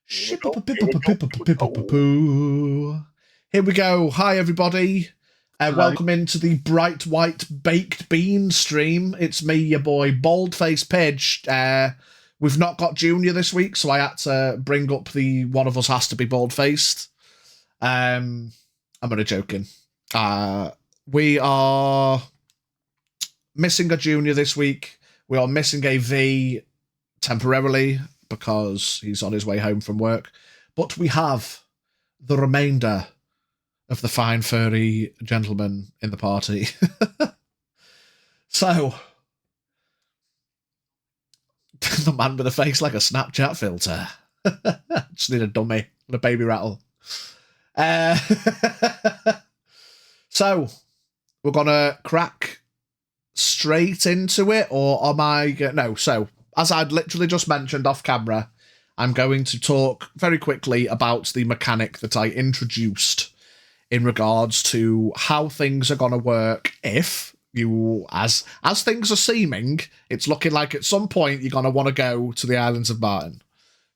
Here we go. Hi, everybody. Welcome into the Bright White Baked Bean stream. It's me, your boy, Baldface Pidge. We've not got Junior this week, so I had to bring up the one of us has to be bald-faced. I'm only joking. We are missing a Junior this week. We are missing a V temporarily because he's on his way home from work. But we have the remainder of the fine furry gentlemen in the party. So, the man with a face like a Snapchat filter. Just need a dummy and a baby rattle. So, we're going to crack straight into it, or am I... No, so, as I'd literally just mentioned off camera, I'm going to talk very quickly about the mechanic that I introduced in regards to how things are going to work if you, as things are seeming, it's looking like at some point you're going to want to go to the Islands of Martin.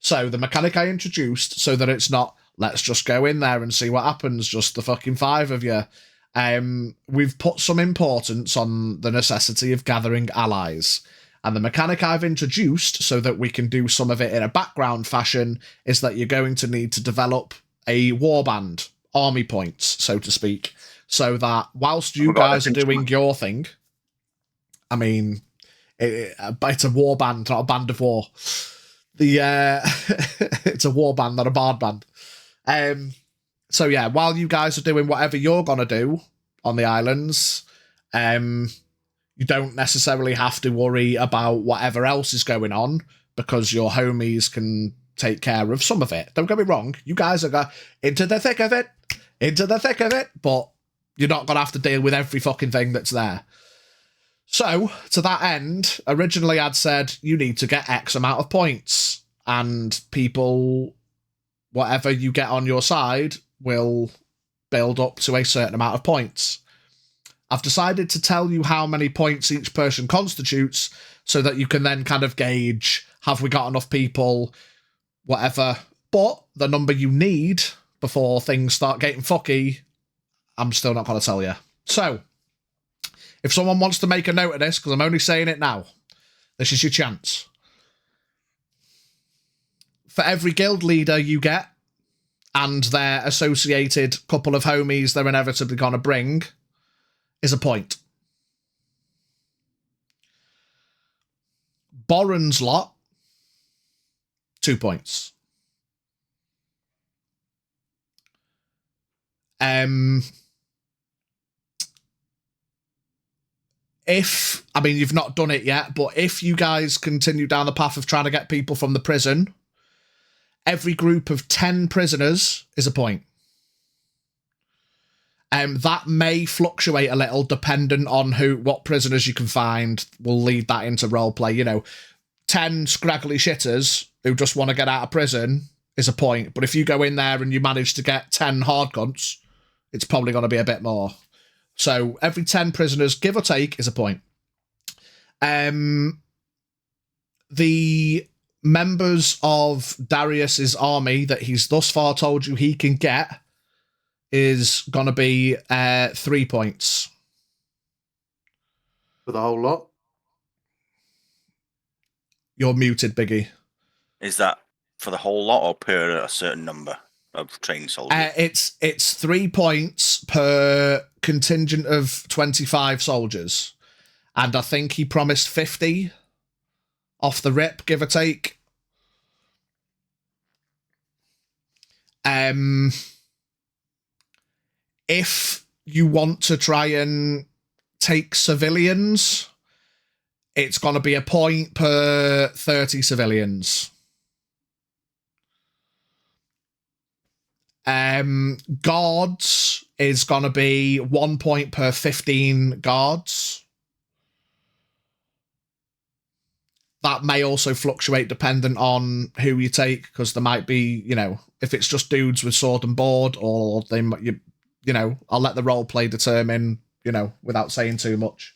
So the mechanic I introduced, so that it's not, let's just go in there and see what happens, just the fucking five of you. We've put some importance on the necessity of gathering allies. And the mechanic I've introduced, so that we can do some of it in a background fashion, is that you're going to need to develop a warband, army points, so to speak, so that whilst you guys are doing your thing, I mean, it's a warband, not a band of war. It's a warband, not a bard band. So yeah, while you guys are doing whatever you're gonna do on the islands, you don't necessarily have to worry about whatever else is going on, because your homies can take care of some of it. Don't get me wrong, you guys are going into the thick of it, but you're not going to have to deal with every fucking thing that's there. So, to that end, originally I'd said you need to get X amount of points, and people, whatever you get on your side, will build up to a certain amount of points. I've decided to tell you how many points each person constitutes, so that you can then kind of gauge, have we got enough people, whatever. But the number you need before things start getting fucky, I'm still not going to tell you. So, if someone wants to make a note of this, because I'm only saying it now, this is your chance. For every guild leader you get, and their associated couple of homies they're inevitably going to bring, is a point. Boren's lot, 2 points. If, I mean, you've not done it yet, but if you guys continue down the path of trying to get people from the prison, every group of 10 prisoners is a point. That may fluctuate a little dependent on what prisoners you can find. Will lead that into roleplay. You know, 10 scraggly shitters who just want to get out of prison is a point. But if you go in there and you manage to get 10 hard cunts, it's probably going to be a bit more. So every 10 prisoners, give or take, is a point. The members of Darius's army that he's thus far told you he can get is going to be 3 points. For the whole lot? You're muted, Biggie. Is that for the whole lot or per a certain number of trained soldiers? It's 3 points per contingent of 25 soldiers. And I think he promised 50 off the rip, give or take. If you want to try and take civilians, it's going to be a point per 30 civilians. Guards is going to be 1 point per 15 guards. That may also fluctuate dependent on who you take, because there might be, you know, if it's just dudes with sword and board, or they, you know, I'll let the role play determine, you know, without saying too much.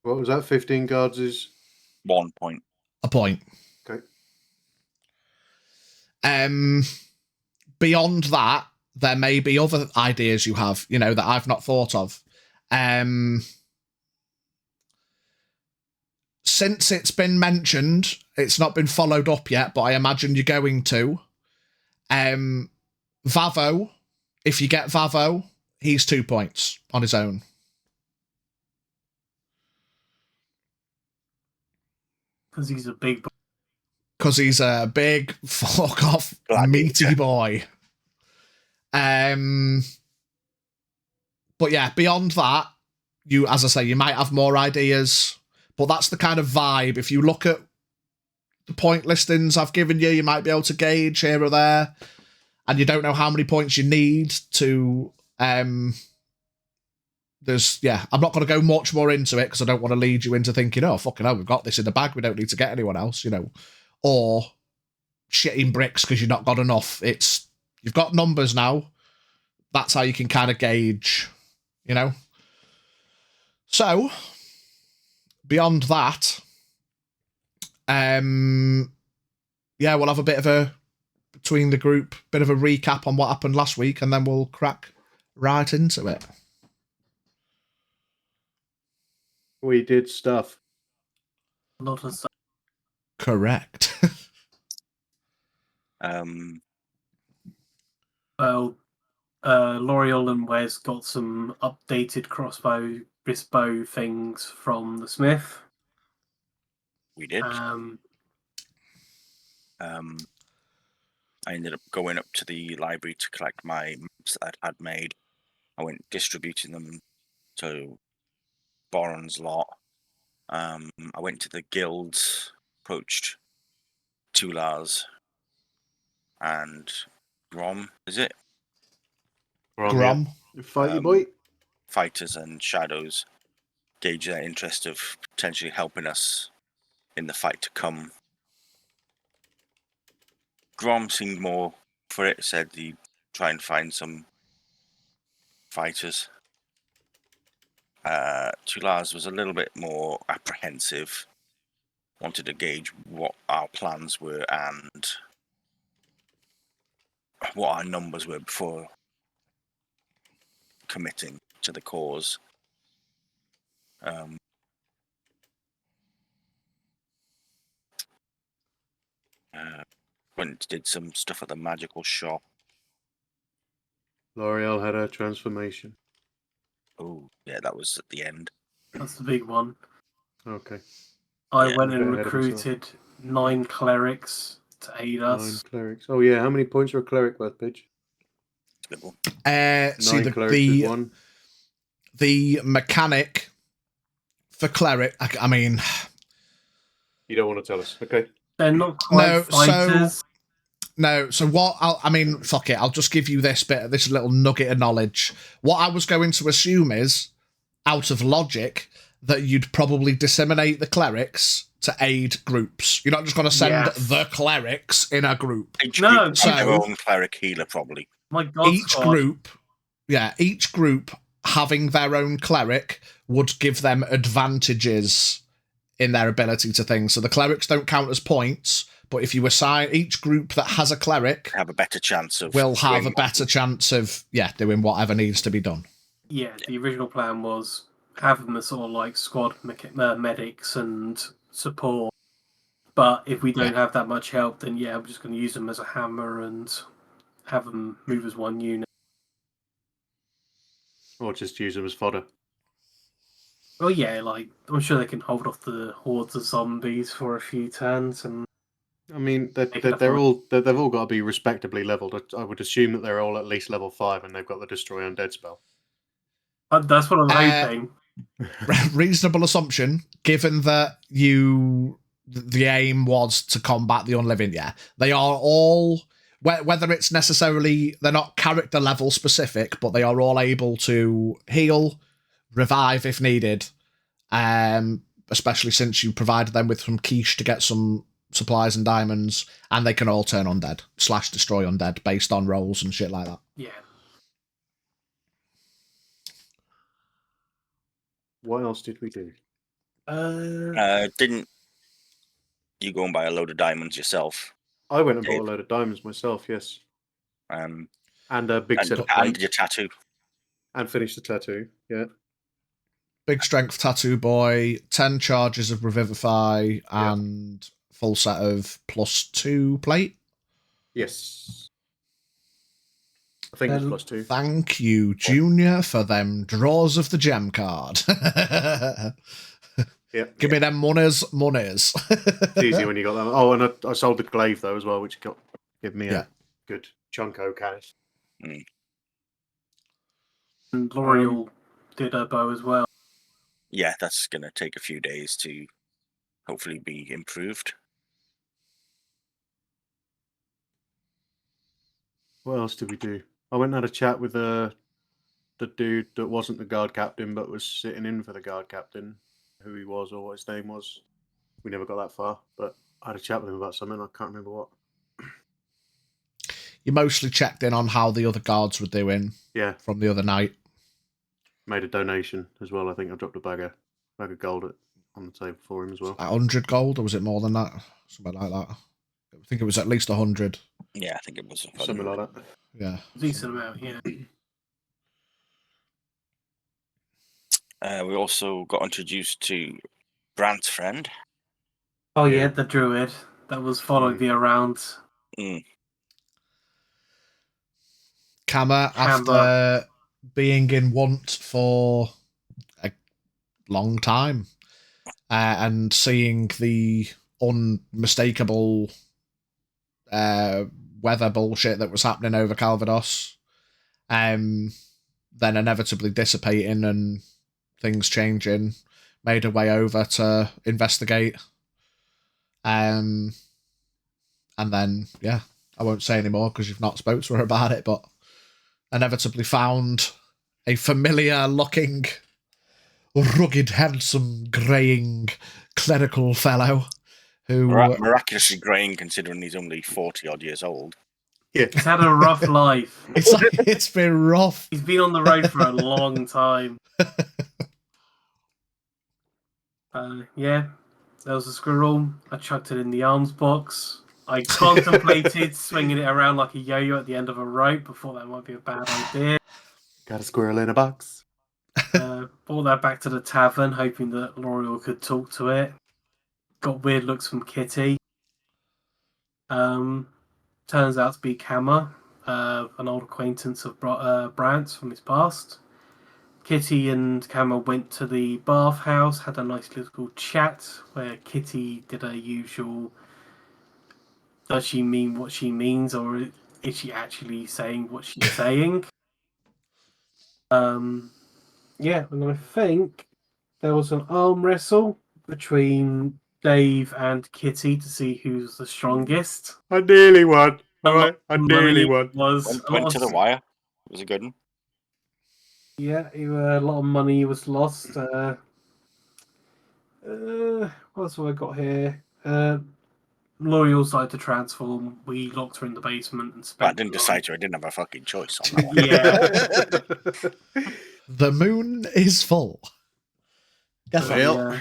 What was that? 15 guards is 1 point. A point. okay. Beyond that, there may be other ideas you have, that I've not thought of. Since it's been mentioned, it's not been followed up yet, but I imagine you're going to. Vavo, if you get Vavo, he's 2 points on his own. Because he's a big boy. Because he's a big, fuck off, meaty boy. But yeah, beyond that, as I say, you might have more ideas, but that's the kind of vibe. If you look at the point listings I've given you, you might be able to gauge here or there, and you don't know how many points you need to. I'm not going to go much more into it because I don't want to lead you into thinking, oh, fucking hell, we've got this in the bag, we don't need to get anyone else, or shitting bricks because you've not got enough. You've got numbers now. That's how you can kind of gauge, So, beyond that, we'll have a bit of between the group, bit of a recap on what happened last week, and then we'll crack right into it. We did stuff. A lot of stuff. Correct. Well, L'Oreal and Wes got some updated crossbow things from the Smith. We did. I ended up going up to the library to collect my maps that I had made. I went distributing them to Boron's lot. I went to the guilds, approached Tulars and Grom, is it? Grom. Fighty boy. Fighters and shadows, gauge their interest of potentially helping us in the fight to come. Grom seemed more for it, said he'd try and find some fighters. Tulars was a little bit more apprehensive, wanted to gauge what our plans were and what our numbers were before committing to the cause. Went did some stuff at the magical shop. L'Oreal had her transformation. Oh, yeah, that was at the end. That's the big one. Okay. I Yeah, went a bit and ahead of myself. recruited 9 clerics to aid 9 us. clerics. Oh yeah, how many points are a cleric worth, bitch? It's a good one. 9 clerics is 1. The mechanic for cleric, I mean, You don't want to tell us, okay? They're not quite fighters. So what? Fuck it. I'll just give you this little nugget of knowledge. What I was going to assume is, out of logic, that you'd probably disseminate the clerics to aid groups. You're not just going to send the clerics in a group. Each group has their own cleric healer, probably. My God, each group having their own cleric would give them advantages in their ability to things. So the clerics don't count as points, but if you assign each group that has a cleric, have a better chance of doing whatever needs to be done. Yeah, the original plan was have them as sort of like squad medics and support. But if we don't have that much help, then I'm just going to use them as a hammer and have them move as one unit. Or just use them as fodder. Well, I'm sure they can hold off the hordes of zombies for a few turns. And I mean, they've all got to be respectably leveled. I would assume that they're all at least level 5, and they've got the Destroy Undead spell. That's what I'm hoping. Reasonable assumption, given that the aim was to combat the unliving. Yeah, they are all. Whether it's necessarily they're not character level specific, but they are all able to heal, revive if needed, especially since you provided them with some quiche to get some supplies and diamonds, and they can all turn undead / destroy undead based on rolls and shit like that. Yeah. What else did we do? Didn't you go and buy a load of diamonds yourself? I went and bought Dave. a load of diamonds myself, yes. And And a big set of and plates. your tattoo. And finished the tattoo, yeah. Big strength tattoo boy, 10 charges of Revivify, and full set of +2 plate. Yes. I think it's +2. Thank you, Junior, for them draws of the gem card. Yeah. Give me them monies. It's easy when you got that. Oh, and I sold the glaive though as well, which give me Yeah. a good chunko cash. And L'Oreal did a bow as well. Yeah, that's going to take a few days to hopefully be improved. What else did we do? I went and had a chat with the dude that wasn't the guard captain but was sitting in for the guard captain, who he was or what his name was. We never got that far, but I had a chat with him about something. I can't remember what. You mostly checked in on how the other guards were doing. Yeah. From the other night. Made a donation as well. I think I dropped a bag of gold on the table for him as well. 100 gold, or was it more than that? Something like that. I think it was at least 100. Yeah, I think it was something like that. Yeah. Decent amount, yeah. We also got introduced to Brant's friend. Oh yeah, the druid that was following me around. Kama, after being in want for a long time, and seeing the unmistakable weather bullshit that was happening over Calvados, then inevitably dissipating and things changing, made her way over to investigate. And then, yeah, I won't say any more because you've not spoke to her about it, but inevitably found a familiar-looking, rugged, handsome, greying, clerical fellow who... miraculously greying considering he's only 40-odd years old. Yeah. He's had a rough life. It's been rough. He's been on the road for a long time. Yeah, there was a squirrel. I chucked it in the arms box. I contemplated swinging it around like a yo-yo at the end of a rope. Before that might be a bad idea. Got a squirrel in a box. Brought that back to the tavern, hoping that L'Oreal could talk to it. Got weird looks from Kitty. Turns out to be Kama, an old acquaintance of Brant's from his past. Kitty and Kama went to the bathhouse, had a nice little chat where Kitty did her usual, does she mean what she means, or is she actually saying what she's saying? Yeah, and I think there was an arm wrestle between Dave and Kitty to see who's the strongest. I nearly won. Alright, I nearly won. Went to the wire. It was a good one. Yeah, a lot of money was lost. What else have I got here? L'Oreal decided to transform. We locked her in the basement and spent. I didn't decide to. I didn't have a fucking choice on that one. Yeah. The moon is full. Guess what? Yeah.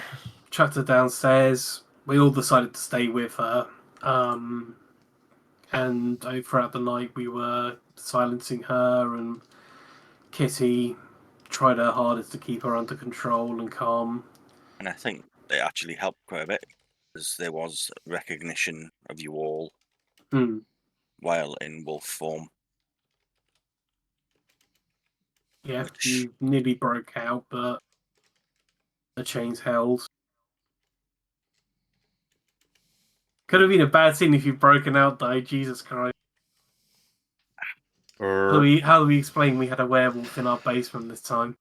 Chucked her downstairs. We all decided to stay with her. And throughout the night, we were silencing her, and Kitty tried her hardest to keep her under control and calm. And I think they actually helped quite a bit, because there was recognition of you all while in wolf form. Yeah, you nearly broke out, but the chains held. Could have been a bad scene if you'd broken out, though. Jesus Christ. How do we explain we had a werewolf in our basement this time?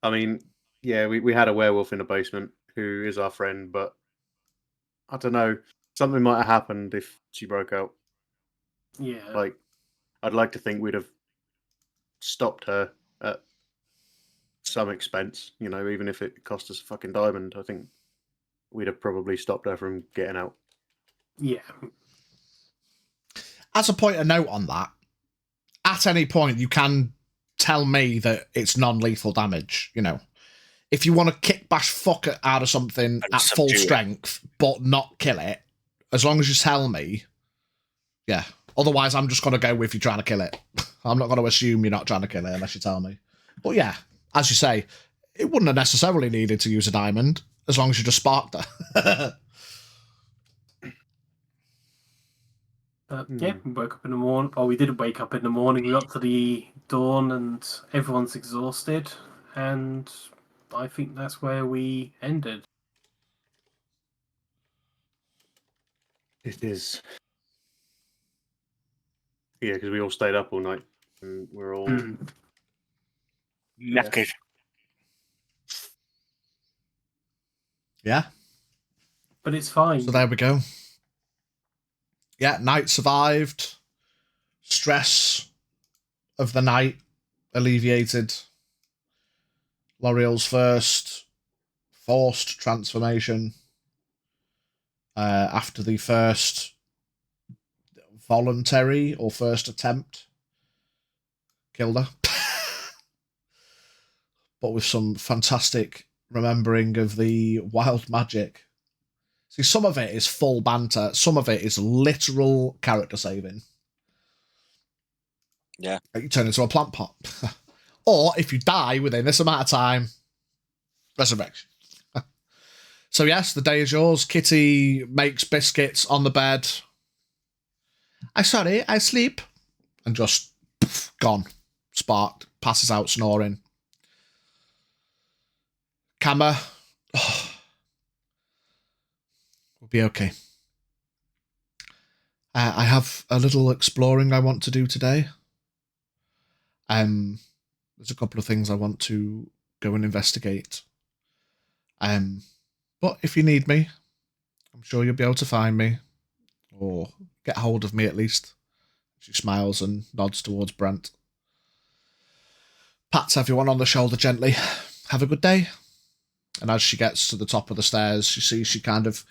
I mean, yeah, we had a werewolf in the basement who is our friend, but I don't know. Something might have happened if she broke out. Yeah. Like, I'd like to think we'd have stopped her at some expense, you know, even if it cost us a fucking diamond. I think we'd have probably stopped her from getting out. Yeah. As a point of note on that, at any point you can tell me that it's non-lethal damage, you know. If you want to kick bash fuck it out of something at full strength, but not kill it, as long as you tell me, Yeah. Otherwise, I'm just going to go with you trying to kill it. I'm not going to assume you're not trying to kill it unless you tell me. But yeah, as you say, it wouldn't have necessarily needed to use a diamond as long as you just sparked her. Yeah, we woke up in the morning. Well, we didn't wake up in the morning. We got to the dawn and everyone's exhausted. And I think that's where we ended. It is. Yeah, because we all stayed up all night. And we're all... Knackered. Yeah. But it's fine. So there we go. Yeah, night survived. Stress of the night alleviated. L'Oreal's first forced transformation after the first voluntary or first attempt killed her. But with some fantastic remembering of the wild magic. See, some of it is full banter, some of it is literal character saving. Yeah. You turn into a plant pot. Or if you die within this amount of time, resurrection. So yes, the day is yours. Kitty makes biscuits on the bed. I sleep. And just gone. Sparked. Passes out snoring. Kama. We'll be okay. I have a little exploring I want to do today. There's a couple of things I want to go and investigate. But if you need me, I'm sure you'll be able to find me. Or get hold of me at least. She smiles and nods towards Brent. Pats everyone on the shoulder gently. Have a good day. And as she gets to the top of the stairs, you see she kind of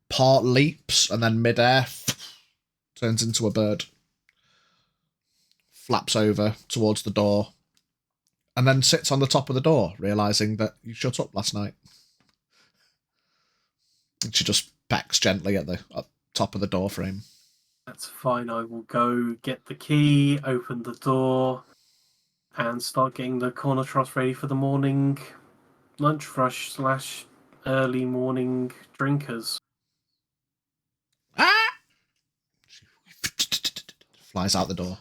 part leaps and then midair turns into a bird. Flaps over towards the door. And then sits on the top of the door, realising that you shut up last night. And she just pecks gently at the top of the door frame. That's fine. I will go get the key, open the door, and start getting the corner trough ready for the morning lunch rush / early morning drinkers. Ah! She flies out the door.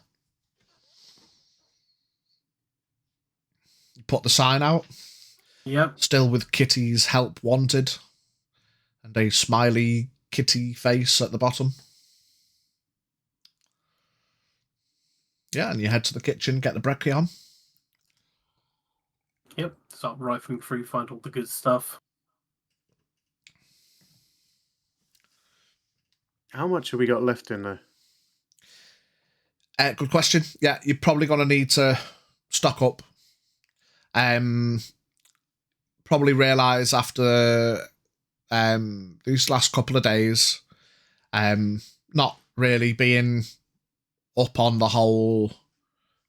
Put the sign out. Yep. Still with Kitty's help wanted. And a smiley kitty face at the bottom. Yeah, and you head to the kitchen, get the brekkie on. Yep. Start rifling through, find all the good stuff. How much have we got left in there? Good question. Yeah, you're probably going to need to stock up. Probably realise after these last couple of days, not really being up on the whole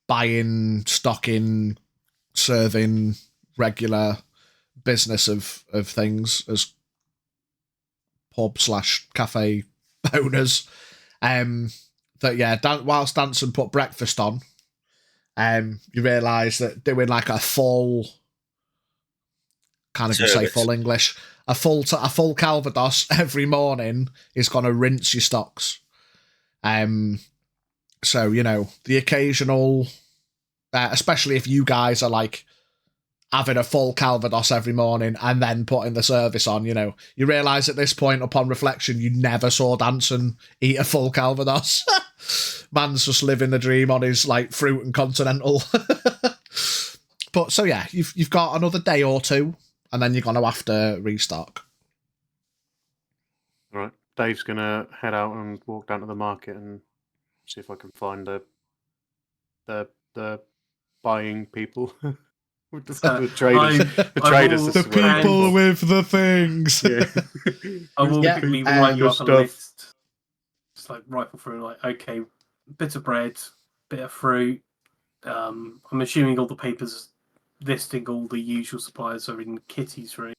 buying, stocking, serving, regular business of things as pub/cafe owners. That yeah, whilst Danson put breakfast on, you realise that doing like a full, can't even say full English, a full Calvados every morning is going to rinse your stocks. So, you know, the occasional, especially if you guys are like having a full Calvados every morning and then putting the service on, you know, you realise at this point, upon reflection, you never saw Danson eat a full Calvados. Man's just living the dream on his like fruit and continental. But so yeah, you've got another day or two, and then you're gonna have to restock. All right. Dave's gonna head out and walk down to the market and see if I can find the buying people. The traders. The people with the things. Yeah. I will Yeah, quickly write you up a stuff. list. Just like rifle through, like, okay, bit of bread, bit of fruit. I'm assuming all the papers listing all the usual suppliers are in Kitty's room.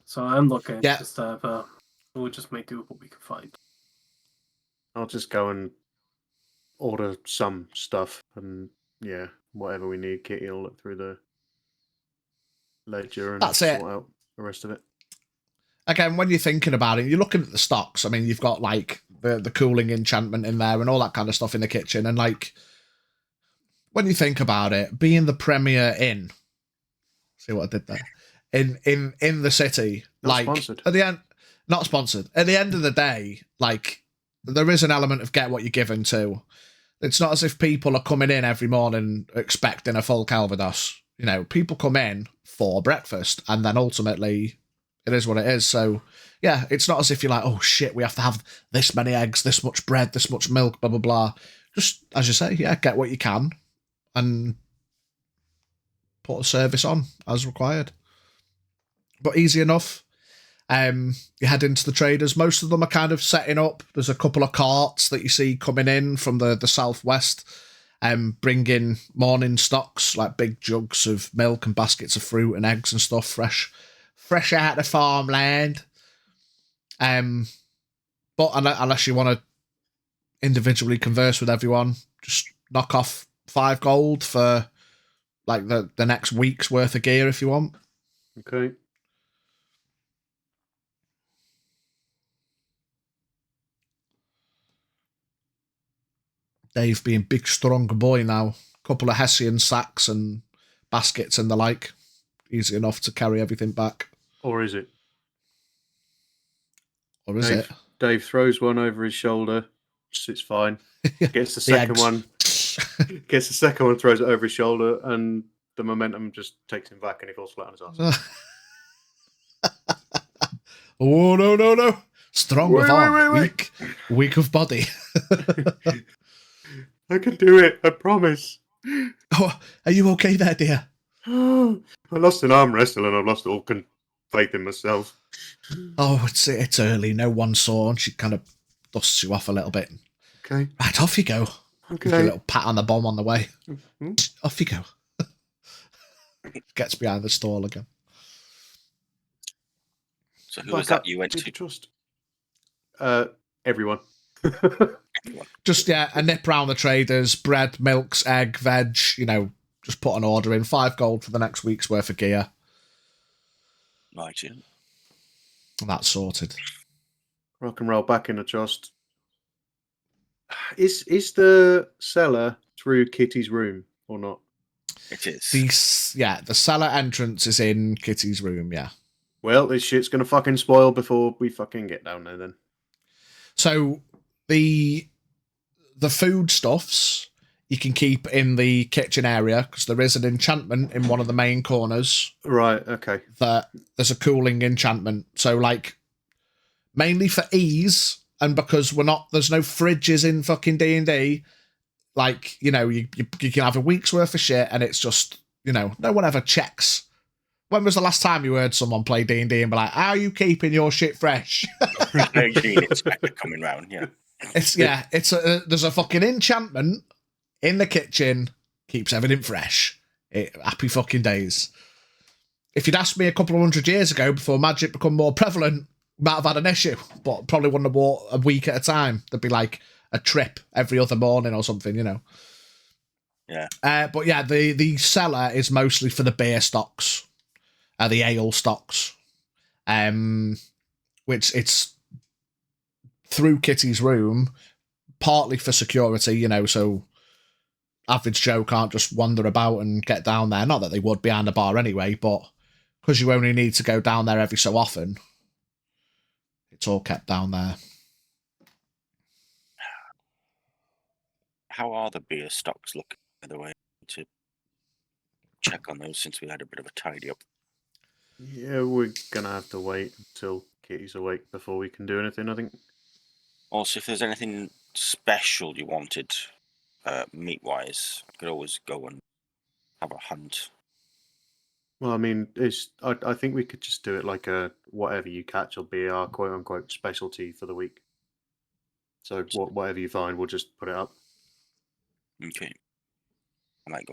So I'm not going to disturb her. We'll just make do with what we can find. I'll just go and order some stuff, and yeah, whatever we need, Kitty will look through the ledger and That's sort it. out the rest of it. Again, when you're thinking about it, you're looking at the stocks. I mean, you've got like the cooling enchantment in there and all that kind of stuff in the kitchen. And like, when you think about it, being the premier inn, see what I did there, in the city, Not like sponsored. at the end, not sponsored. At the end of the day, like there is an element of get what you're given to. It's not as if people are coming in every morning expecting a full Calvados. You know, people come in for breakfast and then ultimately it is what it is. So, yeah, it's not as if you're like, oh shit, we have to have this many eggs, this much bread, this much milk, blah, blah, blah. Just, as you say, yeah, get what you can and put a service on as required. But easy enough. You head into the traders. Most of them are kind of setting up. There's a couple of carts that you see coming in from the southwest, bringing morning stocks like big jugs of milk and baskets of fruit and eggs and stuff, fresh out of farmland. But unless you want to individually converse with everyone, just knock off 5 gold for like the next week's worth of gear if you want. Okay. Dave being big, strong boy now. Couple of Hessian sacks and baskets and the like. Easy enough to carry everything back. Or is it? Or is it? Dave throws one over his shoulder. It's fine. Gets the The second eggs. one. Gets the second one, throws it over his shoulder, and the momentum just takes him back and he falls flat on his ass. Oh, no. Strong of arm. Wait. Weak of body. I can do it, I promise. Oh, are you okay there, dear? I lost an arm wrestle and I've lost all faith in myself. Oh, it's early. No one saw. And she kind of dusts you off a little bit. Okay. Right, off you go. Give you a little pat on the bum on the way. Off you go. Gets behind the stall again. So who was that you went to? Trust? Everyone. Just, yeah, a nip round the traders, bread, milks, egg, veg, you know, just put an order in, 5 gold for the next week's worth of gear. Right, yeah. And that's sorted. Rock and roll back in the trust. Is the cellar through Kitty's room or not? It is. The cellar entrance is in Kitty's room, yeah. Well, this shit's gonna fucking spoil before we fucking get down there then. So the foodstuffs you can keep in the kitchen area because there is an enchantment in one of the main corners. Right, okay. That there's a cooling enchantment. So like mainly for ease and because there's no fridges in fucking D&D, like, you know, you can have a week's worth of shit and it's just, you know, no one ever checks. When was the last time you heard someone play D&D and be like, how are you keeping your shit fresh? No, you need an inspector coming round, yeah. There's a fucking enchantment in the kitchen, keeps everything fresh. Happy fucking days. If you'd asked me a couple of 100 years ago before magic become more prevalent, might have had an issue, but probably wouldn't have walked a week at a time. There'd be like a trip every other morning or something, you know. Yeah. But yeah, the cellar is mostly for the beer stocks, the ale stocks, which it's through Kitty's room, partly for security, you know, so average Joe can't just wander about and get down there. Not that they would behind the bar anyway, but because you only need to go down there every so often, it's all kept down there. How are the beer stocks looking, by the way, to check on those since we had a bit of a tidy up? Yeah, we're gonna have to wait until Kitty's awake before we can do anything, I think. Also, if there's anything special you wanted, meat-wise, I could always go and have a hunt. Well, I mean, I think we could just do it like a whatever you catch will be our quote unquote specialty for the week. So whatever you find, we'll just put it up. Okay. I might go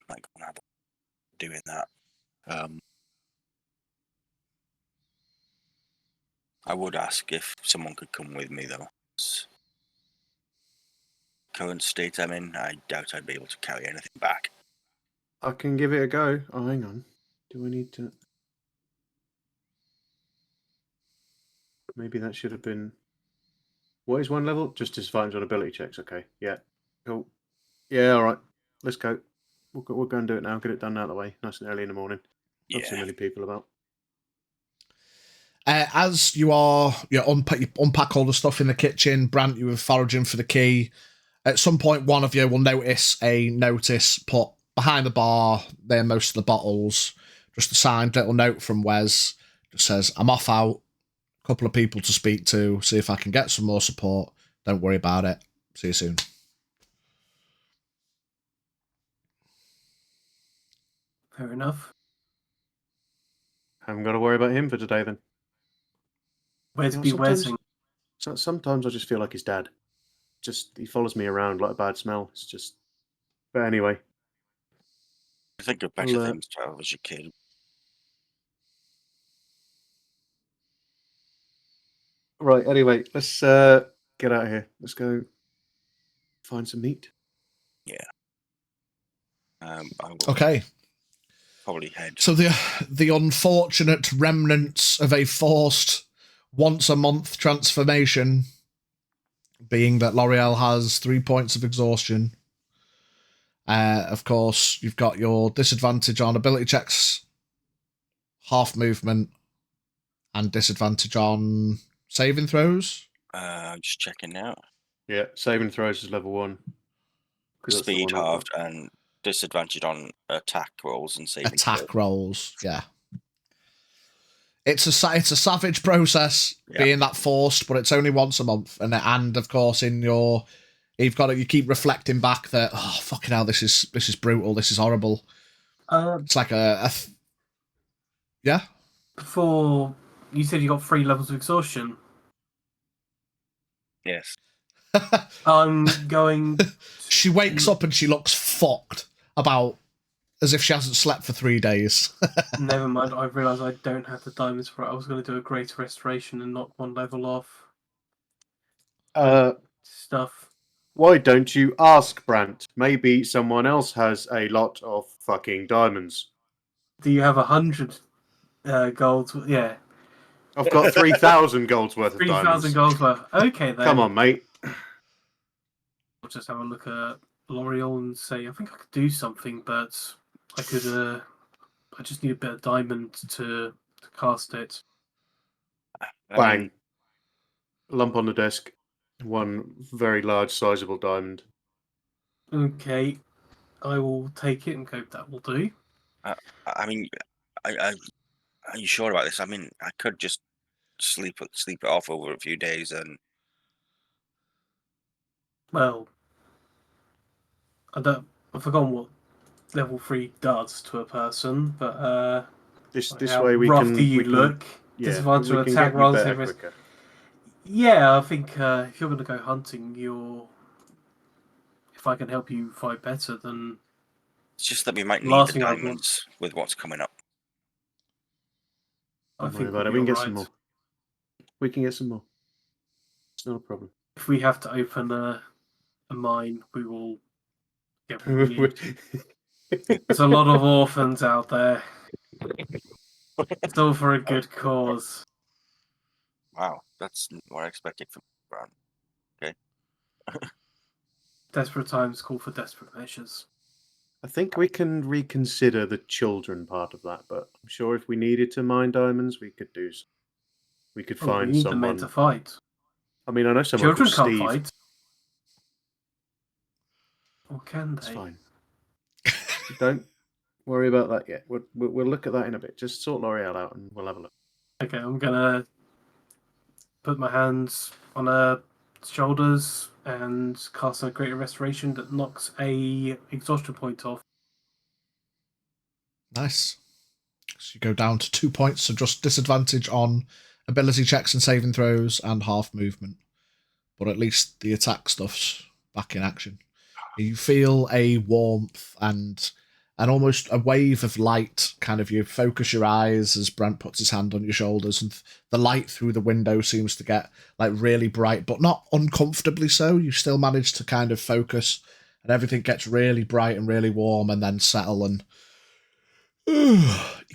and have doing that. I would ask if someone could come with me, though. Current state I'm in, I doubt I'd be able to carry anything back. I can give it a go. Oh, hang on. Do I need to? Maybe that should have been. What is one level? Just disadvantage on ability checks. Okay. Yeah. Cool. Yeah. All right. Let's go. We'll go and do it now. Get it done out of the way. Nice and early in the morning. Not too Yeah. many people about. As you unpack all the stuff in the kitchen, Brant, you were foraging for the key. At some point, one of you will notice a notice put behind the bar, there most of the bottles. Just a signed little note from Wes. Just says, I'm off out. A couple of people to speak to. See if I can get some more support. Don't worry about it. See you soon. Fair enough. Haven't got to worry about him for today then. Where's You know, be sometimes- Wesing? Sometimes I just feel like his dad. Just he follows me around like a bad smell. It's just. But anyway, I think of better Well, things to have as a kid. right. Anyway, let's get out of here. Let's go find some meat. I will Okay. probably head. So the unfortunate remnants of a forced once-a-month transformation, being that L'Oreal has 3 points of exhaustion. Of course, you've got your disadvantage on ability checks, half movement, and disadvantage on saving throws. I'm just checking now. Yeah, saving throws is level 1. 'Cause that's the Speed one I've halved got. and disadvantage on attack rolls and saving Attack throws. rolls, yeah. It's a savage process, Yeah. being that forced, but it's only once a month, and of course you keep reflecting back that, oh fucking hell, this is brutal, this is horrible. It's like yeah. Before you said you got 3 levels of exhaustion. Yes. I'm going. She wakes up and she looks fucked, about as if she hasn't slept for 3 days. Never mind. I realised I don't have the diamonds for it. I was going to do a greater restoration and knock 1 level off stuff. Why don't you ask Brant? Maybe someone else has a lot of fucking diamonds. Do you have 100 gold? Yeah, I've got 3,000 golds worth of 3,000 diamonds. gold worth. Okay, then. Come on, mate. I'll just have a look at L'Oreal and say, I think I could do something, but I could. I just need a bit of diamond to cast it. Bang. Lump on the desk. 1 very large, sizable diamond. Okay, I will take it and hope that will do. I mean, are you sure about this? I mean, I could just sleep it off over a few days and. Well, I've forgotten what level 3 does to a person, but This how way we rough can. do you we can- look? Yeah, Disadvantage we on can attack get you rolls. better quicker. Yeah, I think if you're going to go hunting, if I can help you fight better, then It's just that we might need Last the thing I'd want- diamonds with what's coming up. I Don't worry think about it. we'll We be can get all some right. more. We can get some more. It's not a problem. If we have to open a mine, we will get what we need. There's a lot of orphans out there. It's all for a good cause. Wow, that's what I expected from Brown. Desperate times call for desperate measures. I think we can reconsider the children part of that, but I'm sure if we needed to mine diamonds, we could do so. We could Oh, we find need the men to someone. fight. I mean, I know someone Children called can't Steve. fight. Or can It's they? fine. Don't worry about that yet. We'll look at that in a bit. Just sort L'Oreal out and we'll have a look. Okay, I'm gonna put my hands on her shoulders and cast a greater restoration that knocks a exhaustion point off. Nice. So you go down to 2 points, so just disadvantage on ability checks and saving throws and half movement. But at least the attack stuff's back in action. You feel a warmth and and almost a wave of light kind of, you focus your eyes as Brent puts his hand on your shoulders, and the light through the window seems to get like really bright, but not uncomfortably so. You still manage to kind of focus, and everything gets really bright and really warm, and then settle, and you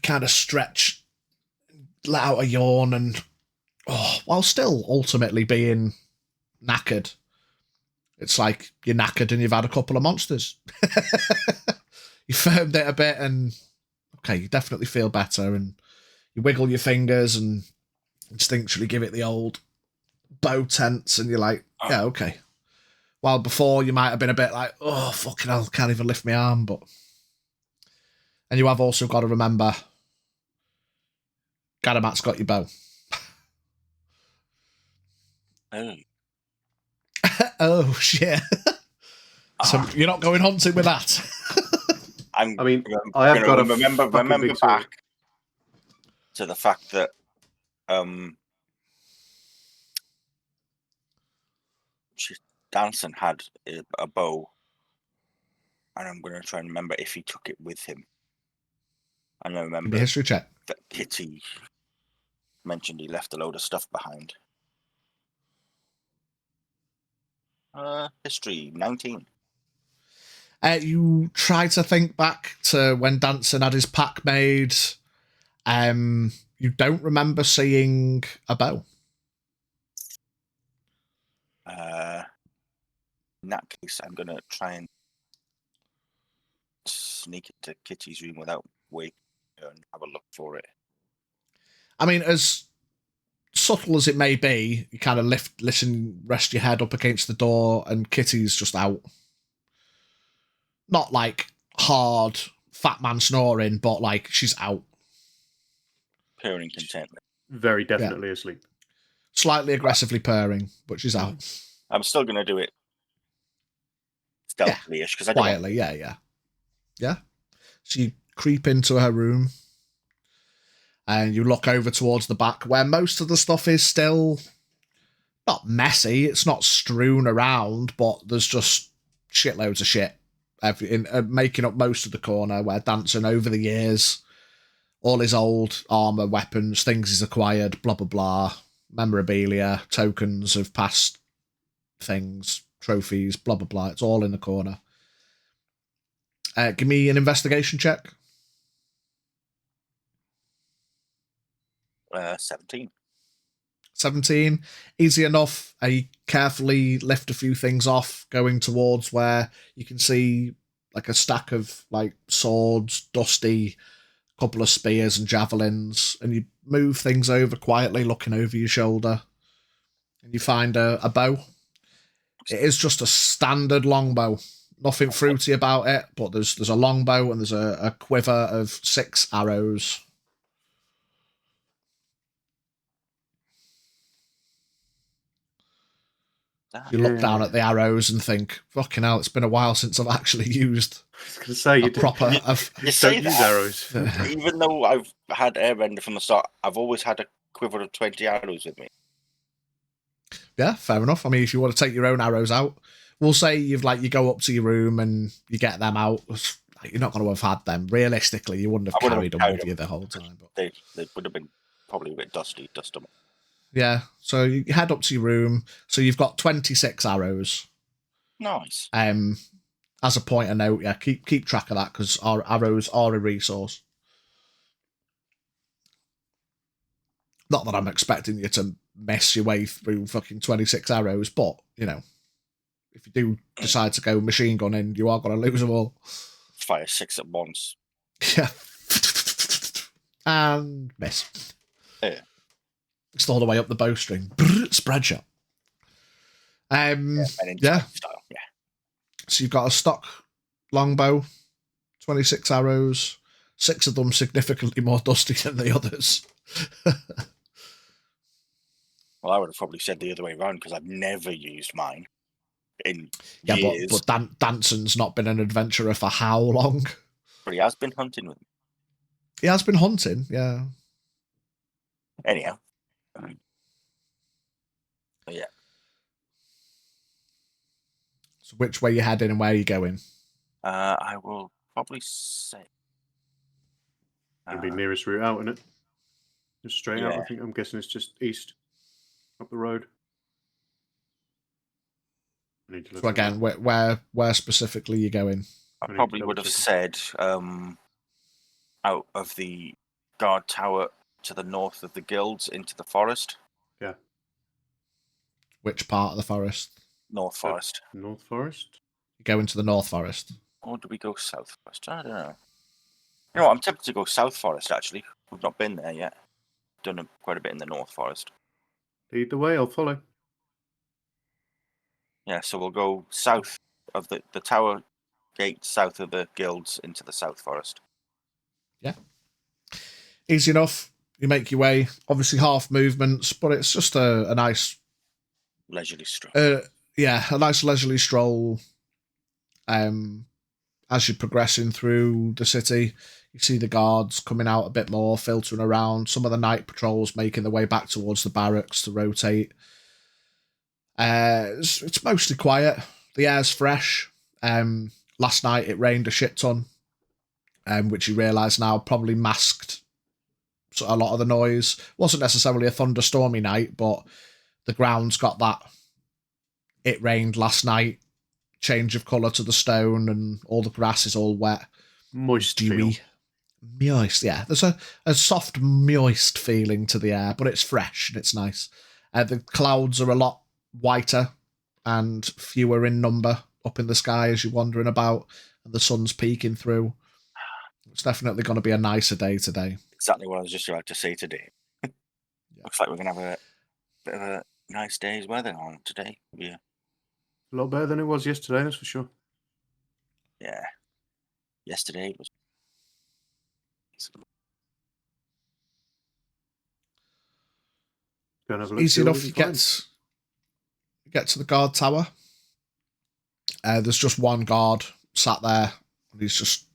kind of stretch, let out a yawn, and while still ultimately being knackered. It's like you're knackered and you've had a couple of monsters. You firmed it a bit and, okay, you definitely feel better, and you wiggle your fingers and instinctually give it the old bow tense, and you're like, yeah, okay. While before you might have been a bit like, oh, fucking hell, can't even lift my arm, but... And you have also got to remember, Gadamat's got your bow. Oh. Oh, shit. So you're not going hunting with that? I have got to remember back to the fact that Danson had a bow, and I'm going to try and remember if he took it with him. And I remember the history check that Kitty mentioned he left a load of stuff behind. History 19. You try to think back to when Danson had his pack made. You don't remember seeing a bow. In that case, I'm going to try and sneak into Kitty's room without waking her and have a look for it. I mean, as subtle as it may be, you kind of rest your head up against the door, and Kitty's just out. Not like hard fat man snoring, but like she's out. Purring contently. Very definitely asleep. Slightly aggressively purring, but she's out. I'm still going to do it stealthily-ish, because I don't quietly, yeah. So you creep into her room, and you look over towards the back, where most of the stuff is still not messy. It's not strewn around, but there's just shitloads of shit making up most of the corner, where Danson, over the years, all his old armor, weapons, things he's acquired, blah, blah, blah, memorabilia, tokens of past things, trophies, blah, blah, blah. It's all in the corner. Give me an investigation check. 17. 17. Easy enough. You carefully lift a few things off, going towards where you can see like a stack of like swords, dusty, couple of spears and javelins, and you move things over quietly, looking over your shoulder, and you find a bow. It is just a standard longbow. Nothing fruity about it, but there's a longbow and there's a quiver of 6 arrows. You look down at the arrows and think, fucking hell, it's been a while since I've actually used you proper... You say that, arrows. Even though I've had Airbender from the start, I've always had a quiver of 20 arrows with me. Yeah, fair enough. I mean, if you want to take your own arrows out, we'll say you go up to your room and you get them out. You're not going to have had them. Realistically, you wouldn't have carried them with you the whole time. But they would have been probably a bit dusty. Yeah, so you head up to your room. So you've got 26 arrows. Nice. As a point of note, yeah, keep track of that, because our arrows are a resource. Not that I'm expecting you to mess your way through fucking 26 arrows, but, you know, if you do decide to go machine gunning, you are going to lose them all. Fire 6 at once. Yeah. And miss. Yeah. Just all the way up the bowstring. Spread shot. Yeah. Style. Yeah. So you've got a stock longbow, 26 arrows, 6 of them significantly more dusty than the others. Well, I would have probably said the other way around, because I've never used mine in years. But Danson's not been an adventurer for how long? But he has been hunting with me. He has been hunting, yeah. Anyhow. Yeah. So which way you heading and where are you going? I will probably say. It'd be nearest route out, isn't it? Just straight out. Yeah. I think I'm guessing it's just east up the road. I need to look So at the again, map. where specifically you going? I I need to probably would have double-check said out of the guard tower to the north of the guilds into the forest. Yeah. Which part of the forest? North forest. North Forest. You go into the North Forest. Or do we go south forest? I don't know. You know what? I'm tempted to go south forest, actually. We've not been there yet. Done quite a bit in the north forest. Lead the way. I'll follow. Yeah, so we'll go south of the tower gate, south of the guilds into the south forest. Easy enough. You make your way. Obviously half movements, but it's just a nice, Leisurely stroll. a nice leisurely stroll. As you're progressing through the city, you see the guards coming out a bit more, filtering around. Some of the night patrols making their way back towards the barracks to rotate. It's mostly quiet. The air's fresh. Last night it rained a shit ton, which you realise now probably masked a lot of the noise. Wasn't necessarily a thunderstormy night, but the ground's got that it rained last night change of colour to the stone, and all the grass is all wet. Moist Dewy. feel. Moist, yeah. There's a soft, moist feeling to the air, but it's fresh and it's nice. The clouds are a lot whiter and fewer in number up in the sky as you're wandering about, and the sun's peeking through. It's definitely going to be a nicer day today. Exactly what I was just about to say today. Looks like we're going to have a bit of a nice day's weather on today. Yeah. A lot better than it was yesterday, that's for sure. Yeah. Yesterday was. Go and have a look. Easy see what enough. we You can find. get to the guard tower. There's just one guard sat there, and he's just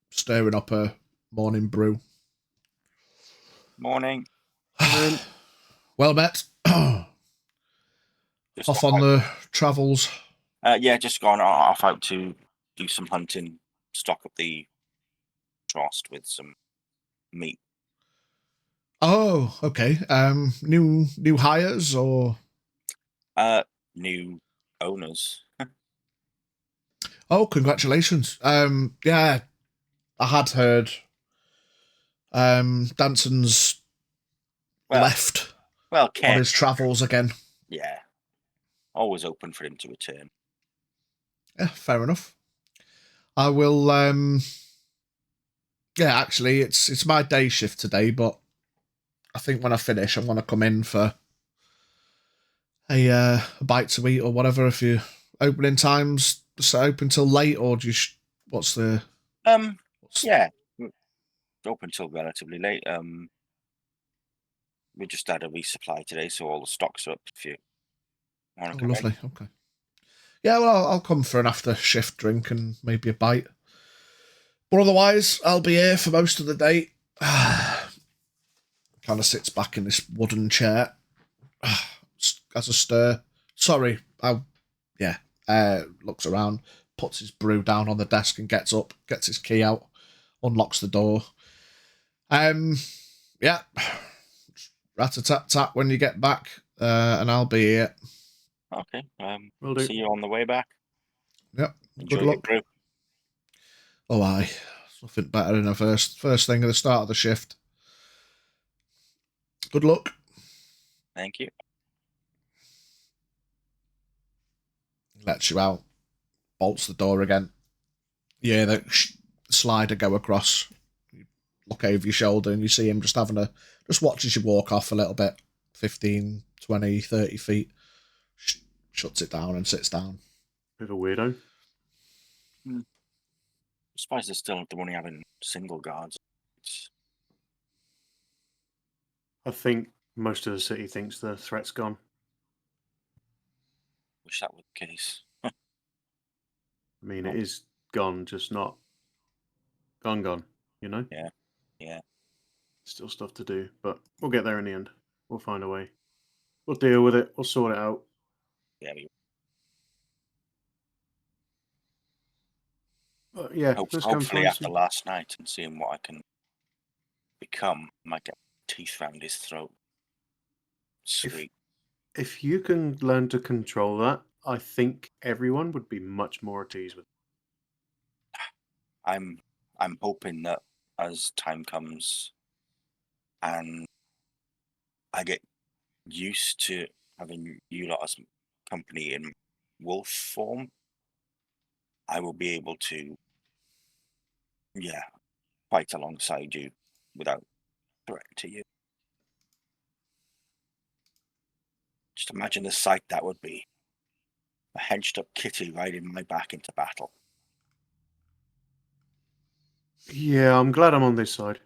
stirring up a morning brew. Morning. Well met. Just Off on the travels. yeah, just gone off out to do some hunting, stock up the trost with some meat. Oh, okay. New hires or New owners. oh, congratulations. Yeah, I had heard. Danson's left Well, on Ken. his travels again. Yeah, always open for him to return. Yeah, fair enough. I will. Yeah, actually, it's my day shift today, but I think when I finish, I'm going to come in for a bite to eat or whatever. If you opening times set open till late, or do you? What's the? Yeah, open till relatively late. We just had a resupply today, so all the stocks are up. If you want to come lovely. Okay. Yeah, well, I'll come for an after shift drink and maybe a bite. But otherwise, I'll be here for most of the day. Kind of sits back in this wooden chair. Has a stir. Sorry. Looks around, puts his brew down on the desk and gets up, gets his key out, unlocks the door. Yeah. Rat-a-tat-tat when you get back, and I'll be here. Okay. Will do. See you on the way back. Yep. Enjoy Good your luck. brew. Oh, aye. Nothing better than a first thing at the start of the shift. Good luck. Thank you. Lets you out. Bolts the door again. Yeah, the slider go across. You look over your shoulder and you see him just watches you walk off a little bit. 15, 20, 30 feet. Shuts it down and sits down. Bit of a weirdo. I'm surprised they're still only having single guards. I think most of the city thinks the threat's gone. Wish that were the case. I mean, it is gone, just not gone, you know? Yeah. Still stuff to do, but we'll get there in the end. We'll find a way. We'll deal with it. We'll sort it out. Yeah. Yeah, let's go and Hopefully find after some. last night and seeing what I can become, I might get teeth round his throat. Sweet. If you can learn to control that, I think everyone would be much more at ease with it. I'm hoping that as time comes and I get used to having you lot as company in wolf form, I will be able to, fight alongside you without threat to you. Just imagine the sight that would be. A henched up kitty riding my back into battle. Yeah, I'm glad I'm on this side.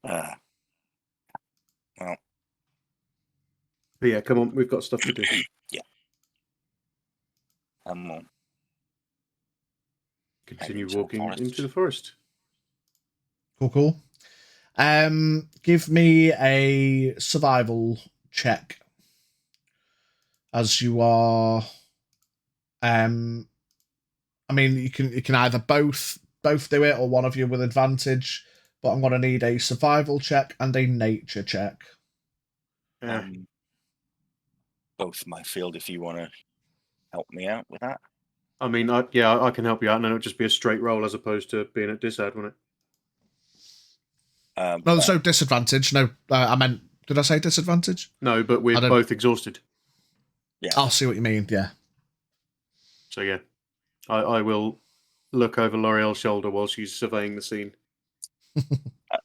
Well, But yeah, come on, we've got stuff to do. we'll Continue into the walking forest. into the forest. Cool. Give me a survival check as you are. I mean, you can either both do it or one of you with advantage. But I'm gonna need a survival check and a nature check. Both my field if you want to help me out with that. I mean, I can help you out, and then it'll just be a straight roll as opposed to being at disad, won't it? No, there's no disadvantage. No, I meant, did I say disadvantage? No, but we're both exhausted. Yeah. I'll see what you mean. Yeah. So yeah, I will look over L'Oreal's shoulder while she's surveying the scene.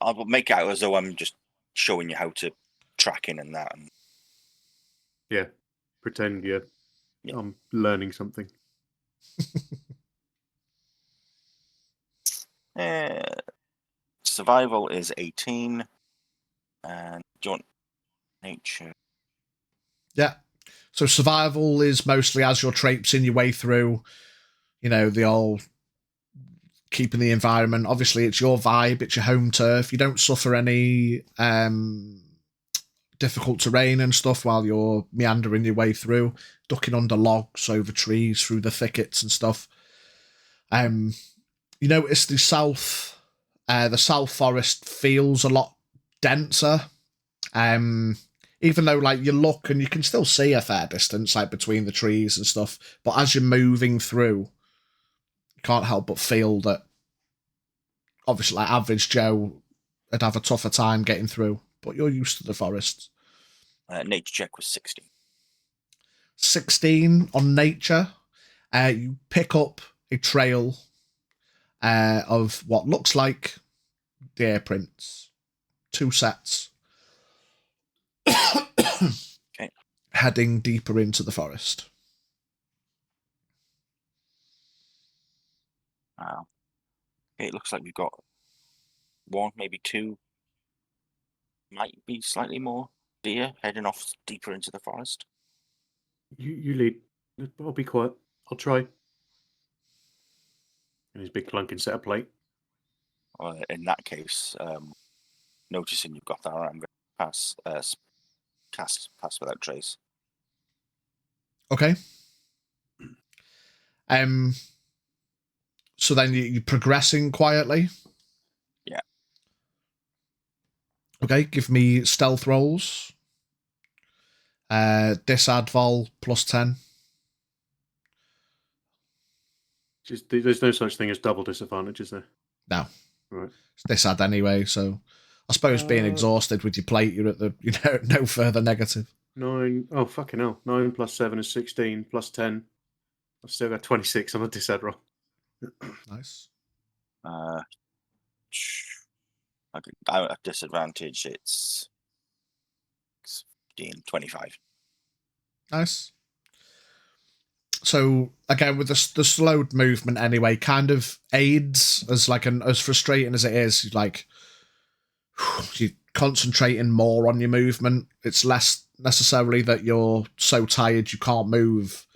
I will make out as though I'm just showing you how to track in and that. And Yeah, pretend I'm learning something. Survival is 18, and do you want nature? Yeah. So survival is mostly as you're traipsing your way through, the old keeping the environment. Obviously, it's your vibe, it's your home turf. You don't suffer any difficult terrain and stuff while you're meandering your way through, ducking under logs, over trees, through the thickets and stuff. You notice the south forest feels a lot denser. Even though you look and you can still see a fair distance between the trees and stuff, but as you're moving through, you can't help but feel that obviously average Joe would have a tougher time getting through, but you're used to the forests. Nature check was 16. 16 on nature. You pick up a trail of what looks like deer prints. 2 sets. Okay. Heading deeper into the forest. Wow. Okay, it looks like we've got 1, maybe 2, might be slightly more deer heading off deeper into the forest. You lead. I'll be quiet. I'll try. And his big clunking set of plate. In that case, noticing you've got that, I'm going to cast pass without trace. Okay. So then you're progressing quietly. Yeah. Okay, give me stealth rolls. Disadval +10. There's no such thing as double disadvantage, is there? No. Right. It's disad anyway, so I suppose being exhausted with your plate, you're at the no further negative. 9. Oh, fucking hell. 9 + 7 is 16 + 10. I've still got 26 on a disad roll. Nice. I have disadvantage. It's 15, 25. Nice. So again, with the slowed movement anyway, kind of aids as as frustrating as it is. You're concentrating more on your movement. It's less necessarily that you're so tired you can't move,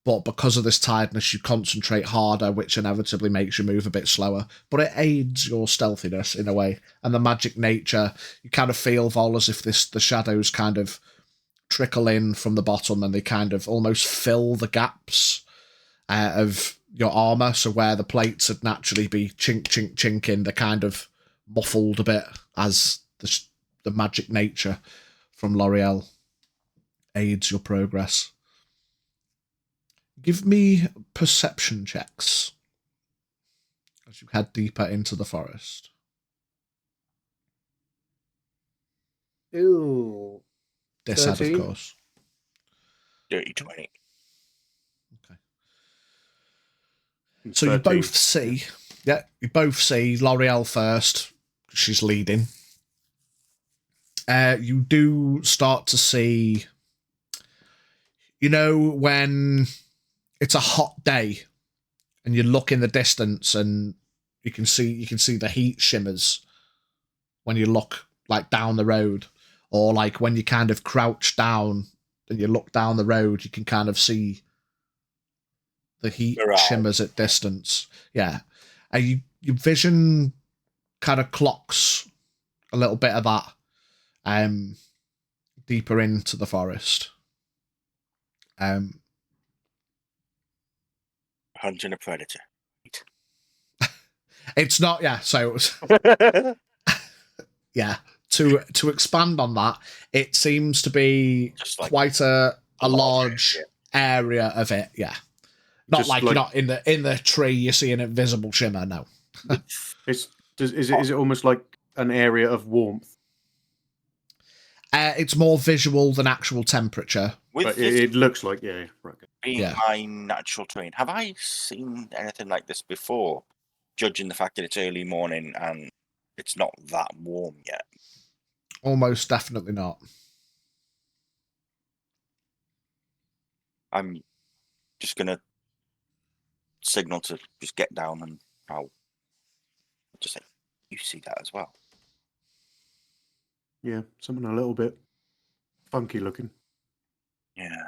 but because of this tiredness, you concentrate harder, which inevitably makes you move a bit slower. But it aids your stealthiness in a way, and the magic nature. You kind of feel, Vol, as if the shadows kind of trickle in from the bottom and they kind of almost fill the gaps of your armor, so where the plates would naturally be chink, chink, chinking, they're kind of muffled a bit as the magic nature from L'Oreal aids your progress. Give me perception checks as you head deeper into the forest. Ooh. Dishead, of 13. course. Dirty 20. Okay. So you both see, you both see L'Oreal first. She's leading. You do start to see, when it's a hot day and you look in the distance and you can see the heat shimmers when you look like down the road, or like when you kind of crouch down and you look down the road, you can kind of see the heat shimmers at distance. Yeah. And your vision kind of clocks a little bit of that deeper into the forest. Hunting a predator. It's not, yeah, so yeah. To expand on that, it seems to be quite a large area of it, yeah. Not like you're not in the tree, you see an invisible shimmer, no. Is it almost like an area of warmth? It's more visual than actual temperature. But it looks like, yeah. Right. Being my natural terrain, have I seen anything like this before? Judging the fact that it's early morning and it's not that warm yet. Almost definitely not. I'm just going to signal to just get down and I'll just say, you see that as well? Yeah, something a little bit funky looking. Yeah.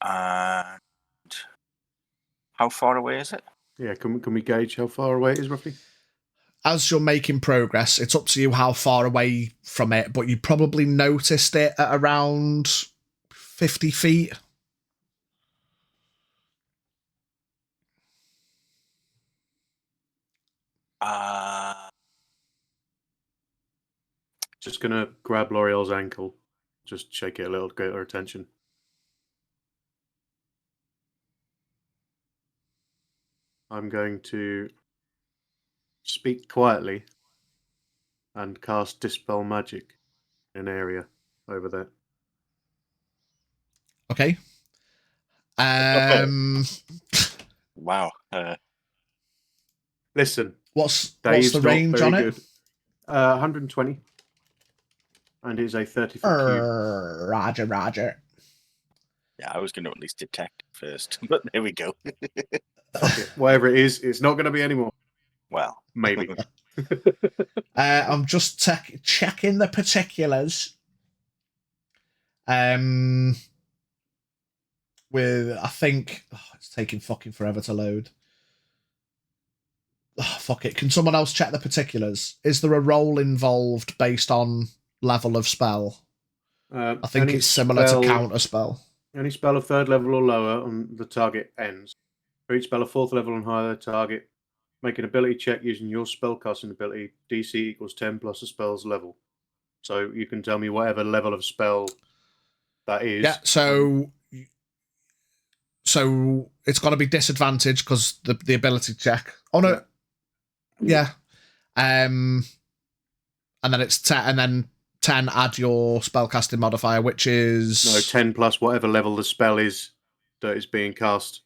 And how far away is it? Yeah, can we gauge how far away it is roughly? As you're making progress, it's up to you how far away from it, but you probably noticed it at around 50 feet. Just going to grab L'Oreal's ankle. Just shake it a little to get her attention. I'm going to speak quietly and cast Dispel Magic in an area over there. Okay. Wow. Listen. What's the range on it? 120. And it's a 30-foot cube. Roger. Yeah, I was going to at least detect first, but there we go. Okay. Whatever it is, it's not going to be anymore. Well, maybe. I'm just checking the particulars. With I think it's taking fucking forever to load. Oh, fuck it. Can someone else check the particulars? Is there a roll involved based on level of spell? I think it's similar to counter spell. Any spell of 3rd level or lower on the target ends. For each spell of 4th level and higher, target make an ability check using your spellcasting ability. DC equals 10 plus the spell's level. So you can tell me whatever level of spell that is. Yeah, so it's got to be disadvantaged because the ability check. Oh no, yeah. And then it's 10, and then 10 add your spellcasting modifier, which is 10 plus whatever level the spell is that is being cast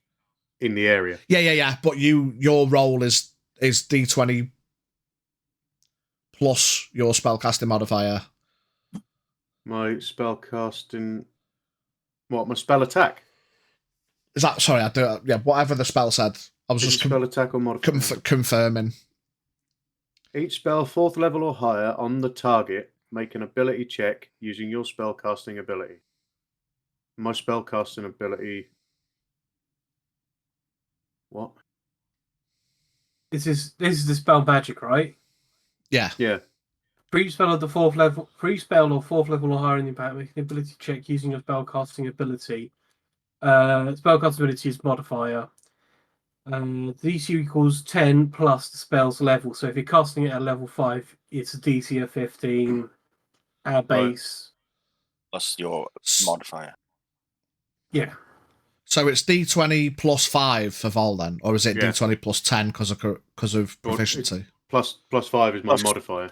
in the area. Yeah. But your roll is D20 plus your spellcasting modifier. My spellcasting, my spell attack? Is that sorry? I do. Yeah, whatever the spell said. I was just spell attack or modifier. Confirming. Each spell 4th level or higher on the target, make an ability check using your spellcasting ability. My spellcasting ability. What? This is the spell magic, right? Yeah. For each spell or 4th level or higher in the impact, make an ability check using your spellcasting ability. Spellcasting ability is modifier. DC equals 10 plus the spell's level. So if you're casting it at level 5, it's a DC of 15. Our base. Plus your S- modifier. Yeah. So it's D20 plus 5 for Vol then, or is it Yeah. D20 plus 10 because of Well, proficiency? Plus 5 is my Plus- modifier.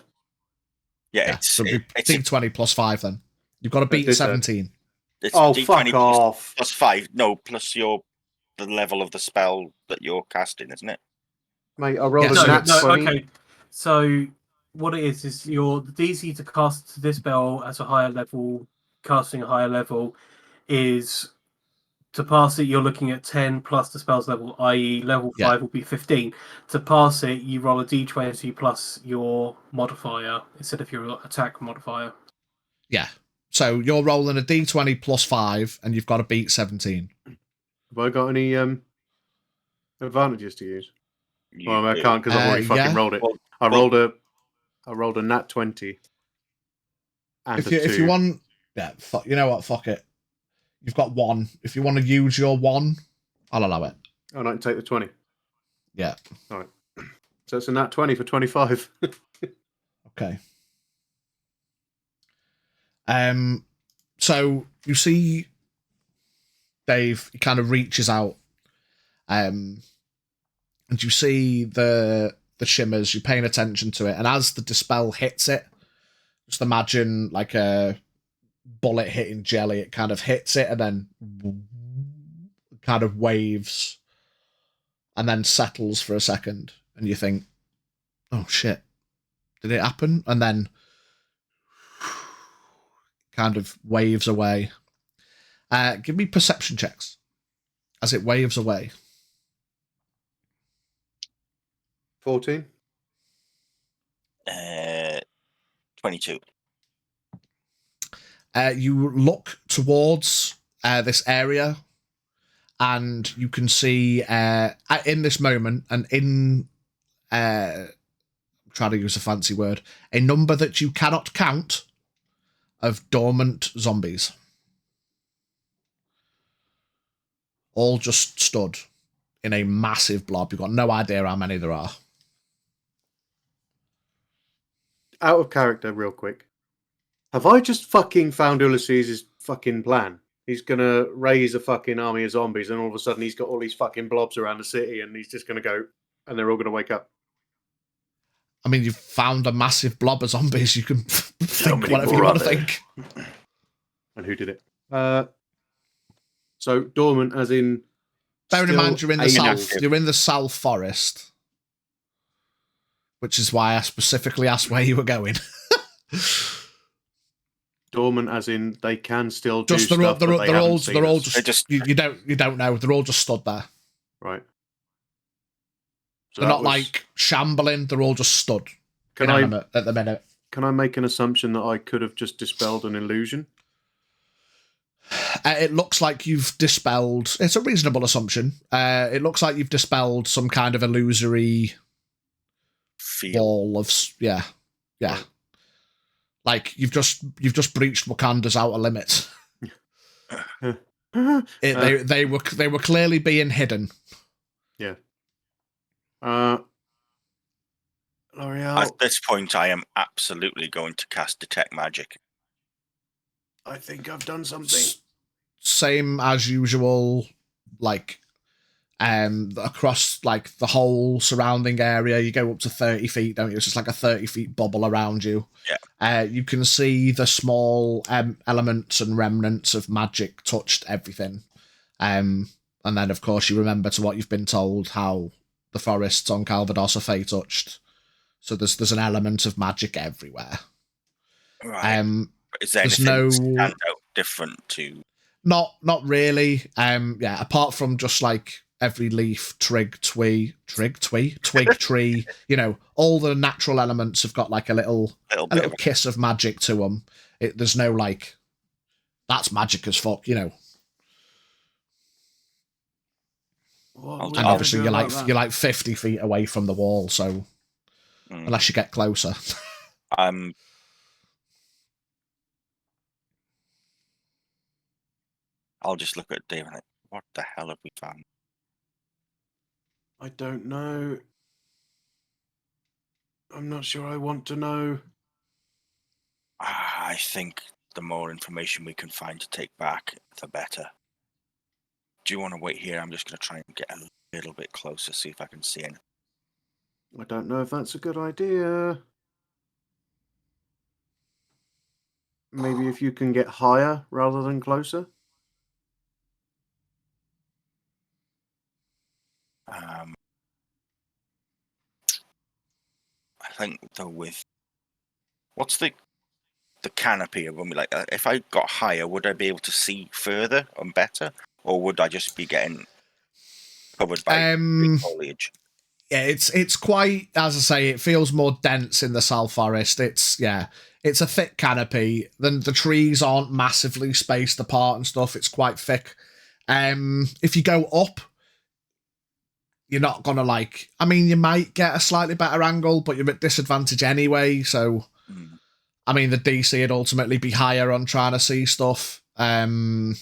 Yeah, Yeah, it's so it'd be it's a, D20 plus 5 then. You've got to beat this, 17. it's Oh, D20 fuck off. plus 5. No, plus the level of the spell that you're casting, isn't it? Mate, I rolled Yeah, a so nat No, 20. okay. So what it is your the DC to cast this spell at a higher level, casting a higher level, is to pass it. You're looking at 10 plus the spell's level, i.e., level Yeah. 5 will be 15. To pass it, you roll a D20 plus your modifier instead of your attack modifier. Yeah. So you're rolling a D20 plus 5 and you've got to beat 17. Have I got any advantages to use? Well, I do. can't because I've already fucking yeah. rolled it. Well, I rolled a nat 20 and If you want, yeah, you know what, fuck it. You've got 1. If you want to use your 1, I'll allow it. and I can take the 20. Yeah. All right. So it's a nat 20 for 25. Okay. So you see Dave, he kind of reaches out, and you see the shimmers, you're paying attention to it, and as the dispel hits it, just imagine like a bullet hitting jelly, it kind of hits it and then kind of waves and then settles for a second, and you think, oh shit, did it happen? And then kind of waves away. Give me perception checks as it waves away. 14. 22. You look towards this area, and you can see in this moment, and in trying to use a fancy word, a number that you cannot count of dormant zombies, all just stood in a massive blob. You've got no idea how many there are. Out of character, real quick. Have I just fucking found Ulysses' fucking plan? He's gonna raise a fucking army of zombies, and all of a sudden he's got all these fucking blobs around the city, and he's just gonna go, and they're all gonna wake up. I mean, you've found a massive blob of zombies. You can think many whatever you more want are to there? think. And who did it? So dormant, as in. Bearing in still mind, you're in the able- south. You're in the South Forest, which is why I specifically asked where you were going. Dormant, as in they can still do Just stuff, but they haven't seen they're all us. just you don't know. They're all just stood there. Right. So They're that not was- like shambling. They're all just stood. Can I Inanimate at the minute. can I make an assumption that I could have just dispelled an illusion? It looks like you've dispelled. It's a reasonable assumption. It looks like you've dispelled some kind of illusory Feel. wall of yeah. Right. Like you've just breached Wakanda's outer limits. They were clearly being hidden. Yeah. L'Oreal, At this point, I am absolutely going to cast Detect Magic. I think I've done something. Same as usual, like across like the whole surrounding area. You go up to 30 feet, don't you? It's just like a 30 feet bubble around you. Yeah. You can see the small elements and remnants of magic touched everything. And then, of course, you remember to what you've been told, how the forests on Calvados are fey touched. So there's an element of magic everywhere. Right. Is there there's anything no- stand out different to? Not really. Yeah, apart from just like every leaf, twig, tree, you know, all the natural elements have got like a little kiss of magic to them. There's no like, that's magic as fuck, you know. What And obviously you're like 50 feet away from the wall, so unless you get closer. I'll just look at Dave and think, what the hell have we found? I don't know. I'm not sure I want to know. I think the more information we can find to take back, the better. Do you want to wait here? I'm just going to try and get a little bit closer, see if I can see anything. I don't know if that's a good idea. Maybe if you can get higher rather than closer. I think though with what's the canopy of them like? If I got higher, would I be able to see further and better, or would I just be getting covered by big foliage? Yeah, it's quite, as I say, it feels more dense in the South Forest. It's a thick canopy. Then the trees aren't massively spaced apart and stuff. It's quite thick. If you go up, you're not gonna like. I mean, you might get a slightly better angle, but you're at disadvantage anyway. So, I mean, the DC would ultimately be higher on trying to see stuff. I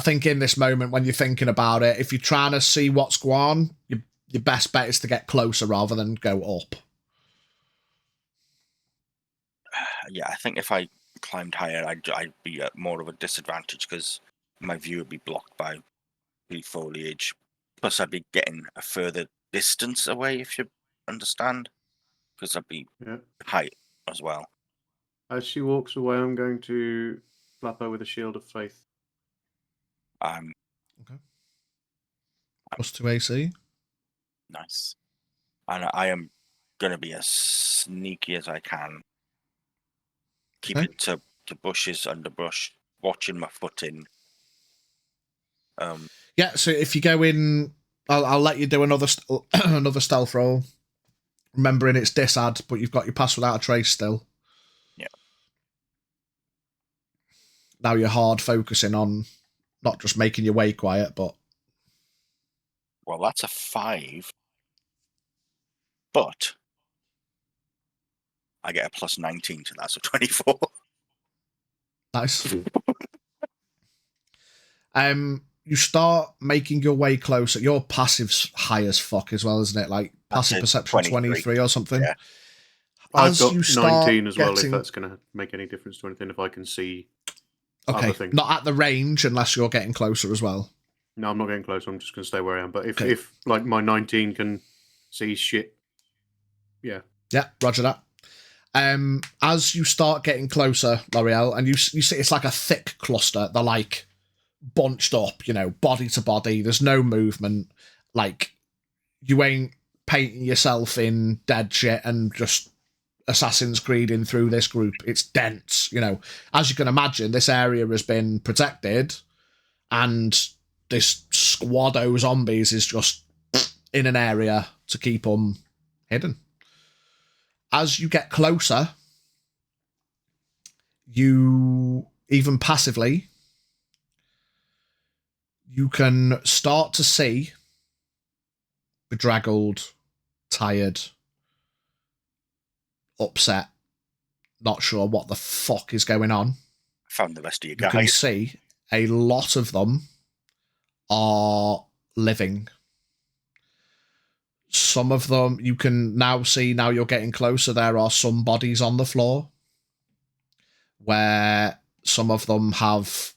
think in this moment, when you're thinking about it, if you're trying to see what's going on, your best bet is to get closer rather than go up. Yeah, I think if I climbed higher, I'd be at more of a disadvantage because my view would be blocked by the foliage. Plus, I'd be getting a further distance away, if you understand, because I'd be height as well. As she walks away, I'm going to flap her with a shield of faith. Okay. +2 AC. Nice. And I am going to be as sneaky as I can. Keeping to bushes, underbrush, watching my footing. Yeah, so if you go in, I'll let you do another another stealth roll. Remembering it's disad, but you've got your pass without a trace still. Yeah. Now you're hard focusing on not just making your way quiet, but... Well, that's a 5. But I get a +19 to that, so 24. Nice. You start making your way closer. Your passive's high as fuck as well, isn't it? Like passive perception 23 or something. Yeah. I've got 19 as well, if that's going to make any difference to anything, if I can see other things. Not at the range unless you're getting closer as well. No, I'm not getting closer. I'm just going to stay where I am. But if like my 19 can see shit, yeah. Yeah, roger that. As you start getting closer, L'Oreal, and you see it's like a thick cluster. They're like bunched up, body to body. There's no movement. Like, you ain't painting yourself in dead shit and just Assassin's Creeding through this group. It's dense, As you can imagine, this area has been protected, and this squad of zombies is just in an area to keep them hidden. As you get closer, you, even passively, you can start to see bedraggled, tired, upset, not sure what the fuck is going on. Found the rest of you guys. You can see a lot of them are living. Some of them you can now see, now you're getting closer, there are some bodies on the floor where some of them have,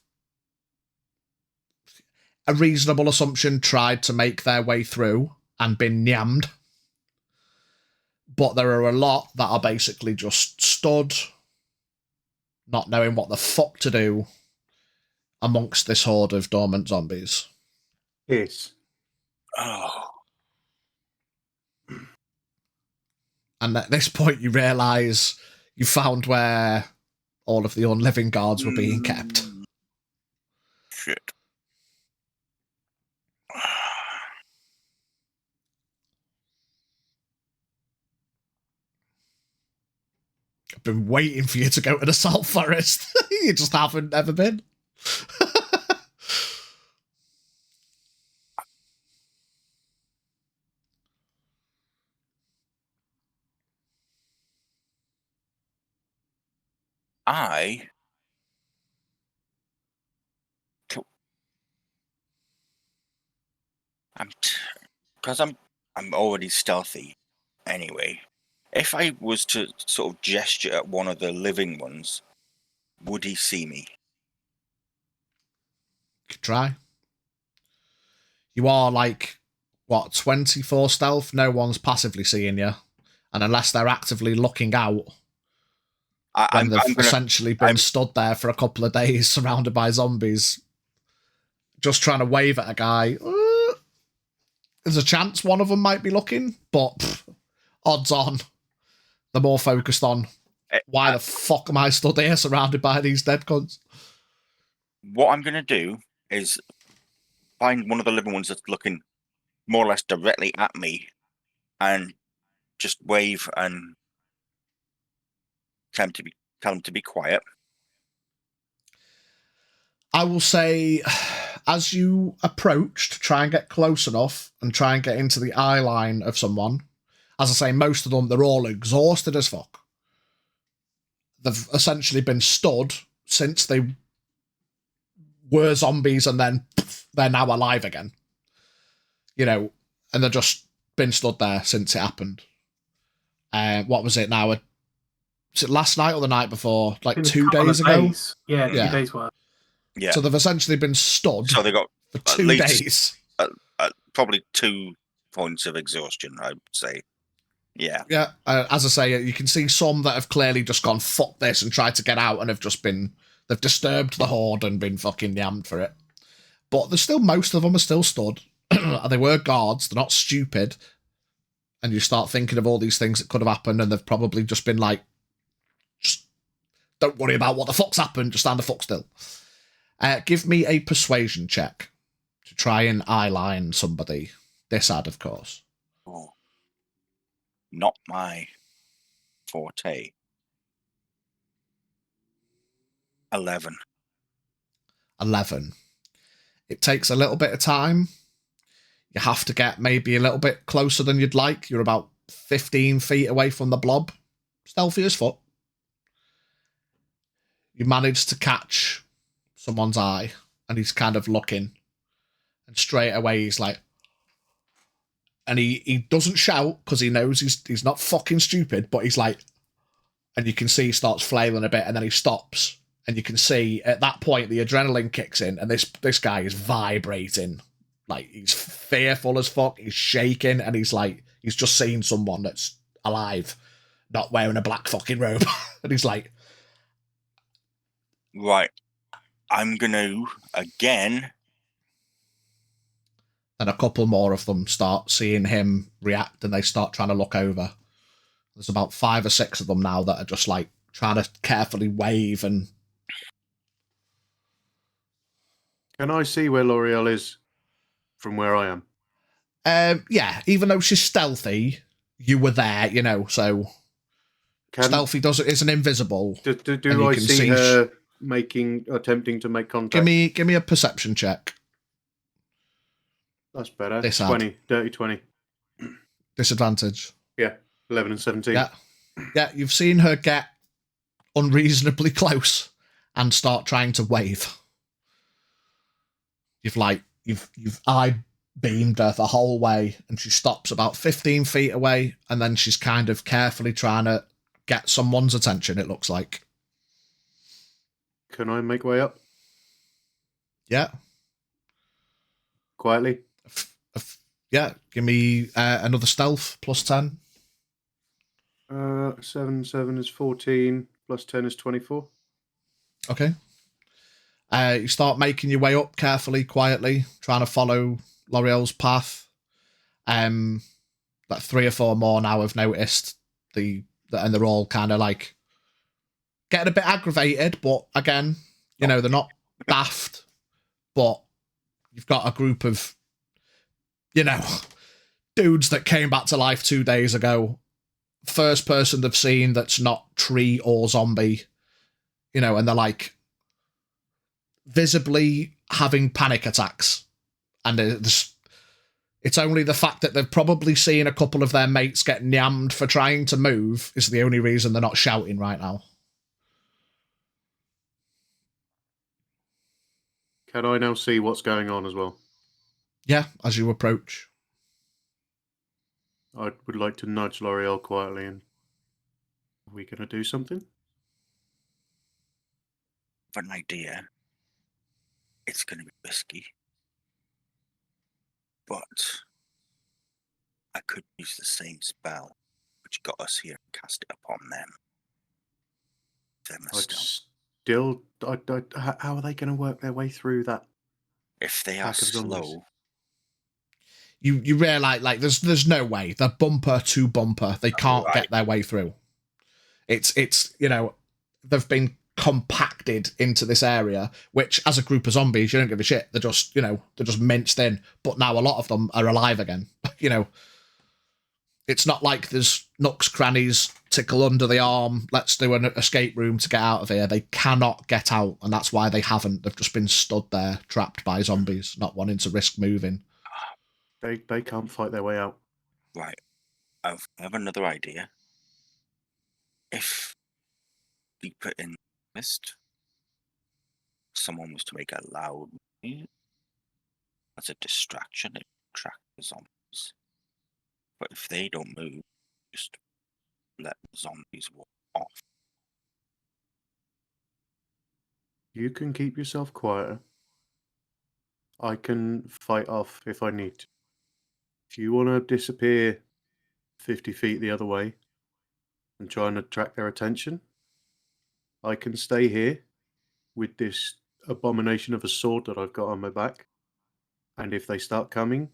a reasonable assumption, tried to make their way through and been nyammed. But there are a lot that are basically just stood, not knowing what the fuck to do amongst this horde of dormant zombies. Yes. Oh. And at this point you realise you found where all of the unliving guards were being kept. Shit. I've been waiting for you to go to the Salt Forest. You just haven't ever been. Because I'm already stealthy anyway. If I was to sort of gesture at one of the living ones, would he see me? Could try. You are like, what, 24 stealth? No one's passively seeing you. And unless they're actively looking out, when they've essentially been stood there for a couple of days surrounded by zombies, just trying to wave at a guy, there's a chance one of them might be looking, but odds on, they're more focused on why the fuck am I stood here surrounded by these dead cunts? What I'm going to do is find one of the living ones that's looking more or less directly at me and just wave and tell him to be quiet. I will say, as you approach to try and get close enough and try and get into the eye line of someone, as I say, most of them, they're all exhausted as fuck. They've essentially been stood since they were zombies and then they're now alive again. You know, and they've just been stood there since it happened. What was it now? Was it last night or the night before? Like 2 days ago? Yeah, 2 days worth. Yeah. So they've essentially been stood so they got for 2 days. Probably 2 points of exhaustion, I would say. Yeah. Yeah, as I say, you can see some that have clearly just gone, fuck this, and tried to get out and have just been, they've disturbed the horde and been fucking yammed for it. But there's still, most of them are still stood. They were guards, they're not stupid. And you start thinking of all these things that could have happened, and they've probably just been like, just don't worry about what the fuck's happened, just stand the fuck still. Give me a persuasion check to try and eyeline somebody. This ad, of course. Oh. Not my forte. 11. 11. It takes a little bit of time. You have to get maybe a little bit closer than you'd like. You're about 15 feet away from the blob. Stealthy as fuck. You manage to catch someone's eye, and he's kind of looking. And straight away he's like, and he doesn't shout because he knows he's not fucking stupid, but he's like, and you can see he starts flailing a bit, and then he stops, and you can see at that point the adrenaline kicks in, and this guy is vibrating, like he's fearful as fuck, he's shaking, and he's like, he's just seen someone that's alive, not wearing a black fucking robe, and he's like, right, I'm gonna again. And a couple more of them start seeing him react, and they start trying to look over. There's about 5 or 6 of them now that are just like trying to carefully wave. And can I see where L'Oreal is from where I am? Yeah, even though she's stealthy, you were there, you know. So stealthy isn't invisible. Do I see her attempting to make contact? Give me a perception check. That's better. This 20, dirty 20. Disadvantage. Yeah, 11 and 17. Yeah, you've seen her get unreasonably close and start trying to wave. You've eye beamed her the whole way, and she stops about 15 feet away, and then she's kind of carefully trying to get someone's attention, it looks like. Can I make way up? Yeah. Quietly? Yeah, give me another stealth, plus 10. 7 is 14, plus 10 is 24. Okay. You start making your way up carefully, quietly, trying to follow L'Oreal's path. Like 3 or 4 more now have noticed and they're all kind of like getting a bit aggravated, but again, you know, they're not daft, but you've got a group of, you know, dudes that came back to life 2 days ago. First person they've seen that's not tree or zombie, you know, and they're like visibly having panic attacks. And it's only the fact that they've probably seen a couple of their mates get nyammed for trying to move is the only reason they're not shouting right now. Can I now see what's going on as well? Yeah, as you approach. I would like to nudge L'Oreal quietly and... Are we going to do something? I've an idea. It's going to be risky. But I could use the same spell which got us here and cast it upon them. How are they going to work their way through that? If they are Pack of zombies. slow, You realise, like, there's no way. They're bumper to bumper. They can't Right. get their way through. It's you know, they've been compacted into this area, which as a group of zombies, you don't give a shit. They're just, they're just minced in. But now a lot of them are alive again. It's not like there's nooks, crannies, tickle under the arm, let's do an escape room to get out of here. They cannot get out, and that's why they haven't. They've just been stood there, trapped by zombies, not wanting to risk moving. They can't fight their way out. right. I have another idea. If we put in mist, someone was to make a loud noise as a distraction, it attracts the zombies. But if they don't move, just let the zombies walk off. You can keep yourself quieter. I can fight off if I need to. If you want to disappear 50 feet the other way and try and attract their attention, I can stay here with this abomination of a sword that I've got on my back. And if they start coming,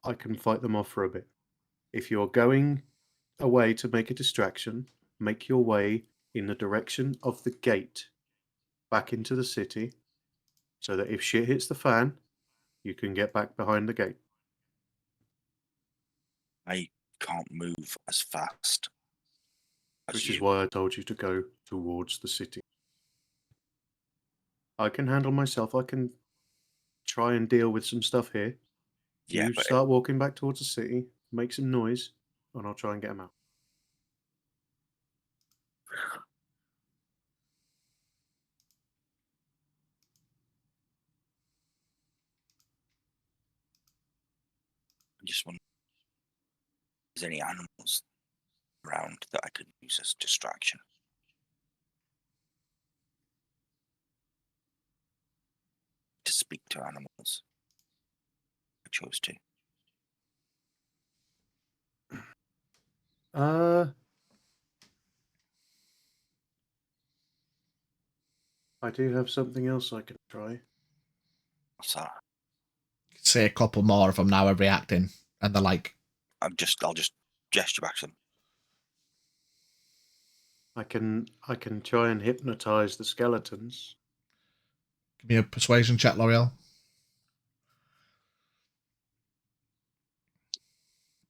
I can fight them off for a bit. If you're going away to make a distraction, make your way in the direction of the gate back into the city so that if shit hits the fan, you can get back behind the gate. I can't move as fast as Which you. is why I told you to go towards the city. I can handle myself. I can try and deal with some stuff here. Yeah, You but start walking back towards the city, make some noise, and I'll try and get them out. I just wonder if there's any animals around that I could use as distraction. To speak to animals. I chose to. I do have something else I can try. What's that? See a couple more of them now are reacting, and they're like, I'll just gesture back to them. I can try and hypnotize the skeletons. give me a persuasion check, L'Oreal.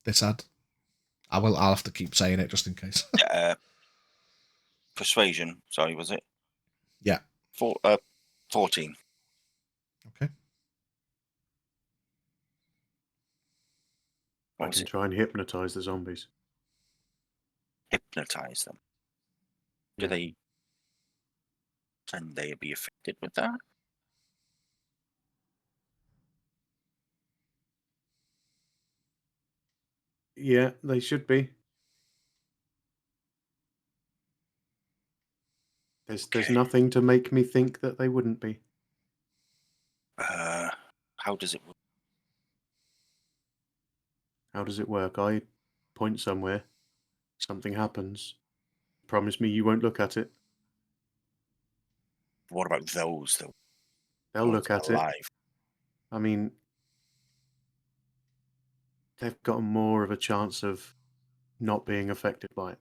This ad. I'll have to keep saying it just in case. Persuasion. Sorry, was it? Yeah. 14. Okay. I can try and hypnotize the zombies. Hypnotize them. Yeah. Can they be affected with that? Yeah, they should be. There's Okay. nothing to make me think that they wouldn't be. How does it work? How does it work? I point somewhere, something happens. Promise me you won't look at it. What about those though? They'll look at it. Alive. I mean, they've got more of a chance of not being affected by it.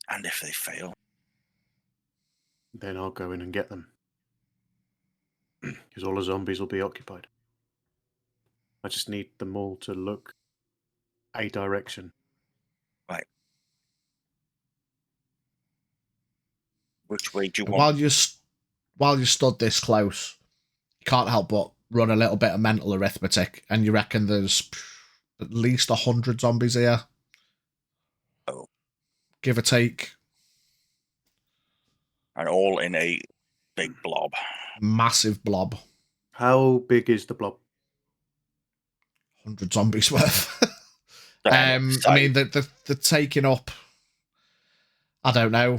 And if they fail? Then I'll go in and get them. Because all the zombies will be occupied. I just need them all to look a direction. Right. Which way do you And want? while you stood this close, you can't help but run a little bit of mental arithmetic, and you reckon there's at least 100 zombies here. Oh. Give or take. And all in a big blob. Massive blob. How big is the blob? 100 zombies worth. Yeah, I mean, they're taking up, I don't know,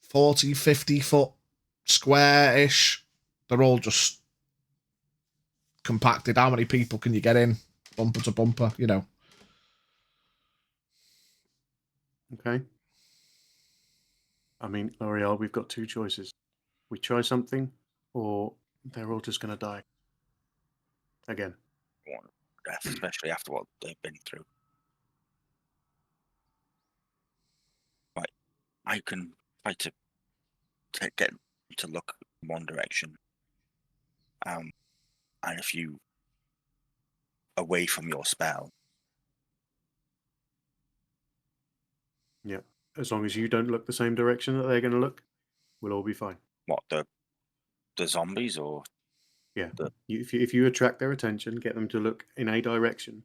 40, 50 foot square-ish. They're all just compacted. How many people can you get in? Bumper to bumper, you know. Okay. I mean, L'Oreal, we've got two choices. We try something, or they're all just going to die. Again. Death, especially after what they've been through. Right, I can try to get to look in one direction, and if you away from your spell, Yeah. As long as you don't look the same direction that they're going to look, we'll all be fine. what the zombies or Yeah. If you attract their attention, get them to look in a direction.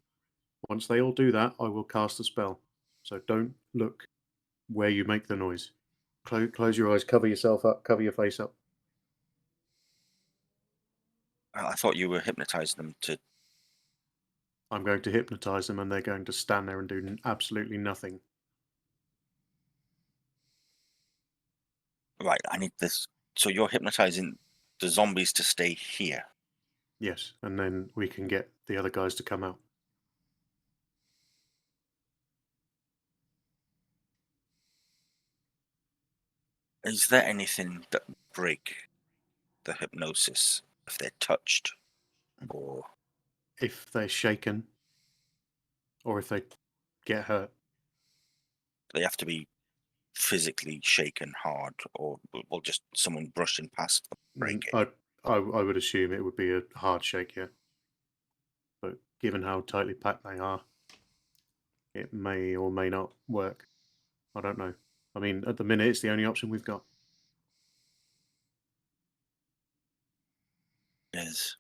Once they all do that, I will cast a spell. So don't look where you make the noise. Close your eyes, cover yourself up, cover your face up. I thought you were hypnotizing them to. I'm going to hypnotize them, and they're going to stand there and do absolutely nothing. Right, I need this. So you're hypnotizing the zombies to stay here. Yes, and then we can get the other guys to come out. Is there anything that would break the hypnosis if they're touched, or If they're shaken, or if they get hurt. they have to be physically shaken hard, or will just someone brushing past them break it? I would assume it would be a hard shake, yeah. But given how tightly packed they are, it may or may not work. I don't know. I mean, at the minute, it's the only option we've got. Yes.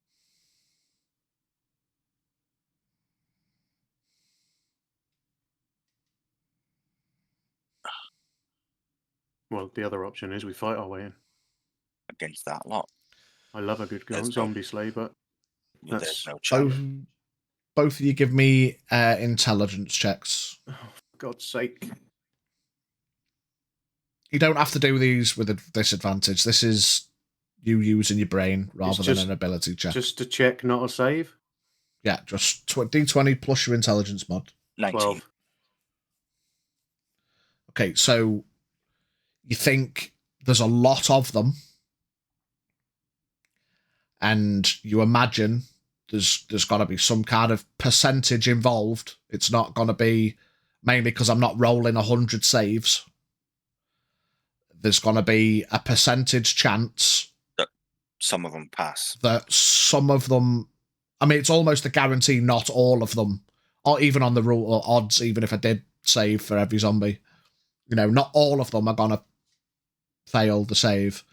Well, the other option is we fight our way in. Against that lot, I love a good There's zombie slay, but there's that's... no So, chance. both of you give me intelligence checks. Oh, for God's sake. You don't have to do these with a disadvantage. This is you using your brain rather than an ability check. Just to check, not a save? Yeah, just D20 plus your intelligence mod. 19. 12. Okay, so you think there's a lot of them, and you imagine there's got to be some kind of percentage involved. It's not going to be mainly because I'm not rolling 100 saves. There's going to be a percentage chance That some of them pass. that some of them, I mean, it's almost a guarantee not all of them, or even on the rule or odds, even if I did save for every zombie, you know, not all of them are going to fail the save,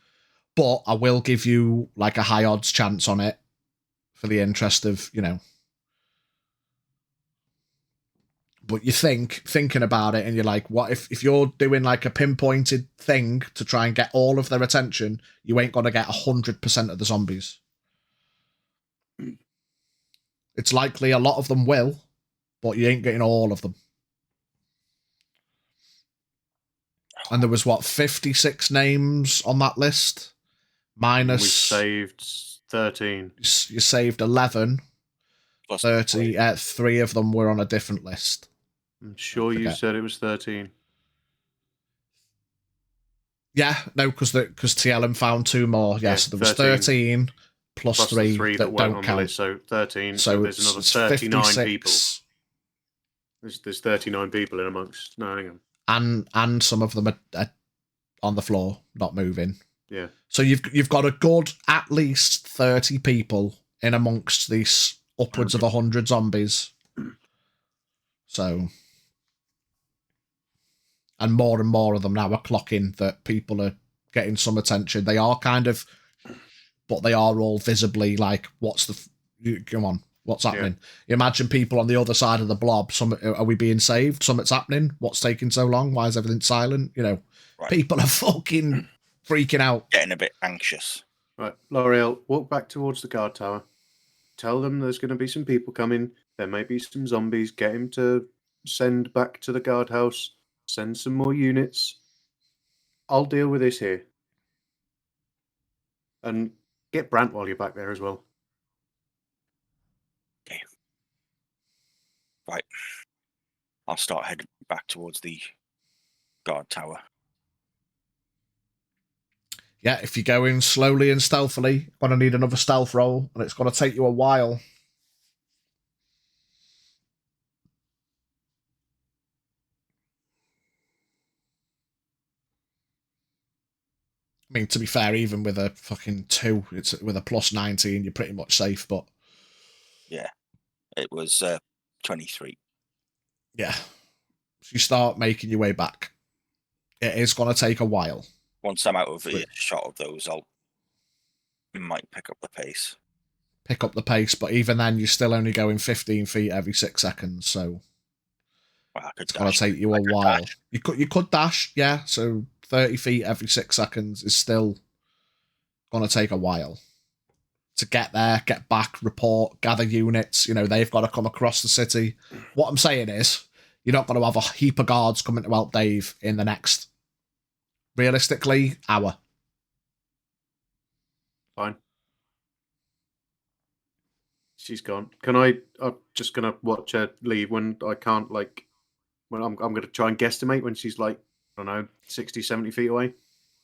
but I will give you like a high odds chance on it for the interest of, you know. But you thinking about it, and you're like, what if you're doing like a pinpointed thing to try and get all of their attention, you ain't going to get 100% of the zombies. It's likely a lot of them will, but you ain't getting all of them. And there was, 56 names on that list? Minus... We saved 13. You saved 11. Plus 30. 3 of them were on a different list. I'm sure you said it was 13. Yeah, no, because TLM found 2 more. Yes, there was 13 plus 3 the 3 that weren't don't on count. the list, so 13. So there's another 39 56, people. There's 39 people in amongst Nottingham. And some of them are on the floor, not moving. Yeah. So you've got a good at least 30 people in amongst these upwards of 100 zombies. So, and more of them now are clocking that people are getting some attention. They are kind of, but they are all visibly like, come on, what's happening? Yeah. You imagine people on the other side of the blob. Are we being saved? Something's happening. What's taking so long? Why is everything silent? You know, right. People are fucking freaking out. Getting a bit anxious. Right, L'Oreal, walk back towards the guard tower. Tell them there's going to be some people coming. There may be some zombies. Get him to send back to the guardhouse. Send some more units. I'll deal with this here. And get Brant while you're back there as well. Okay. Right. I'll start heading back towards the guard tower. Yeah, if you're going slowly and stealthily, you're going to need another stealth roll, and it's going to take you a while. I mean, to be fair, even with a fucking 2, it's with a plus 19, you're pretty much safe, but... Yeah. It was 23. Yeah. So you start making your way back. It is going to take a while. Once I'm out of shot of those, I might pick up the pace. Pick up the pace, but even then, you're still only going 15 feet every 6 seconds, so Well, it's going to take you a while. You could dash, yeah, so 30 feet every 6 seconds is still going to take a while. To get there, get back, report, gather units, they've got to come across the city. What I'm saying is, you're not going to have a heap of guards coming to help Dave in the next, realistically, hour. Fine. She's gone. I'm just going to watch her leave when I can't, when I'm going to try and guesstimate when she's I don't know, 60, 70 feet away.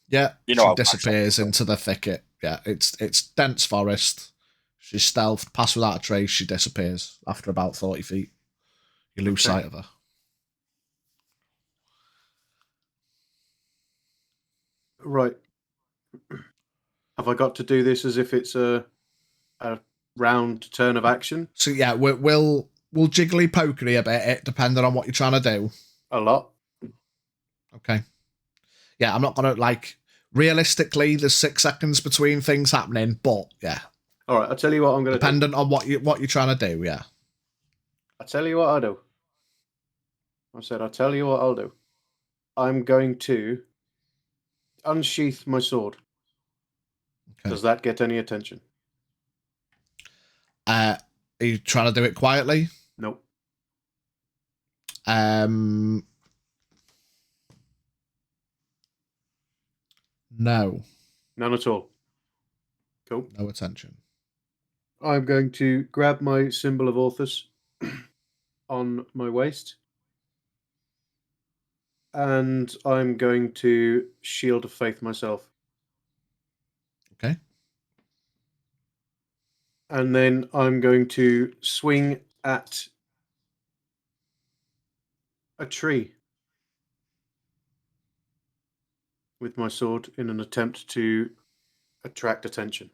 Yeah, she disappears into the thicket. Yeah, it's dense forest. She's stealthed, passed without a trace. She disappears after about 30 feet. You lose sight of her. Right. Have I got to do this as if it's a round turn of action? So yeah, we'll jiggly pokery a bit, depending on what you're trying to do. A lot. Okay. Yeah, I'm not gonna realistically. There's 6 seconds between things happening, but yeah. All right, I'll tell you what I'm going to do. Dependent on what you're trying to do, yeah. I'll tell you what I'll do. I said, I'll tell you what I'll do. I'm going to unsheath my sword. Okay. Does that get any attention? Are you trying to do it quietly? Nope. No. None at all. Cool. No attention. I'm going to grab my symbol of Orthus on my waist. And I'm going to Shield of Faith myself. Okay. And then I'm going to swing at a tree with my sword in an attempt to attract attention.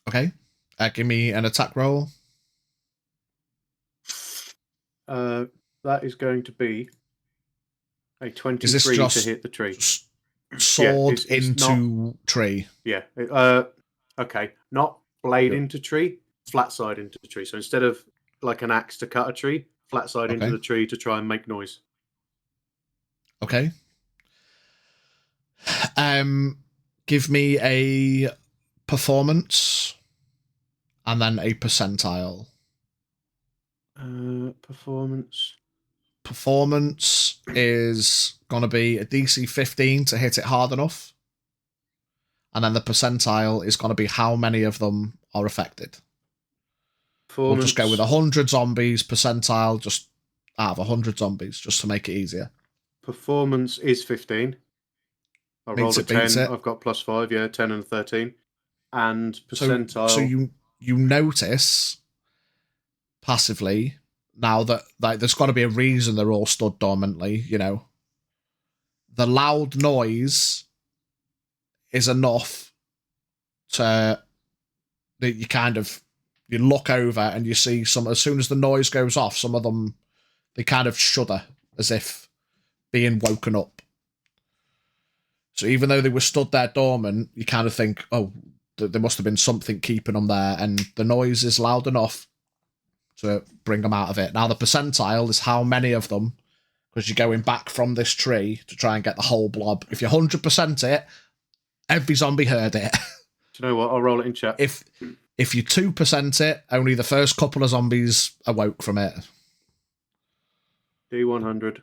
Okay. Give me an attack roll. That is going to be a 23 is this just to hit the tree. Sword into tree. Yeah. Okay. Not blade into tree, flat side into the tree. So instead of like an axe to cut a tree, flat side into the tree to try and make noise. Okay. Give me a performance and then a percentile. Performance is going to be a DC 15 to hit it hard enough. And then the percentile is going to be how many of them are affected. We'll just go with 100 zombies, percentile just out of 100 zombies, just to make it easier. Performance is 15. I rolled a 10. I've got +5, yeah, 10 and 13. And percentile. So you notice passively now that there's got to be a reason they're all stood dormantly, The loud noise is enough to that you look over and you see as soon as the noise goes off, some of them, they kind of shudder as if being woken up. So even though they were stood there dormant, you kind of think, oh, there must have been something keeping them there, and the noise is loud enough to bring them out of it. Now, the percentile is how many of them, because you're going back from this tree to try and get the whole blob. If you 100% it, Every zombie heard it. Do you know what? I'll roll it in chat. If you 2% it, only the first couple of zombies awoke from it. D100.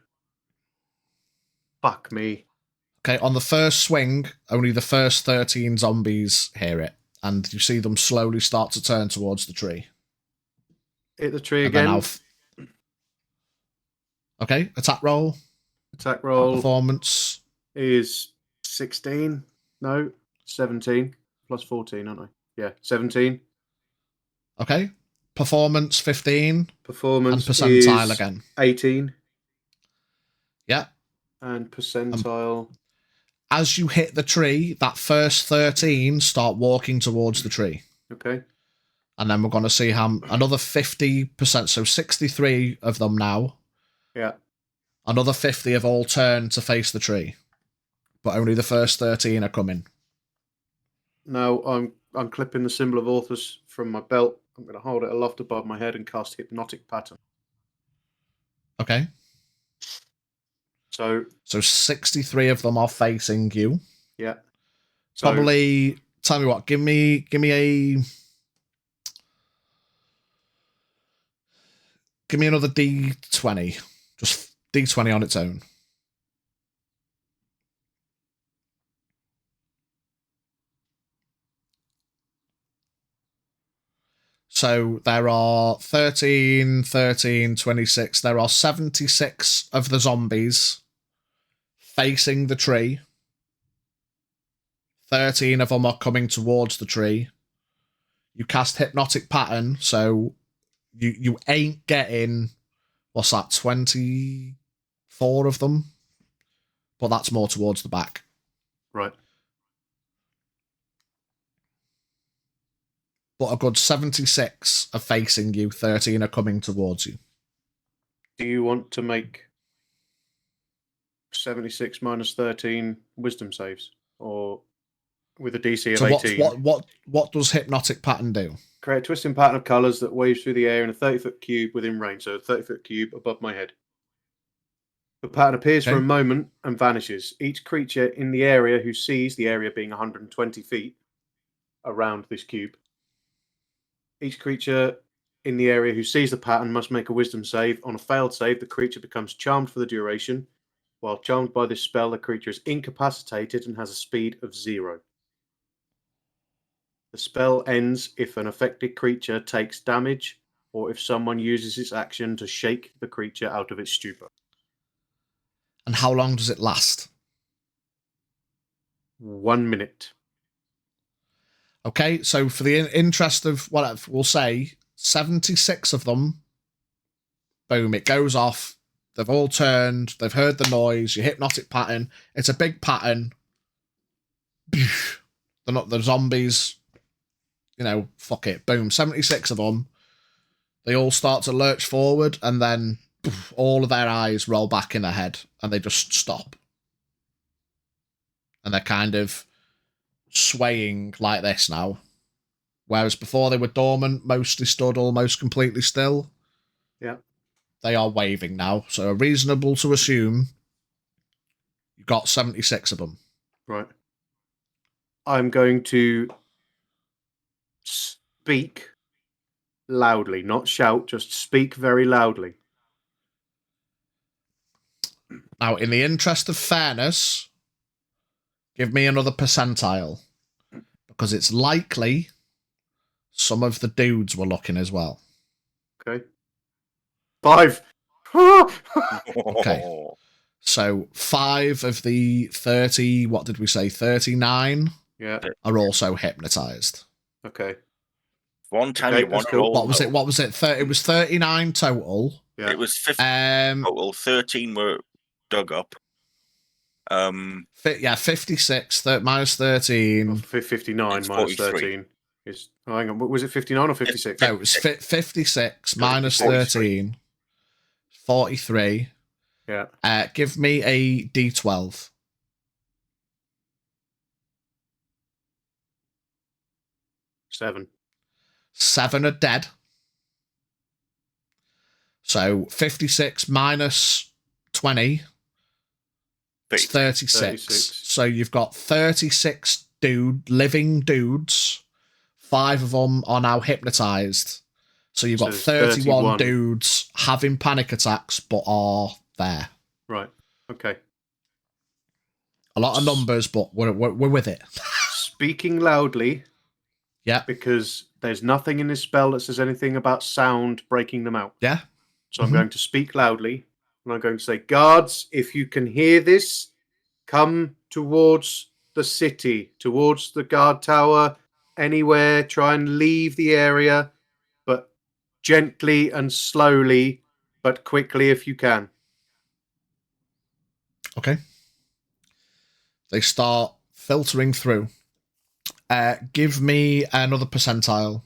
Fuck me. Okay, on the first swing, only the first 13 zombies hear it, and you see them slowly start to turn towards the tree. Hit the tree And then again. Okay, attack roll. Attack roll Performance. is 16. No, 17. Plus 14, aren't I? Yeah, 17. Okay. Performance 15. Performance And percentile is again. 18. Yeah. And percentile. As you hit the tree, that first 13 start walking towards the tree. Okay. And then we're going to see how another 50%, so 63 of them now. Yeah. Another 50 have all turned to face the tree. But only the first 13 are coming. Now I'm clipping the symbol of Orthus from my belt. I'm going to hold it aloft above my head and cast Hypnotic Pattern. Okay. So 63 of them are facing you. yeah. So, Probably, tell me what, give me another D20. Just D20 on its own. So there are 13, 26. There are 76 of the zombies facing the tree. 13 of them are coming towards the tree. You cast Hypnotic Pattern, so you ain't getting, what's that, 24 of them? But that's more towards the back. right. But a good 76 are facing you, 13 are coming towards you. Do you want to make 76 minus 13 wisdom saves? Or with a DC of So 18? what does Hypnotic Pattern do? Create a twisting pattern of colours that waves through the air in a 30-foot cube within range. So a 30-foot cube above my head. The pattern appears for a moment and vanishes. Each creature in the area who sees, the area being 120 feet around this cube, each creature in the area who sees the pattern must make a wisdom save. On a failed save, the creature becomes charmed for the duration. While charmed by this spell, the creature is incapacitated and has a speed of 0. The spell ends if an affected creature takes damage or if someone uses its action to shake the creature out of its stupor. And how long does it last? 1 minute. Okay, so for the interest of what we'll say, 76 of them, boom, it goes off. They've all turned. They've heard the noise. Your Hypnotic Pattern. It's a big pattern. They're not the zombies. You know, fuck it. Boom, 76 of them. They all start to lurch forward, and then all of their eyes roll back in their head, and they just stop. And they're kind of swaying like this now. Whereas before they were dormant, mostly stood almost completely still. Yeah. They are waving now, so reasonable to assume you got 76 of them. Right. I'm going to speak loudly, not shout, just speak very loudly. Now, in the interest of fairness, give me another percentile. Because it's likely some of the dudes were looking as well. Okay. 5. Okay. So 5 of the 30, what did we say, 39 Yeah. are also hypnotized. Okay. One time Okay, you want that's to cool. roll. What was it? It was 39 total. Yeah. It was 50 total. 13 were dug up. 56 minus 13. 59 It's minus 43. 13 is. Oh, hang on. Was it 59 or 56? No, it was 56 minus 43. 13. 43. Yeah. Give me a D12. 7. 7 are dead. So 56 minus 20 is 36. 36. So you've got 36 living dudes. 5 of them are now hypnotized. So you've got So there's 31 31. dudes having panic attacks, but are there. Right. Okay. A lot of numbers, but we're with it. Speaking loudly, Yeah, because there's nothing in this spell that says anything about sound breaking them out. yeah. So I'm going to speak loudly, and I'm going to say, guards, if you can hear this, come towards the city, towards the guard tower, anywhere. Try and leave the area, but gently and slowly, but quickly if you can. Okay. They start filtering through. Give me another percentile.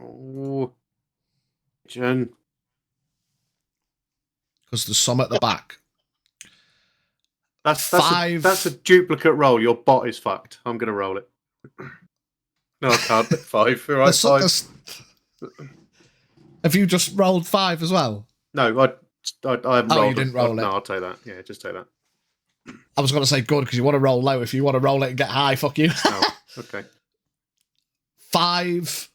Oh, Jen. Because there's some at the back. That's 5. that's a duplicate roll. Your bot is fucked. I'm going to roll it. No, I can't. 5. All right, 5. Have you just rolled 5 as well? No, I haven't rolled. You didn't roll it. No, I'll take that. Yeah, just take that. I was going to say good because you want to roll low. If you want to roll it and get high, fuck you. No, okay. 5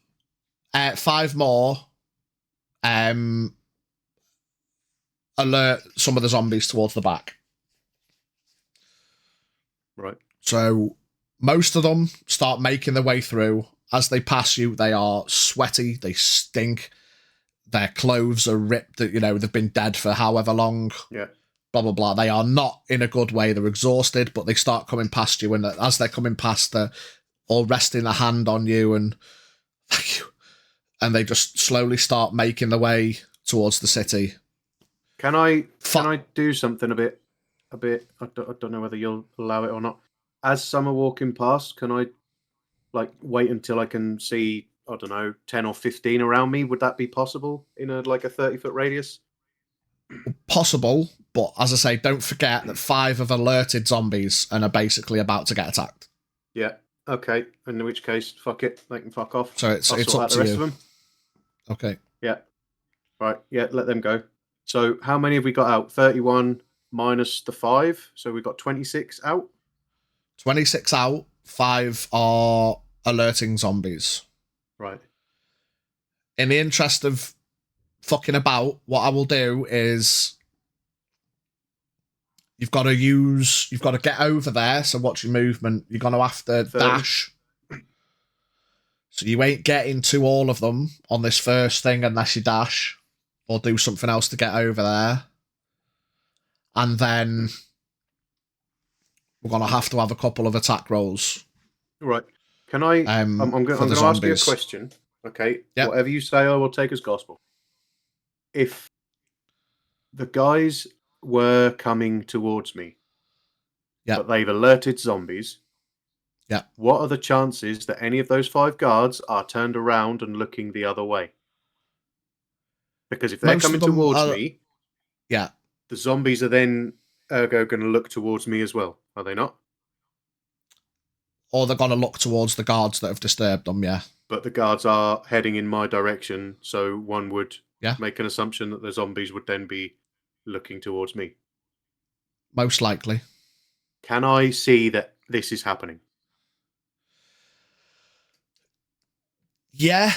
more. Alert some of the zombies towards the back. Right. So most of them start making their way through. As they pass you, they are sweaty. They stink. Their clothes are ripped. You know, they've been dead for however long. Yeah. Blah, blah, blah. They are not in a good way. They're exhausted, but they start coming past you. And as they're coming past, they're all resting a hand on you and thank you. And they just slowly start making their way towards the city. Can I do something a bit? I don't know whether you'll allow it or not. As some are walking past, can I wait until I can see, I don't know, 10 or 15 around me? Would that be possible in a 30-foot radius? Possible, but as I say, don't forget that 5 have alerted zombies and are basically about to get attacked. Yeah. Okay. In which case, fuck it. They can fuck off. So it's I'll up sort out to the rest you. of them. Okay. Yeah. Right. Yeah. Let them go. So how many have we got out? 31 minus the 5. So we've got 26 out. 26 out. 5 are alerting zombies. Right. In the interest of fucking about, what I will do is you've got to get over there. So what's your movement? You're going to have to 30. dash. So you ain't getting to all of them on this first thing unless you dash or do something else to get over there. And then we're going to have a couple of attack rolls. Right. Can I? I'm going to ask you a question. Okay. Yep. Whatever you say, I will take as gospel. If the guys were coming towards me, but they've alerted zombies, what are the chances that any of those 5 guards are turned around and looking the other way? Because if they're coming towards me, the zombies are then ergo going to look towards me as well, are they not? Or they're going to look towards the guards that have disturbed them, yeah. But the guards are heading in my direction, so one would make an assumption that the zombies would then be looking towards me. Most likely. Can I see that this is happening? Yeah.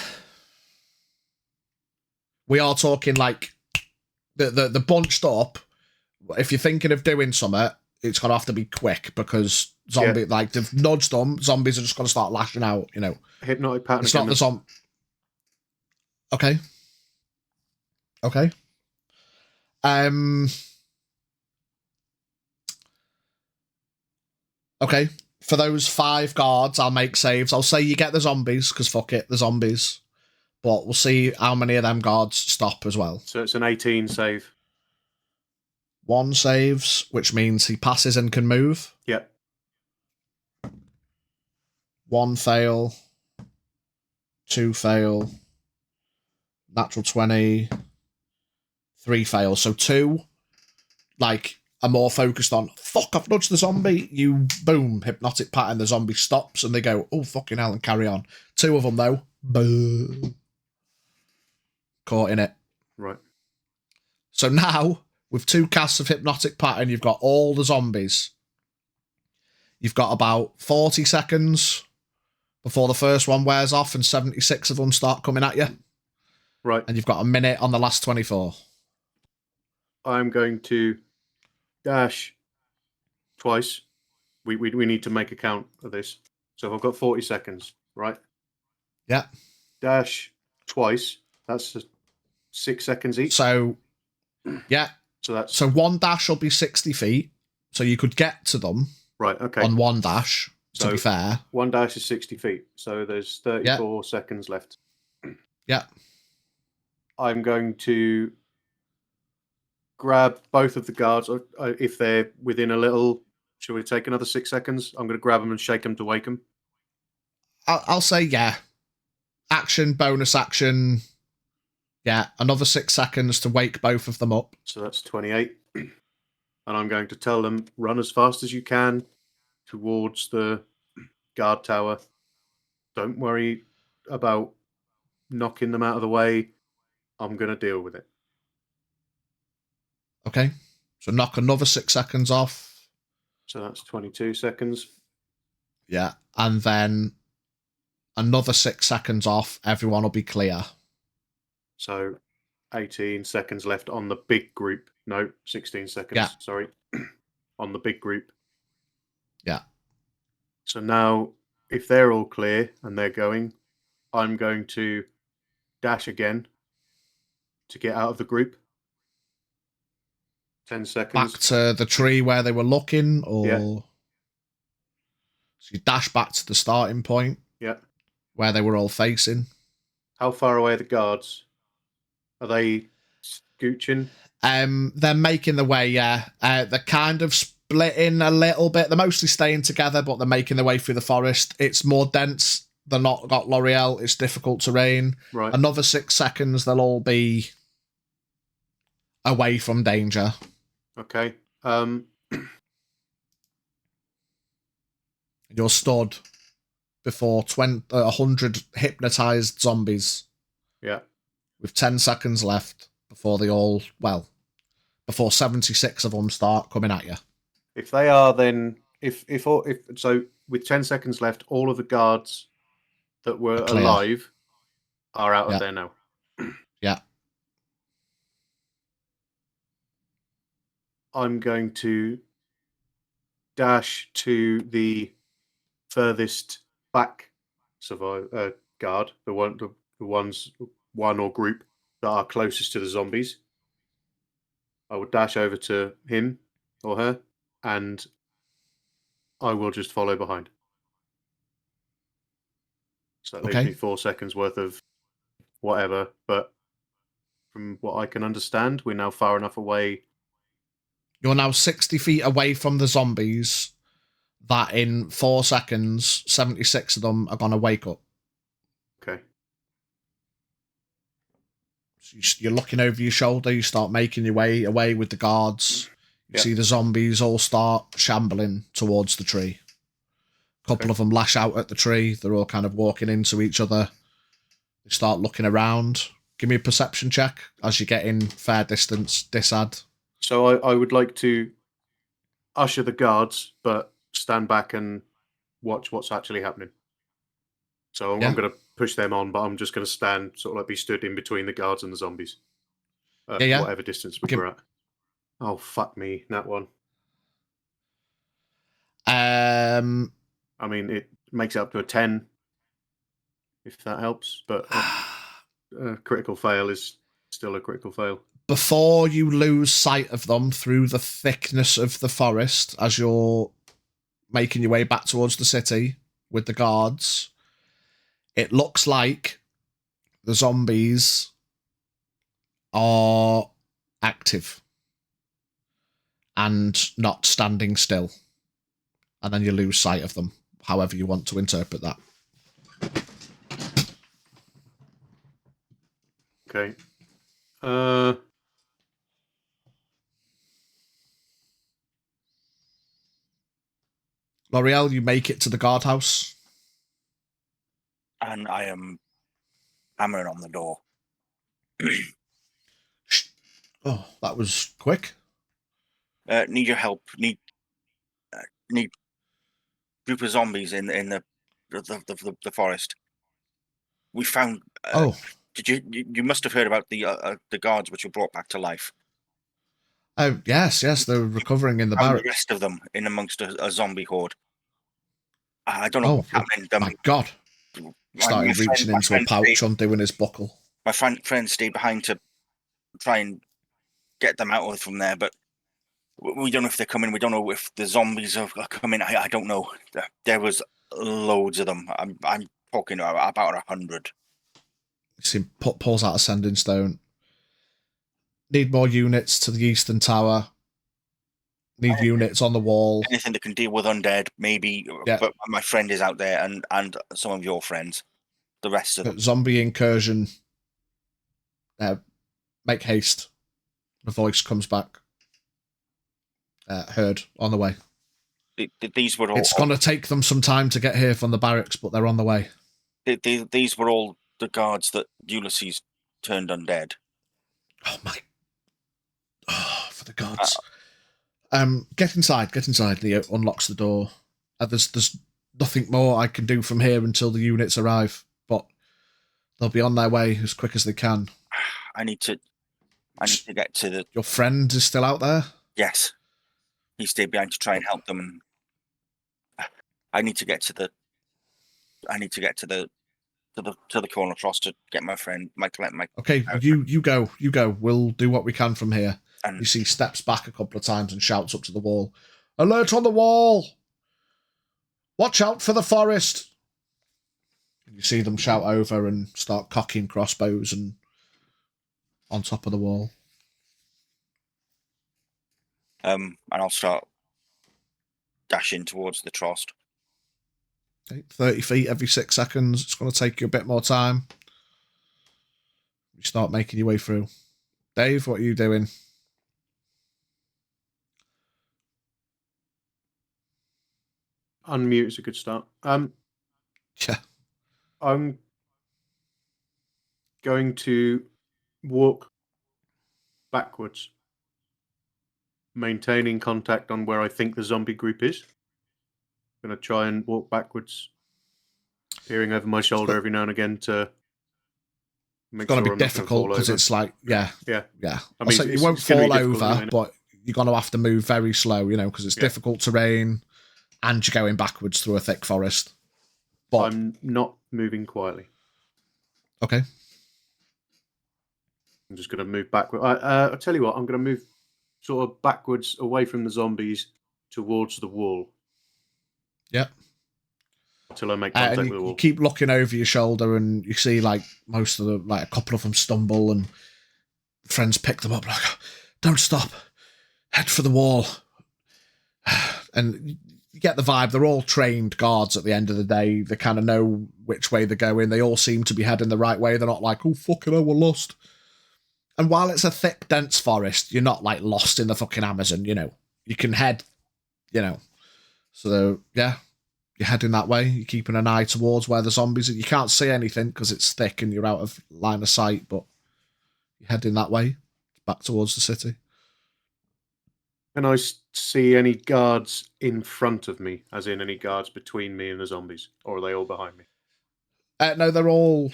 We are talking the bunched up. If you're thinking of doing something, it's going to have to be quick because they've nudged them. Zombies are just going to start lashing out, you know. Hypnotic pattern. It's not the zombie. Okay. Okay. Okay. For those 5 guards, I'll make saves. I'll say you get the zombies, because fuck it, the zombies. But we'll see how many of them guards stop as well. So it's an 18 save. 1 saves, which means he passes and can move. Yep. 1 fail. 2 fail. Natural 20. 3 fail. So 2, are more focused on, fuck, I've nudged the zombie. You, boom, hypnotic pattern, the zombie stops, and they go, oh, fucking hell, and carry on. 2 of them, though, boo. Caught in it. Right. So now, with 2 casts of hypnotic pattern, you've got all the zombies. You've got about 40 seconds before the first one wears off and 76 of them start coming at you. Right. And you've got a minute on the last 24. I'm going to dash twice. We need to make a count of this. So I've got 40 seconds, right? Yeah. Dash twice. That's 6 seconds each. So, yeah. So one dash will be 60 feet. So you could get to them right. Okay. on one dash, to be fair. One dash is 60 feet. So there's 34 seconds left. Yeah. I'm going to grab both of the guards. If they're within a little, should we take another 6 seconds? I'm going to grab them and shake them to wake them. I'll say yeah. Action, bonus action. Yeah, another 6 seconds to wake both of them up. So that's 28. And I'm going to tell them, run as fast as you can towards the guard tower. Don't worry about knocking them out of the way. I'm going to deal with it. Okay. So knock another 6 seconds off. So that's 22 seconds. Yeah. And then another 6 seconds off. Everyone will be clear. So 18 seconds left on the big group. No, 16 seconds. Yeah. Sorry. On the big group. Yeah. So now, if they're all clear and they're going, I'm going to dash again to get out of the group. 10 seconds. Back to the tree where they were looking, or... Yeah. So you dash back to the starting point. Yeah. Where they were all facing. How far away are the guards? Are they scooching? They're making the way, yeah. They're kind of splitting a little bit. They're mostly staying together, but they're making their way through the forest. It's more dense. They're not got L'Oreal. It's difficult terrain. Right. Another 6 seconds, they'll all be away from danger. Okay. You're stood before 100 hypnotized zombies. Yeah. With 10 seconds left before they all, before 76 of them start coming at you. If they are, then if so, with 10 seconds left, all of the guards that were alive are out of there now. Yeah. I'm going to dash to the furthest back guard, the ones one or group that are closest to the zombies. I would dash over to him or her, and I will just follow behind. So that leaves me 4 seconds worth of whatever. But from what I can understand, we're now far enough away. You're now 60 feet away from the zombies that in 4 seconds, 76 of them are going to wake up. Okay. So you're looking over your shoulder, you start making your way away with the guards. You see the zombies all start shambling towards the tree. A couple of them lash out at the tree. They're all kind of walking into each other. They start looking around. Give me a perception check as you get in fair distance. Disad. So I would like to usher the guards, but stand back and watch what's actually happening. So I'm going to push them on, but I'm just going to stand, sort of like be stood in between the guards and the zombies. Whatever distance we're at. Oh, fuck me, that one. I mean, it makes it up to a 10, if that helps, but a critical fail is still a critical fail. Before you lose sight of them through the thickness of the forest as you're making your way back towards the city with the guards, it looks like the zombies are active and not standing still. And then you lose sight of them, however you want to interpret that. Okay. L'Oreal, you make it to the guardhouse. And I am hammering on the door. Oh, that was quick. Need your help. Need group of zombies in the forest. We found. Did you must have heard about the guards which were brought back to life? Oh yes, they're recovering in the Found the barracks. rest of them in amongst a zombie horde. I don't know Oh what's happening. my God! Started reaching into a pouch, undoing his buckle. My friend stayed behind to try and get them out from there, but we don't know if they're coming. We don't know if the zombies are coming. I don't know. There was loads of them. I'm talking about 100. You see, pulls out a sending stone. Need more units to the eastern tower. Need units on the wall. Anything that can deal with undead, maybe. Yeah. But my friend is out there, and some of your friends. The rest of them. Zombie incursion. Make haste. The voice comes back. Heard on the way. These were all. It's going to take them some time to get here from the barracks, but they're on the way. These were all the guards that Ulysses turned undead. Oh my! Oh, for the gods! Get inside. Leo unlocks the door. There's nothing more I can do from here until the units arrive, but they'll be on their way as quick as they can. I need to get to the. Your friend is still out there? Yes, he stayed behind to try and help them. And I need to get to the corner cross to get my friend. Okay, you go. We'll do what we can from here. And you see, steps back a couple of times and shouts up to the wall. Alert on the wall! Watch out for the forest! You see them shout over and start cocking crossbows and on top of the wall. And I'll start dashing towards the trost. Okay, 30 feet every 6 seconds. It's going to take you a bit more time. You start making your way through. Dave, what are you doing? Unmute is a good start. Yeah. I'm going to walk backwards, maintaining contact on where I think the zombie group is. I'm going to try and walk backwards, peering over my shoulder every now and again to make it's going to sure be difficult because it's like, yeah. I mean, so you won't fall over, but you're going to have to move very slow, because it's difficult terrain and you're going backwards through a thick forest. But I'm not moving quietly. Okay. I'm just going to move backward. I'll tell you what, I'm going to move sort of backwards away from the zombies towards the wall. Yeah. Until I make contact with the wall. You keep looking over your shoulder and you see most of them, a couple of them stumble and friends pick them up like, don't stop, head for the wall. And you get the vibe, they're all trained guards at the end of the day. They kind of know which way they're going. They all seem to be heading the right way. They're not like, oh, fucking hell, we're lost. And while it's a thick, dense forest, you're not lost in the fucking Amazon, You can head, So, yeah, you're heading that way. You're keeping an eye towards where the zombies are. You can't see anything because it's thick and you're out of line of sight, but you're heading that way, back towards the city. Can I see any guards in front of me, as in any guards between me and the zombies? Or are they all behind me? No, they're all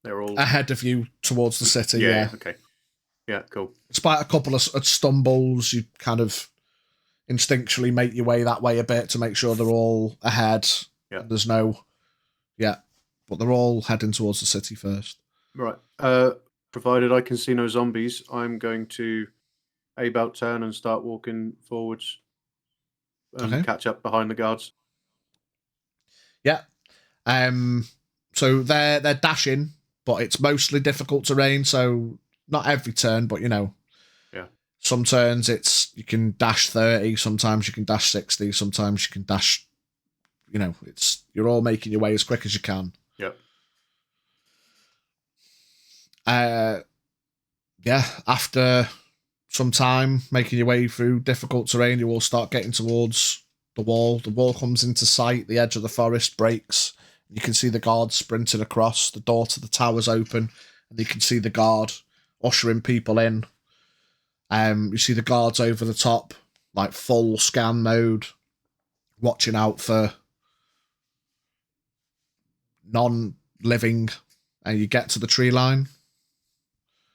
all ahead of you towards the city, yeah. Okay. Yeah, cool. Despite a couple of stumbles, you kind of instinctually make your way that way a bit to make sure they're all ahead. Yeah. There's no... Yeah. But they're all heading towards the city first. Right. Provided I can see no zombies, I'm going to about turn and start walking forwards and catch up behind the guards. Yeah. So they're dashing, but it's mostly difficult terrain, so not every turn, but Yeah. Some turns you can dash 30, sometimes you can dash 60, sometimes you can dash, you're all making your way as quick as you can. Yep. After some time making your way through difficult terrain, you will start getting towards the wall. The wall comes into sight, the edge of the forest breaks. You can see the guards sprinting across. The door to the tower's open, and you can see the guard ushering people in. You see the guards over the top, full scan mode, watching out for non-living, and you get to the tree line.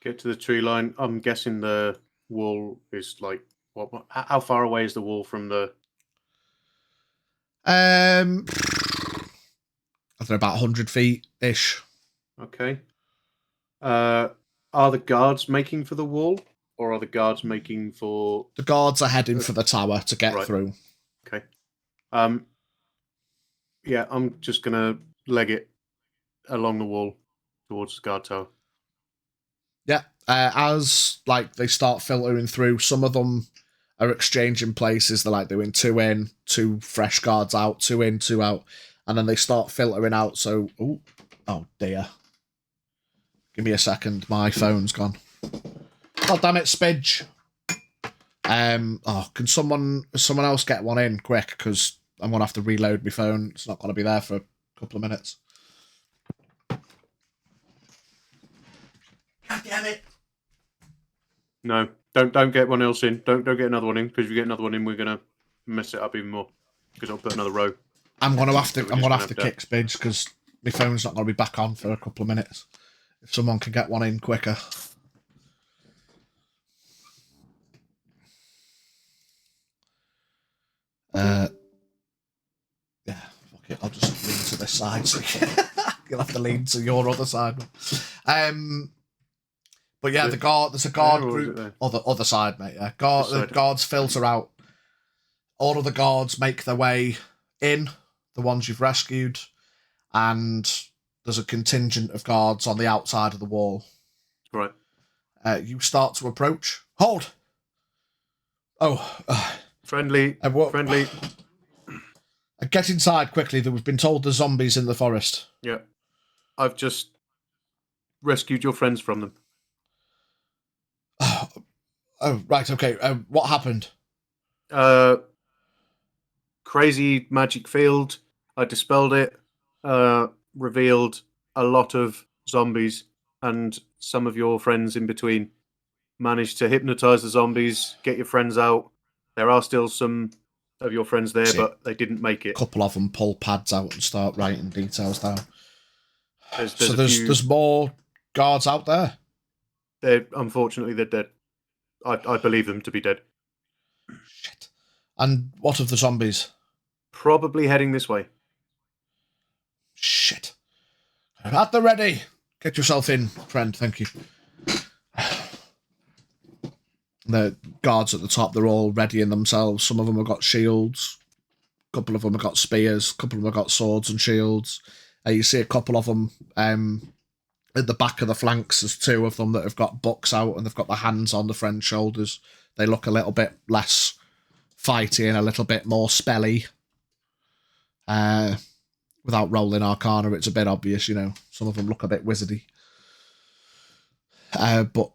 Get to the tree line. I'm guessing the wall is like what? How far away is the wall from the? I don't know, about 100 feet ish. Okay. Are the guards making for the wall, or are the guards making for? The guards are heading for the tower to get through. Okay. Yeah, I'm just gonna leg it along the wall towards the guard tower. Yeah. As like they start filtering through, some of them are exchanging places. They're like doing 2 in, 2 fresh guards out, 2 in, 2 out, and then they start filtering out. So, oh dear. Give me a second. My phone's gone. God damn it, Spidge. Can someone else get one in quick? Because I'm gonna have to reload my phone. It's not gonna be there for a couple of minutes. God damn it. No, don't get one else in. Don't get another one in, because if you get another one in, we're gonna mess it up even more. Because I'll put another row. I'm gonna have to kick Spidge because my phone's not gonna be back on for a couple of minutes. If someone can get one in quicker. Yeah, fuck it. I'll just lean to this side. So you'll have to lean to your other side. But yeah, there's a guard group. Other side, mate. Yeah, the guards filter out. All of the guards make their way in, the ones you've rescued, and there's a contingent of guards on the outside of the wall. Right. You start to approach. Hold. Friendly. Friendly. Get inside quickly. We've been told there's zombies in the forest. Yeah. I've just rescued your friends from them. Oh, right, okay. What happened? Crazy magic field. I dispelled it. Revealed a lot of zombies, and some of your friends in between. Managed to hypnotize the zombies, get your friends out. There are still some of your friends there, but they didn't make it. A couple of them pull pads out and start writing details down. There's more guards out there? Unfortunately, they're dead. I believe them to be dead. Shit. And what of the zombies? Probably heading this way. Shit. At the ready. Get yourself in, friend. Thank you. The guards at the top, they're all readying themselves. Some of them have got shields. A couple of them have got spears. A couple of them have got swords and shields. You see a couple of them at the back of the flanks. There's 2 of them that have got books out and they've got their hands on the friend's shoulders. They look a little bit less fighty and a little bit more spelly. Without rolling Arcana, it's a bit obvious, you know. Some of them look a bit wizardy. But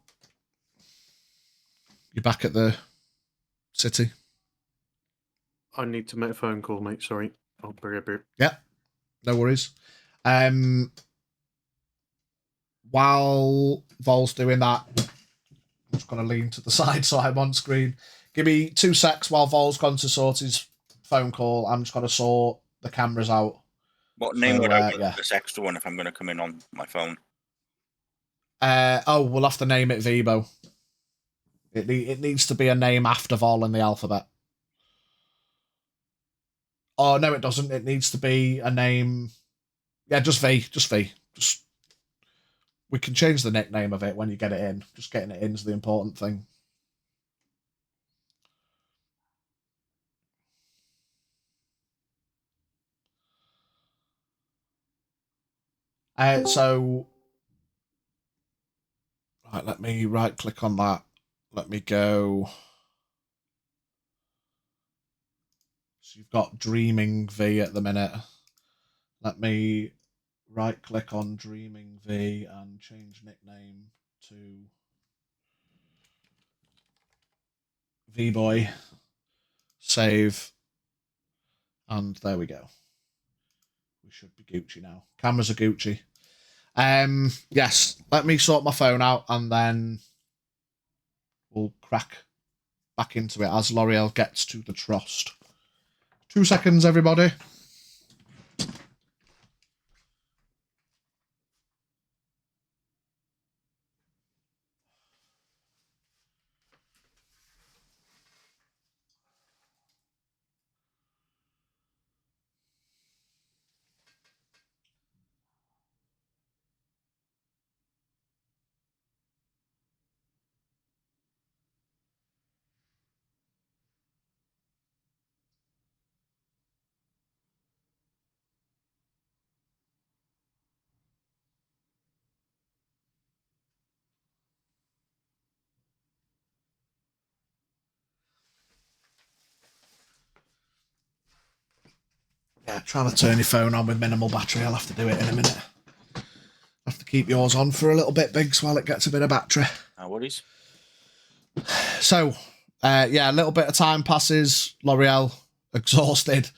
you're back at the city. I need to make a phone call, mate. Sorry. I'll bring it. Yeah, no worries. While Vol's doing that, I'm just going to lean to the side so I'm on screen. Give me 2 secs while Vol's gone to sort his phone call. I'm just going to sort the cameras out. What name would I put this extra one if I'm going to come in on my phone? We'll have to name it Vibo. It needs to be a name after Vol in the alphabet. Oh, no, it doesn't. It needs to be a name... Yeah, just V. We can change the nickname of it when you get it in. Just getting it in is the important thing. So... Right, let me right-click on that. Let me go... So you've got Dreaming V at the minute. Let me right-click on Dreaming V and change nickname to V-Boy. Save. And there we go. We should be Gucci now. Cameras are Gucci. Yes, let me sort my phone out and then we'll crack back into it as L'Oreal gets to the trust. 2 seconds, everybody. Yeah, trying to turn your phone on with minimal battery. I'll have to do it in a minute. Have to keep yours on for a little bit, Biggs, while it gets a bit of battery. No worries. So, a little bit of time passes. L'Oreal, exhausted,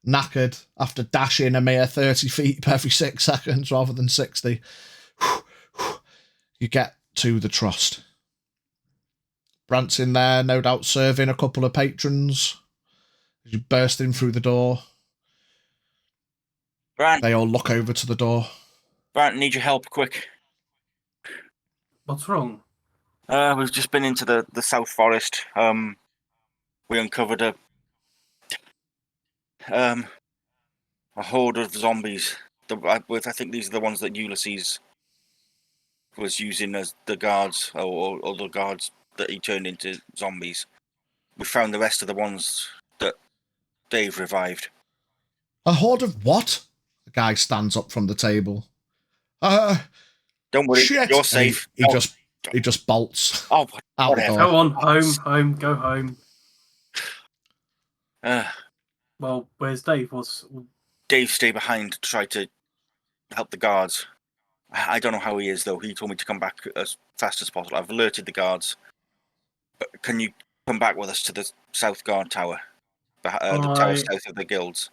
knackered, after dashing a mere 30 feet every 6 seconds rather than 60. You get to the Trust. Brant's in there, no doubt serving a couple of patrons. You burst in through the door. Brant, They all look over to the door. Brant, need your help, quick. What's wrong? We've just been into the South Forest. We uncovered a horde of zombies. I think these are the ones that Ulysses was using as the guards, or the guards that he turned into zombies. We found the rest of the ones that Dave revived. A horde of what? The guy stands up from the table. Don't worry, Shit! you're And safe. He just bolts Oh, out the whatever. door. Go on, home, go home. Well, where's Dave? Dave stayed behind to try to help the guards. I don't know how he is, though. He told me to come back as fast as possible. I've alerted the guards. But can you come back with us to the South Guard Tower? The tower south of the guilds.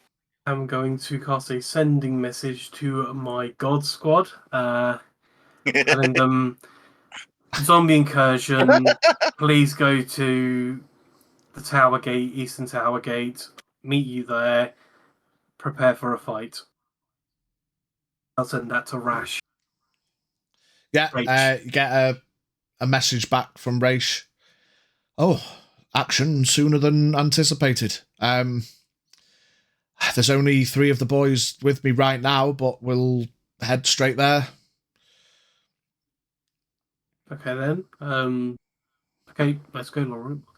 I'm going to cast a sending message to my God Squad, telling them, zombie incursion, please go to the Tower Gate, Eastern Tower Gate, meet you there, prepare for a fight. I'll send that to Rash. Yeah, you get a message back from Raish. Oh, action sooner than anticipated. There's only 3 of the boys with me right now, but we'll head straight there. Okay then. Okay, let's go,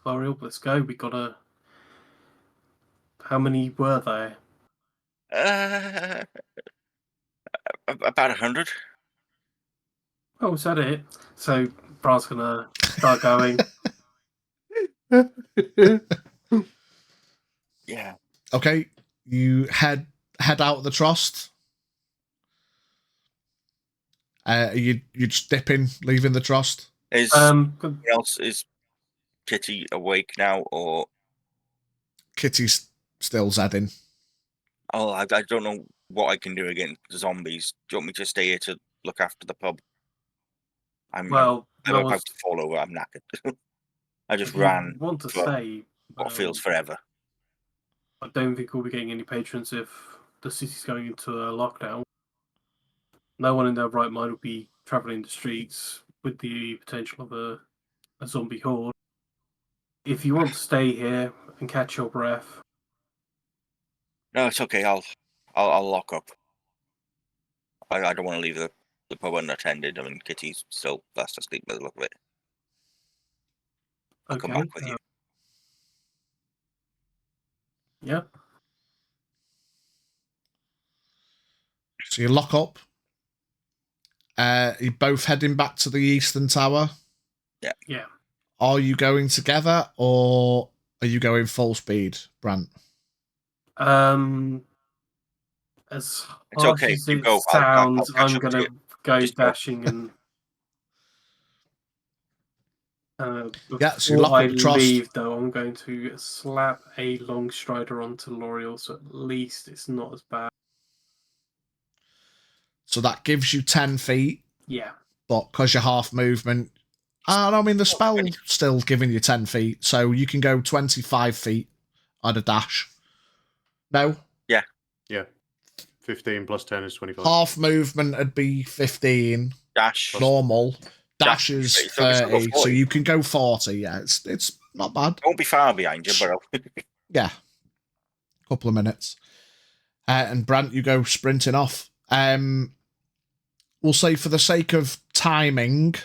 L'Oreal. Let's go. We gotta. How many were there? About 100. Oh, is that it? So Bra's gonna start going. Yeah. Okay, you head out of the Trust. You just dipping, leaving the Trust. Is Good. else is Kitty awake now, or Kitty's still zadding. oh, I don't know what I can do against zombies. Do you want me to stay here to look after the pub? I'm Well, about to fall over. I'm knackered. I just if you ran want to for stay, what feels forever. I don't think we'll be getting any patrons if the city's going into a lockdown. No one in their right mind will be traveling the streets with the potential of a zombie horde. If you want to stay here and catch your breath, No, it's okay. I'll lock up. I don't want to leave the pub unattended. I mean, Kitty's still fast asleep by the look of it. I'll come back with you. Yeah. So you lock up. You're both heading back to the Eastern Tower. Yeah. Are you going together, or are you going full speed, Brant? As It's harsh okay. as You it go. sounds, I'll catch I'm up to gonna you. go Just go. dashing and. So you lock Before I up the Trust. leave, though, I'm going to slap a long strider onto L'Oreal, so at least it's not as bad. So that gives you 10 feet. Yeah. But because you're half movement, I mean, the spell's still giving you 10 feet, so you can go 25 feet on a dash. No? Yeah. 15 plus 10 is 25. Half movement would be 15. Dash. Normal. Dash Dash is is 30, 30, so so you can go 40. Yeah, it's not bad. I won't be far behind you, but Yeah. Couple of minutes. And Brant, you go sprinting off. We'll say for the sake of timing,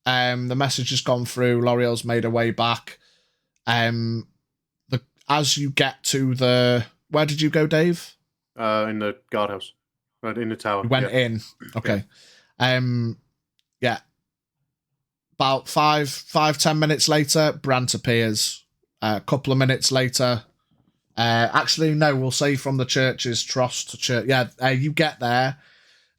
the message has gone through. L'Oreal's made her way back. As you get to the... Where did you go, Dave? In the guardhouse. In the tower. You went in. Okay. Yeah. About 5-10 minutes later, Brant appears. A couple of minutes later, Actually, no, we'll say from the church's tross to church. Yeah, you get there.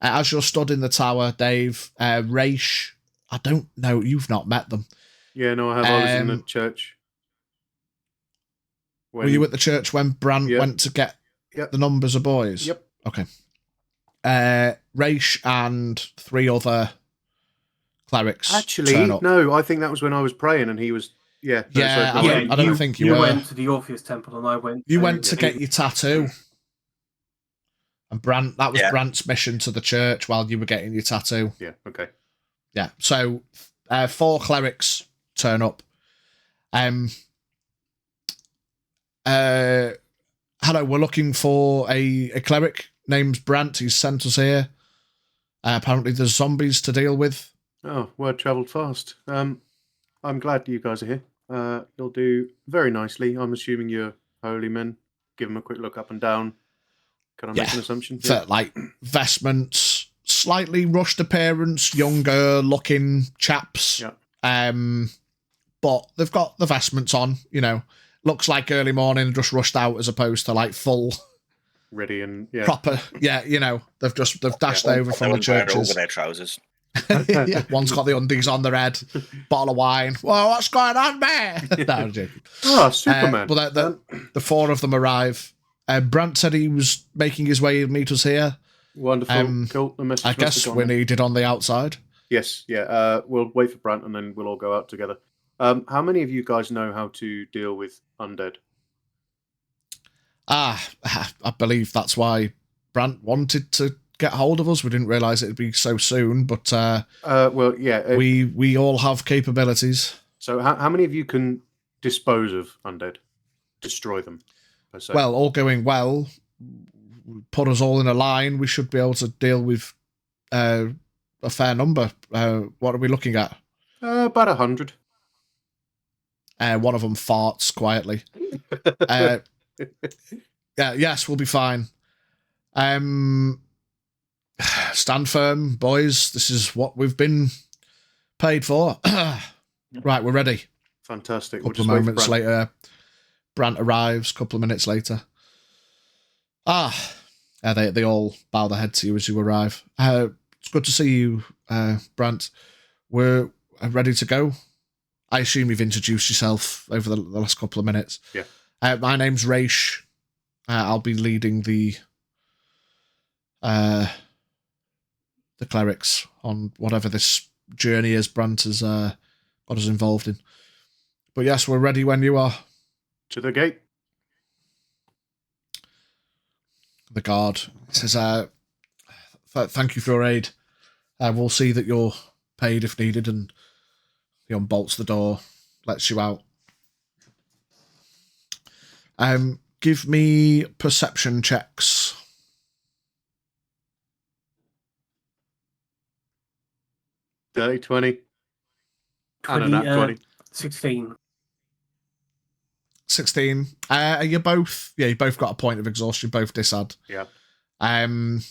As you're stood in the tower, Dave, Raish, I don't know, you've not met them. Yeah, no, I have. I was in the church. Were you at the church when Brant went to get the numbers of boys? Yep. Okay. Raish and 3 other clerics. Actually, no, I think that was when I was praying and he was. Yeah. No, Yeah, sorry, I don't think you were. You went to the Orpheus Temple and I went. You went to get your tattoo. And that was Brant's mission to the church while you were getting your tattoo. Yeah, okay. Yeah, so 4 clerics turn up. Hello, we're looking for a cleric named Brant. He's sent us here. Apparently there's zombies to deal with. Oh, word travelled fast. I'm glad you guys are here. You'll do very nicely. I'm assuming you're holy men. Give them a quick look up and down. Can I make an assumption? Yeah. Like vestments, slightly rushed appearance, younger looking chaps. Yeah. But they've got the vestments on, you know. Looks like early morning, just rushed out as opposed to like full ready and proper. Yeah, you know, they've dashed over from the churches. Over their trousers. Yeah, one's got the undies on their head, bottle of wine. Well, what's going on, man? No, I'm joking. Oh, Superman. But the 4 of them arrive. Brant said he was making his way to meet us here. Wonderful. Cool. The message I guess we're needed on the outside. Yes, yeah. We'll wait for Brant and then we'll all go out together. How many of you guys know how to deal with undead? I believe that's why Brant wanted to get hold of us. We didn't realise it'd be so soon, but well, yeah. We all have capabilities. So how many of you can dispose of undead? Destroy them? Well, all going well, put us all in a line, we should be able to deal with a fair number. What are we looking at? About 100. One of them farts quietly. Yes, we'll be fine. Stand firm, boys. This is what we've been paid for. Right, we're ready. Fantastic. A couple of moments later, Brant arrives. A couple of minutes later. They all bow their head to you as you arrive. It's good to see you, Brant. We're ready to go. I assume you've introduced yourself over the last couple of minutes. Yeah. My name's Raish. I'll be leading the clerics on whatever this journey is Brant has got us involved in. But yes, we're ready when you are. To the gate. The guard says, thank you for your aid. We'll see that you're paid if needed, and he unbolts the door, lets you out. Give me perception checks. 20. And a nat 20. 16. 16. Are you both? Yeah, you both got a point of exhaustion, both disad. Yeah. But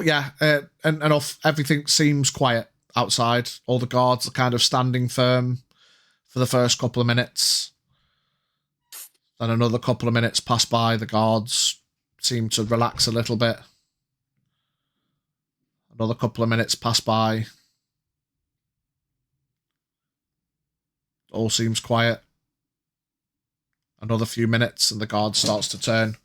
yeah, and enough. Everything seems quiet outside. All the guards are kind of standing firm for the first couple of minutes. Then another couple of minutes pass by. The guards seem to relax a little bit. Another couple of minutes pass by. All seems quiet. Another few minutes and the guard starts to turn.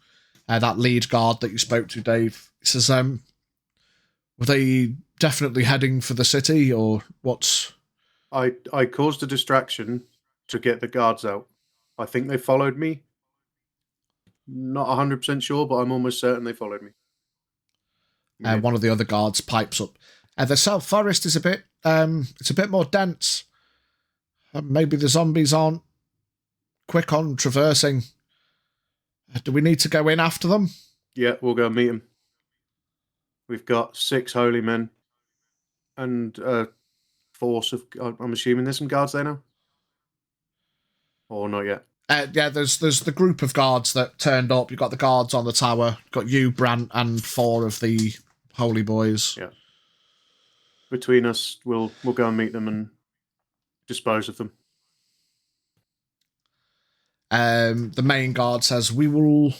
That lead guard that you spoke to, Dave, he says, were they definitely heading for the city or what's... I caused a distraction to get the guards out. I think they followed me. Not 100% sure, but I'm almost certain they followed me. One of the other guards pipes up. The South Forest is it's a bit more dense. Maybe the zombies aren't quick on traversing. Do we need to go in after them? Yeah, we'll go meet them. We've got 6 holy men and a force of... I'm assuming there's some guards there now? Or not yet? Yeah, there's the group of guards that turned up. You've got the guards on the tower. You've got you, Brant, and 4 of the holy boys. Yeah. Between us, we'll go and meet them and dispose of them. The main guard says, "We will.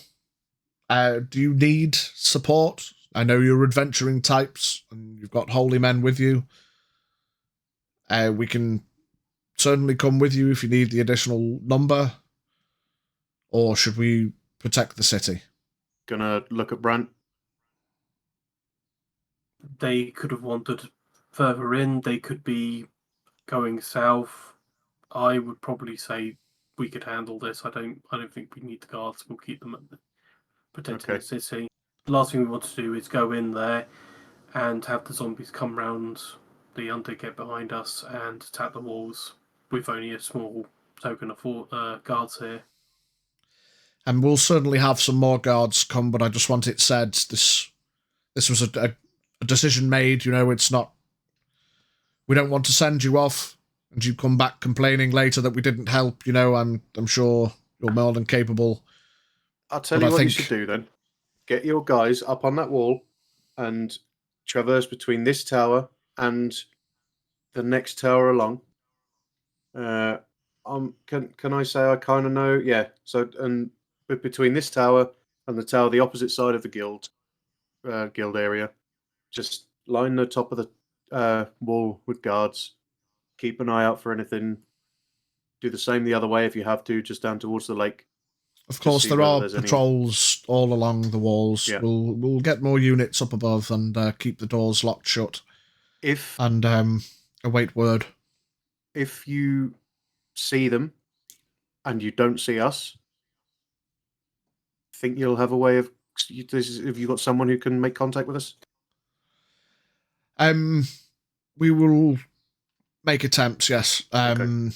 Do you need support? I know you're adventuring types, and you've got holy men with you. We can certainly come with you if you need the additional number. Or should we protect the city?" Gonna look at Brant. They could have wandered further in. They could be going south. I would probably say we could handle this. I don't think we need the guards. We'll keep them protecting Okay. the city. The last thing we want to do is go in there and have the zombies come round, the undead get behind us and attack the walls with only a small token of guards here. And we'll certainly have some more guards come, but I just want it said this was a decision made. It's not. We don't want to send you off and you come back complaining later that we didn't help. I'm sure you're more than capable. I'll tell you what you should do then. Get your guys up on that wall and traverse between this tower and the next tower along. Can I say I kind of know? Yeah. So but between this tower and the tower, the opposite side of the guild area, just line the top of the wall with guards. Keep an eye out for anything. Do the same the other way if you have to, just down towards the lake. Of course, there are patrols all along the walls. Yeah. We'll get more units up above and keep the doors locked shut. And await word. If you see them and you don't see us, think you'll have a way of. Have you got someone who can make contact with us? We will make attempts. Yes. Okay.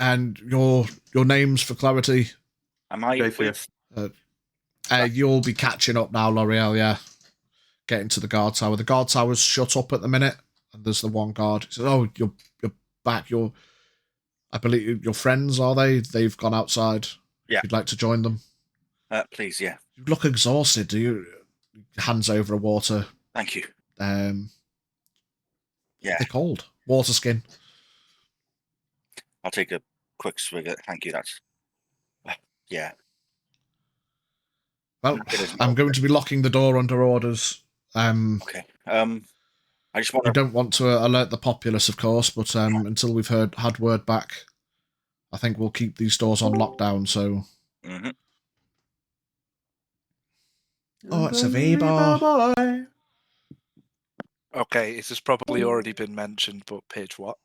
And your names for clarity. Am I with? You'll be catching up now, L'Oreal. Yeah, getting to the guard tower. The guard tower's shut up at the minute, and there's the one guard. He says, "Oh, you're back. I believe your friends, are they? They've gone outside. Yeah. If you'd like to join them. Please, yeah. You look exhausted. Do you?" Hands over a water. Thank you. Yeah. They're cold. Water skin. I'll take a quick swig at it. Thank you. That's yeah. Well, I'm going to be locking the door under orders. Okay. I just want. We don't want to alert the populace, of course, but until we've had word back, I think we'll keep these doors on lockdown. So. Mm-hmm. Oh, it's a V-bar. Okay, it has probably already been mentioned, but page what?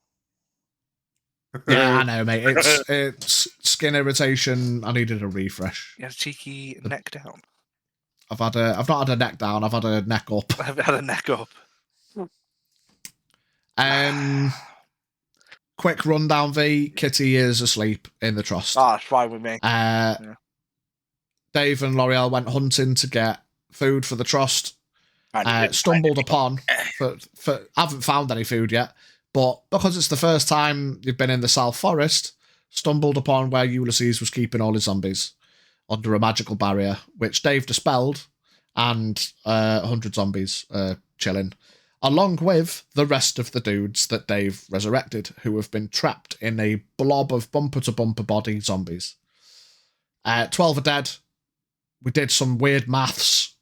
Yeah, I know, mate. It's skin irritation. I needed a refresh. You had a cheeky neck down. I've not had a neck down. I've had a neck up. I've had a neck up. Quick rundown, V. Kitty is asleep in the trust. That's fine with me. Yeah. Dave and L'Oreal went hunting to get food for the trust. Stumbled upon. I haven't found any food yet, but because it's the first time you've been in the South Forest, stumbled upon where Ulysses was keeping all his zombies under a magical barrier, which Dave dispelled, and 100 zombies chilling, along with the rest of the dudes that Dave resurrected, who have been trapped in a blob of bumper-to-bumper body zombies. 12 are dead. We did some weird maths.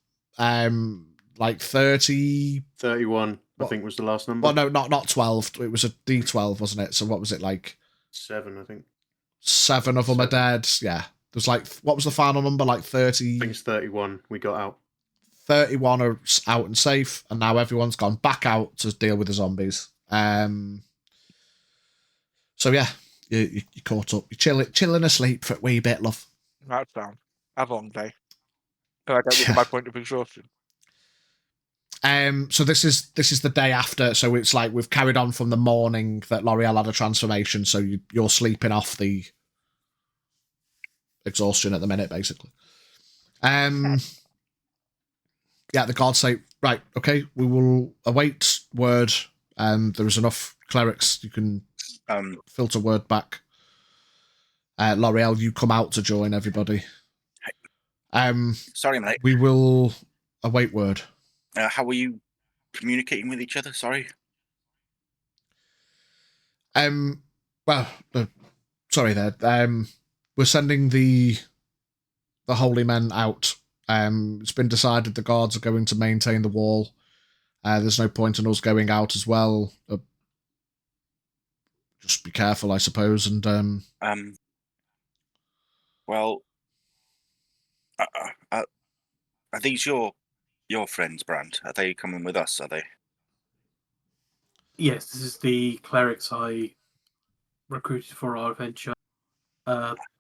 Like 30... 31, I think, was the last number. Well, no, not 12. It was a D12, wasn't it? So what was it, like... 7, I think. 7 of them are dead. Yeah. There's like... What was the final number? Like 30... I think it's 31 we got out. 31 are out and safe, and now everyone's gone back out to deal with the zombies. So yeah, you caught up. You're chilling asleep for a wee bit, love. That's down. Have a long day. But I don't get my point of exhaustion. So this is the day after. So it's like we've carried on from the morning that L'Oreal had a transformation. So you're sleeping off the exhaustion at the minute, basically. Yeah, the gods say, right, okay, we will await word. There is enough clerics you can filter word back. L'Oreal, you come out to join everybody. Sorry, mate. We will await word. How are you communicating with each other? Sorry. Well, sorry there. We're sending the holy men out. It's been decided the guards are going to maintain the wall. There's no point in us going out as well. Just be careful, I suppose. And well, are these your friends, Brand? Are they coming with us? Are they? Yes, this is the clerics I recruited for our adventure.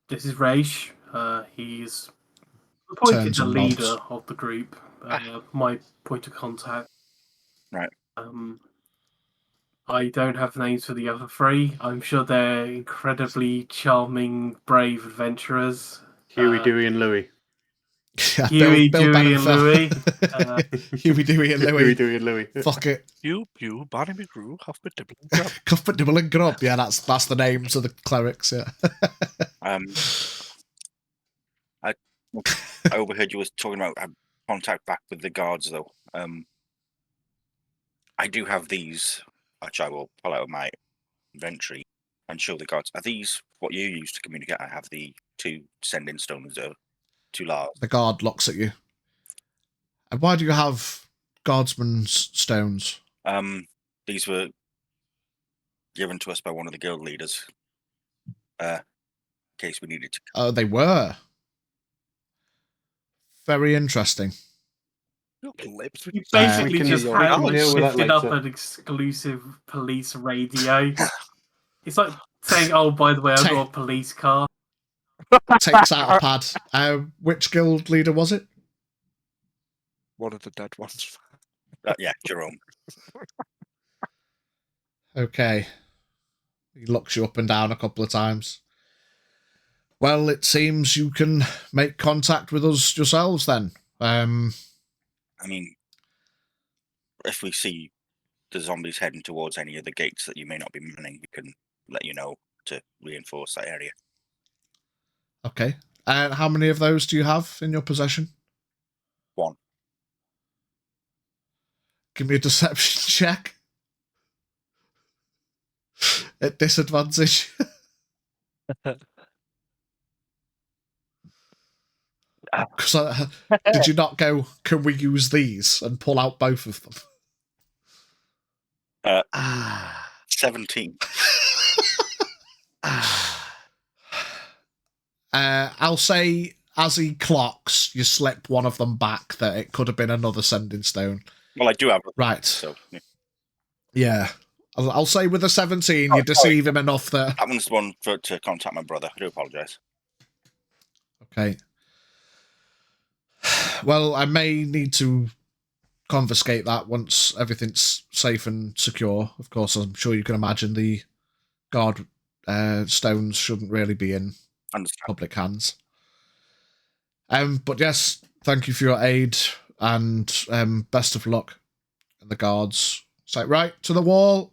This is Raish. He's appointed Turns the and leader nods. of the group. My point of contact. Right. I don't have names for the other three. I'm sure they're incredibly charming, brave adventurers. Huey, Dewey, and Louie. Yeah, Huey, Bill, Dewey, Ben, and Phil. Louie. Huey, Dewey, and Louie. Huey, Dewey, and Louie. Fuck it. Pew, pew, Barney McGrew, Cuthbert Dibble, and Grub. Cuthbert Dibble and Grub. Yeah, that's the names of the clerics. Yeah. I overheard you was talking about contact back with the guards, though. I do have these, which I will pull out of my inventory and show the guards. Are these what you use to communicate? I have the 2 sending stones, 2 large. The guard looks at you. And why do you have guardsman's stones? These were given to us by one of the guild leaders. In case we needed to. Oh, they were. Very interesting. Your lips. You basically We can just deal with that lifted up later. an exclusive police radio. It's like saying, "Oh, by the way, I've got a police car." Takes out a pad. Which guild leader was it? One of the dead ones. Yeah, Jerome. Okay. He looks you up and down a couple of times. Well, it seems you can make contact with us yourselves then. I mean, if we see the zombies heading towards any of the gates that you may not be manning, we can let you know to reinforce that area. Okay. How many of those do you have in your possession? 1. Give me a deception check. At disadvantage. Did you not go, can we use these and pull out both of them? 17. I'll say as he clocks, you slip one of them back that it could have been another sending stone. Well, I do have. Right. So yeah. I'll say with a 17, you deceive him enough that... That one's the one to contact my brother. I do apologise. Okay. Well, I may need to confiscate that once everything's safe and secure. Of course, I'm sure you can imagine the guard stones shouldn't really be in public hands. But yes, thank you for your aid and best of luck. And the guards say, right, to the wall.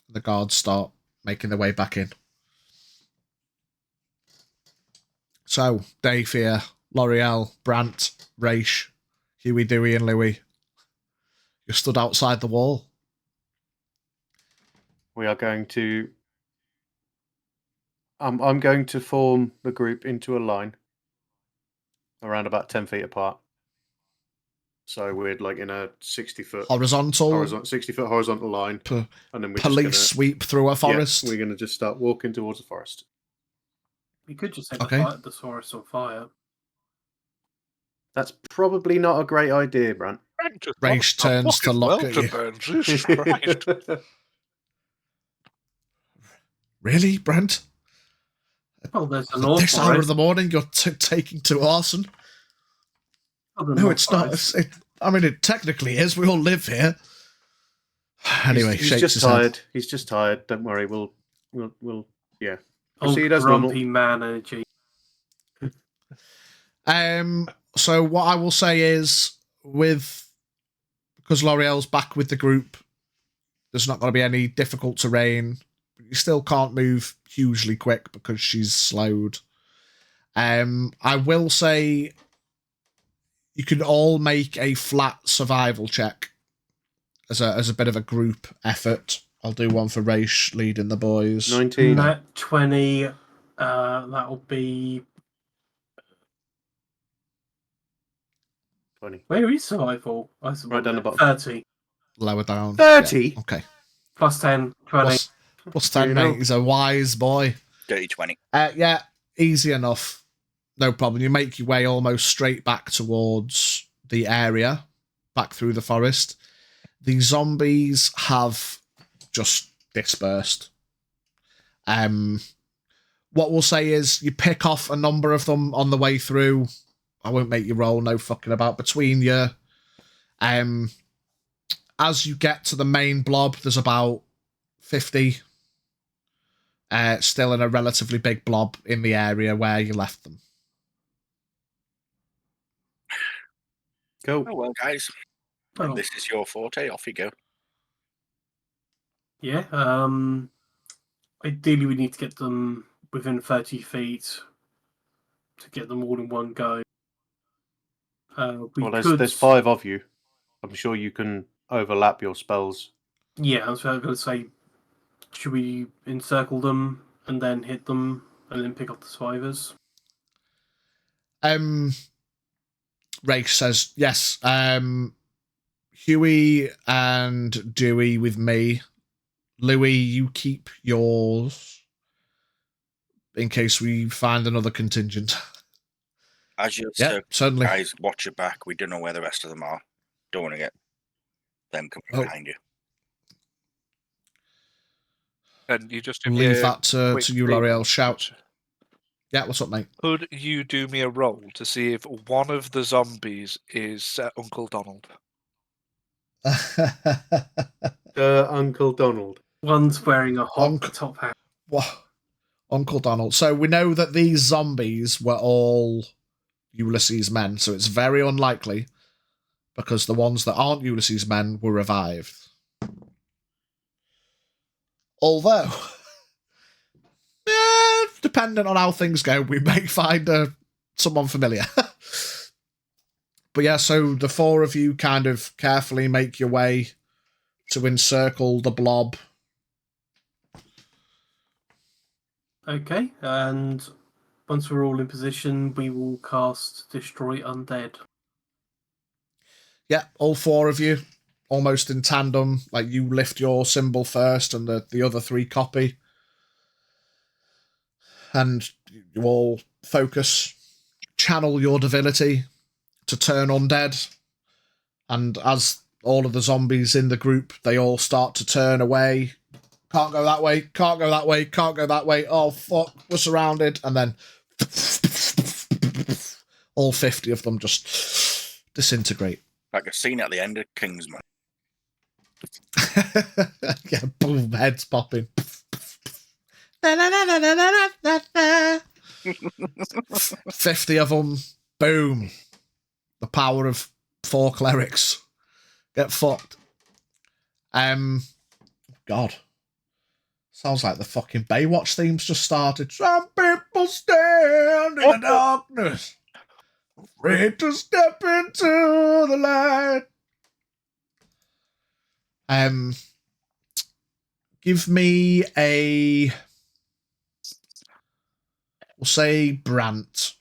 The guards start making their way back in. So, Dave here, L'Oreal, Brant, Raish, Huey, Dewey, and Louie. You stood outside the wall. We are going to... I'm going to form the group into a line around about 10 feet apart. So we're like in a 60-foot... Horizontal. 60-foot horizontal line. And then we're police just sweep through a forest. Yeah, we're going to just start walking towards the forest. We could just set Okay. the forest on fire. That's probably not a great idea, Brant. Raish turns to look at you. Jesus Christ. Really, Brent? Oh, there's an At awful this hour of the morning, you're taking to arson? No, it's not. I mean, it technically is. We all live here. Anyway, he's shakes just his tired. He's just tired. Don't worry. We'll yeah. Proceed as grumpy normal. man energy. So what I will say is, because L'Oreal's back with the group, there's not going to be any difficult terrain. You still can't move hugely quick because she's slowed. I will say you can all make a flat survival check as a bit of a group effort. I'll do one for Raish leading the boys. 19. Nat 20 That'll be... 20. Where is survival? Right down the bottom. 30. Lower down. 30? Yeah, okay. Plus 10, 20. Plus 10, You know. mate. He's a wise boy. Dirty 20. Yeah, easy enough. No problem. You make your way almost straight back towards the area, back through the forest. The zombies have just dispersed. What we'll say is you pick off a number of them on the way through. I won't make you roll, no fucking about. Between you, as you get to the main blob, there's about 50. Still in a relatively big blob in the area where you left them. Cool. Oh, well, guys. Oh. This is your forte. Off you go. Yeah. Ideally, we need to get them within 30 feet to get them all in one go. There's 5 of you. I'm sure you can overlap your spells. Yeah, I was going to say, should we encircle them and then hit them and then pick up the survivors? Rafe says, yes. Huey and Dewey with me. Louis, you keep yours in case we find another contingent. As you Yeah, certainly. guys, watch your back. We don't know where the rest of them are. Don't want to get them coming behind you. And you just Leave that to quick you, thing. L'Oreal. Shout. Yeah, what's up, mate? Could you do me a roll to see if one of the zombies is Uncle Donald? Uncle Donald. One's wearing a hot top hat. What? Uncle Donald. So we know that these zombies were all Ulysses' men, so it's very unlikely because the ones that aren't Ulysses' men were revived. Although, depending on how things go, we may find someone familiar. But yeah, so the 4 of you kind of carefully make your way to encircle the blob. Okay, and once we're all in position, we will cast Destroy Undead. Yeah, all 4 of you, almost in tandem. Like, you lift your symbol first and the other 3 copy. And you all focus, channel your divinity to turn undead. And as all of the zombies in the group, they all start to turn away. Can't go that way, can't go that way, can't go that way. Oh, fuck, we're surrounded. And then all 50 of them just disintegrate. Like a scene at the end of Kingsman. Yeah, boom, heads popping. 50 of them, boom. The power of 4 clerics. Get fucked. God. Sounds like the fucking Baywatch theme's just started. Some people stand in the darkness, afraid to step into the light. Give me a... We'll say Brant.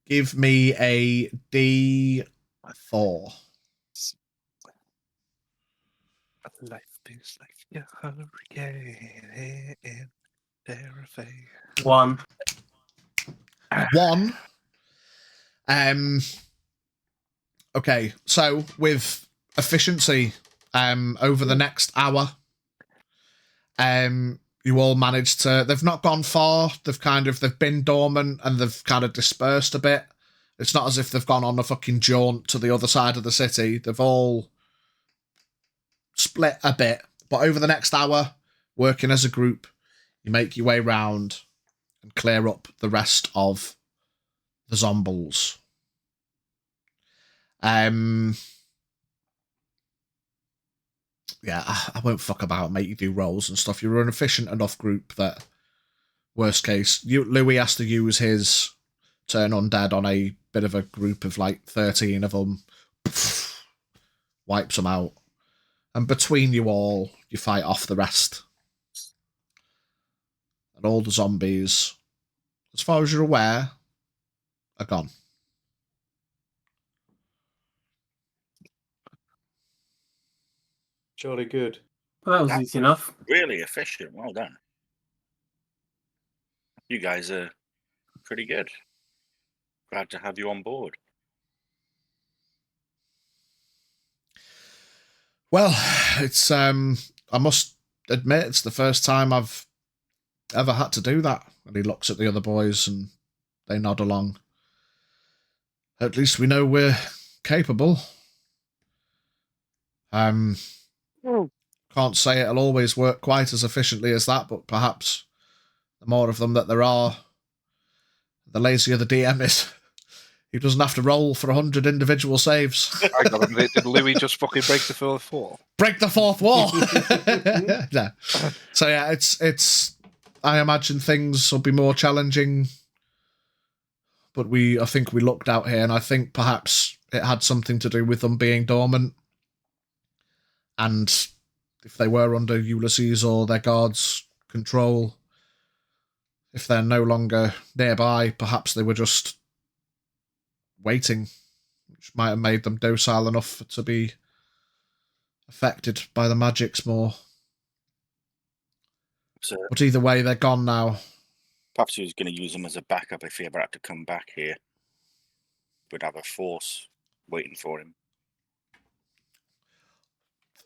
Give me a D4. Life is like a hurricane in Terrafae. 1. 1. Okay, so with efficiency, over the next hour, you all managed to... They've not gone far. They've been dormant and they've kind of dispersed a bit. It's not as if they've gone on a fucking jaunt to the other side of the city. They've all split a bit. But over the next hour, working as a group, you make your way round and clear up the rest of the zombies. Yeah, I won't fuck about, mate. You do rolls and stuff. You're an efficient enough group that, worst case, Louis has to use his turn undead on a bit of a group of like 13 of them. Wipes them out. And between you all, you fight off the rest and all the zombies, as far as you're aware, are gone. Jolly good. Well, that was That easy enough. Really efficient. Well done. You guys are pretty good. Glad to have you on board. Well, it's I must admit it's the first time I've ever had to do that. And he looks at the other boys and they nod along. At least we know we're capable. Can't say it'll always work quite as efficiently as that, but perhaps the more of them that there are, the lazier the DM is. He doesn't have to roll for 100 individual saves. I got him. Did Louis just fucking break the fourth wall? Break the fourth wall. No. So yeah, it's. I imagine things will be more challenging, but I think we lucked out here, and I think perhaps it had something to do with them being dormant, and if they were under Ulysses or their guards' control, if they're no longer nearby, perhaps they were just waiting, which might have made them docile enough to be affected by the magics more. So But either way, they're gone now. perhaps he was going to use them as a backup if he ever had to come back here. We'd have a force waiting for him.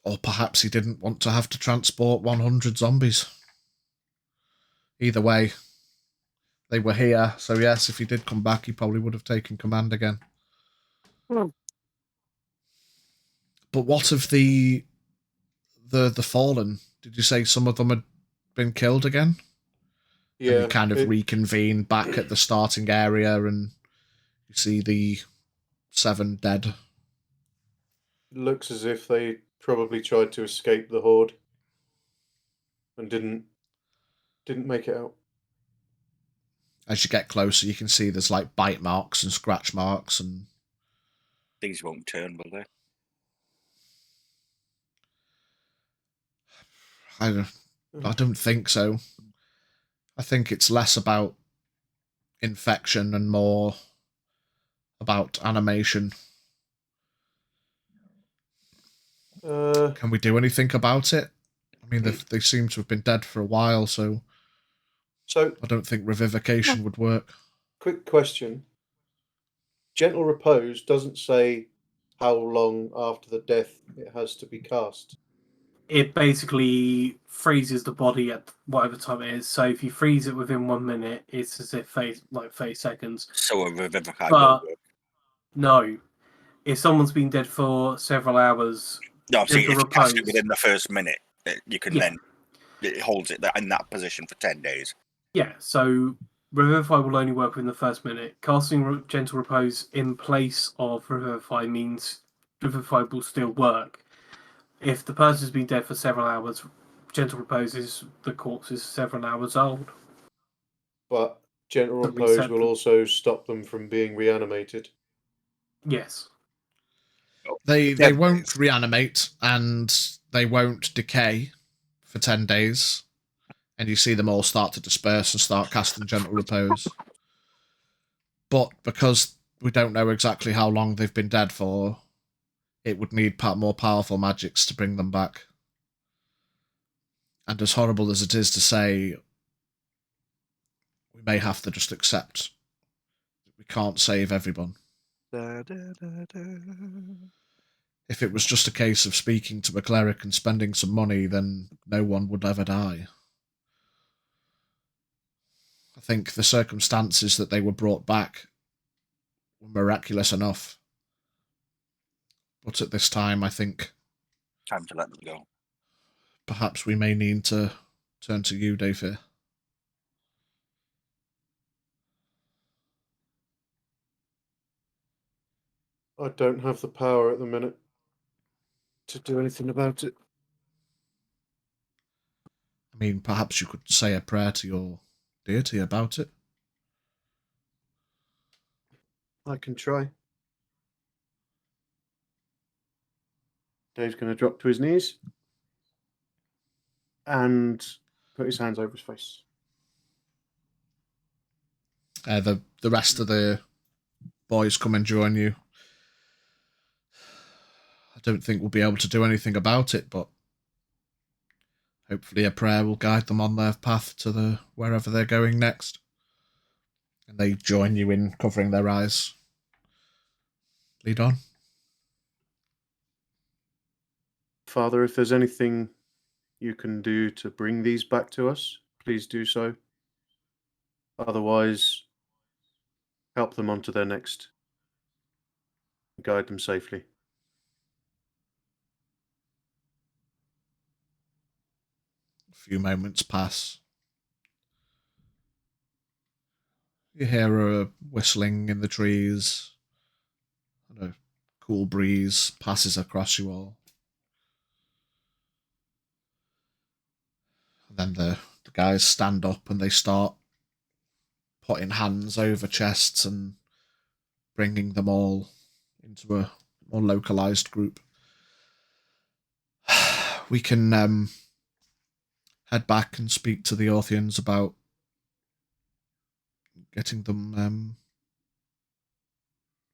Or perhaps he didn't want to have to transport 100 zombies. Either way, they were here, so yes, if he did come back, he probably would have taken command again. But what of the fallen? Did you say some of them had been killed again? Yeah. And you kind of reconvene back at the starting area and you see the 7 dead. Looks as if they probably tried to escape the horde and didn't make it out. As you get closer, you can see there's like bite marks and scratch marks, and These won't turn, will they? I don't think so. I think it's less about infection and more about animation. Can we do anything about it? I mean, they seem to have been dead for a while, so I don't think revivication would work. Quick question. Gentle repose doesn't say how long after the death it has to be cast. It basically freezes the body at whatever time it is. So if you freeze it within 1 minute, it's as if 30 seconds. So a revivify But won't work. no, if someone's been dead for several hours, No, I'm saying if you cast it repose. within the first minute, you can Yeah. then it holds it in that position for 10 days. Yeah, so Revivify will only work within the first minute. Casting Gentle Repose in place of Revivify means Revivify will still work. If the person's been dead for several hours, Gentle Repose is the corpse is several hours old. But gentle To repose reset will them. also stop them from being reanimated. Yes. They 10 won't days. reanimate and they won't decay for 10 days. And you see them all start to disperse and start casting Gentle Repose. But because we don't know exactly how long they've been dead for, it would need more powerful magics to bring them back. And as horrible as it is to say, we may have to just accept we can't save everyone. Da, da, da, da. If it was just a case of speaking to a cleric and spending some money, then no one would ever die. I think the circumstances that they were brought back were miraculous enough. But at this time, I think Time to let them go. perhaps we may need to turn to you, Dave, here. I don't have the power at the minute to do anything about it. I mean, perhaps you could say a prayer to your deity about it. I can try. Dave's going to drop to his knees and put his hands over his face. The rest of the boys come and join you. I don't think we'll be able to do anything about it, but hopefully a prayer will guide them on their path to wherever they're going next. And they join you in covering their eyes. Lead on. Father, if there's anything you can do to bring these back to us, please do so. Otherwise, help them on to their next. Guide them safely. A few moments pass. You hear a whistling in the trees, and a cool breeze passes across you all. And then the guys stand up and they start putting hands over chests and bringing them all into a more localized group. We can head back and speak to the Orthians about getting them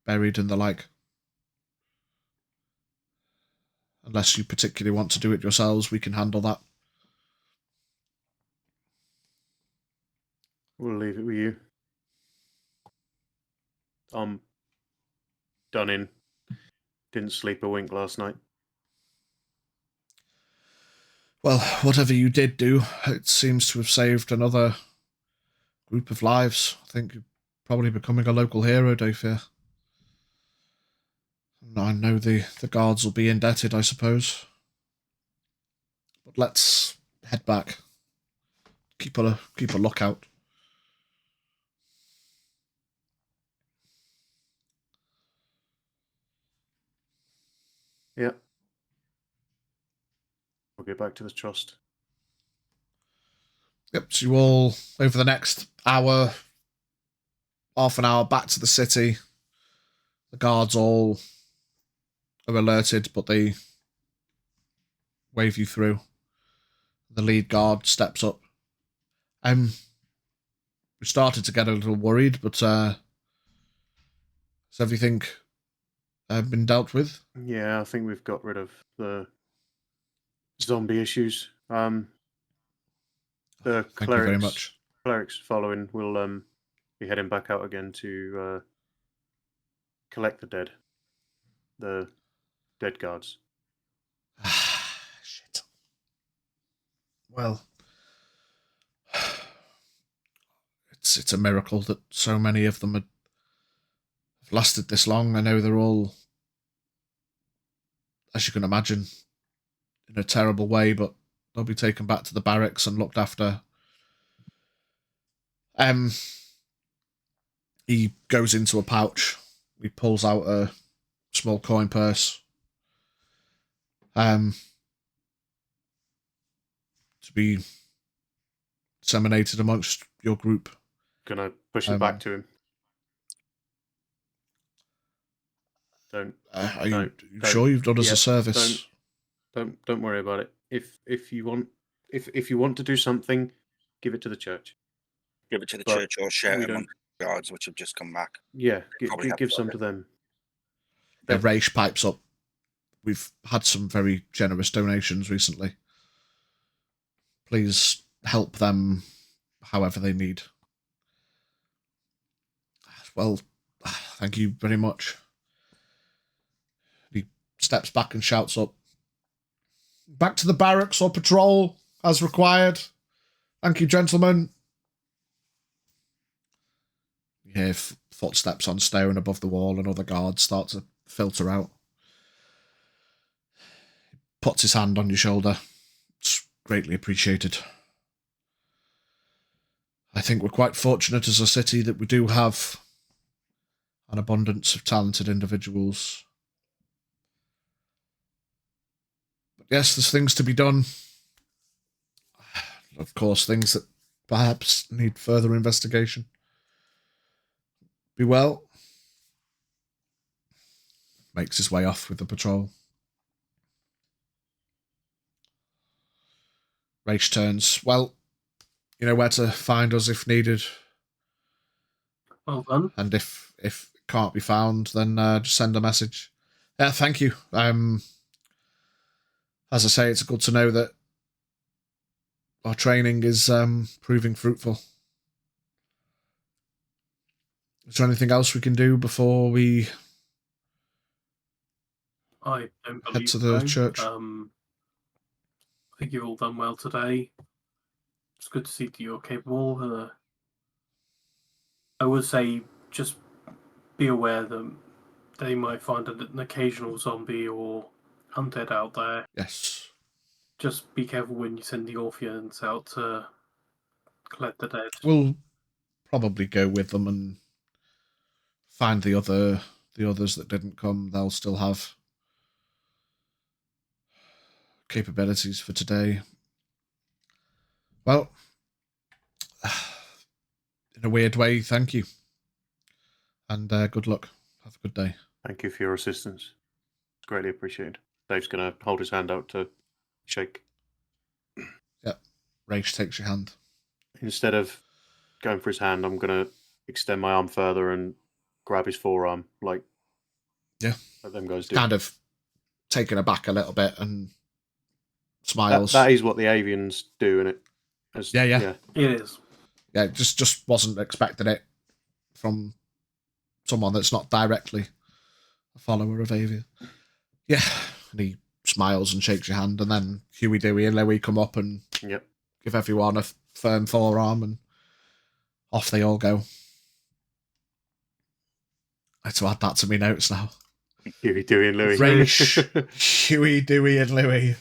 buried and the like. Unless you particularly want to do it yourselves, we can handle that. We'll leave it with you. I'm done in. Didn't sleep a wink last night. Well, whatever you did do, it seems to have saved another group of lives. I think you're probably becoming a local hero, Dayfair. I know the guards will be indebted, I suppose. But let's head back. Keep a lookout. Yeah. We'll get back to the trust. Yep, so you all, over the next hour, half an hour, back to the city. The guards all are alerted, but they wave you through. The lead guard steps up. We started to get a little worried, but has everything been dealt with? Yeah, I think we've got rid of the zombie issues. The Thank you very much. Clerics following will be heading back out again to collect the dead guards. Shit. Well, it's a miracle that so many of them have lasted this long. I know they're all, as you can imagine, in a terrible way, but they'll be taken back to the barracks and looked after. He goes into a pouch. He pulls out a small coin purse. To be disseminated amongst your group. Gonna push it back to him. Are you sure you've done us a service? Don't worry about it. If you want to do something, give it to the church. Give it to the church or share it among the guards which have just come back. Yeah, give some to them. Raish pipes up. We've had some very generous donations recently. Please help them however they need. Well, thank you very much. He steps back and shouts up, "Back to the barracks or patrol, as required. Thank you, gentlemen." You hear footsteps on stone above the wall and other guards start to filter out. He puts his hand on your shoulder. It's greatly appreciated. I think we're quite fortunate as a city that we do have an abundance of talented individuals. But yes, there's things to be done. Of course, things that perhaps need further investigation. Be well. Makes his way off with the patrol. Raish turns. Well, you know where to find us if needed. Well done. And if it can't be found, then just send a message. Yeah, thank you. As I say, it's good to know that our training is proving fruitful. Is there anything else we can do before we I don't head believe to the so. church? I think you've all done well today. It's good to see that you're capable. I would say just be aware that they might find an occasional zombie or undead out there. Yes. Just be careful when you send the Orpheans out to collect the dead. We'll probably go with them and find the others that didn't come. They'll still have capabilities for today. Well, in a weird way, thank you. And good luck. Have a good day. Thank you for your assistance. It's greatly appreciated. Dave's going to hold his hand out to shake. Yep. Rage takes your hand. Instead of going for his hand, I'm going to extend my arm further and grab his forearm, like them guys do. Kind of taken aback a little bit and smiles. That is what the avians do, and it. Yeah. It is. Yeah, just wasn't expecting it from someone that's not directly a follower of Avian. Yeah, and he smiles and shakes your hand, and then Huey, Dewey, and Louie come up and give everyone a firm forearm, and off they all go. I had to add that to my notes now. Huey, Dewey, and Louie. Raish, Huey, Dewey, and Louie.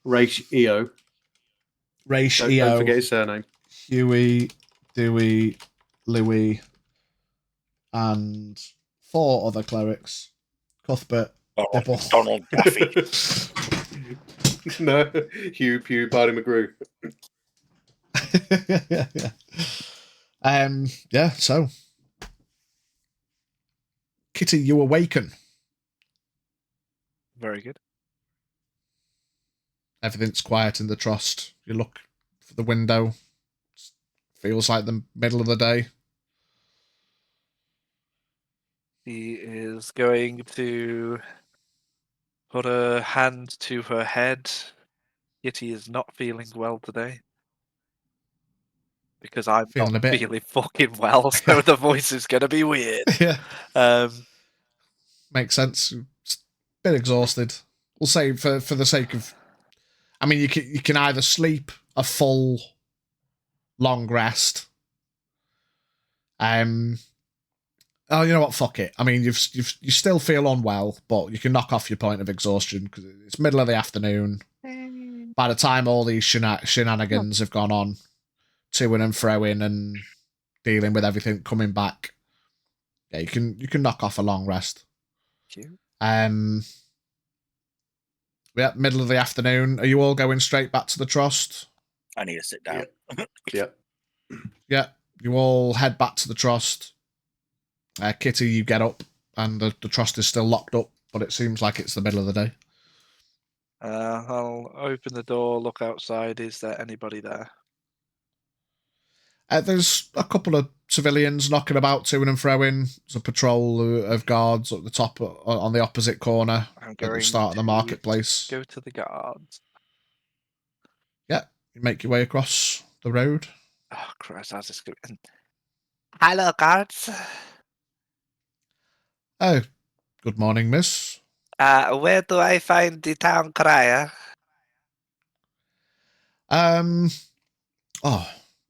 Raish EO. Raish Don't EO. forget his surname. Huey, Dewey, Louie, and 4 other clerics. Cuthbert, Dibble. Donald Daffy. No, Hugh, Pew, Barty McGrew. Yeah, so Kitty, you awaken. Very good. Everything's quiet in the trust. You look for the window. Feels like the middle of the day. He is going to put a hand to her head. Kitty is not feeling well today. Because I'm Feeling not a bit- feeling fucking well, so the voice is going to be weird. Yeah, makes sense. It's a bit exhausted. We'll say for the sake of, I mean, you can either sleep a full long rest. Oh, you know what? Fuck it. I mean, you still feel unwell, but you can knock off your point of exhaustion because it's middle of the afternoon. By the time all these shenanigans have gone on, to-ing and fro-ing and dealing with everything coming back, yeah, you can knock off a long rest. Yeah, middle of the afternoon. Are you all going straight back to the trust? I need to sit down. Yeah. You all head back to the trust. Kitty, you get up, and the trust is still locked up, but it seems like it's the middle of the day. I'll open the door, look outside. Is there anybody there? There's a couple of civilians knocking about, to-ing and fro-ing. There's a patrol of guards at the top, on the opposite corner, I'm at the going start of the to marketplace. Go to the guards. Yeah, you make your way across the road. Oh, Christ, how's this going? Hello, guards. Oh, good morning, miss. Where do I find the town crier? Oh,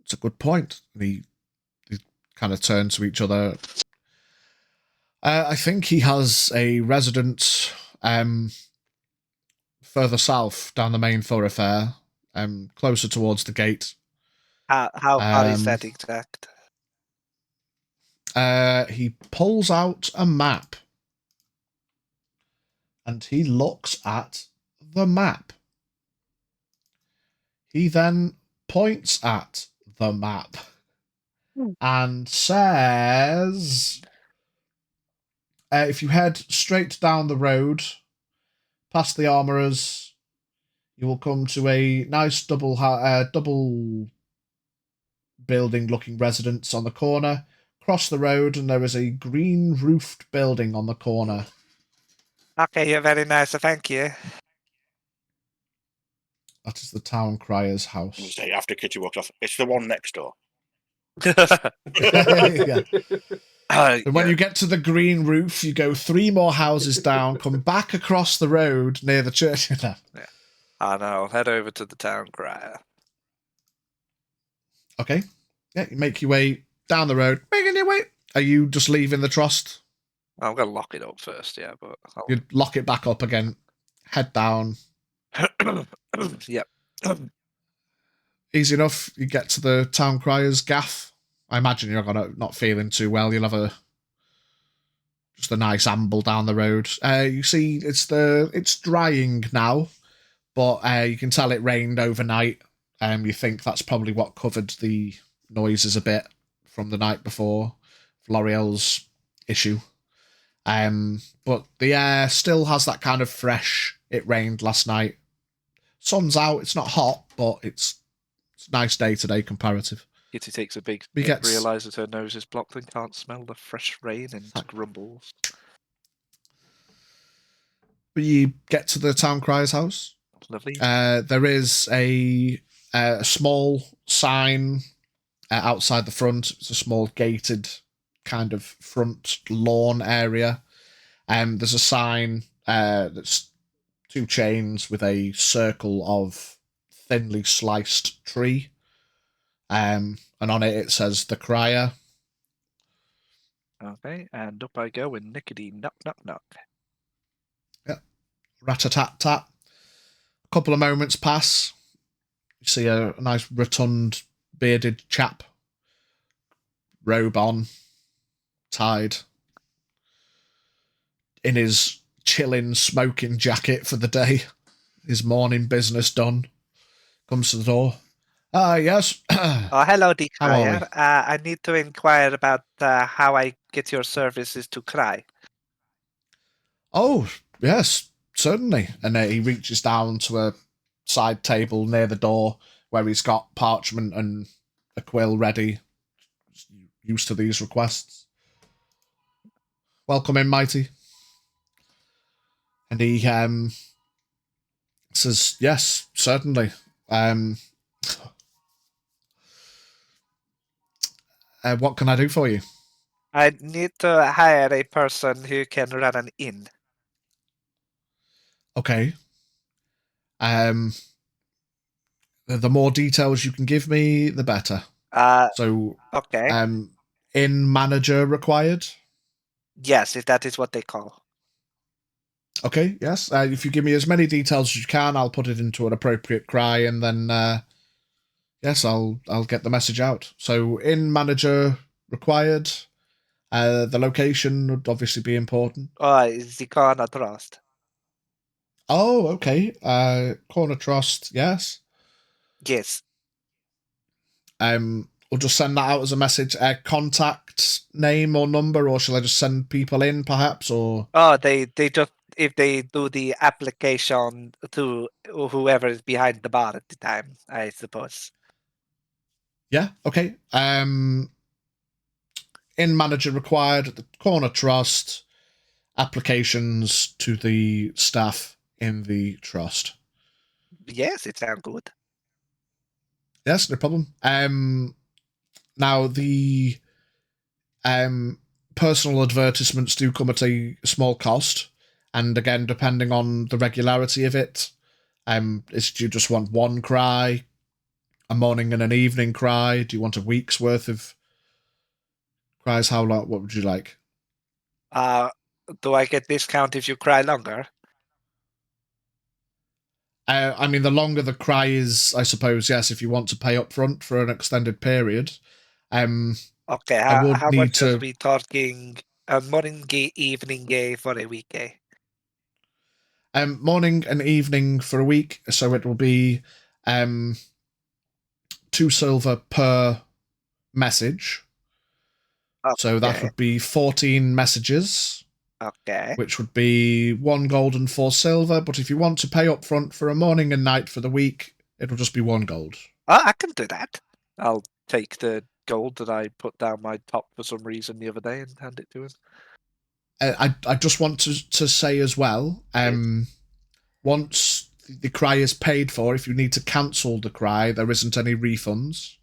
it's a good point. They kind of turn to each other. I think he has a residence further south down the main thoroughfare, closer towards the gate. How far is that exact? He pulls out a map and he looks at the map. He then points at the map and says, if you head straight down the road past the armourers, you will come to a nice double building looking residence on the corner. across the road, and there is a green roofed building on the corner. Okay, you're very nice. Thank you. That is the town crier's You house. say after Kitty walks off, it's the one next door. Yeah. And when Yeah. you get to the green roof, you go 3 more houses down, come back across the road near the church. And I'll head over to the town crier. Okay. Yeah, you make your way down the road. Making your way. Are you just leaving the trust? I'm gonna lock it up first, yeah, but You lock it back up again. Head down. Yep. Easy enough. You get to the town crier's gaff. I imagine you're not feeling too well. You'll have just a nice amble down the road. You see, it's drying now, but you can tell it rained overnight. You think that's probably what covered the noises a bit from the night before, L'Oreal's issue. But the air still has that kind of fresh. It rained last night. Sun's out. It's not hot, but it's a nice day today comparative. Kitty takes a big We get- realizes her nose is blocked and can't smell the fresh rain and grumbles. But you get to the town crier's house. Lovely. There is a small sign outside the front. It's a small gated kind of front lawn area. There's a sign that's 2 chains with a circle of thinly sliced tree. And on it says the crier. Okay, and up I go and nickety knock knock knock. Rat-a-tat-tat. A couple of moments pass. You see a nice rotund bearded chap. Robe on. Tied. In his chilling smoking jacket for the day. His morning business done. Comes to the door. Yes. Oh, hello, the How are we? crier. I need to inquire about how I get your services to cry. Oh, yes, certainly. And he reaches down to a side table near the door where he's got parchment and a quill ready. Used to these requests. Welcome in, Mighty. And he says, yes, certainly. What can I do for you? I need to hire a person who can run an inn. Okay. The more details you can give me, the better. So, Okay. inn manager required? Yes, if that is what they call. Okay, yes. If you give me as many details as you can, I'll put it into an appropriate cry, and then yes, I'll get the message out. So, inn manager required. The location would obviously be important. Oh, is the corner trust? Oh, okay. Corner Trust, yes. Yes. We'll just send that out as a message. Contact name or number, or shall I just send people in, perhaps? Or Oh, they just if they do the application to whoever is behind the bar at the time, I suppose. yeah, okay. Inn manager required at the Corner Trust. Applications to the staff in the trust. Yes, it sounds good. Yes, no problem. Now the personal advertisements do come at a small cost, and again, depending on the regularity of it, do you just want one cry, a morning and an evening cry? Do you want a week's worth of cries? How long? What would you like? Do I get discount if you cry longer? I mean, the longer the cry is, I suppose, yes, if you want to pay up front for an extended period. Okay, I would how need much to- are we talking? A morning gay, evening gay for a weekday? Morning and evening for a week, so it will be 2 silver per message. Okay. So that would be 14 messages, Okay. which would be 1 gold and 4 silver. But if you want to pay up front for a morning and night for the week, it'll just be 1 gold. Oh, I can do that. I'll take the gold that I put down my top for some reason the other day and hand it to him. I just want to say as well, once the cry is paid for, if you need to cancel the cry, there isn't any refunds.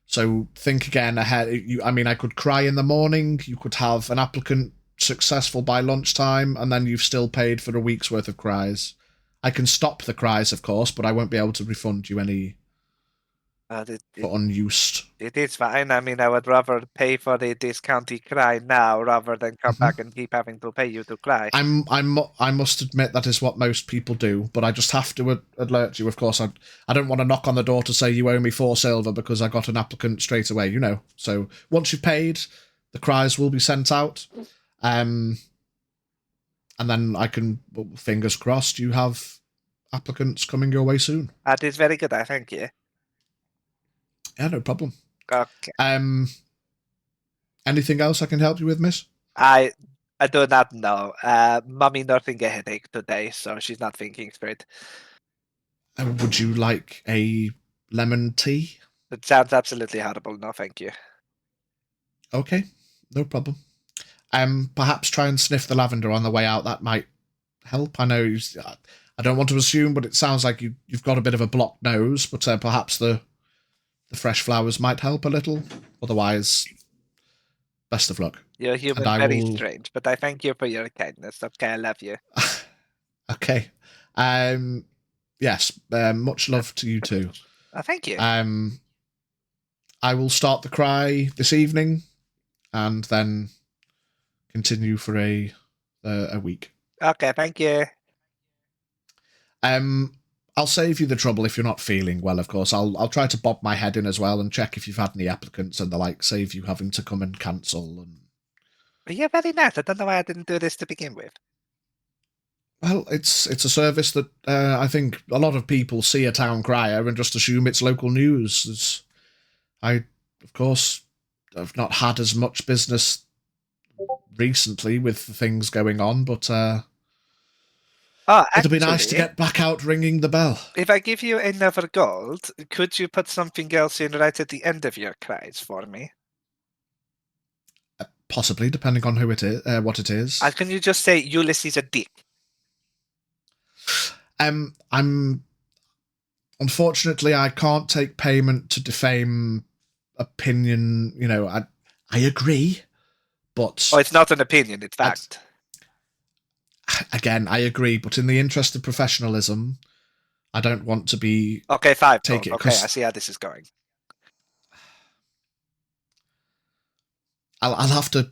So think again ahead. I could cry in the morning. You could have an applicant successful by lunchtime, and then you've still paid for a week's worth of cries. I can stop the cries, of course, but I won't be able to refund you any for unused. It is fine. I mean, I would rather pay for the discounted cry now rather than come back and keep having to pay you to cry. I must admit that is what most people do, but I just have to alert you. Of course, I don't want to knock on the door to say you owe me 4 silver because I got an applicant straight away. So once you've paid, the cries will be sent out, and then I can, fingers crossed, you have applicants coming your way soon. That is very good. I thank you. Yeah, no problem. Okay. Anything else I can help you with, miss? I do not know. Mummy nothing a headache today, so she's not thinking straight. Would you like a lemon tea? It sounds absolutely horrible. No, thank you. Okay, no problem. Perhaps try and sniff the lavender on the way out. That might help. I know I don't want to assume, but it sounds like you've got a bit of a blocked nose, but perhaps the fresh flowers might help a little. Otherwise, best of luck. You're human, very strange, but I thank you for your kindness. Okay, I love you. Okay. Yes, much love to you too. Thank you. I will start the cry this evening and then continue for a week. Okay, thank you. I'll save you the trouble if you're not feeling well, of course. I'll try to bob my head in as well and check if you've had any applicants and the like, save you having to come and cancel. And you're very nice. I don't know why I didn't do this to begin with. Well, it's a service that I think a lot of people see a town crier and just assume it's local news. I, of course, have not had as much business recently with things going on, but it'll be nice to get back out ringing the bell. If I give you another gold, could you put something else in right at the end of your cries for me? Possibly, depending on who it is, what it is. Can you just say Ulysses a dick? Unfortunately, I can't take payment to defame opinion. I agree, but it's not an opinion; it's fact. Again, I agree, but in the interest of professionalism, I don't want to be okay. 5. Take it. Okay, I see how this is going. I'll have to.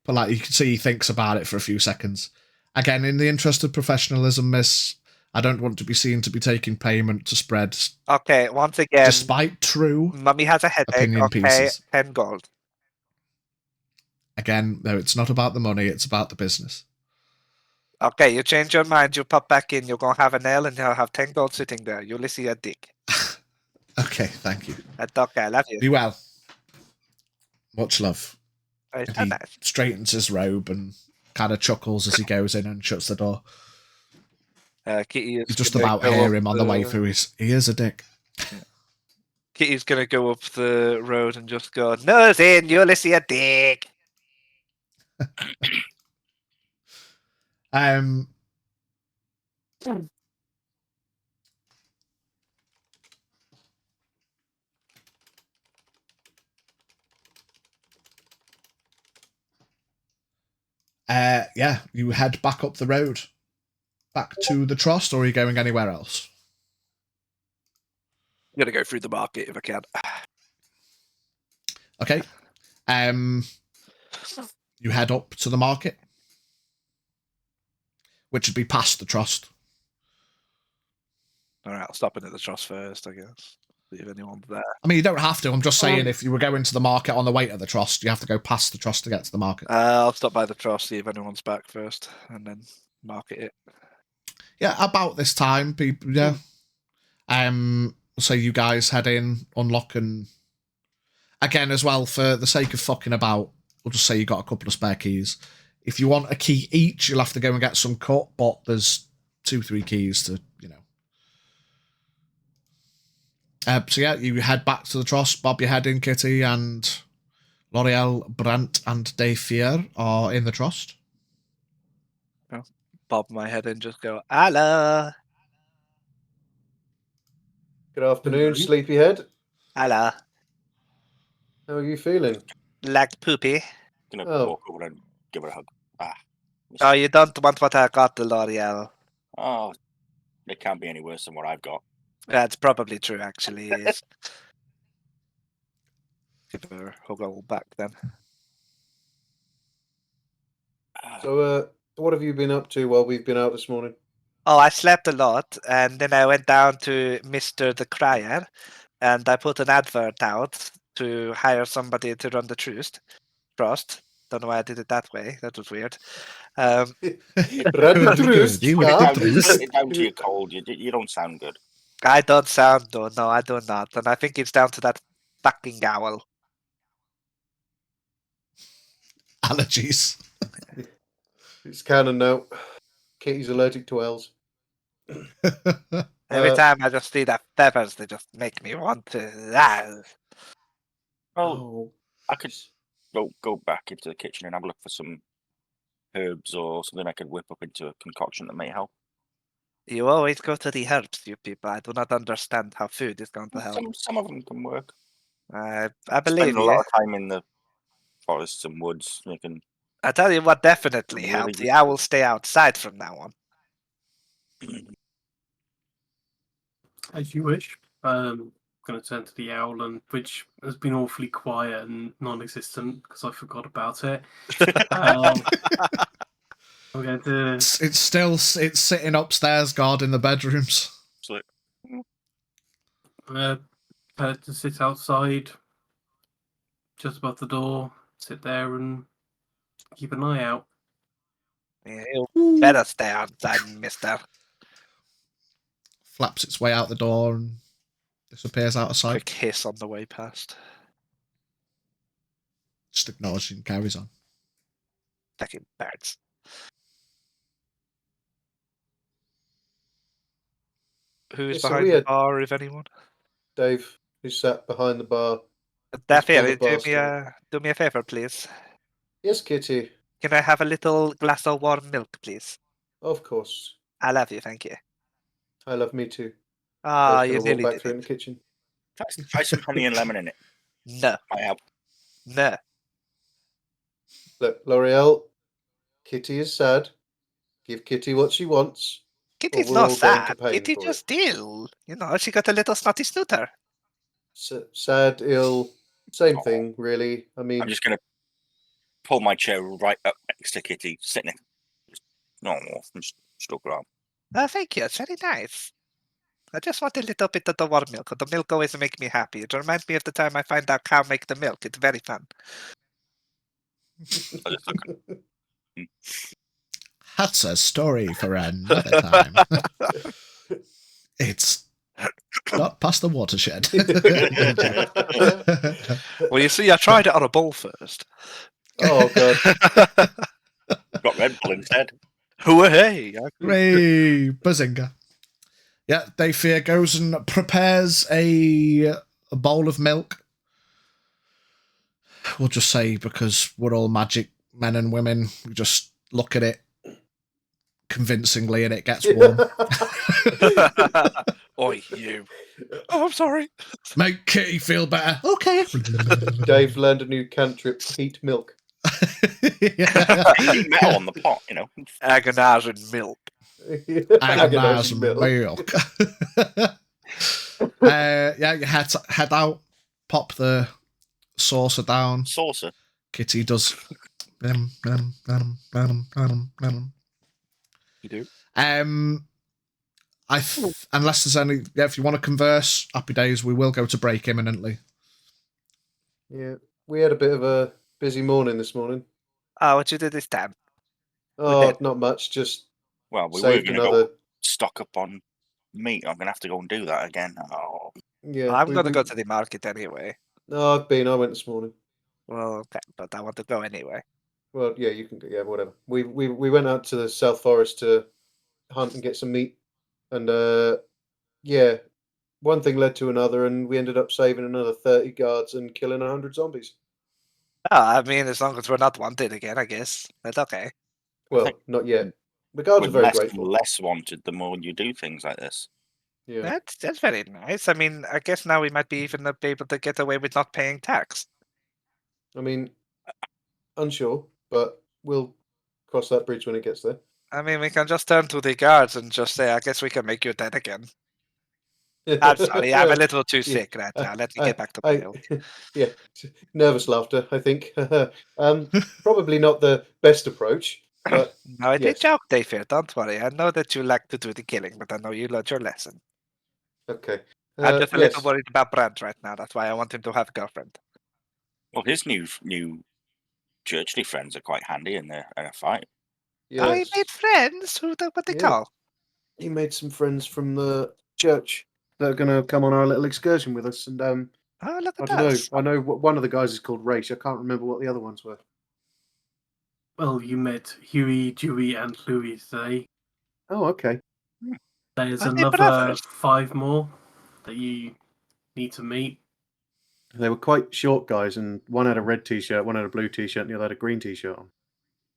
But you can see, he thinks about it for a few seconds. Again, in the interest of professionalism, miss, I don't want to be seen to be taking payment to spread. Okay, once again, despite true, Mummy has a headache. Opinion pieces. 10 gold. Again, no, it's not about the money; it's about the business. Okay, you change your mind. You pop back in. You're gonna have a nail, and you'll have 10 gold sitting there. You'll see a dick. Okay, thank you. That's okay. I love you. Be well. Much love. It's He nice. straightens his robe and kind of chuckles as he goes in and shuts the door. Kitty is You just about hear him on the way through. He is a dick. Yeah. Kitty's gonna go up the road and just go, nose in, you'll see a dick. Yeah, you head back up the road. Back to the trust, or are you going anywhere else? I'm gonna go through the market if I can. Okay. You head up to the market, which would be past the trust. Alright, I'll stop in at the trust first, I guess. See if anyone's there. I mean, you don't have to. I'm just saying, if you were going to the market on the way to the trust, you have to go past the trust to get to the market. I'll stop by the trust, see if anyone's back first, and then market it. Yeah, about this time, people. Yeah. So you guys head in, unlock, and again, as well, for the sake of fucking about, we'll just say you got a couple of spare keys. If you want a key each, you'll have to go and get some cut, but there's 2-3 keys to, So yeah, you head back to the Trost. Bob your head in, Kitty, and L'Oreal, Brant, and Dave Fier are in the Trost. Bob my head and just go, "Hello, Good afternoon, Hello. sleepyhead. hello," How are you feeling? like poopy. Gonna Oh. walk over and give her a hug. Oh, you don't want what I got, L'Oreal. Oh, it can't be any worse than what I've got. That's probably true, actually. Is give her a hug all back then. So, what have you been up to while we've been out this morning? Oh, I slept a lot, and then I went down to Mr. the Crier, and I put an advert out to hire somebody to run the Trust. Don't know why I did it that way. That was weird. Run Very the truth. good. You Put were it the down, truth. put it down to your cold. You don't sound good. I don't sound though. No, I do not, and I think it's down to that fucking owl. Allergies. It's canon now. Kitty's allergic to owls. Every Uh, time I just see that feathers, they just make me want to. Well, Oh, I could go back into the kitchen and have a look for some herbs or something I could whip up into a concoction that may help. You always go to the herbs, you people. I do not understand how food is going to help. Some of them can work. I believe Spending a you. lot of time in the forests and woods, you can. I tell you what definitely Really helps. The useful. owls stay outside from now on. As you wish. Going to turn to the owl, which has been awfully quiet and non-existent because I forgot about it. I'm going to. It's sitting upstairs, guarding the bedrooms. So, To sit outside, just above the door, sit there and keep an eye out. Yeah, you better stay outside, mister. Flaps its way out the door and disappears out of sight. Quick hiss on the way past. Just ignores you and carries on. Fucking birds. Who's Yeah, so behind we the had- bar, if anyone? Dave, who sat behind the bar. Daffy, pulled the do bar me a favor, please. Yes, Kitty. Can I have a little glass of warm milk, please? Of course. I love you, thank you. I love me too. Ah, Dave's you gonna walk nearly back did through in it. the kitchen. try some honey and lemon in it. No, Might help. no. Look, L'Oreal, Kitty is sad. Give Kitty what she wants. Kitty's we're not all going to sad. pain Kitty for just ill. You know, she got a little snotty snooter. Sad, ill, same Aw. thing, really. I mean, I'm just gonna pull my chair right up next to Kitty, sitting no more. Just stuck around. Thank you. It's very nice. I just want a little bit of the warm milk. The milk always makes me happy. It reminds me of the time I find out cow make the milk. It's very fun. I just look. That's a story for another time. It's not past the watershed. Well, you see, I tried it on a bowl first. oh god. Got Red Bull instead. Hooray! Hooray! Bazinga. Yeah, Dave Fear goes and prepares a bowl of milk. We'll just say, because we're all magic men and women, we just look at it convincingly and it gets warm. Oi, you. Oh, I'm sorry. Make Kitty feel better. Okay. Dave learned a new cantrip, heat milk. Heat metal on the pot, you know. Agonizing milk. Agonizing milk. Yeah, you head out, pop the saucer down. Saucer. Kitty does. You do. Unless there's any, yeah, if you want to converse, happy days. We will go to break imminently. Yeah, we had a bit of a busy morning this morning. Oh, what you did this time? Oh, did? not much. Just Well, we saved were going to another. go stock up on meat. I'm going to have to go and do that again. Oh, Yeah, I'm going to go to the market anyway. No, I've been. I went this morning. Well, okay, but I want to go anyway. Well, yeah, you can go. Yeah, whatever. We went out to the South Forest to hunt and get some meat, and yeah, one thing led to another, and we ended up saving another 30 guards and killing 100 zombies. Oh, I mean, as long as we're not wanted again, I guess. That's okay. Well, think- not yet. The guards We're are very less grateful. and less wanted the more you do things like this. Yeah. That's very nice. I mean, I guess now we might be even be able to get away with not paying tax. I mean, unsure, but we'll cross that bridge when it gets there. I mean, we can just turn to the guards and just say, I guess we can make you dead again. I'm sorry, I'm a little too Yeah, sick right now. Let me get back to my own. Yeah, nervous laughter, I think. Probably not the best approach, but No, I did yes. joke, Dayfair. Don't worry. I know that you like to do the killing, but I know you learned your lesson. Okay. I'm just a little Yes. worried about Brent right now. That's why I want him to have a girlfriend. Well, his new churchly friends are quite handy in a fight. Oh, he Yes. made friends? What they Yeah. call? He made some friends from the church that are going to come on our little excursion with us. And Oh, look I at don't know. us. I know one of the guys is called Race. I can't remember what the other ones were. Well, you met Huey, Dewey, and Louis today. Oh, okay. There's Are they another brothers? 5 more that you need to meet. They were quite short guys, and one had a red t-shirt, one had a blue t-shirt, and the other had a green t-shirt on.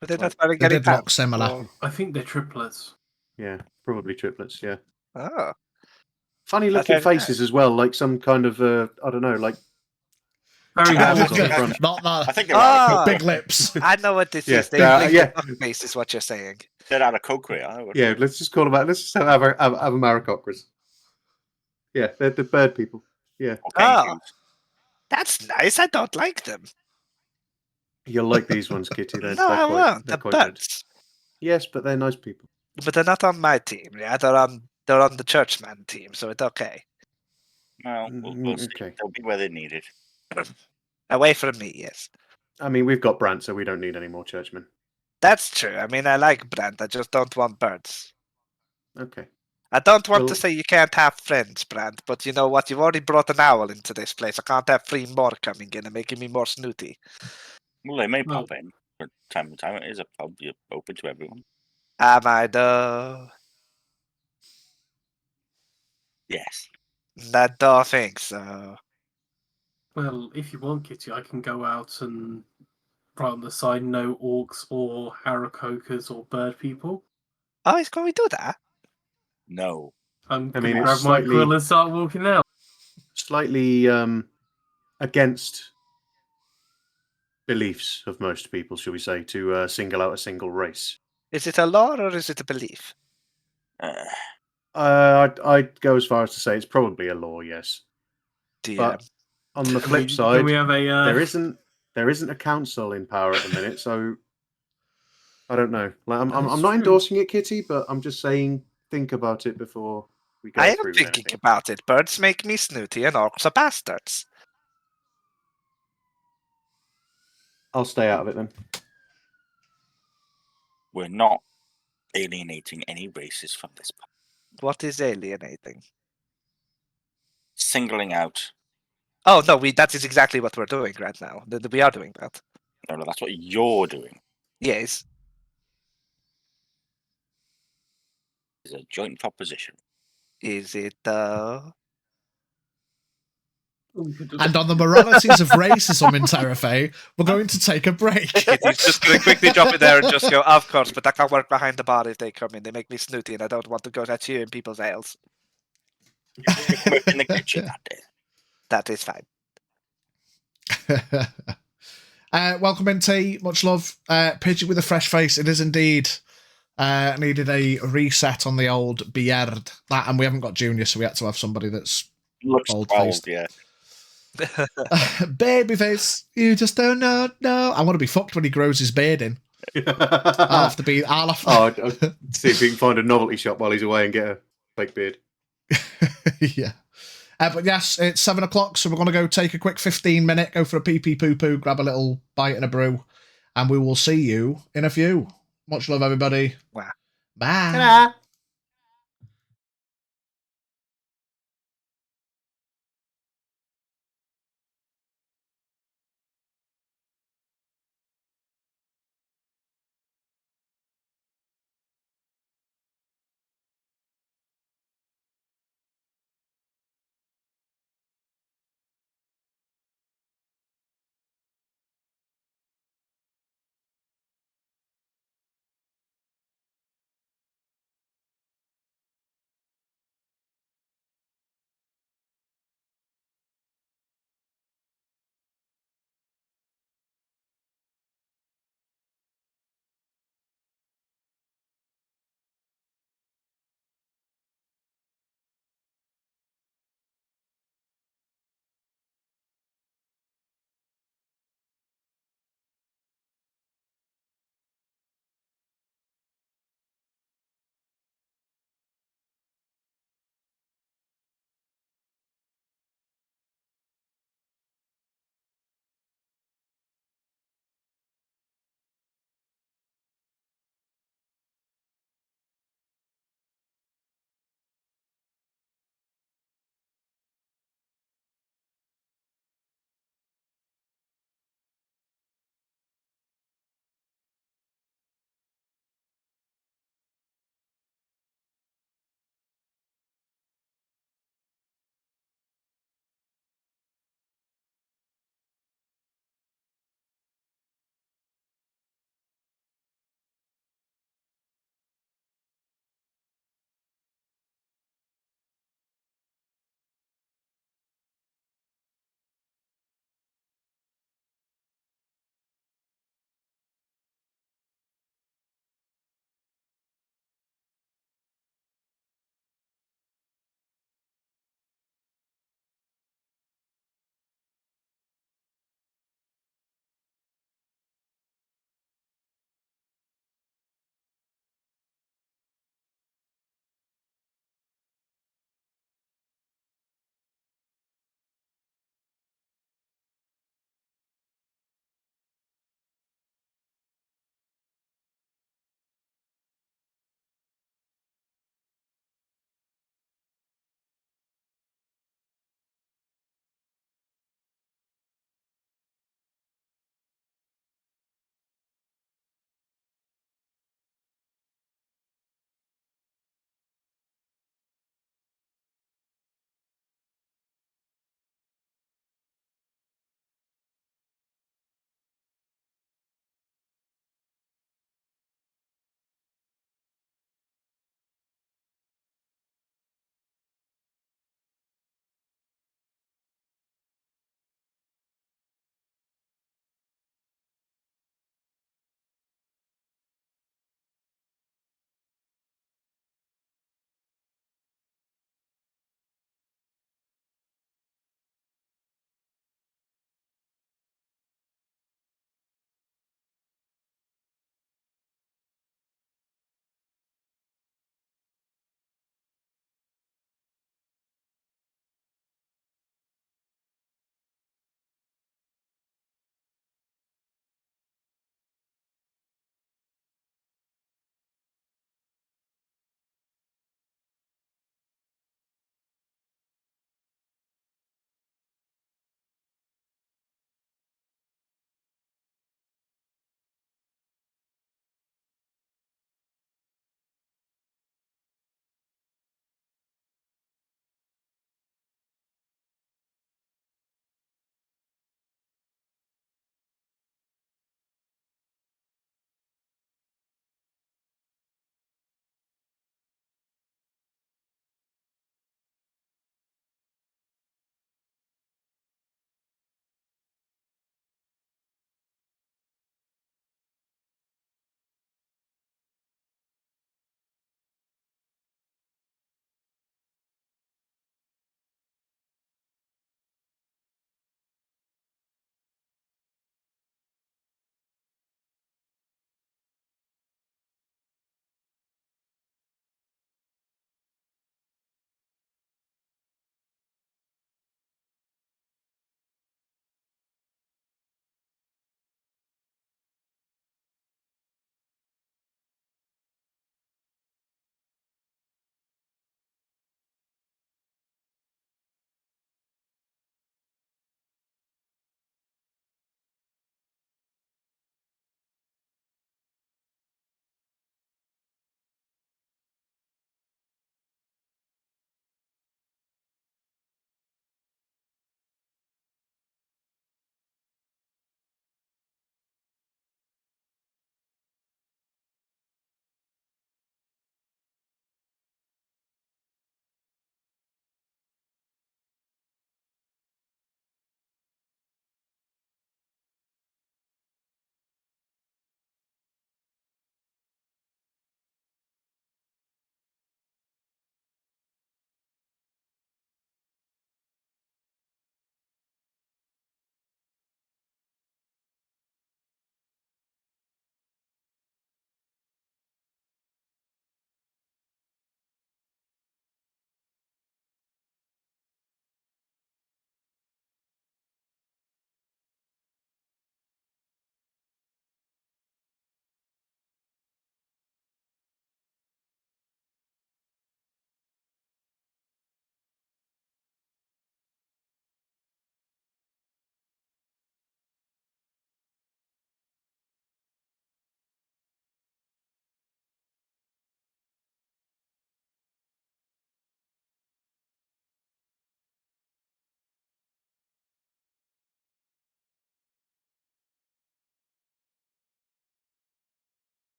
But they're Like, not wearing They any did look pants. similar. or- I think they're triplets. Yeah, probably triplets. Yeah, Oh, funny That's looking very faces as well, like some kind of I don't know, like Very Towers on the nice. front. Not I that. think they're out of Ah! Big lips. I know what this Yeah, is. They yeah, bring yeah. the duck face, is what you're saying. they're out of cokery. I would. Yeah, let's just call them out. Let's just have Maracocras. Yeah, they're the bird people. Yeah, Okay, Oh, that's nice. I don't like them. you'll like these ones, Kitty. No, I won't. They're The quite good. birds. Yes, but they're nice people. But they're not on my team. Yeah, they're on the churchman team, so it's okay. well, we'll see. Okay. They'll be where they're needed. Away from me, yes. I mean, we've got Brant, so we don't need any more churchmen. That's true. I mean, I like Brent. I just don't want birds. Okay. I don't want to Well- say you can't have friends, Brent, but you know what? You've already brought an owl into this place. I can't have 3 more coming in and making me more snooty. Well, they may Well- pop in from time to time. It is a pub. You're open to everyone. Am I though? Yes. I don't think so. Well, if you want, Kitty, I can go out and write on the side no orcs or Harakokers or bird people. Oh, he's going to do that? No. I'm I going mean, to it's grab my slightly- quill and start walking out. Slightly against beliefs of most people, shall we say, to single out a single race. Is it a law or is it a belief? I'd go as far as to say it's probably a law, yes. DM. But on the Can flip we- side, can we have a there isn't a council in power at the minute, so I don't know. Like, I'm That's not true. endorsing it, Kitty, but I'm just saying think about it before we go I am through with thinking anything. about it. Birds make me snooty and orcs are bastards. I'll stay out of it then. We're not alienating any races from this pub. What is alienating? Singling out. Oh, no, that is exactly what we're doing right now. We are doing that. No, that's what you're doing. Yes. It's a joint proposition. Is it though? And on the moralities of racism in Terrafae, we're going to take a break. He's just going to quickly drop it there and just go, of course, but I can't work behind the bar if they come in. They make me snooty and I don't want to go at you in people's ales. You can work in the kitchen that day. That is fine. Welcome in, T. Much love. Pidgey with a fresh face. It is indeed. Needed a reset on the old beard. And we haven't got Junior, so we had to have somebody that's Looks Old 12, faced. yeah. babyface. You just don't know. No, I want to be fucked when he grows his beard in. I'll have to be. I'll have to. I'll see if we can find a novelty shop while he's away and get a fake beard. Yeah. But yes, it's 7 o'clock, so we're going to go take a quick 15-minute, go for a pee poo poo, grab a little bite and a brew, and we will see you in a few. Much love, everybody. Wow. Bye. Ta-da!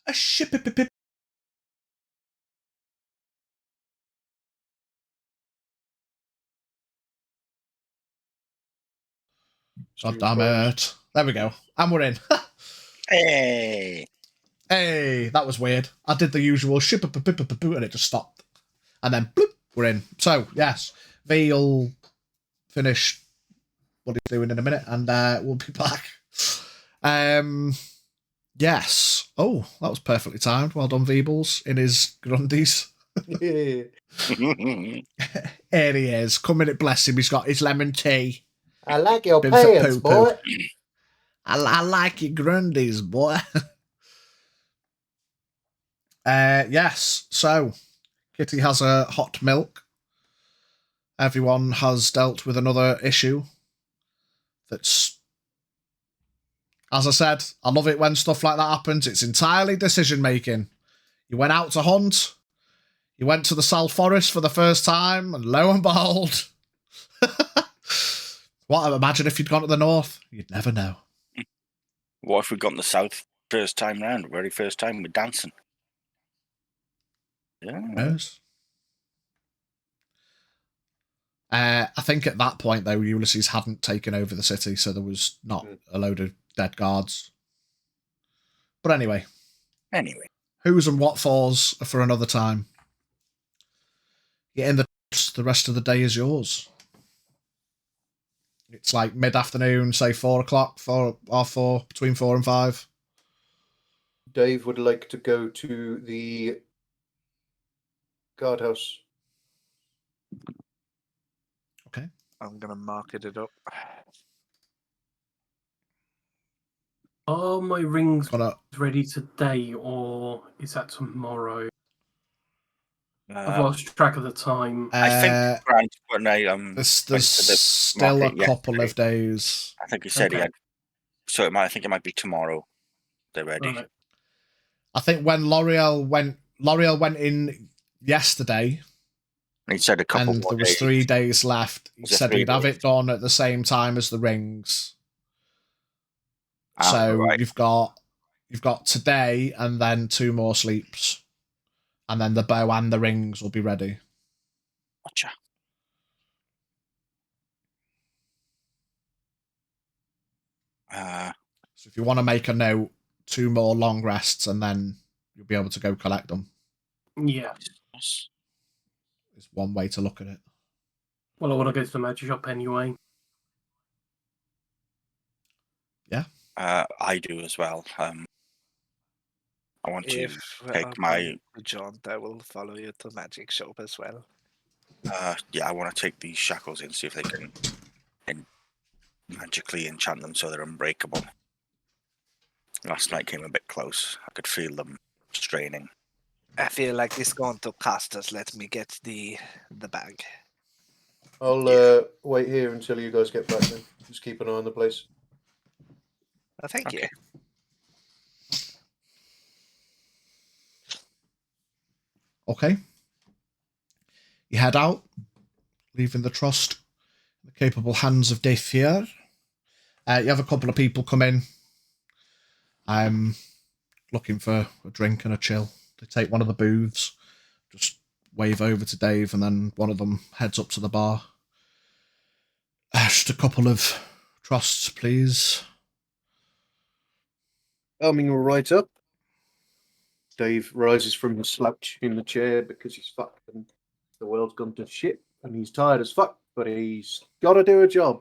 A ship. God damn it. There we go. And we're in. Hey. Hey, that was weird. I did the usual ship and it just stopped. And then bloop, we're in. So, yes, V will finish what he's doing in a minute and we'll be back. Yes. Oh, that was perfectly timed. Well done, Veebles, in his Grundies. Yeah. Here he is. Come in, bless him. He's got his lemon tea. I like your Been for pants, poo-poo. boy. I like your Grundies, boy. Yes, so Kitty has a hot milk. Everyone has dealt with another issue that's, as I said, I love it when stuff like that happens. It's entirely decision making. You went out to hunt, you went to the Sal Forest for the first time, and lo and behold. What, imagine if you'd gone to the north? You'd never know. What if we'd gone to the south first time round, very first time with dancing? Yeah. Who knows? I think at that point, though, Ulysses hadn't taken over the city, so there was not a load of dead guards. But anyway, who's and what fors are for another time. Get in the rest of the day is yours. It's like mid-afternoon, say 4 o'clock, 4 or 4, between 4 and 5. Dave would like to go to the guardhouse. Okay. I'm gonna market it up. Are my rings Gonna, ready today, or is that tomorrow? I've Uh, lost track of the time. I think Grant when I there's went to the still a market couple yesterday, of days. I think he said he Okay. had. So I think it might be tomorrow. They're ready. Right. I think when L'Oreal went in yesterday, He said a couple and more there was days. 3 days left. He Was it said 3 he'd have days? it done at the same time as the rings. Ah, So right. you've got today and then 2 more sleeps, and then the bow and the rings will be ready. Gotcha. So if you want to make a note, 2 more long rests, and then you'll be able to go collect them. Yeah. Yes. Is one way to look at it. Well, I want to go to the magic shop anyway. Yeah. I do as well. I want to If take I'm my. going to jaunt, I will follow you to magic shop as well. Yeah, I want to take these shackles in, see if they can magically enchant them so they're unbreakable. Last night came a bit close. I could feel them straining. I feel like this going to cost us. Let me get the bag. I'll wait here until you guys get back then. Just keep an eye on the place. Oh, thank you. Okay. Okay. You head out, leaving the trust in the capable hands of Defier. You have a couple of people come in. I'm looking for a drink and a chill. They take one of the booths, just wave over to Dave, and then one of them heads up to the bar. Just a couple of trusts, please. Coming right up. Dave rises from his slouch in the chair because he's fucked and the world's gone to shit and he's tired as fuck, but he's got to do a job.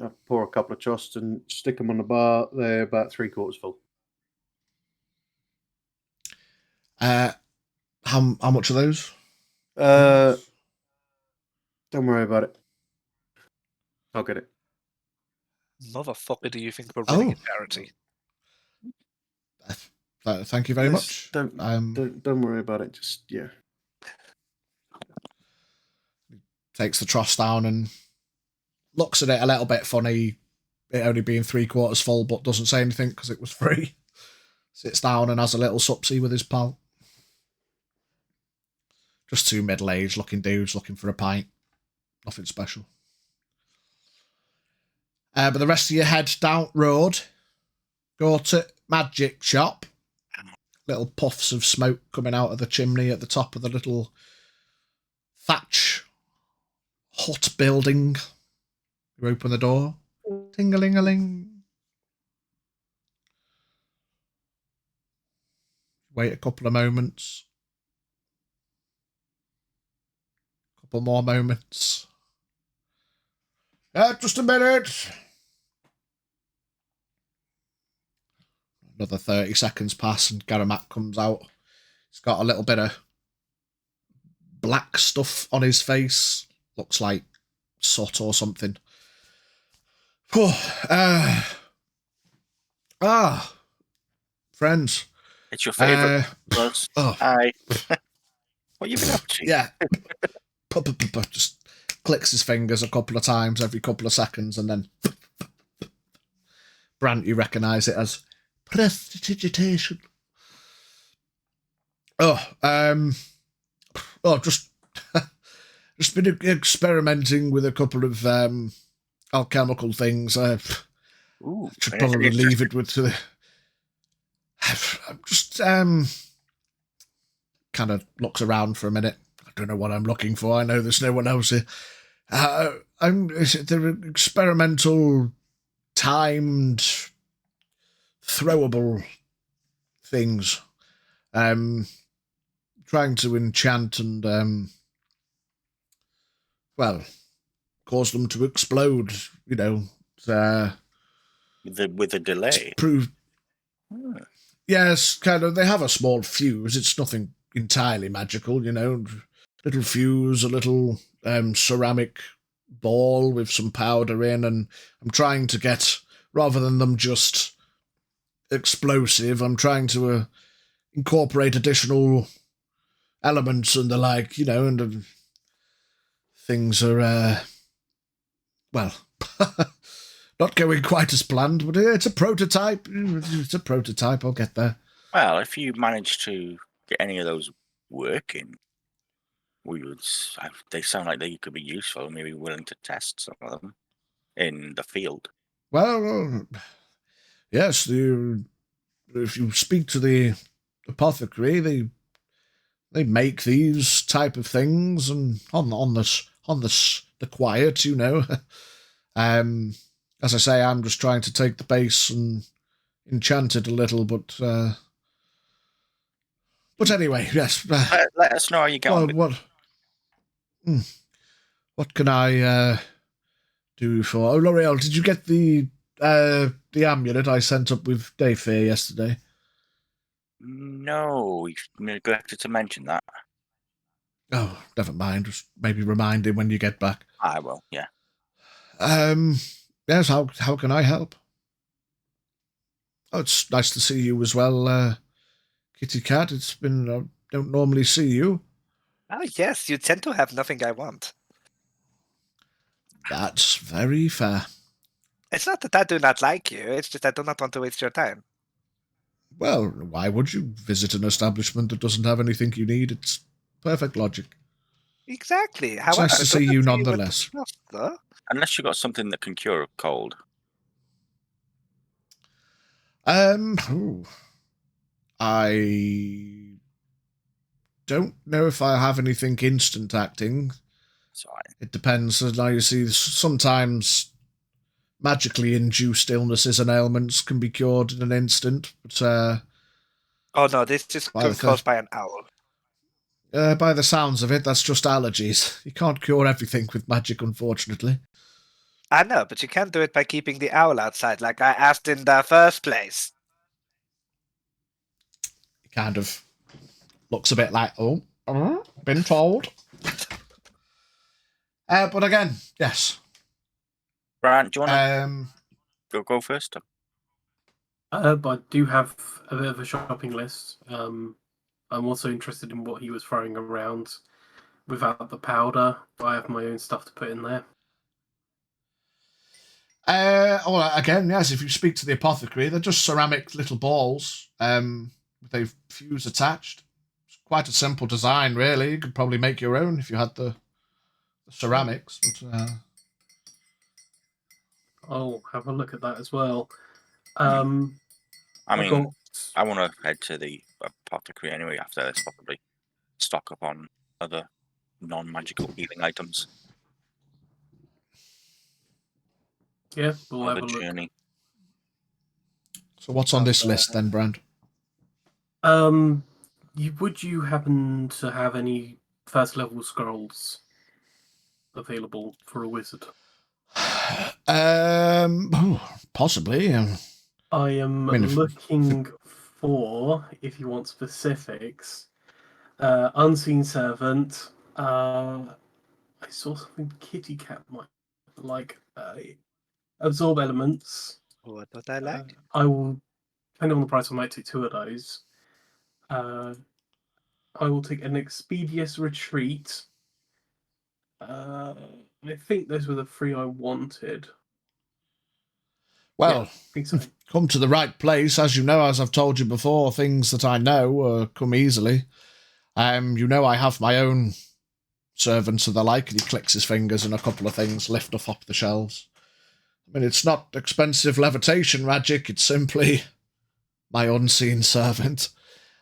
I pour a couple of trusts and stick them on the bar. They're about 3/4 full. How much are those? Don't worry about it. I'll get it. Motherfucker, do you think we're winning a charity? Thank you very much. Don't worry about it. Just yeah. Takes the trust down and looks at it a little bit funny, it only being 3/4 full, but doesn't say anything because it was free. Sits down and has a little supsy with his pal. Just 2 middle-aged looking dudes looking for a pint. Nothing special. But the rest of you head down road, go to magic shop, little puffs of smoke coming out of the chimney at the top of the little thatch hut building. You open the door. Ting-a-ling-a-ling. Wait a couple of moments. Couple more moments. Just a minute. Another 30 seconds pass and Garamak comes out. He's got a little bit of black stuff on his face. Looks like soot or something. Friends. It's your favourite. Hi. What have you been up to? Yeah. Just clicks his fingers a couple of times every couple of seconds, and then Brant, you recognise it as prestidigitation. Just been experimenting with a couple of alchemical things. Ooh, should probably leave it with the. I'm just kind of looks around for a minute. I don't know what I'm looking for. I know there's no one else here. They're experimental, timed, throwable things. Trying to enchant and cause them to explode. You know, with a delay. Prove. Yes, kind of. They have a small fuse. It's nothing entirely magical, you know. Little fuse, a little ceramic ball with some powder in, and I'm trying to get, rather than them just explosive, I'm trying to incorporate additional elements and the like, you know, and things are, not going quite as planned, but it's a prototype. It's a prototype. I'll get there. Well, if you manage to get any of those working, they sound like they could be useful. Maybe willing to test some of them in the field. Well, yes. If you speak to the apothecary, they make these type of things, and on the quiet, you know. As I say, I'm just trying to take the base and enchant it a little, but anyway, yes. Let us know how you get on. What can I do for? Oh, L'Oreal, did you get the amulet I sent up with Terrafae yesterday? No, you neglected to mention that. Oh, never mind. Just maybe remind him when you get back. I will. Yeah. Yes. How can I help? Oh, it's nice to see you as well, Kitty Cat. It's been don't normally see you. Oh yes, you tend to have nothing I want. That's very fair. It's not that I do not like you, it's just I do not want to waste your time. Well, why would you visit an establishment that doesn't have anything you need? It's perfect logic. Exactly. It's However, nice to see you nonetheless. Unless you got something that can cure a cold. I don't know if I have anything instant acting. Sorry. It depends. Now you see, sometimes magically induced illnesses and ailments can be cured in an instant, but oh no, this is caused by an owl. By the sounds of it, that's just allergies. You can't cure everything with magic, unfortunately. I know, but you can do it by keeping the owl outside, like I asked in the first place. He kind of looks a bit like, been told. But again, yes. Brant, do you want to go first? But I do have a bit of a shopping list. I'm also interested in what he was throwing around without the powder, but I have my own stuff to put in there. Again, yes, if you speak to the apothecary, they're just ceramic little balls with a fuse attached. It's quite a simple design, really. You could probably make your own if you had the ceramics. But, I'll have a look at that as well. I want to head to the apothecary anyway after this, probably stock up on other non-magical healing items Yeah, we'll for have the a look. journey. So what's on this list then, Brand? Would you happen to have any first level scrolls available for a wizard? Possibly. I am I mean, looking for, if you want specifics, Unseen Servant. I saw something Kitty Cat might like. Absorb Elements. What would I like? I will, depending on the price, I might take 2 of those. I will take an Expedious Retreat. I think those were the 3 I wanted. well, I think so. come to the right place. As you know, as I've told you before, things that I know come easily. You know I have my own servants and the like, and he clicks his fingers and a couple of things lift off the shelves. I mean, it's not expensive levitation magic, it's simply my unseen servant.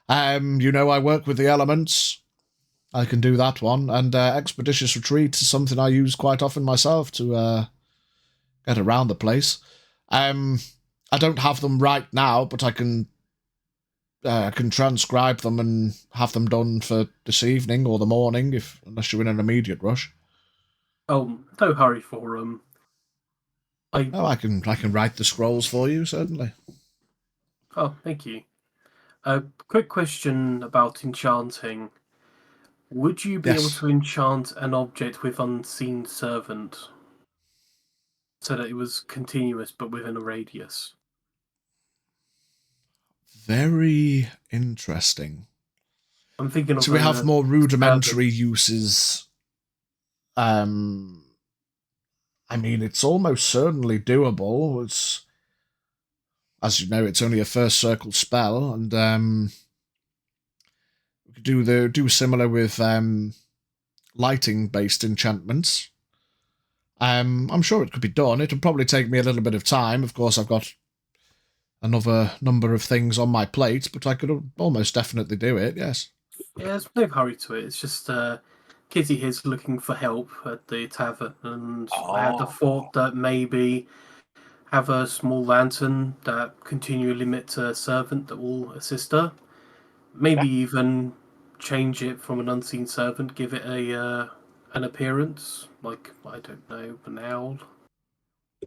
You know I work with the elements. I can do that one, and Expeditious Retreat is something I use quite often myself to get around the place. I don't have them right now, but I can transcribe them and have them done for this evening or the morning, unless you're in an immediate rush. Oh, no hurry for them. I can write the scrolls for you, certainly. Oh, thank you. A quick question about enchanting. Would you be able Yes. to enchant an object with Unseen Servant so that it was continuous but within a radius? Very interesting. I'm thinking of So we have more rudimentary servant. uses. I mean, it's almost certainly doable. It's, as you know, it's only a first circle spell, and we could do similar with lighting based enchantments. I'm sure it could be done. It'll probably take me a little bit of time. Of course, I've got another number of things on my plate, but I could almost definitely do it. Yes. Yeah, there's no hurry to it. It's just Kitty here's looking for help at the tavern, and I had the thought that maybe have a small lantern that continually emits a servant that will assist her. Maybe even change it from an unseen servant, give it an appearance, like, I don't know, an owl.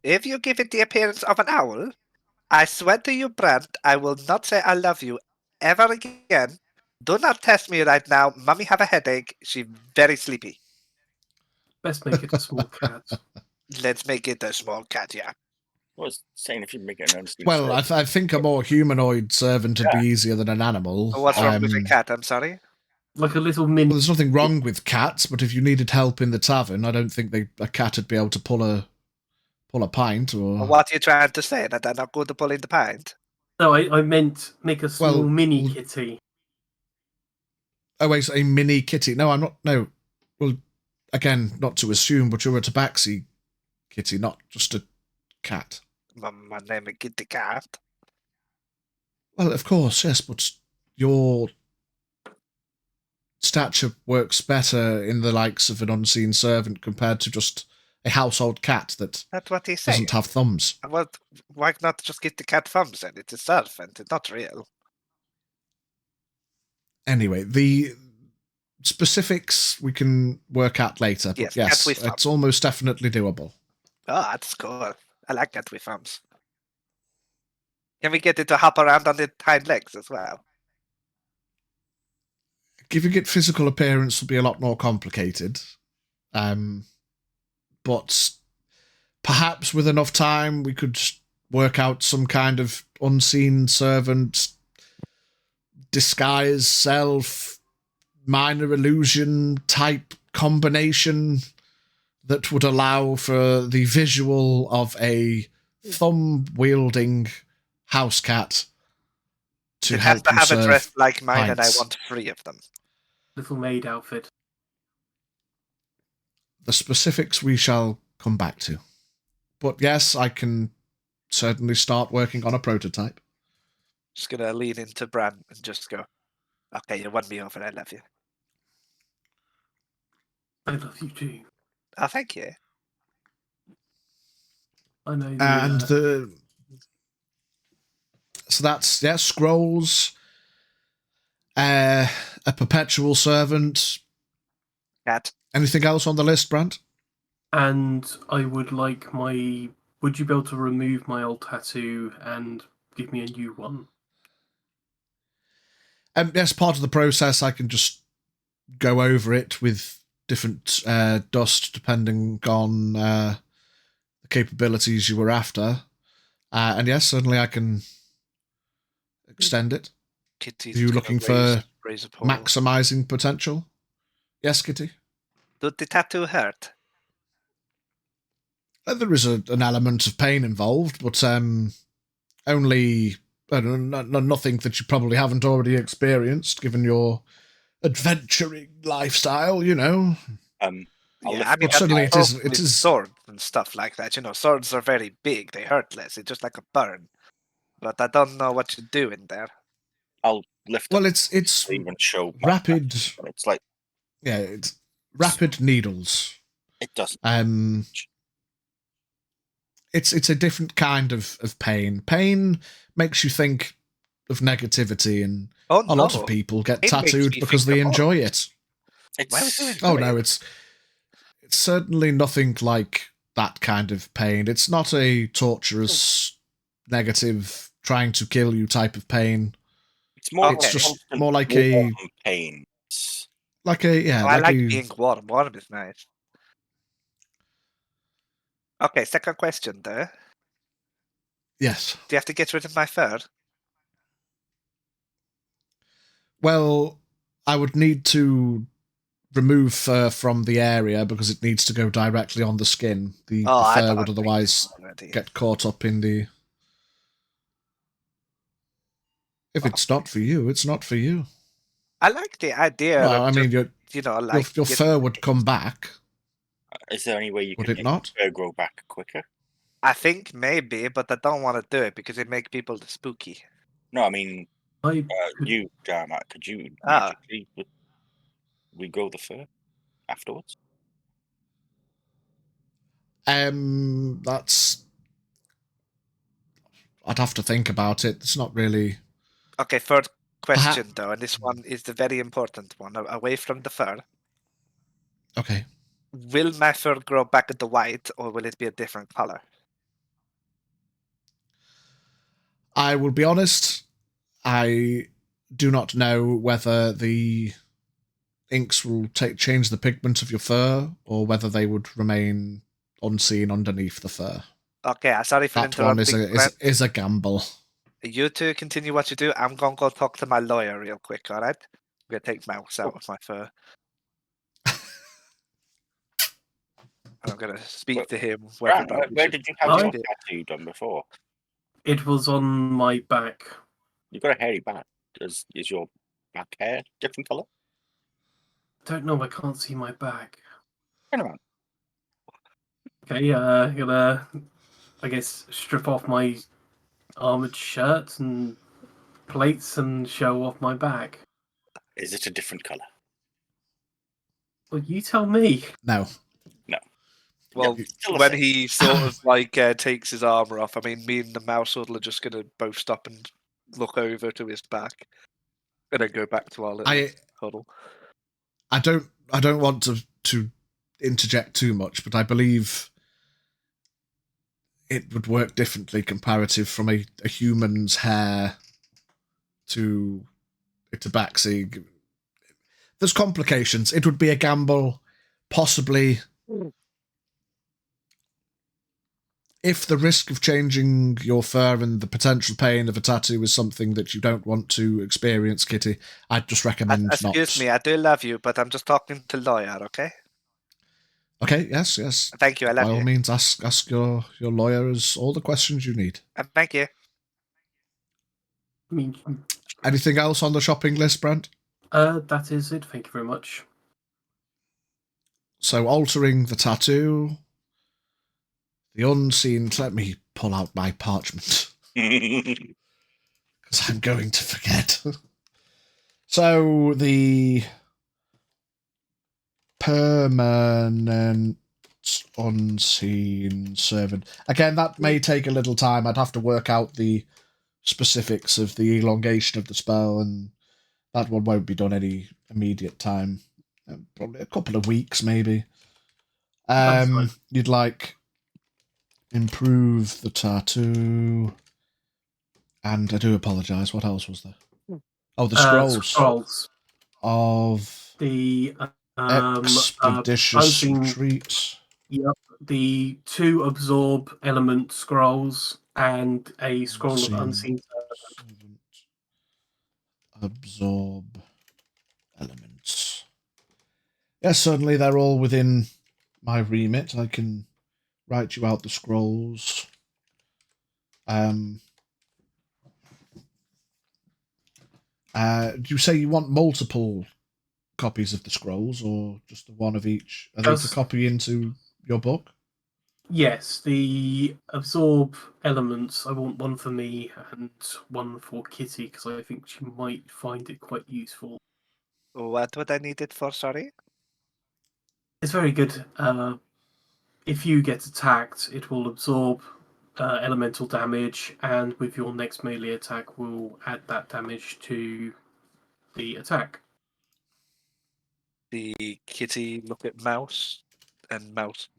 If you give it the appearance of an owl, I swear to you, Brand, I will not say I love you ever again. Do not test me right now. Mummy have a headache. She's very sleepy. Best make it a small cat. Let's make it a small cat, yeah. I was saying if you make it an unseen Well, I servant. think a more humanoid servant would be easier than an animal. What's wrong with a cat? I'm sorry. Like a little mini. Well, there's nothing wrong with cats, but if you needed help in the tavern, I don't think a cat would be able to pull a pint or. What are you trying to say? That I'm not good to pull in the pint? No, I meant make a small mini well- kitty. Oh, wait, a mini kitty. No, I'm not. No. Well, again, not to assume, but you're a tabaxi kitty, not just a cat. My name is Kitty Cat. Well, of course, yes, but your stature works better in the likes of an unseen servant compared to just a household cat that That's what he's saying. doesn't have thumbs. Well, why not just get the cat thumbs and it's a servant? It's not real. Anyway, the specifics we can work out later, but Yes, cat with it's almost definitely doable. Oh, that's cool. I like cat with thumbs. Can we get it to hop around on its hind legs as well? Giving it physical appearance will be a lot more complicated. But perhaps with enough time we could work out some kind of unseen servant, disguise self, minor illusion type combination that would allow for the visual of a thumb-wielding house cat to It help has to you have serve a dress like mine, and I pints. want 3 of them. Little maid outfit. The specifics we shall come back to. But yes, I can certainly start working on a prototype. Just gonna lean into Bran and just go, Okay, you won me over. I love you. I love you too. Oh, thank you. I know And so that's scrolls, a perpetual servant. Cat. Anything else on the list, Brant? And I would like my. Would you be able to remove my old tattoo and give me a new one? As part of the process, I can just go over it with different dust depending on the capabilities you were after. And yes, certainly I can extend it. Kitty's Are you gonna looking for raise a paw. maximizing potential? Yes, Kitty? Did the tattoo hurt? There is an element of pain involved, but only nothing that you probably haven't already experienced, given your adventuring lifestyle, you know. I'll Yeah, lift I mean, But certainly I've it is- fought it with is- swords and stuff like that. You know, swords are very big. They hurt less. It's just like a burn. But I don't know what you do in there. I'll lift Well, up it's sleeve and show my rapid. tattoo, and it's like Yeah, it's rapid needles. it doesn't. It's a different kind of pain. Pain makes you think of negativity, and Oh, a lot no. of people get It makes tattooed me because think they of enjoy it. Why would you It's enjoy Oh no, it? it's certainly nothing like that kind of pain. It's not a torturous, negative, trying to kill you type of pain. it's more Okay. It's just constant more like a warm pain. It's- like a yeah, Oh, I like a being warm. Warm is nice. Okay, second question though. yes. Do you have to get rid of my fur? Well, I would need to remove fur from the area because it needs to go directly on the skin. The I fur don't would think otherwise so already. get caught up in the. If it's not for you, it's not for you. I like the idea Well, of I mean, like your getting- fur would come back. Is there any way you Would could it make not? fur grow back quicker? I think maybe, but I don't want to do it because it makes people spooky. No, I mean I could, you, Jarmat, could you Ah. magically regrow the fur afterwards? That's. I'd have to think about it. It's not really. Okay, third question though, and this one is the very important one. Away from the fur, Okay. will my fur grow back into white, or will it be a different color? I will be honest. I do not know whether the inks will change the pigment of your fur, or whether they would remain unseen underneath the fur. Okay, sorry for That one interrupting. is a gamble. You two continue what you do. I'm gonna go talk to my lawyer real quick. All right, I'm gonna take mouse out of my fur. And I'm gonna speak to him. Whether Grant, or not we where should did you have I- your do it. tattoo done before? it was on my back. You've got a hairy back. Is your back hair different colour? Don't know. I can't see my back. Turn around. Okay, gonna, I guess, strip off my armored shirt and plates and show off my back. Is it a different colour? Well, you tell me. No. Well, still the when same. he sort of like takes his armor off, I mean, me and the mouse huddle are just gonna both stop and look over to his back, and then go back to our little huddle. I don't want to interject too much, but I believe it would work differently comparative from a human's hair to a tabaxi. There's complications. It would be a gamble, possibly. If the risk of changing your fur and the potential pain of a tattoo is something that you don't want to experience, Kitty, I'd just recommend not. Excuse me, I do love you, but I'm just talking to lawyer, okay? Okay, yes. Thank you, I love By all you. means, ask your lawyers all the questions you need. Thank you. I mean, Anything else on the shopping list, Brent? that is it. Thank you very much. So altering the tattoo, the unseen. Let me pull out my parchment because I'm going to forget. So the permanent unseen servant. Again, that may take a little time. I'd have to work out the specifics of the elongation of the spell, and that one won't be done any immediate time. Probably a couple of weeks, maybe. That's fine. You'd like improve the tattoo, and I do apologise. What else was there? Oh, the scrolls Scrolls. of The expeditious unseen- retreat. Yep. The 2 absorb element scrolls and a scroll of unseen servant. Absorb elements. Yes, certainly they're all within my remit. I can write you out the scrolls. Do you say you want multiple copies of the scrolls, or just the one of each? Are they to copy into your book? Yes, the absorb elements. I want one for me and one for Kitty because I think she might find it quite useful. What would I need it for? Sorry. It's very good. If you get attacked, it will absorb elemental damage, and with your next melee attack, will add that damage to the attack. The kitty look at mouse, and mouse.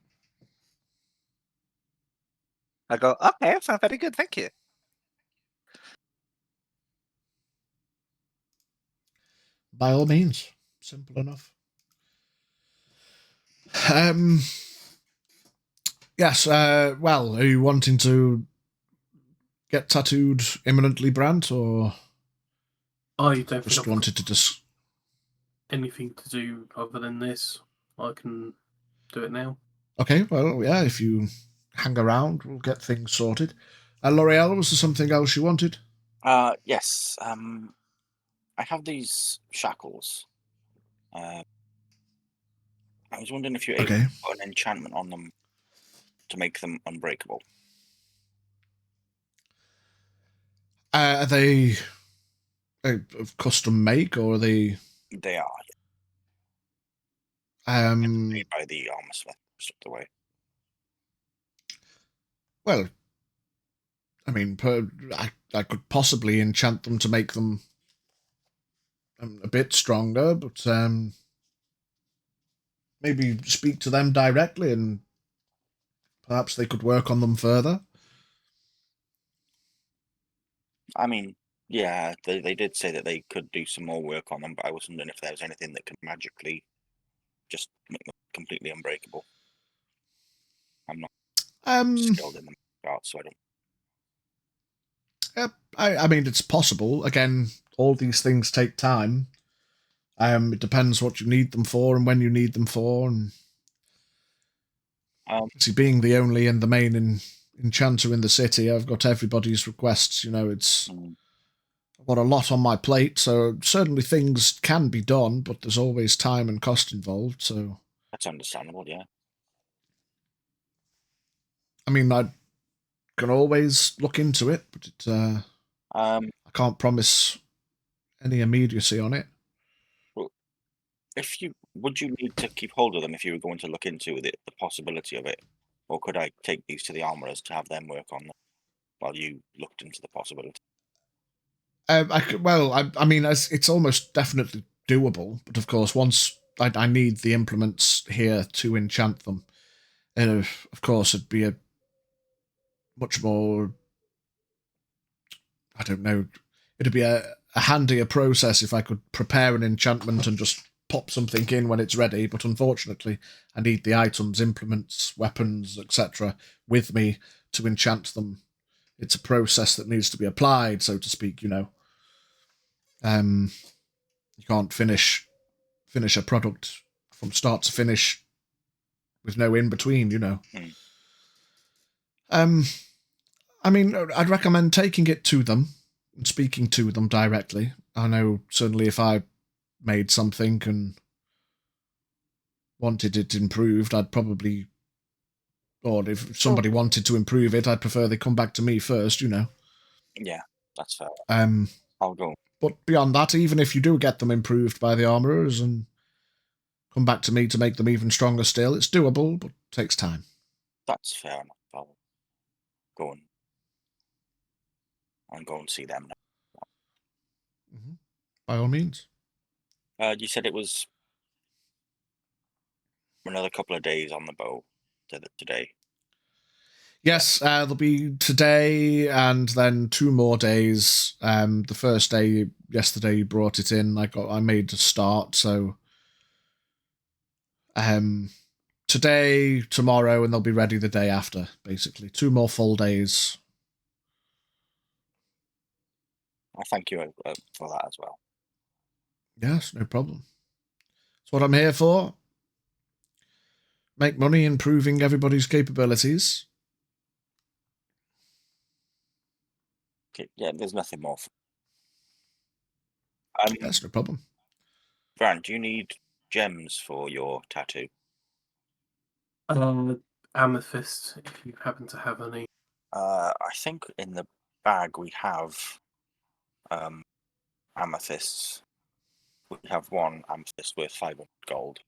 I go, okay, that sounds very good, thank you. By all means, simple enough. Yes. Well, are you wanting to get tattooed imminently, Brant, or I don't just think I've wanted to got anything to do other than this. I can do it now. Okay, well, yeah, if you hang around, we'll get things sorted. L'Oreal, was there something else you wanted? Yes. I have these shackles. I was wondering if you're able to put an enchantment on them to make them unbreakable. Are they of custom make, or are they? They are. Made by the armor smith stripped away. Well, I mean, I could possibly enchant them to make them a bit stronger, but maybe speak to them directly, and perhaps they could work on them further. I mean, yeah, they did say that they could do some more work on them, but I was wondering if there was anything that could magically just make them completely unbreakable. I'm not skilled in the art, so I don't. I mean, it's possible. Again, all these things take time. It depends what you need them for and when you need them for. And see, being the only and the main enchanter in the city, I've got everybody's requests. You know, I've got a lot on my plate, so certainly things can be done, but there's always time and cost involved. So that's understandable, yeah. I mean, I can always look into it, but I can't promise any immediacy on it. Well, would you need to keep hold of them if you were going to look into the possibility of it, or could I take these to the armorers to have them work on them while you looked into the possibility? I mean, it's almost definitely doable, but of course, once I need the implements here to enchant them, of course, it'd be a much more, I don't know, it'd be a handier process if I could prepare an enchantment and just pop something in when it's ready, but unfortunately, I need the items, implements, weapons, etc. with me to enchant them. It's a process that needs to be applied, so to speak, you know. You can't finish a product from start to finish with no in between, you know. I mean, I'd recommend taking it to them and speaking to them directly. I know certainly if I made something and wanted it improved, I'd probably, or if somebody wanted to improve it, I'd prefer they come back to me first, you know. Yeah, that's fair. I'll go But beyond that, even if you do get them improved by the armourers and come back to me to make them even stronger still, it's doable, but takes time. That's fair enough. I'll go and go and see them now. Mm-hmm. By all means. You said it was another couple of days on the boat today. Yes, there'll be today and then 2 more days. The first day, yesterday, you brought it in. I made a start, so today, tomorrow, and they'll be ready the day after. Basically, 2 more full days. I thank you for that as well. Yes, no problem. That's what I'm here for. Make money improving everybody's capabilities. Okay, yeah, there's nothing more. That's no problem. Fran, do you need gems for your tattoo? Amethyst, if you happen to have any. I think in the bag we have amethysts. We have 1 amethyst worth 500 gold,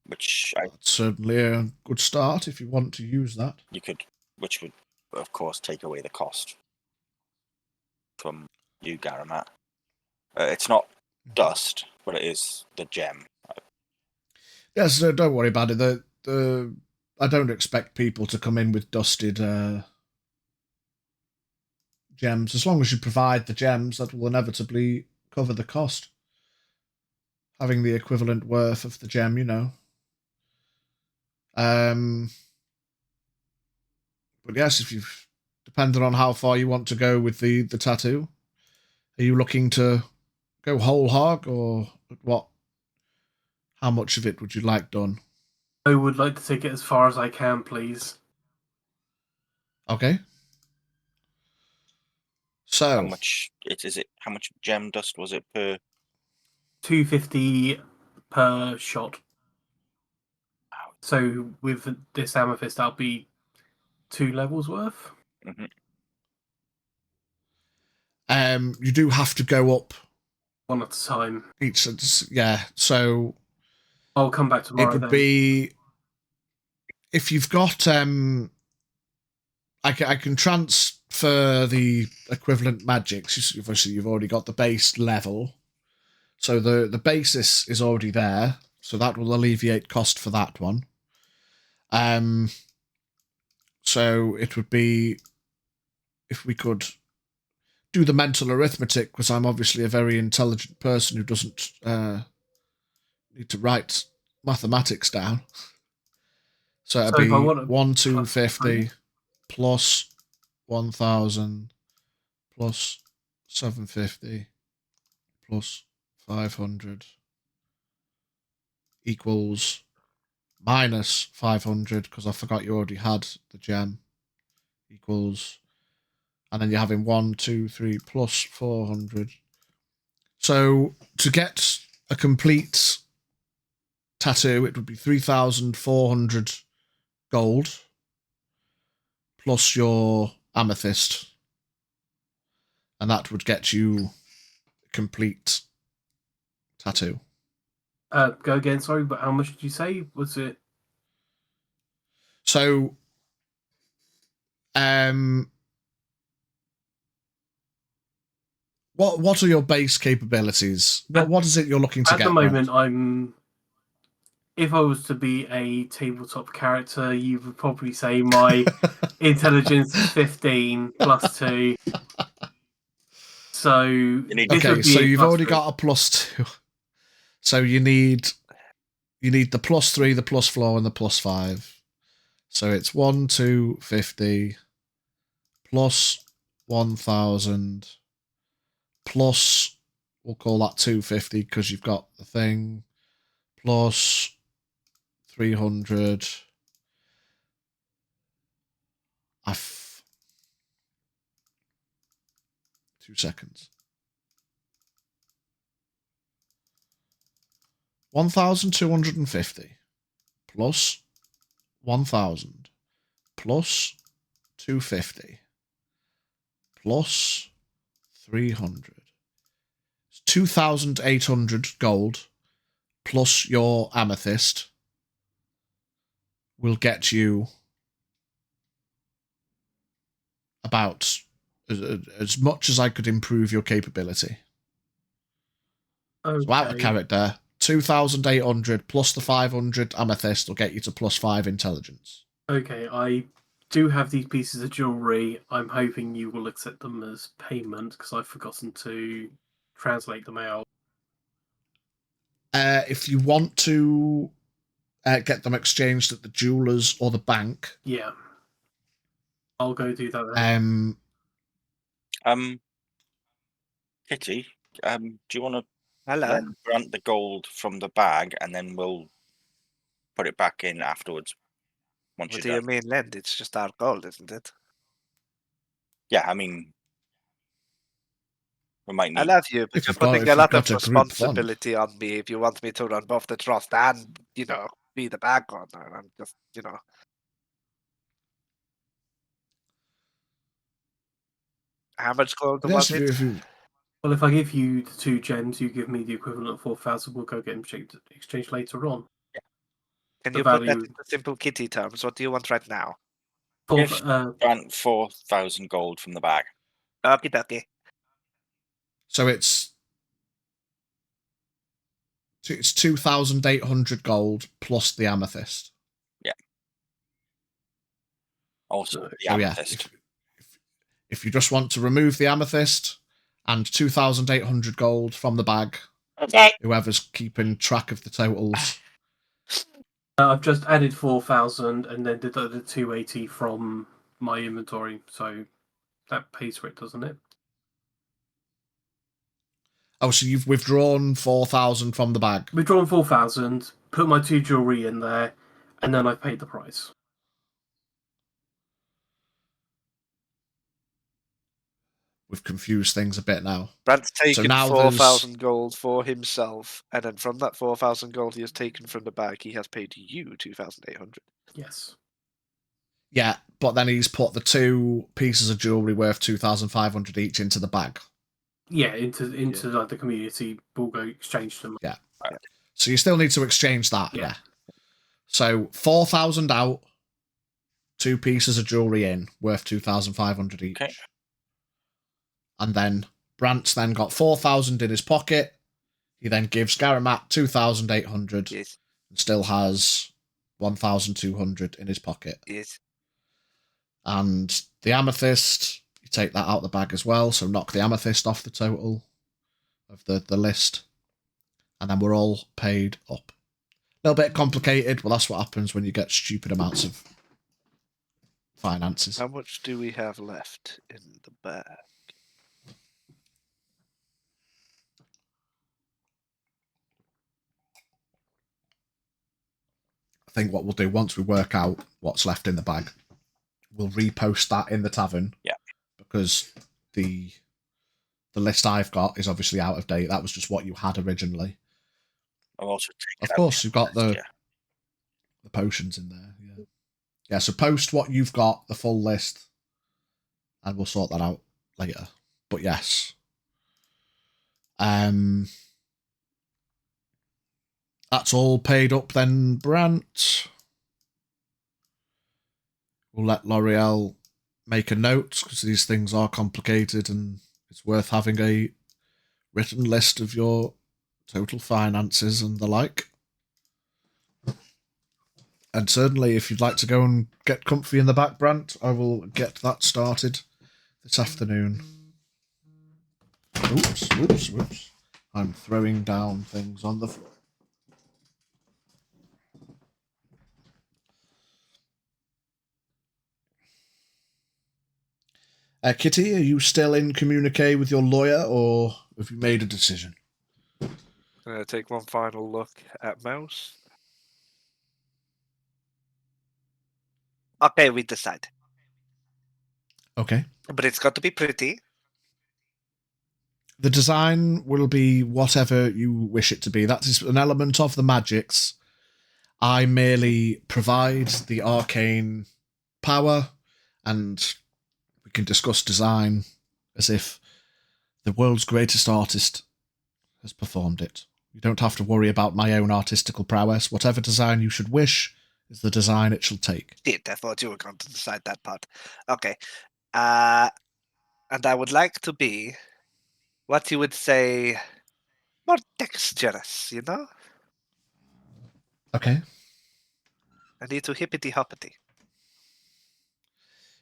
which That's certainly a good start if you want to use that. which would of course take away the cost from you, Garamat. It's not dust, but it is the gem. Yes, don't worry about it. I don't expect people to come in with dusted gems. As long as you provide the gems, that will inevitably cover the cost. Having the equivalent worth of the gem, you know. But yes, if you've depending on how far you want to go with the tattoo, are you looking to go whole hog or what? How much of it would you like done? I would like to take it as far as I can, please. Okay. So How much how much gem dust was it per? 250 per shot. So with this amethyst, that'll be 2 levels worth. Mm-hmm. You do have to go up 1 at a time. each. Yeah. So I'll come back tomorrow. it would then. be if you've got I can transfer the equivalent magics. Obviously, you've already got the base level, so the basis is already there. So that will alleviate cost for that one. So it would be if we could do the mental arithmetic, because I'm obviously a very intelligent person who doesn't need to write mathematics down. So it'd So if I be want to 1,250 plus 1,000 plus 750 plus 500 equals minus 500, because I forgot you already had the gem, equals, and then you're having 1, 2, 3 plus 400. So to get a complete tattoo, it would be 3,400 gold plus your amethyst, and that would get you a complete tattoo. Go again, sorry, but how much did you say? Was it? So, what are your base capabilities? What is it you're looking to At get? the moment, if I was to be a tabletop character, you would probably say my intelligence is 15 plus 2. So okay, so you've already got a +2. So you need the +3, the +4, and the +5. So it's 1,250 plus 1,000 plus, we'll call that 250 because you've got the thing, plus 300. 2 seconds. 1,250 plus 1,000 plus 250 plus 300 2,800 gold plus your amethyst will get you about as much as I could improve your capability. Okay. So out of character, 2,800 plus the 500 amethyst will get you to +5 intelligence. Okay, I do have these pieces of jewelry. I'm hoping you will accept them as payment because I've forgotten to translate them out. If you want to get them exchanged at the jewelers or the bank, Yeah. I'll go do that then. Kitty, do you want to Hello. lend Grant the gold from the bag, and then we'll put it back in afterwards once What do you're you done? mean lend? It's just our gold, isn't it? Yeah, I mean, we might I need. love you, but If you're you've got- putting if a you've lot got of a group fund. responsibility on me if you want me to run both the trust and, be the bag owner. I'm just, How much gold Yes, was it? if you Well, if I give you the 2 gems, you give me the equivalent of 4,000. We'll go get them exchanged later on. Can the you put that value- into simple kitty terms? What do you want right now? Give Grant 4,000 gold from the bag. Okie dokie. so it's 2,800 gold plus the amethyst. Also, the So yeah, amethyst. if you just want to remove the amethyst and 2,800 gold from the bag, Okay. whoever's keeping track of the totals. I've just added 4,000 and then deducted 280 from my inventory, so that pays for it, doesn't it? Oh, so you've withdrawn 4,000 from the bag. Withdrawn 4,000, put my 2 jewelry in there, and then I've paid the price. We've confused things a bit now. Brant's taken now 4,000 gold for himself, and then from that 4,000 gold he has taken from the bag, he has paid you 2,800. Yes. Yeah, but then he's put the 2 pieces of jewelry worth 2,500 each into the bag. Yeah, into like the community. We'll go exchange them. Yeah. So you still need to exchange that. Yeah. Yeah. So 4,000 out, 2 pieces of jewelry in, worth 2,500 each. Okay. And then Brant's then got 4,000 in his pocket. He then gives Garamat 2,800 Yes, and still has 1,200 in his pocket. yes. And the amethyst, you take that out the bag as well, so knock the amethyst off the total of the list. And then we're all paid up. A little bit complicated, but that's what happens when you get stupid amounts of finances. How much do we have left in the bag? I think what we'll do once we work out what's left in the bag, we'll repost that in the tavern. Yeah. Because the list I've got is obviously out of date. That was just what you had originally. I've also taken Of course, you've got the yeah. potions in there. Yeah. Yeah, so post what you've got, the full list, and we'll sort that out later. But yes. That's all paid up then, Brant. We'll let L'Oreal make a note, because these things are complicated and it's worth having a written list of your total finances and the like. And certainly, if you'd like to go and get comfy in the back, Brant, I will get that started this afternoon. Oops. I'm throwing down things on the floor. Kitty, are you still in communique with your lawyer, or have you made a decision? Take one final look at Mouse. Okay, we decide. Okay. But it's got to be pretty. The design will be whatever you wish it to be. That is an element of the magics. I merely provide the arcane power, and we can discuss design as if the world's greatest artist has performed it. You don't have to worry about my own artistical prowess. Whatever design you should wish is the design it shall take. Shit, I thought you were going to decide that part. Okay. And I would like to be what you would say more dexterous, you know? Okay. I need to hippity hoppity.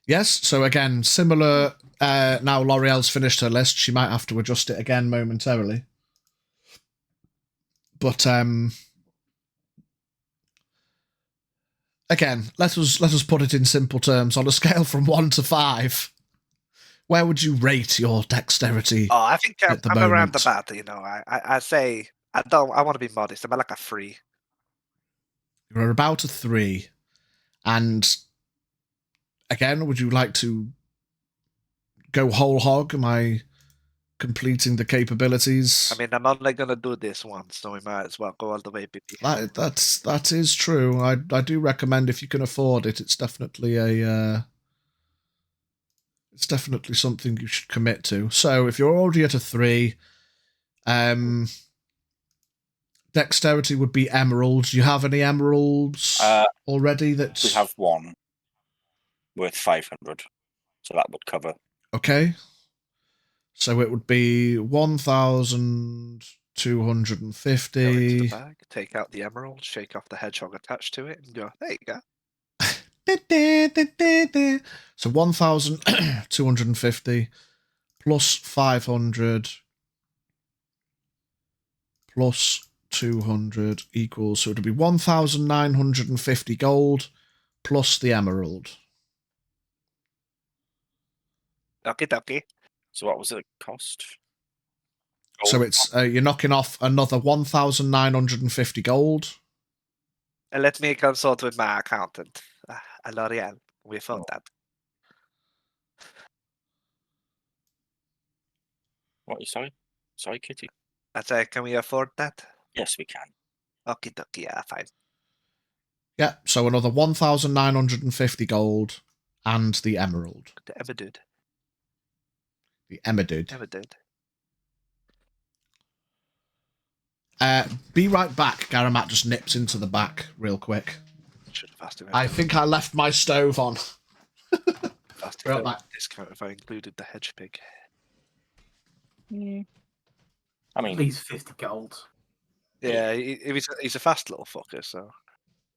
Yes, so again, similar. Now L'Oreal's finished her list. She might have to adjust it again momentarily. But again, let us put it in simple terms. On a scale from 1 to 5, where would you rate your dexterity? Oh, I think at the I'm around moment? about, you know. I say I want to be modest. I'm like a 3. You're about a 3. And again, would you like to go whole hog? Am I completing the capabilities? I mean, I'm only gonna do this once, so we might as well go all the way, baby. That is true. I do recommend, if you can afford it, it's definitely something you should commit to. So if you're already at a 3, dexterity would be emeralds. Do you have any emeralds already? That We have one worth 500, so that would cover. Okay. So it would be 1,250. Go into the bag, take out the emerald, shake off the hedgehog attached to it, and go, there you go. So 1,250 plus 500 plus 200 equals, so it would be 1,950 gold plus the emerald. Okie dokie. So what was the cost? So it's you're knocking off another 1,950 gold. Let me consult with my accountant, L'Oreal. We found that. What? Sorry, Kitty. I say, can we afford that? Yes, we can. Okie dokie, yeah, fine. Yeah, so another 1,950 gold and the emerald. The emerald. The emerald. Emerald. Be right back. Garamat just nips into the back real quick. Should have asked him. I think I left my stove on. Asked Right him back. discount if I included the hedge pig. I mean, At least 50 gold. Yeah, he's a fast little fucker, so.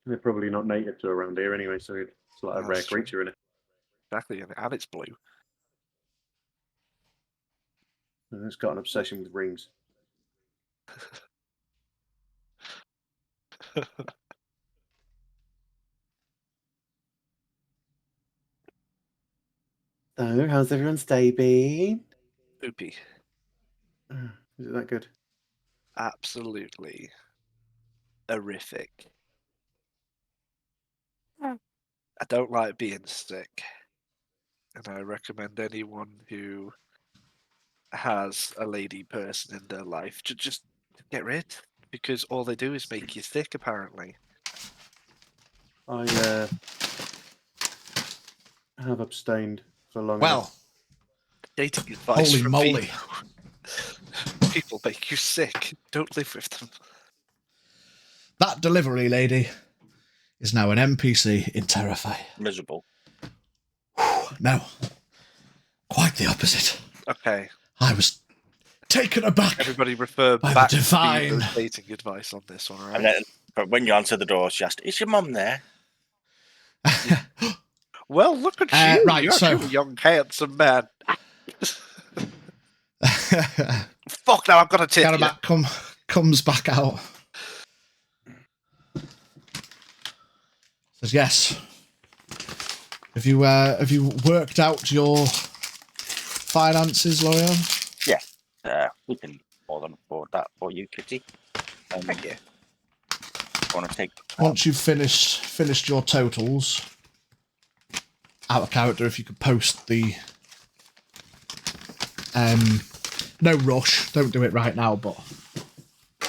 They're probably not native to around here anyway, so it's like a That's rare true. creature in it. Exactly, and it's blue. And it's got an obsession with rings. So, how's everyone's day been? Poopy. Is it that good? Absolutely horrific. I don't like being sick. And I recommend anyone who has a lady person in their life to just get rid, because all they do is make you sick, apparently. I have abstained for long Well, enough. Dating advice holy from moly. people make you sick. Don't live with them. That delivery lady is now an NPC in Terrafae. miserable. No, quite the opposite. Okay, I was taken aback. everybody refer By the back to divine. the dating advice on this one, right? And then, but when you answer the door, she asked, "Is your mum there?" Well, look at you. Right, You're so- a young, handsome man. Fuck, now I've got to tip you. Garamat comes back out. Says, yes. Have you worked out your finances, L'Oreal? We can more than afford that for you, Kitty. Thank you. Want to take? Once you've finished your totals, out of character, if you could post the no rush, don't do it right now, but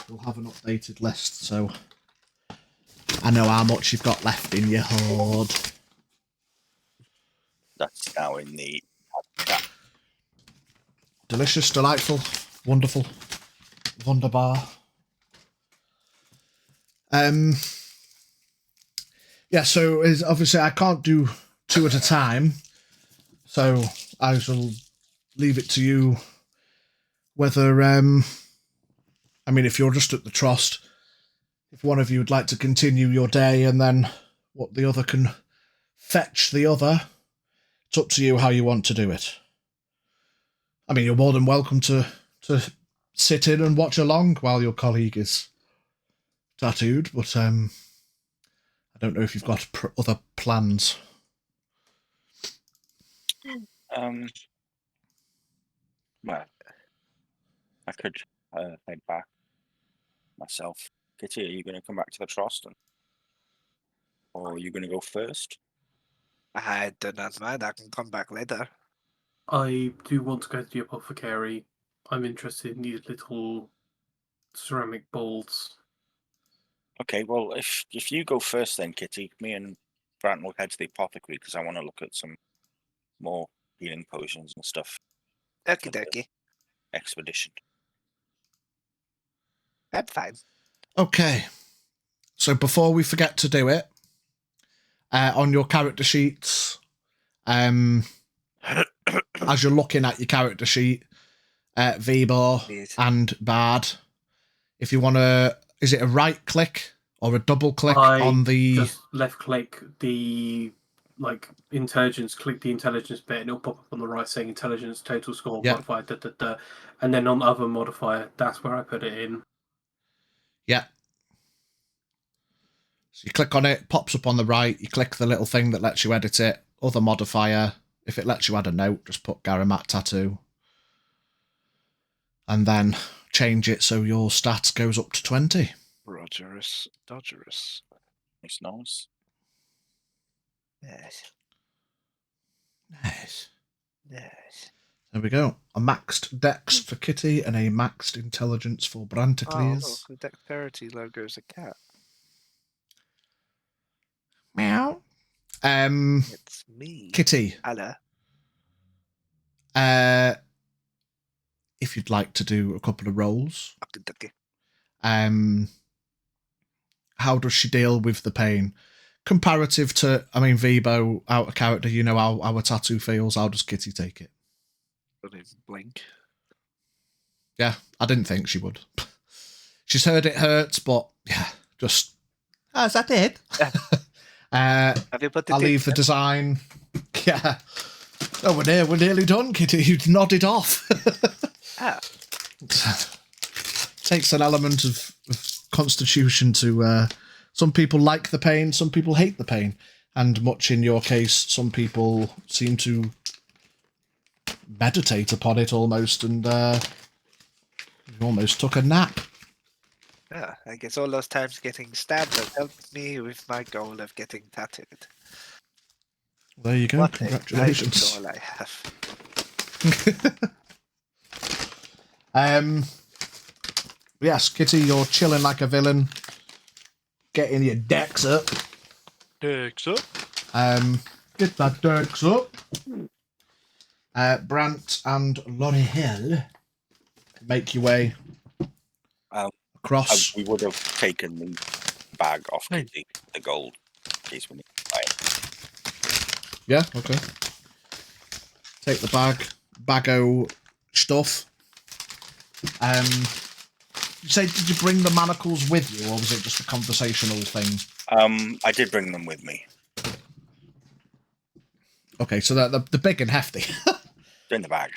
we'll have an updated list, so I know how much you've got left in your hoard. That's now in the. Delicious, delightful, wonderful, Wunderbar. Yeah, so obviously I can't do 2 at a time, so I shall leave it to you whether, I mean, if you're just at the Trost, if one of you would like to continue your day and then what the other can fetch the other, it's up to you how you want to do it. I mean, you're more than welcome to sit in and watch along while your colleague is tattooed, but I don't know if you've got other plans. Well, I could head back myself. Kitty, are you going to come back to the Trost, or are you going to go first? I do not mind. I can come back later. I do want to go to the apothecary. I'm interested in these little ceramic balls. Okay, well, if you go first then, Kitty, me and Brant will head to the apothecary because I want to look at some more healing potions and stuff. Okie dokie. Expedition. I'm fine. Okay, so before we forget to do it, on your character sheets, as you're looking at your character sheet, Vibor Please. and Bard, if you want to, is it a right click or a double click I on the... just left click the intelligence, click the intelligence bit, and it'll pop up on the right saying intelligence total score Yeah. modifier, and then on other modifier, that's where I put it in. Yeah. So you click on it, pops up on the right, you click the little thing that lets you edit it, other modifier, if it lets you add a note, just put Garamat Tattoo. And then change it so your stats goes up to 20. Rogerus Dodgerus. It's nice. Yes. Nice. Yes. There we go. A maxed dex for Kitty and a maxed intelligence for Oh, Branticles. look, the dexterity logo is a cat. Meow. It's me. Kitty, Hello. if you'd like to do a couple of rolls, Okie dokie. how does she deal with the pain? Comparative to, I mean, Vibo, out of character, you know how our tattoo feels. How does Kitty take it? Don't even blink. Yeah, I didn't think she would. She's heard it hurts, but yeah, just... Oh, is that it? Have you put the I'll leave the design. Yeah. Oh, we're nearly done, Kitty. You nodded off. Ah. Takes an element of constitution to... some people like the pain, some people hate the pain. And much in your case, some people seem to meditate upon it almost, and you almost took a nap. Yeah, I guess all those times getting stabbed have helped me with my goal of getting tattooed. There you go. What Congratulations. a goal I have. Yes, Kitty, you're chilling like a villain, getting your dex up. Dex up. Get that dex up. Brant and Laurie Hill, make your way across. We would have taken the bag off Kitty, the gold, in case we need to buy it. Yeah, okay. Take the bag-o stuff. You say, did you bring the manacles with you, or was it just a conversational thing? I did bring them with me. Okay, so they're big and hefty. They're in the bag.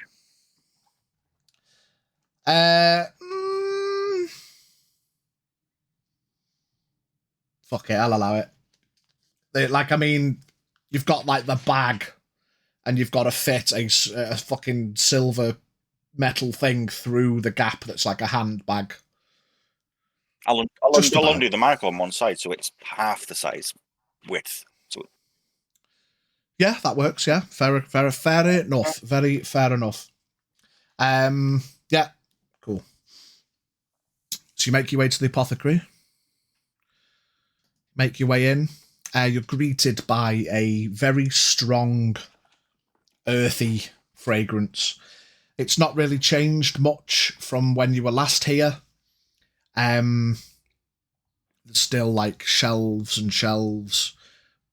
Fuck it, I'll allow it. You've got like the bag, and you've got to fit a fucking silver metal thing through the gap that's like a handbag. I'll undo the manacle on one side, so it's half the size width. So Yeah, that works. Yeah, fair enough. Very fair enough. Yeah, cool. So you make your way to the apothecary. Make your way in. You're greeted by a very strong, earthy fragrance. It's not really changed much from when you were last here. There's still like shelves and shelves,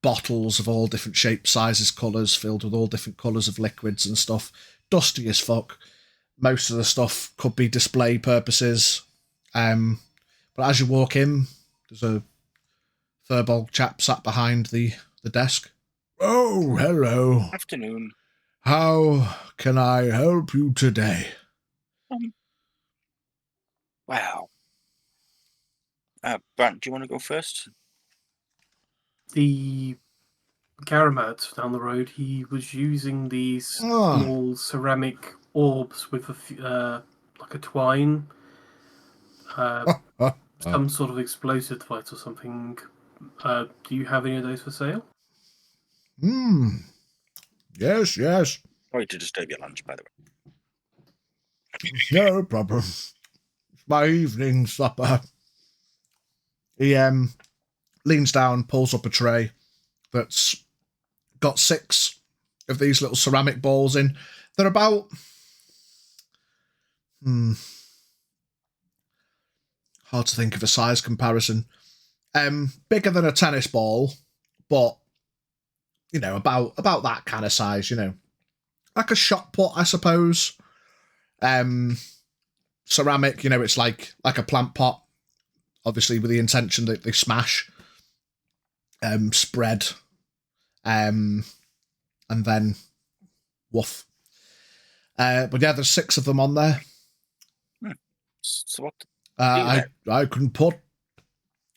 bottles of all different shapes, sizes, colours, filled with all different colours of liquids and stuff. Dusty as fuck. Most of the stuff could be display purposes. But as you walk in, there's a furball chap sat behind the desk. Oh, hello. Afternoon. How can I help you today? Wow. Brant, do you want to go first? The Garamat down the road, he was using these small ceramic orbs with like a twine, some sort of explosive device or something. Do you have any of those for sale? Yes. Sorry to disturb your lunch, by the way. No problem. It's my evening supper. He leans down, pulls up a tray that's got 6 of these little ceramic balls in. They're about hard to think of a size comparison. Bigger than a tennis ball, but about that kind of size, like a shot put, I suppose. Ceramic, it's like a plant pot, obviously with the intention that they smash, spread, and then woof. But yeah, there's 6 of them on there. So what? I can put,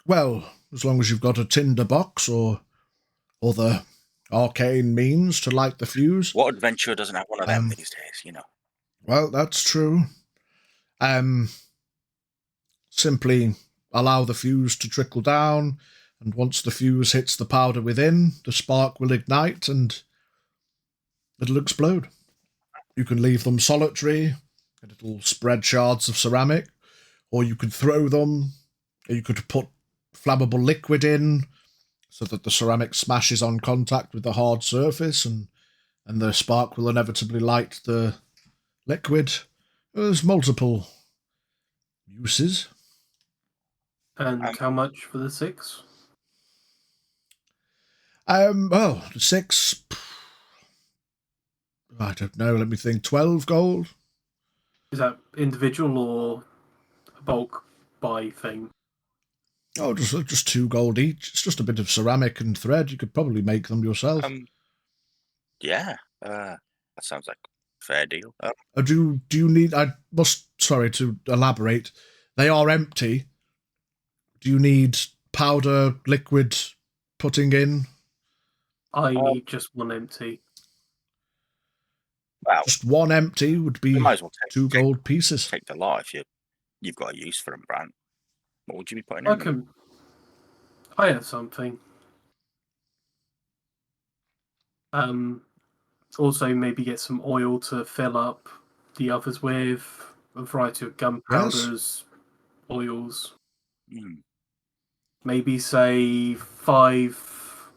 well, as long as you've got a tinder box or other arcane means to light the fuse. What adventurer doesn't have one of them these days, Well, that's true. Simply allow the fuse to trickle down, and once the fuse hits the powder within, the spark will ignite and it'll explode. You can leave them solitary, and it'll spread shards of ceramic, or you could throw them, or you could put flammable liquid in so that the ceramic smashes on contact with the hard surface and the spark will inevitably light the liquid. There's multiple uses. And how much for the 6? Well, 6, I don't know, let me think, 12 gold? Is that individual or a bulk buy thing? Oh, just 2 gold each. It's just a bit of ceramic and thread. You could probably make them yourself. Yeah, that sounds like a fair deal. Do you need, sorry to elaborate, they are empty. Do you need powder, liquid putting in? I need just one empty. Wow. Just 1 empty would be might as well 2 gold pieces. Take the lot if you've got a use for them, Brant. What would you be putting in them? I have something. Also maybe get some oil to fill up the others with, a variety of gunpowders, oils. Maybe say 5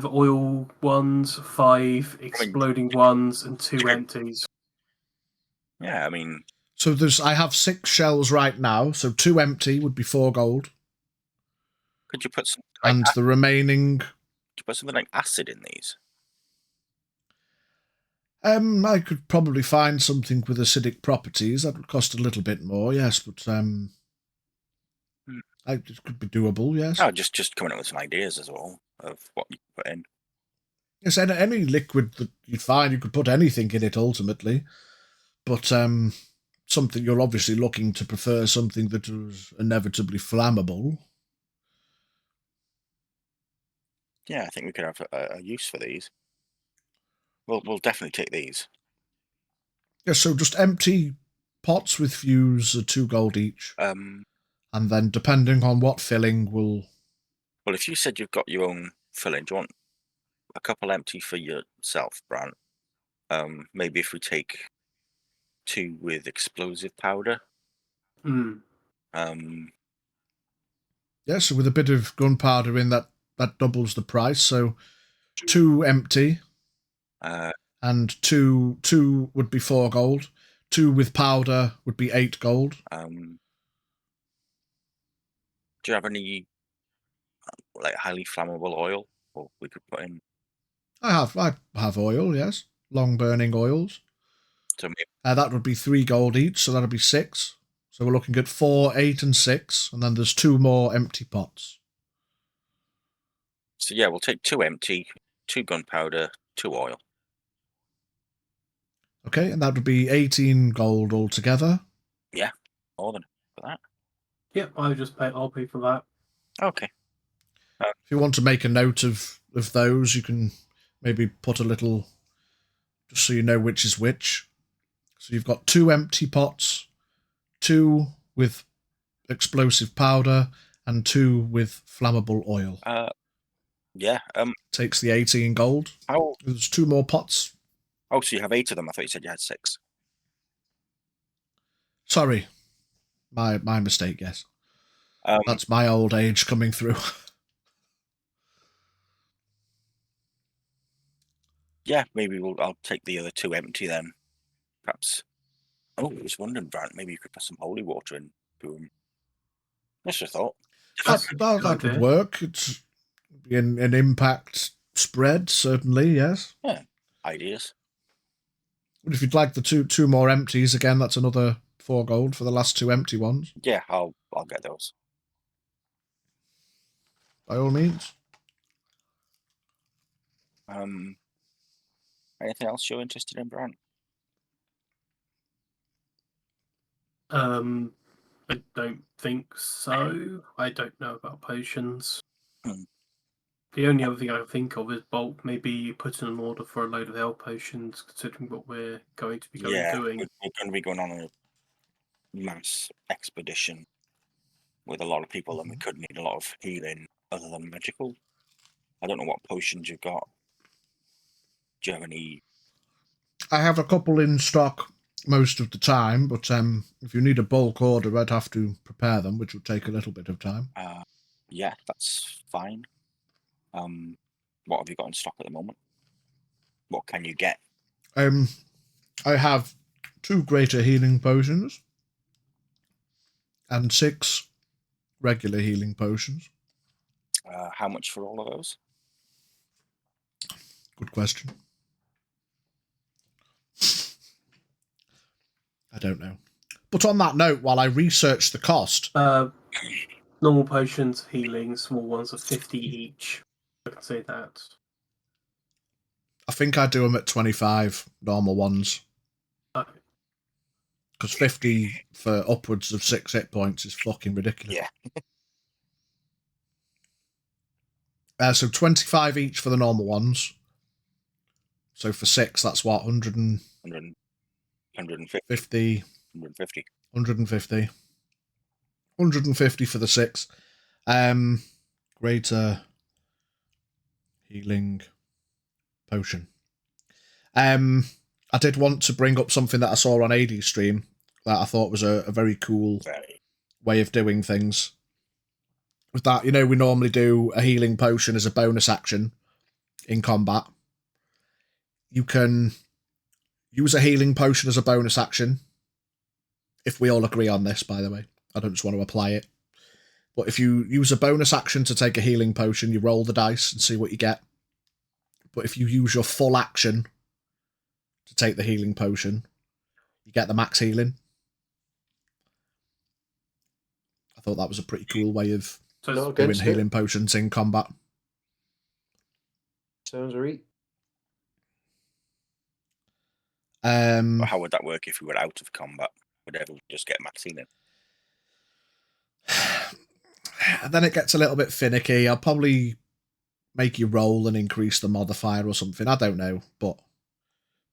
oil ones, 5 exploding ones, and 2 empties. Yeah, I mean, so I have 6 shells right now, so 2 empty would be 4 gold. Could you put some and the remaining? Could you put something like acid in these? I could probably find something with acidic properties. That would cost a little bit more, yes, but it could be doable, yes. Oh, just coming up with some ideas as well of what you put in. Yes, any liquid that you'd find, you could put anything in it ultimately, but something you're obviously looking to prefer something that was inevitably flammable. Yeah, I think we could have a use for these. We'll definitely take these. Yeah, so just empty pots with fuse are 2 gold each. And then depending on what filling will... Well, if you said you've got your own filling, do you want a couple empty for yourself, Brant? Maybe if we take 2 with explosive powder. Yeah, so with a bit of gunpowder in that doubles the price. So 2 empty, and two would be 4 gold. 2 with powder would be 8 gold. Do you have any like highly flammable oil, or we could put in? I have oil, yes. Long burning oils. So maybe, That would be 3 gold each, so that'd be 6. So we're looking at 4, 8, and 6, and then there's 2 more empty pots. so yeah, we'll take 2 empty, 2 gunpowder, 2 oil. Okay, and that would be 18 gold altogether. Yeah, more than for that. Yep, I'll pay for that. Okay. If you want to make a note of those, you can maybe put a little, just so you know which is which. So you've got 2 empty pots, 2 with explosive powder, and 2 with flammable oil. Yeah. Takes the 18 gold. How? There's 2 more pots. Oh, so you have 8 of them? I thought you said you had 6. Sorry, my mistake. Yes, Um, that's my old age coming through. Yeah, maybe I'll take the other 2 empty then. Perhaps. Oh, I was wondering, Brant, maybe you could put some holy water in. Boom. That's a thought. That would work. It's an impact spread, certainly. Yes. Yeah. Ideas. But if you'd like the two more empties again, that's another 4 gold for the last 2 empty ones. Yeah, I'll get those. By all means. Anything else you're interested in, Brant? I don't think so. I don't know about potions. The only other thing I can think of is bulk. Maybe putting an order for a load of health potions, considering what we're going to be doing. We're going to be going on a mass expedition with a lot of people, and we could need a lot of healing other than magical. I don't know what potions you've got. Do you have any? I have a couple in stock most of the time, but if you need a bulk order, I'd have to prepare them, which would take a little bit of time. Yeah, that's fine. What have you got in stock at the moment? What can you get? I have 2 greater healing potions and 6 regular healing potions. How much for all of those? Good question. I don't know. But on that note, while I research the cost... normal potions, healing, small ones are 50 each. I can say that. I think I do them at 25, normal ones. Okay. Because 50 for upwards of 6 hit points is fucking ridiculous. Yeah. So 25 each for the normal ones. So for 6, that's what, 150? 150. 150. 150 for the 6. Greater healing potion. I did want to bring up something that I saw on AD's stream that I thought was a very cool way of doing things. With that, we normally do a healing potion as a bonus action in combat. You can use a healing potion as a bonus action. If we all agree on this, by the way. I don't just want to apply it. But if you use a bonus action to take a healing potion, you roll the dice and see what you get. But if you use your full action to take the healing potion, you get the max healing. I thought that was a pretty cool way of doing healing potions in combat. Sounds right. How would that work if we were out of combat? Would everyone just get max healing? Then it gets a little bit finicky. I'll probably make you roll and increase the modifier or something. I don't know, but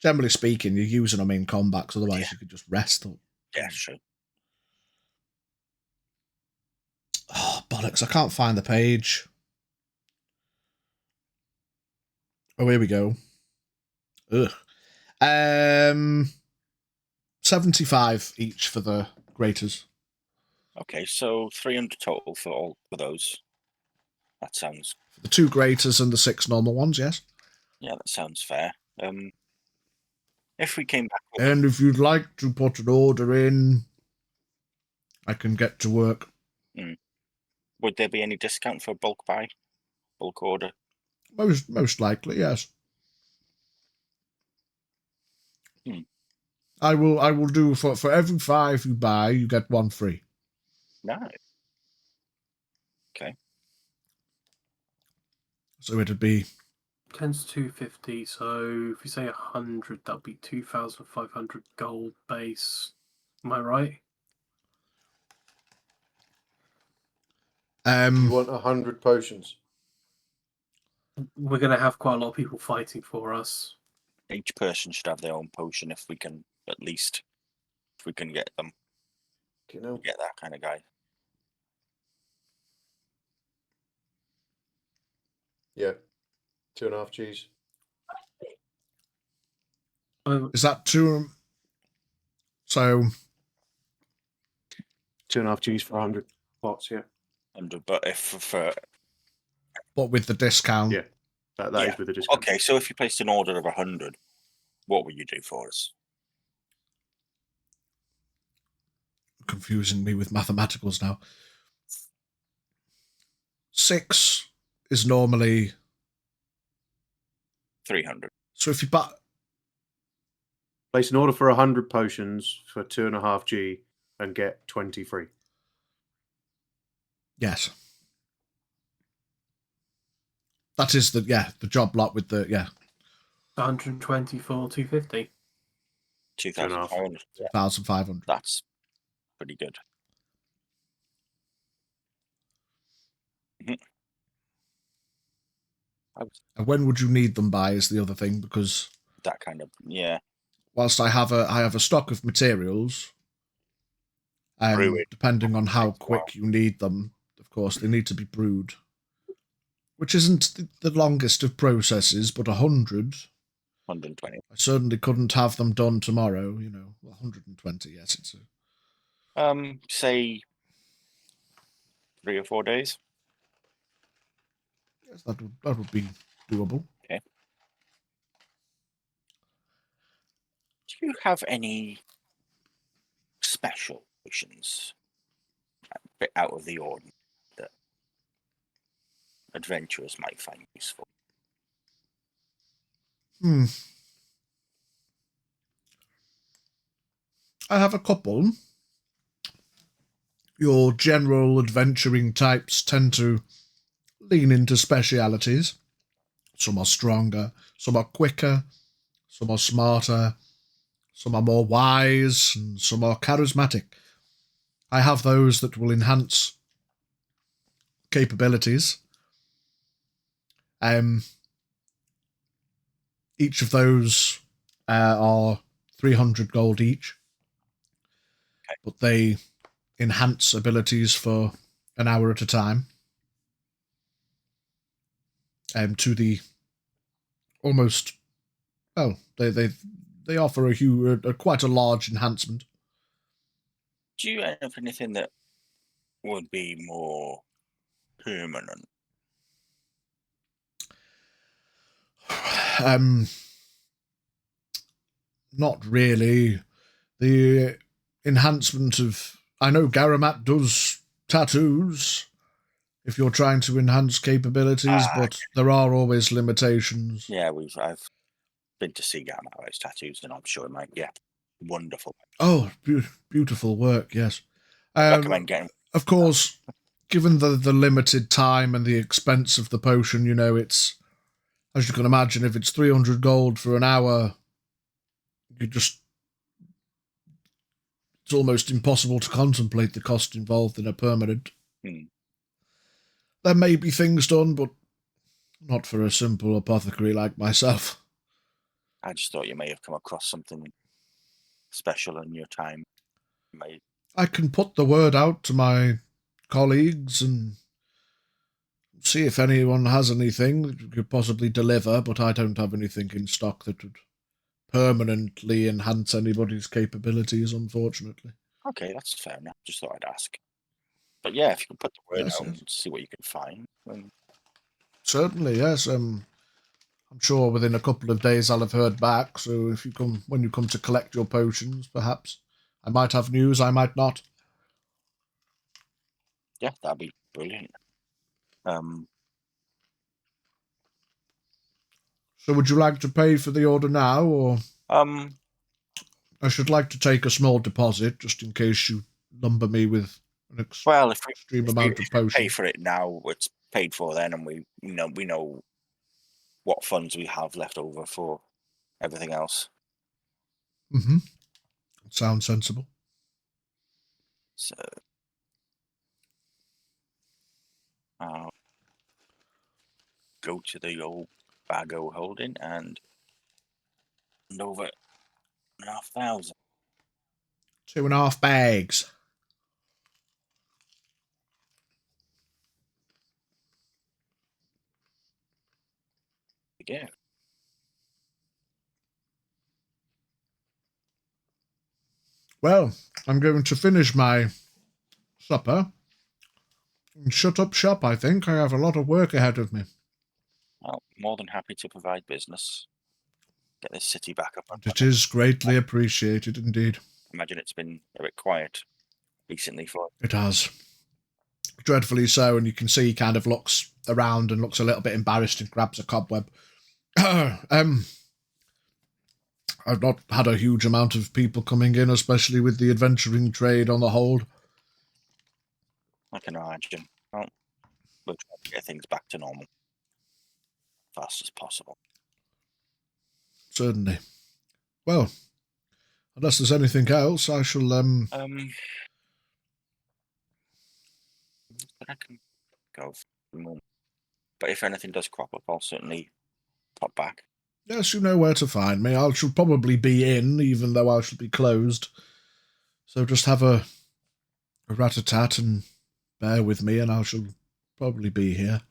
generally speaking, you're using them in combat, because otherwise you could just rest. Yeah, true. Oh, bollocks, I can't find the page. Oh, here we go. Ugh. 75 each for the graters. Okay, so 300 total for all of those. That sounds... For the 2 graters and the 6 normal ones, yes? Yeah, that sounds fair. If we came back with And if you'd like to put an order in, I can get to work. would there be any discount for bulk buy? Bulk order? Most likely, yes. Hmm. I will do for every 5 you buy, you get 1 free. Nice. Okay. So it'd be 10's 250, so if you say 100, that'll be 2,500 gold base. Am I right? You want 100 potions? We're going to have quite a lot of people fighting for us. Each person should have their own potion if we can get them. Do you know? Get that kind of guy. Yeah. 2.5 Gs. is that 2? So 2.5 Gs for 100 pots, yeah. But if for but with the discount, Yeah. That Yeah. is with the discount. okay, so if you placed an order of 100, what would you do for us? confusing me with mathematicals now. 6 is normally 300. so if you buy. Place an order for 100 potions for 2.5 G and get 20 free. Yes. That is the job lot with the 120 for 250. 2,500. Yeah, 1,500. that's pretty good. And when would you need them by is the other thing, because That kind of, yeah. whilst I have a stock of materials, Brewing. depending on how Takes a while. quick you need them, of course, they need to be brewed. Which isn't the longest of processes, but 100. 120. I certainly couldn't have them done tomorrow, 120, yes, it's Say 3 or 4 days. yes, that would be doable. Okay. Do you have any special potions, a bit out of the ordinary, that adventurers might find useful? I have a couple. Your general adventuring types tend to lean into specialities. Some are stronger, some are quicker, some are smarter, some are more wise, and some are charismatic. I have those that will enhance capabilities. Each of those are 300 gold each, Okay. but they enhance abilities for an hour at a time. To the almost, well, they offer a quite a large enhancement. Do you have anything that would be more permanent? Not really. The enhancement of, I know Garamat does tattoos if you're trying to enhance capabilities, but there are always limitations. Yeah, I've been to see Gamma's tattoos, and I'm sure it might. Yeah, wonderful. Oh, beautiful work. Yes. Recommend getting. Of course, given the limited time and the expense of the potion, it's, as you can imagine, if it's 300 gold for an hour, it's almost impossible to contemplate the cost involved in a permanent. There may be things done, but not for a simple apothecary like myself. I just thought you may have come across something special in your time. I can put the word out to my colleagues and see if anyone has anything that you could possibly deliver, but I don't have anything in stock that would permanently enhance anybody's capabilities, unfortunately. Okay, that's fair enough. Just thought I'd ask. But yeah, if you can put the word Yes, out yes. and see what you can find. Then... Certainly, yes. I'm sure within a couple of days I'll have heard back. So if you come when you come to collect your potions, perhaps I might have news. I might not. Yeah, that'd be brilliant. So would you like to pay for the order now, or Um, I should like to take a small deposit just in case you lumber me with an well, if extreme we amount of pay potions? for it now, it's paid for then, and we know what funds we have left over for everything else. Mm-hmm. Sounds sensible. So I'll go to the old Bago holding and hand over 5,500. 2.5 bags. Again. Well, I'm going to finish my supper and shut up shop, I think. I have a lot of work ahead of me. Well, more than happy to provide business. Get this city back up. And it is greatly appreciated indeed. Imagine it's been a bit quiet recently for. It has. Dreadfully so, and you can see he kind of looks around and looks a little bit embarrassed and grabs a cobweb. I've not had a huge amount of people coming in, especially with the adventuring trade on the hold. I can imagine. Well, we'll try to get things back to normal as fast as possible. Certainly. Well, unless there's anything else, I shall But I can go for the moment. But if anything does crop up, I'll certainly pop back. Yes, you know where to find me. I shall probably be in, even though I shall be closed. So just have a rat-a-tat and bear with me, and I shall probably be here.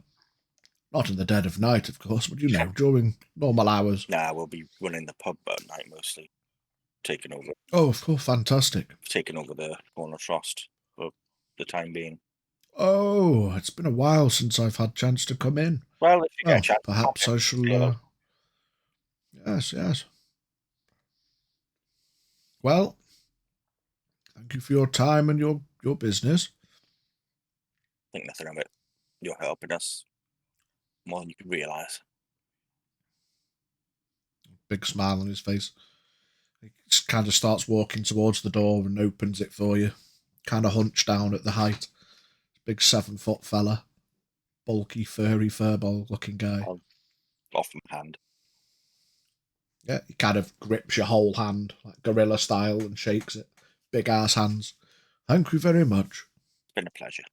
Not in the dead of night, of course, but during normal hours. Nah, we'll be running the pub at night mostly. Taking over Oh, of course, fantastic. the Corner Frost for the time being. Oh, it's been a while since I've had chance to come in. Well, if you get a chance, perhaps I shall. Yes. Well, thank you for your time and your business. think nothing of it. You're helping us more than you can realise. Big smile on his face. He just kind of starts walking towards the door and opens it for you. Kind of hunched down at the height. Big 7-foot fella. Bulky, furry, furball looking guy. Off my hand. Yeah, he kind of grips your whole hand, like gorilla style, and shakes it. Big ass hands. Thank you very much. It's been a pleasure.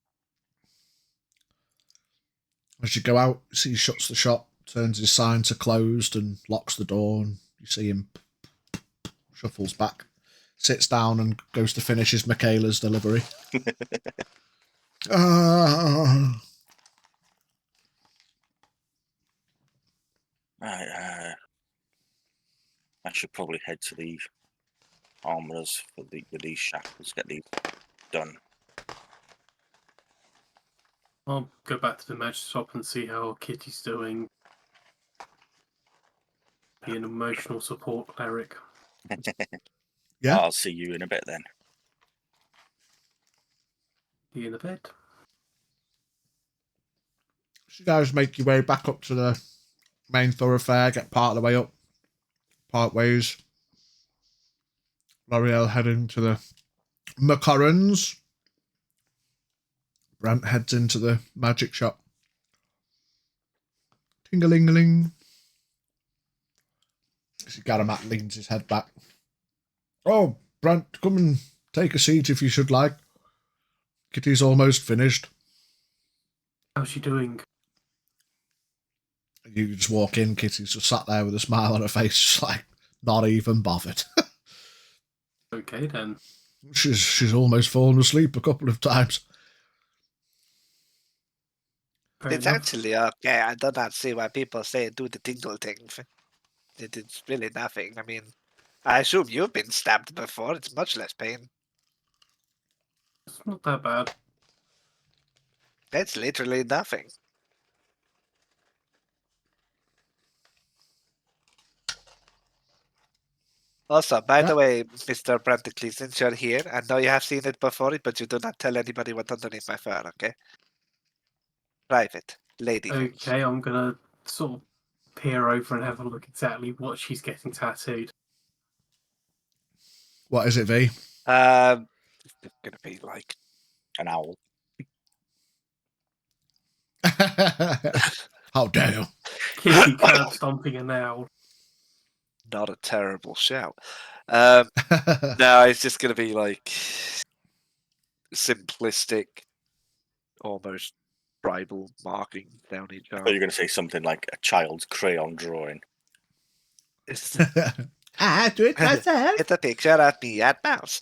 As you go out, you see he shuts the shop, turns his sign to closed, and locks the door, and you see him shuffles back, sits down, and goes to finish his Michaela's delivery. Right, I should probably head to the armourers with these shackles, get these done. I'll go back to the magic shop and see how Kitty's doing. Be an emotional support cleric. Yeah. I'll see you in a bit then. Be in a bed. So you guys make your way back up to the main thoroughfare, get part of the way up, part ways. L'Oreal heading to the McCurrans. Brant heads into the magic shop. Ting-a-ling-a-ling. Garamat leans his head back. Oh, Brant, come and take a seat if you should like. Kitty's almost finished. How's she doing? You just walk in, Kitty's just sat there with a smile on her face, just like, not even bothered. Okay then. She's almost fallen asleep a couple of times. Fair It's enough. actually okay. I do not see why people say do the tingle thing. It's really nothing. I mean, I assume you've been stabbed before. It's much less pain. It's not that bad. It's literally nothing. Also, by Yeah. the way, Mr. Branticles, since you're here, I know you have seen it before, but you do not tell anybody what's underneath my fur, okay? Private. Lady things. Okay, I'm gonna sort of peer over and have a look exactly what she's getting tattooed. What is it, V? It's gonna be like An owl. How dare you? Kitty curb stomping an owl. not a terrible shout. No, it's just gonna be like simplistic, almost tribal marking down each I thought arm. you were going to say something like a child's crayon drawing. It's, I do it myself. it's a picture of me and Mouse.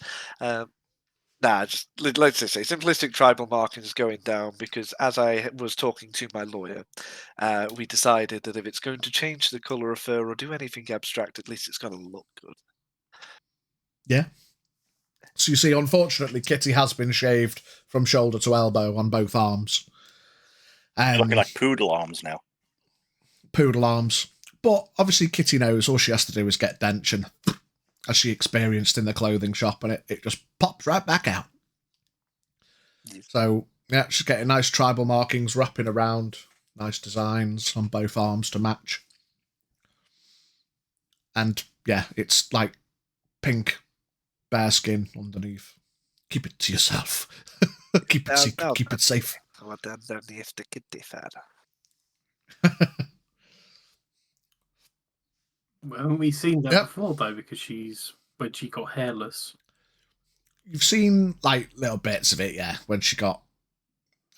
Just let's just say simplistic tribal markings going down because as I was talking to my lawyer, we decided that if it's going to change the colour of fur or do anything abstract, at least it's going to look good. Yeah. So you see, unfortunately, Kitty has been shaved from shoulder to elbow on both arms. Looking like poodle arms now. Poodle arms. But obviously Kitty knows all she has to do is get dention, as she experienced in the clothing shop, and it just pops right back out. Yes. So, yeah, she's getting nice tribal markings wrapping around, nice designs on both arms to match. And, yeah, it's like pink bear skin underneath. Keep it to yourself. Keep it secret, No, keep it safe. What underneath the kitty fur? Well, haven't we seen that Yep. before though? Because when she got hairless. You've seen, like, little bits of it, yeah, when she got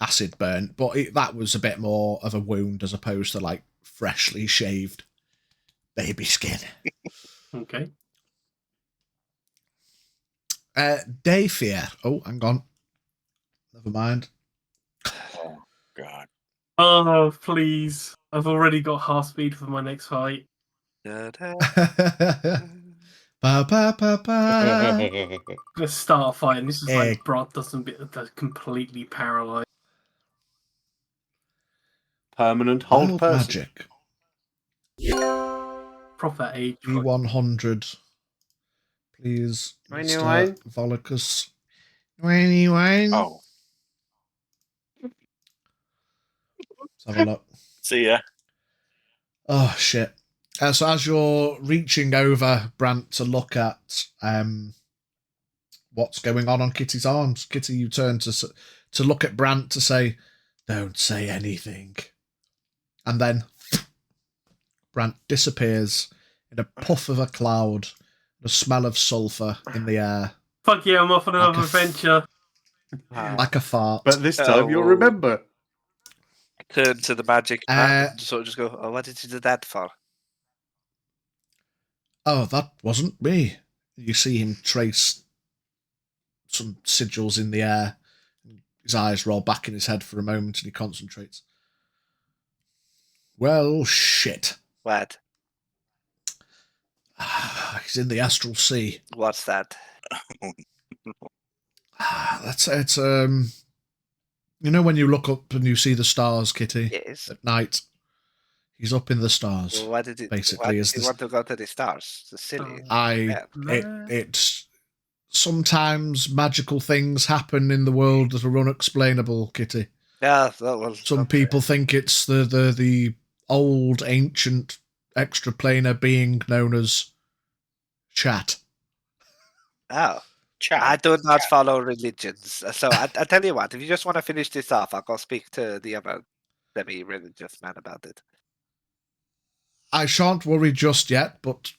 acid burnt, but that was a bit more of a wound as opposed to, like, freshly shaved baby skin. Okay. Day fear. Oh, hang on. Never mind. Oh, God. Oh, please. I've already got half speed for my next fight. Da-da. Ba, ba, ba, ba. I'm gonna start a fight, and this is Eh. like Brot doesn't that's completely paralyzed. Permanent hold Wild person. magic. Proper age. fight. B100. Please, Whiny Mr. wine. Volacus. Whiny wine. Oh, Let's have a look. see ya. Oh, shit. So as you're reaching over, Brant, to look at what's going on Kitty's arms, Kitty, you turn to look at Brant to say, "Don't say anything." And then Brant disappears in a puff of a cloud, the smell of sulphur in the air, Fuck yeah, I'm off on Like another a adventure. like a fart. But this time you'll Oh. remember. Turn to the magic man Uh, and sort of just go, oh, what did you do that for? Oh, that wasn't me. You see him trace some sigils in the air. His eyes roll back in his head for a moment and he concentrates. Well, shit. What? He's in the astral sea. What's that? That's it. You know when you look up and you see the stars, Kitty, Yes. at night? He's up in the stars. Well, why did it? Basically, Why is did you this- want to go to the stars? It's silly. It's sometimes magical things happen in the world that are unexplainable, Kitty. Yeah, that was Some people think it's the old ancient extraplanar being known as Chat. Oh, Chat. I do not follow religions. So I tell you what, if you just want to finish this off, I'll go speak to the other semi-religious man about it. I shan't worry just yet, but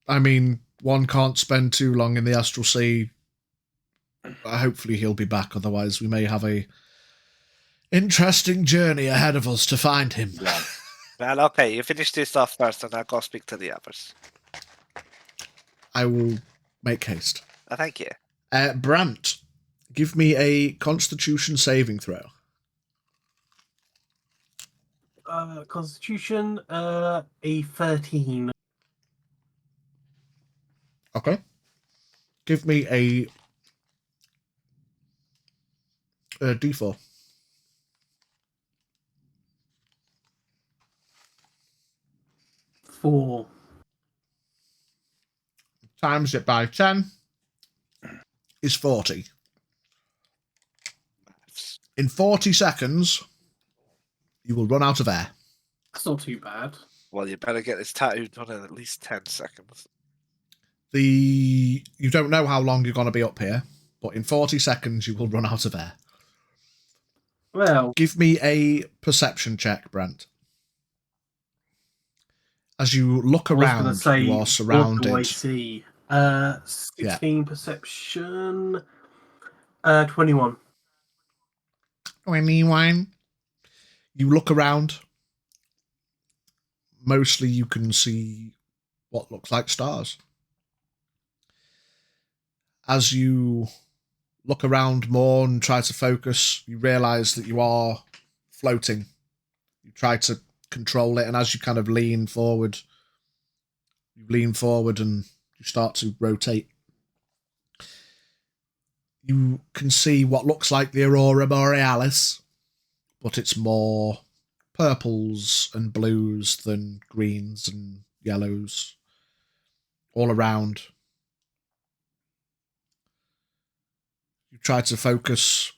I mean, one can't spend too long in the astral sea. Hopefully he'll be back, otherwise we may have a interesting journey ahead of us to find him. Yeah. Well, okay, you finish this off first, and I'll go speak to the others. I will make haste. Thank you. Brant, give me a Constitution saving throw. Constitution, a 13. Okay. Give me a D4. 4. times it by 10 is 40. In 40 seconds, you will run out of air. That's not too bad. Well, you better get this tattooed done in at least 10 seconds. You don't know how long you're going to be up here, but in 40 seconds, you will run out of air. Well, Give me a perception check, Brent. As you look I was around, going to say, you are what do I surrounded. see? 16 perception. 21. 21. You look around. Mostly you can see what looks like stars. As you look around more and try to focus, you realise that you are floating. You try to control it, and as you kind of lean forward and you start to rotate. You can see what looks like the Aurora Borealis, but it's more purples and blues than greens and yellows all around. You try to focus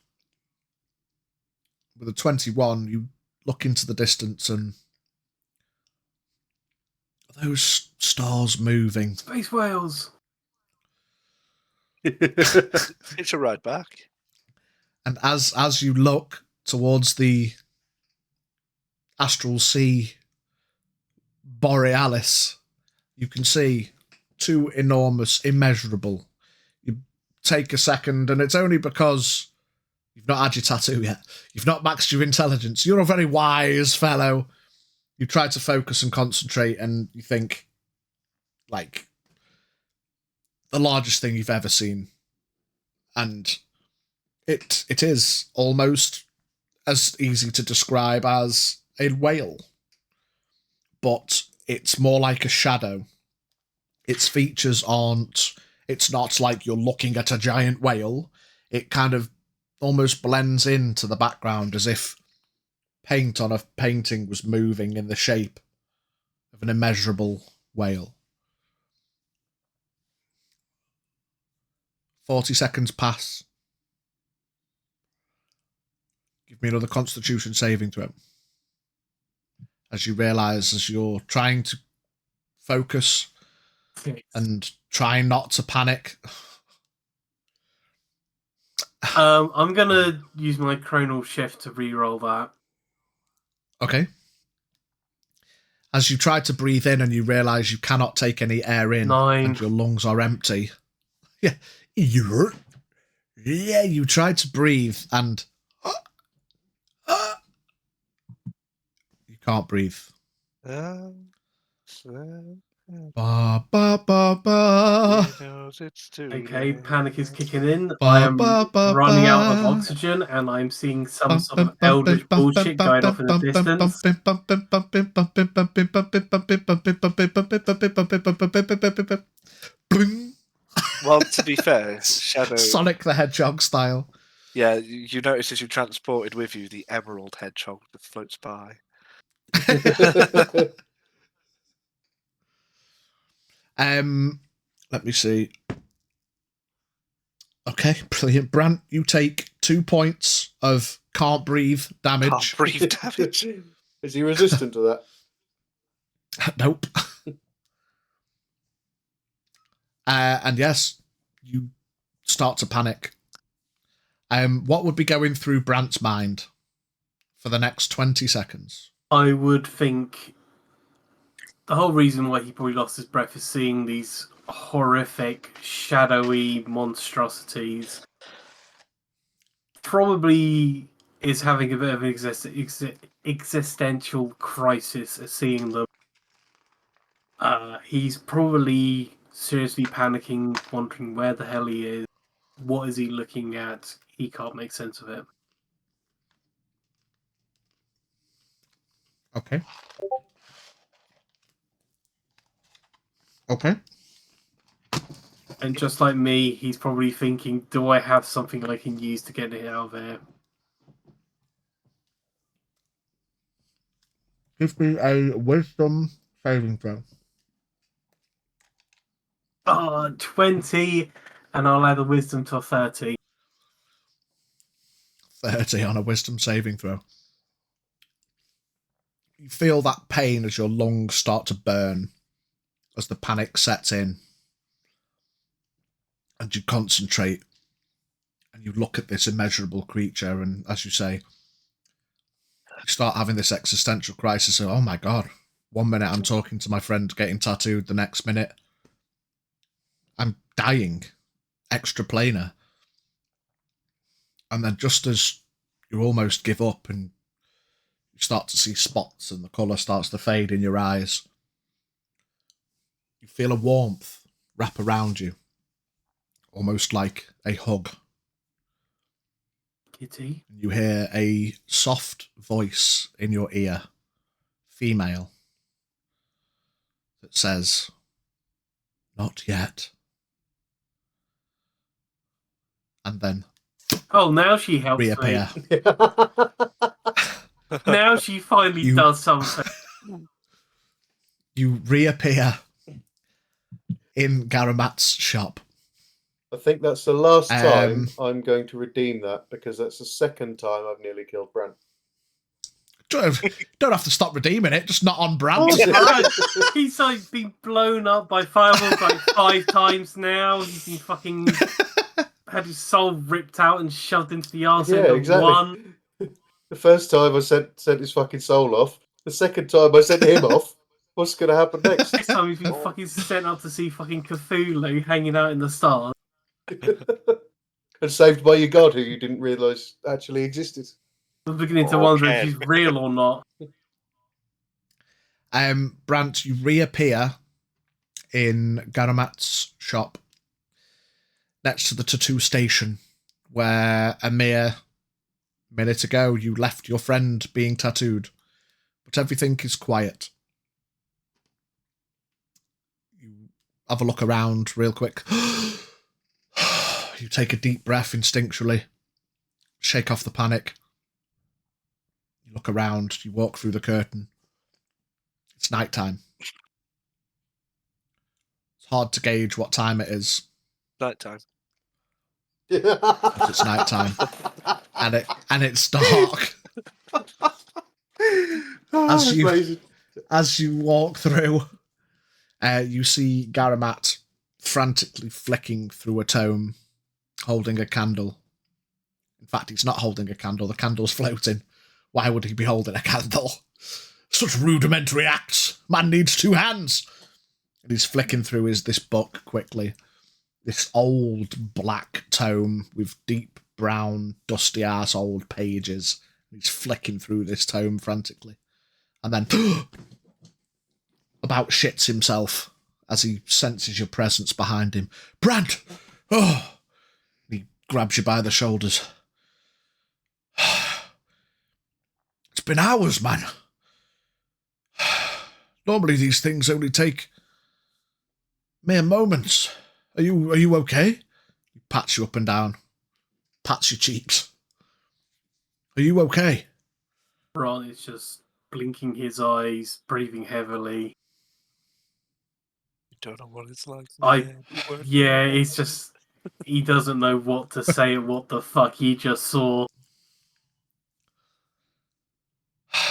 with a 21. You look into the distance and are those stars moving? Space whales. It's a ride back. And as you look towards the astral sea Borealis, you can see two enormous, immeasurable. You take a second, and it's only because you've not had your tattoo yet. You've not maxed your intelligence. You're a very wise fellow. You try to focus and concentrate, and you think, like, the largest thing you've ever seen. And it is almost as easy to describe as a whale. But it's more like a shadow. Its features aren't... It's not like you're looking at a giant whale. It kind of almost blends into the background as if paint on a painting was moving in the shape of an immeasurable whale. 40 seconds pass. Give me another Constitution saving throw. As you realise, as you're trying to focus and try not to panic. I'm going to use my chronal shift to re-roll that. Okay. As you try to breathe in and you realise you cannot take any air in 9. and your lungs are empty. Yeah. You try to breathe and you can't breathe. Ba, ba, ba, ba. Okay, panic is kicking in. Ba, I am ba, ba, running out of ba. oxygen, and I'm seeing some sort of eldritch bullshit going off in the distance. Well, to be fair, Shadow... Sonic the Hedgehog style. Yeah, you notice as you transported with you the emerald hedgehog that floats by. Let me see. Okay, brilliant. Brant, you take 2 points of can't breathe damage. Can't breathe damage. Is he resistant to that? Nope. And yes, you start to panic. What would be going through Brant's mind for the next 20 seconds? I would think the whole reason why he probably lost his breath is seeing these horrific, shadowy monstrosities. Probably is having a bit of an existential crisis at seeing them. He's probably seriously panicking, wondering where the hell he is. What is he looking at? He can't make sense of it. Okay. Okay. And just like me, he's probably thinking, do I have something I can use to get it out of there? Give me a wisdom saving throw. 20, and I'll add a wisdom to a 30. 30 on a wisdom saving throw. You feel that pain as your lungs start to burn, as the panic sets in. And you concentrate, and you look at this immeasurable creature, and as you say, you start having this existential crisis of, oh my god, 1 minute I'm talking to my friend getting tattooed, the next minute I'm dying, extraplanar. And then just as you almost give up and you start to see spots and the colour starts to fade in your eyes, you feel a warmth wrap around you, almost like a hug. Kitty. You hear a soft voice in your ear, female, that says, "Not yet." And then Oh, now she helps reappear. me. Now she finally does something. You reappear in Garamat's shop. I think that's the last time I'm going to redeem that, because that's the second time I've nearly killed Brent. Don't have to stop redeeming it, just not on brand. He's like been blown up by fireballs like 5 times now. He's been fucking had his soul ripped out and shoved into the arse end of one. The first time I sent his fucking soul off. The second time I sent him off. What's going to happen next? Next time he's been fucking sent out to see fucking Cthulhu hanging out in the stars. And saved by your god, who you didn't realise actually existed. I'm beginning to wonder if she's real or not. Brant, you reappear in Garamat's shop next to the tattoo station, where a mere minute ago you left your friend being tattooed, but everything is quiet. You have a look around real quick. You take a deep breath instinctually, shake off the panic. You look around, you walk through the curtain. It's nighttime. It's hard to gauge what time it is. Nighttime. But it's nighttime. And it's dark. As you walk through, you see Garamat frantically flicking through a tome, holding a candle. In fact, he's not holding a candle, the candle's floating. Why would he be holding a candle? Such rudimentary acts. Man needs 2 hands. And he's flicking through this book quickly. This old black tome with deep brown, dusty ass old pages. He's flicking through this tome frantically. And then about shits himself as he senses your presence behind him. Brant! Oh! He grabs you by the shoulders. It's been hours, man. Normally these things only take mere moments. Are you okay? He pats you up and down. Pats your cheeks. Are you okay? Ron is just blinking his eyes, breathing heavily. You don't know what it's like. Yeah, it's just he doesn't know what to say and what the fuck he just saw.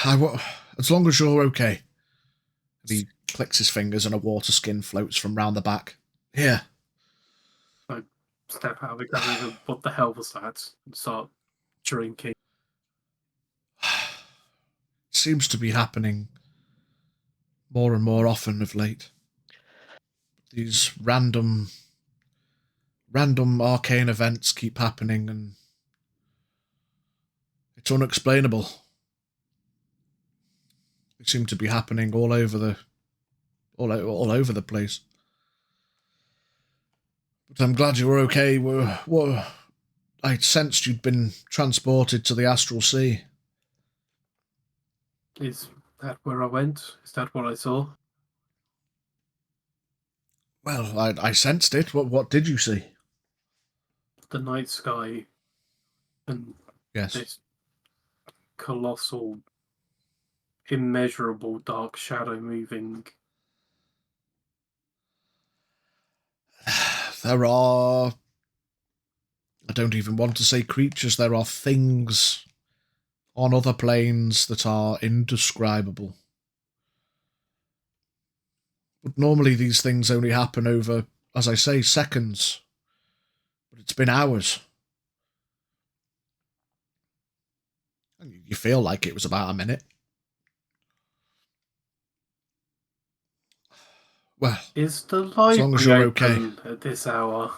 As long as you're okay. And he clicks his fingers and a water skin floats from round the back. Here. I step out of the gun and what the hell was that? And start drinking. Seems to be happening more and more often of late. These random arcane events keep happening, and it's unexplainable. They seem to be happening all over the place. But I'm glad you were okay. I sensed you'd been transported to the Astral Sea. Is that where I went? Is that what I saw? Well, I sensed it. What did you see? The night sky and Yes. this colossal, immeasurable dark shadow moving. there are... I don't even want to say creatures. There are things on other planes that are indescribable. But normally these things only happen over, as I say, seconds. But it's been hours. And you feel like it was about a minute. Well, Is the as long as library you're okay. open at this hour?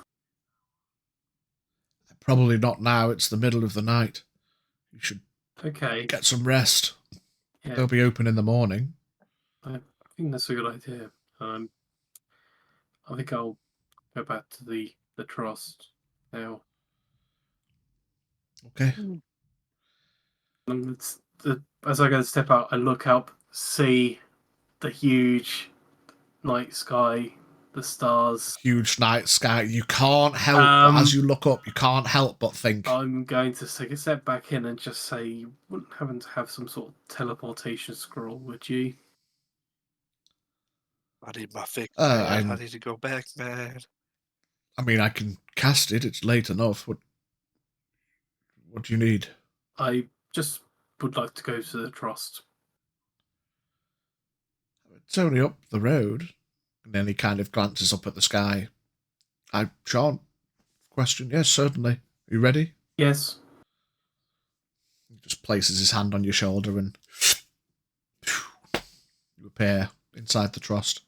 Probably not now. It's the middle of the night. You should Okay. get some rest. Yeah, They'll be open in the morning. I think that's a good idea. I think I'll go back to the trust now. Okay. And as I go to step out, I look up, see the huge night sky, the stars. Huge night sky. You can't help, as you look up, you can't help but think. I'm going to take a step back in and just say, you wouldn't happen to have some sort of teleportation scroll, would you? I need my fix, I man. I need to go back, man. I mean, I can cast it. It's late enough. What do you need? I just would like to go to the trust. It's only up the road. And then he kind of glances up at the sky. Sean, question? Yes, certainly. Are you ready? Yes. He just places his hand on your shoulder and you appear inside the trust.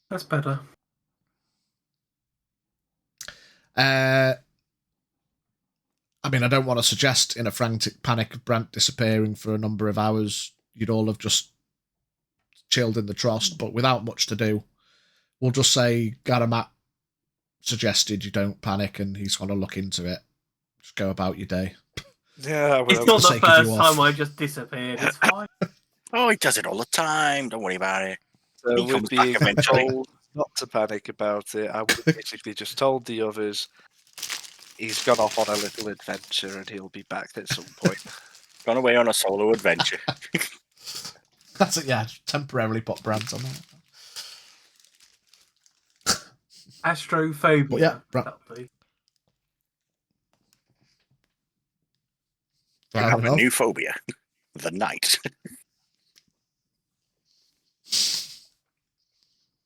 That's better. I mean, I don't want to suggest in a frantic panic of Brant disappearing for a number of hours, you'd all have just chilled in the trust, but without much to do, we'll just say Garamat suggested you don't panic and he's going to look into it. Just go about your day. Yeah, It's well, not for the sake of you first off. time I just disappeared. It's fine. Oh, he does it all the time. Don't worry about it. so He with comes being back eventually. told not to panic about it, I would have basically just told the others he's gone off on a little adventure and he'll be back at some point. Gone away on a solo adventure. That's it, yeah. Just temporarily put Brant on there. Astrophobia. Well, yeah, that'll be. You Fair have enough. a new phobia. The night.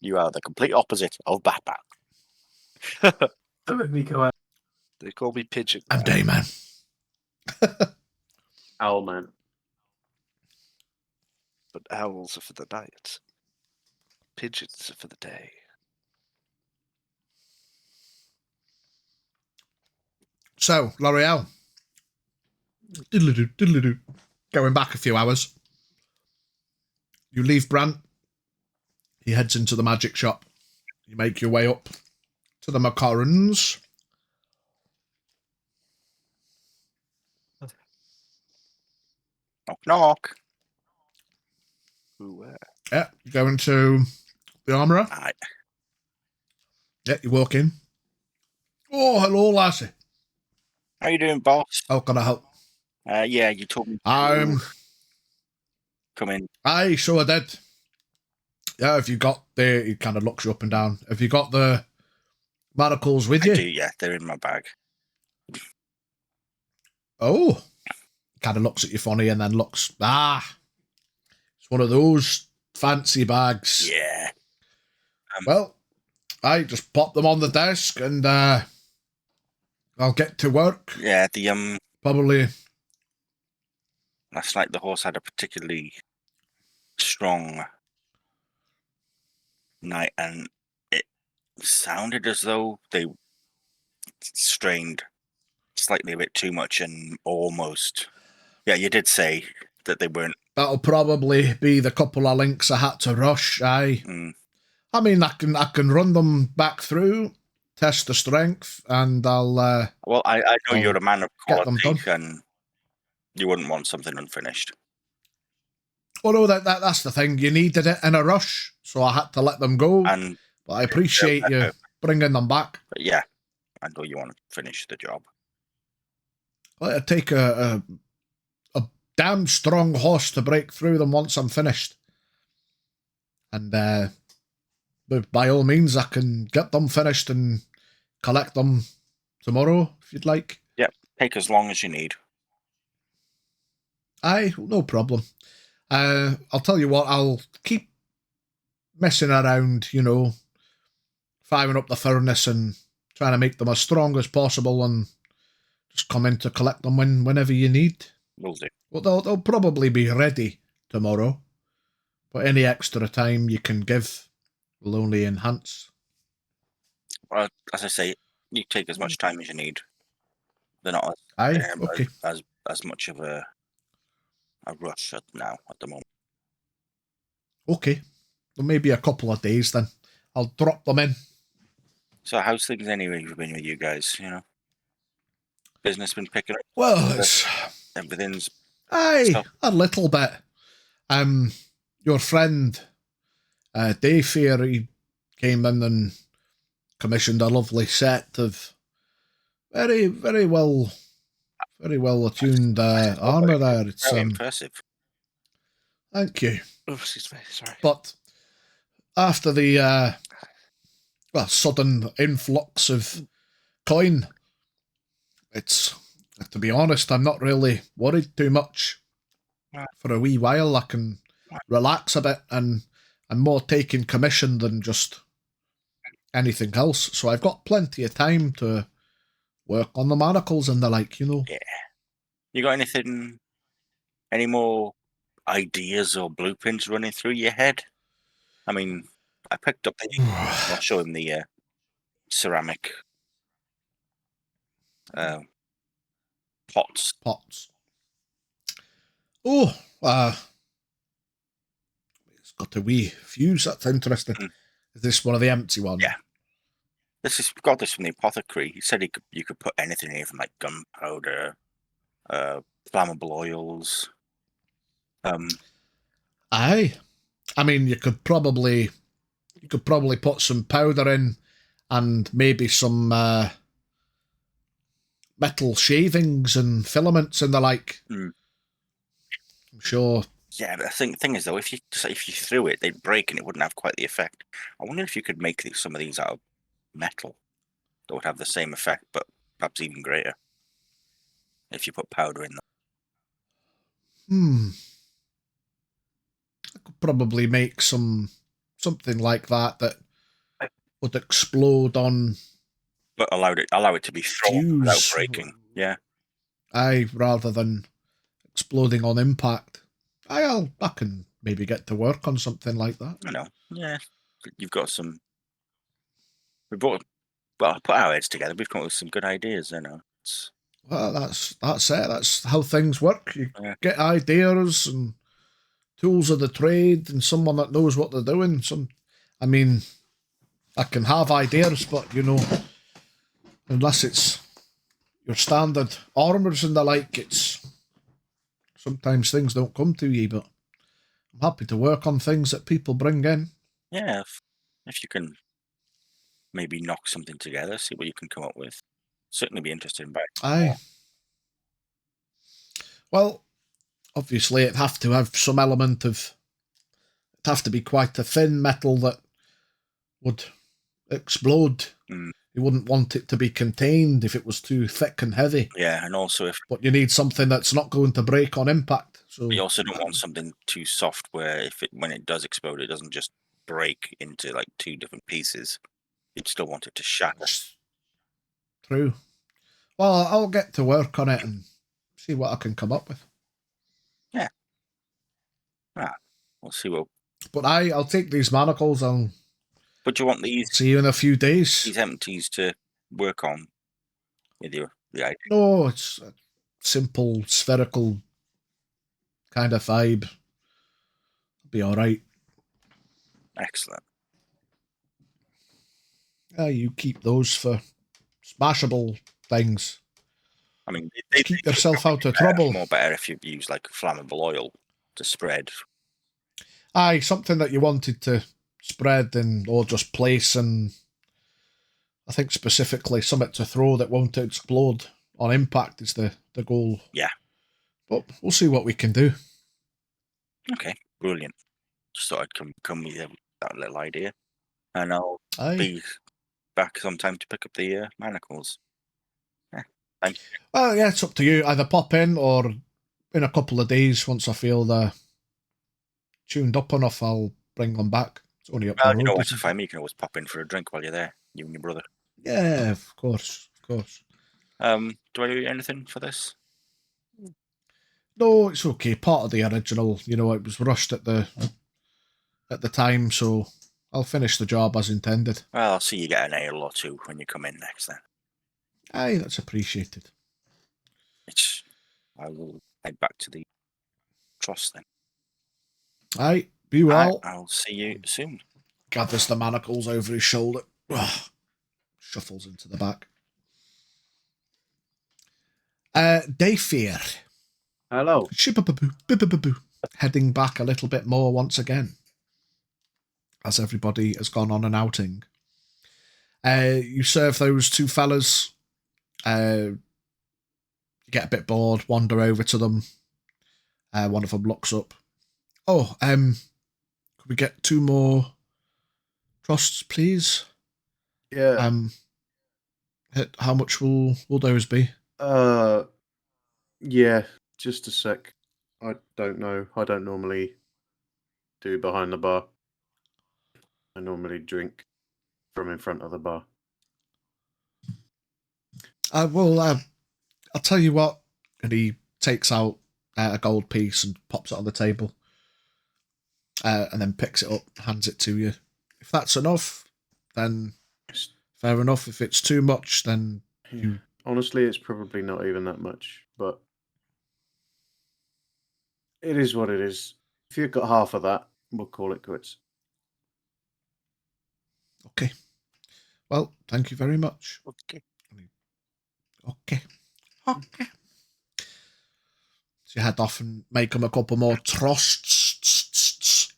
You are the complete opposite of Batman. Don't make me go out. They call me Pigeon. I'm Dayman. Owlman. But owls are for the night. Pigeons are for the day. So, L'Oreal. Diddle-a-doo, diddle-a-doo. Going back a few hours. You leave Brant. He heads into the magic shop. You make your way up to the Macarons. Knock, knock. Ooh, where? Yeah, you go into the armourer. Aye. Yeah, you walk in. Oh, hello, lassie. How you doing, boss? How can I help? Yeah, you told me to come in. Aye, so I did. Yeah, have you got the... He kind of looks you up and down. Have you got the manacles with you? I do, yeah. They're in my bag. Oh. Kind of looks at you funny and then looks... Ah. It's one of those fancy bags. Yeah. Well, I just pop them on the desk and I'll get to work. Yeah, the Probably... last night the horse had a particularly strong night, and it sounded as though they strained slightly a bit too much, and almost. Yeah, you did say that they weren't. That'll probably be the couple of links I had to rush, aye. Mm, I mean, I can run them back through, test the strength, and I'll... well, I know you're a man of get them quality, and you wouldn't want something unfinished. Oh no, that's the thing. You needed it in a rush, so I had to let them go. And But I appreciate you bringing them back. but yeah, I know you want to finish the job. Well, it'd take a damn strong horse to break through them once I'm finished. And by all means, I can get them finished and collect them tomorrow if you'd like. Take as long as you need. Aye, no problem. I'll tell you what, I'll keep messing around, firing up the furnace and trying to make them as strong as possible and just come in to collect them whenever you need. Will do. Well, they'll probably be ready tomorrow, but any extra time you can give will only enhance. Well, as I say, you take as much time as you need. They're not Aye, okay. as much of a rush at the moment. Okay. Well, maybe a couple of days then. I'll drop them in. So how's things anyway been with you guys? Business been picking up? Well, it's... Everything's... Aye, a little bit. Your friend, Dave here, he came in and commissioned a lovely set of very, very well attuned armour there. It's very impressive. Thank you. Oh, excuse me, sorry. But after the sudden influx of coin, it's, to be honest, I'm not really worried too much. For a wee while, I can relax a bit, and I'm more taking commission than just anything else. So I've got plenty of time to work on the manacles and the like, Yeah. You got any more ideas or blueprints running through your head? I mean, I picked up I'll show him the ceramic pots. Oh, it's got a wee fuse. That's interesting. Is this one of the empty ones? Yeah. Got this from the apothecary. He said you could put anything in here, from like gunpowder, flammable oils. Aye. I mean, you could probably put some powder in, and maybe some metal shavings and filaments and the like. I'm sure. Yeah, but the thing is though, if you threw it, they'd break and it wouldn't have quite the effect. I wonder if you could make some of these out of metal that would have the same effect, but perhaps even greater. If you put powder in them. I could probably make something like that would explode on. But allow it to be thrown without breaking. Yeah. Aye, rather than exploding on impact. I can maybe get to work on something like that. I know. Yeah. You've got some. Put our heads together. We've come up with some good ideas. Well, that's it. That's how things work. You get ideas and tools of the trade, and someone that knows what they're doing. I can have ideas, but unless it's your standard armours and the like, it's sometimes things don't come to you. But I'm happy to work on things that people bring in. Yeah, if you can maybe knock something together, see what you can come up with. Certainly be interested in buying. Aye. Well, obviously it'd have to have some element of. It'd have to be quite a thin metal that would explode. You wouldn't want it to be contained if it was too thick and heavy. Yeah, and also but you need something that's not going to break on impact. So you also don't want something too soft where when it does explode, it doesn't just break into like two different pieces. You'd still want it to shatter. True. Well, I'll get to work on it and see what I can come up with. Yeah. We'll see what. But I'll take these manacles. But you want these? See you in a few days. These empties to work on with the idea. No, it's a simple spherical kind of vibe. Be all right. Excellent. You keep those for smashable things. I mean, they keep yourself out of trouble. More better if you use like flammable oil to spread. Aye, something that you wanted to spread or just place, and I think specifically something to throw that won't explode on impact is the goal. Yeah. But we'll see what we can do. Okay, brilliant. Just thought I'd come with that little idea. And I'll be back sometime to pick up the manacles. Yeah. Thank you. Well, yeah, it's up to you. Either pop in or in a couple of days, once I feel they're tuned up enough, I'll bring them back. It's only up the Well, road. you know what, isn't if I you can always pop in for a drink while you're there, you and your brother. it? Yeah, of course, of course. Do I do anything for this? No, it's okay. Part of the original, it was rushed at the time, so I'll finish the job as intended. Well, I'll see you get an ale or two when you come in next then. Aye, that's appreciated. I will head back to the trust then. Aye, be well. I'll see you soon. Gathers the manacles over his shoulder. Shuffles into the back. Dayfear. Hello. Shibababoo. Heading back a little bit more once again, as everybody has gone on an outing. You serve those two fellas. You get a bit bored, wander over to them. One of them looks up. Oh, could we get 2 more trusts, please? Yeah. How much will those be? Yeah. Just a sec. I don't know. I don't normally do behind the bar. I normally drink from in front of the bar. I'll tell you what. And he takes out a gold piece and pops it on the table. And then picks it up, hands it to you. If that's enough, then fair enough. If it's too much, then Yeah. Honestly, it's probably not even that much, but it is what it is. If you've got half of that, we'll call it quits. Okay. Well, thank you very much. Okay. Okay. So you head off and make them a couple more trusts.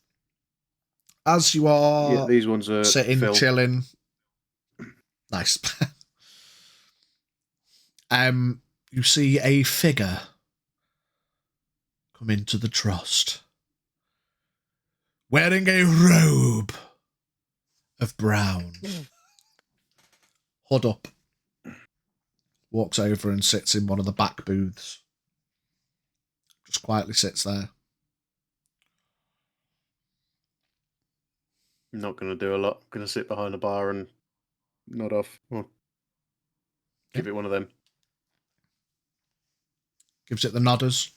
As you are Yeah, these ones are sitting, Phil. chilling. Nice. You see a figure come into the trust, wearing a robe of brown. Hood up. Walks over and sits in one of the back booths. Just quietly sits there. I'm not going to do a lot. I'm going to sit behind the bar and nod off. Or give it one of them. Gives it the nodders.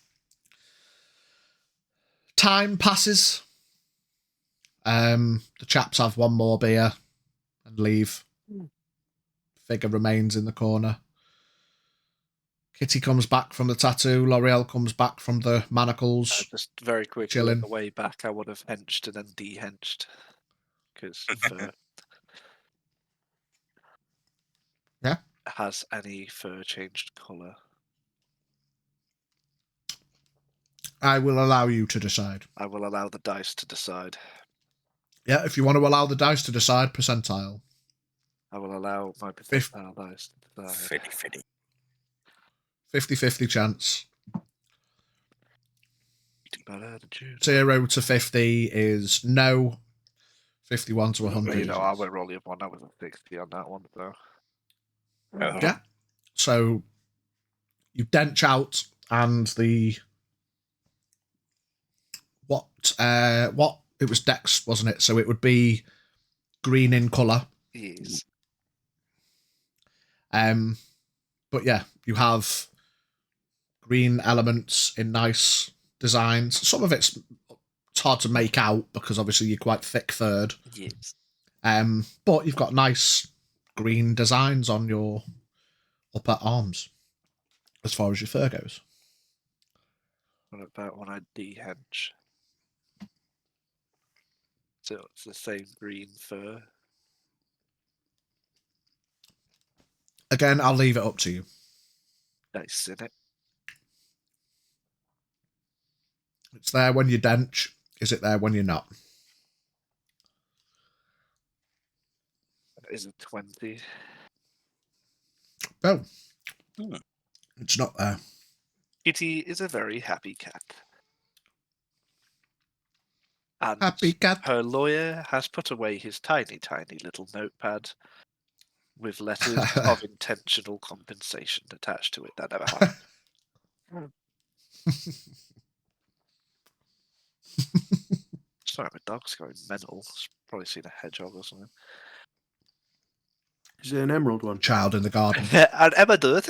Time passes. The chaps have one more beer and leave. Figure remains in the corner. Kitty comes back from the tattoo. L'Oreal comes back from the manacles. Just very quickly Chilling. on the way back, I would have henched and then de-henched. Because fur. Yeah? Has any fur changed colour? I will allow you to decide. I will allow the dice to decide. Yeah, if you want to allow the dice to decide, percentile. I will allow my percentile dice to decide. Fitty. 50-50 chance. Better than Jude. 0 to 50 is no. 51 to 100. You know, I went rolling one. I was a 60 on that one, so. Yeah. So you dench out, and the what it was Dex, wasn't it? So it would be green in colour. Yes. But yeah, you have green elements in nice designs. Some of it's hard to make out because obviously you're quite thick third. Yes. But you've got nice green designs on your upper arms as far as your fur goes. What about when I de-hench? So it's the same green fur. Again, I'll leave it up to you. Nice, in it. It's there when you dench. Is it there when you're not? Is it 20? Oh. It's not there. Kitty is a very happy cat. And Happy cat. her lawyer has put away his tiny, tiny little notepad with letters of intentional compensation attached to it. That never happened. Sorry, my dog's going mental. It's probably seen a hedgehog or something. Is it an emerald one? Child in the garden. An Emma dude.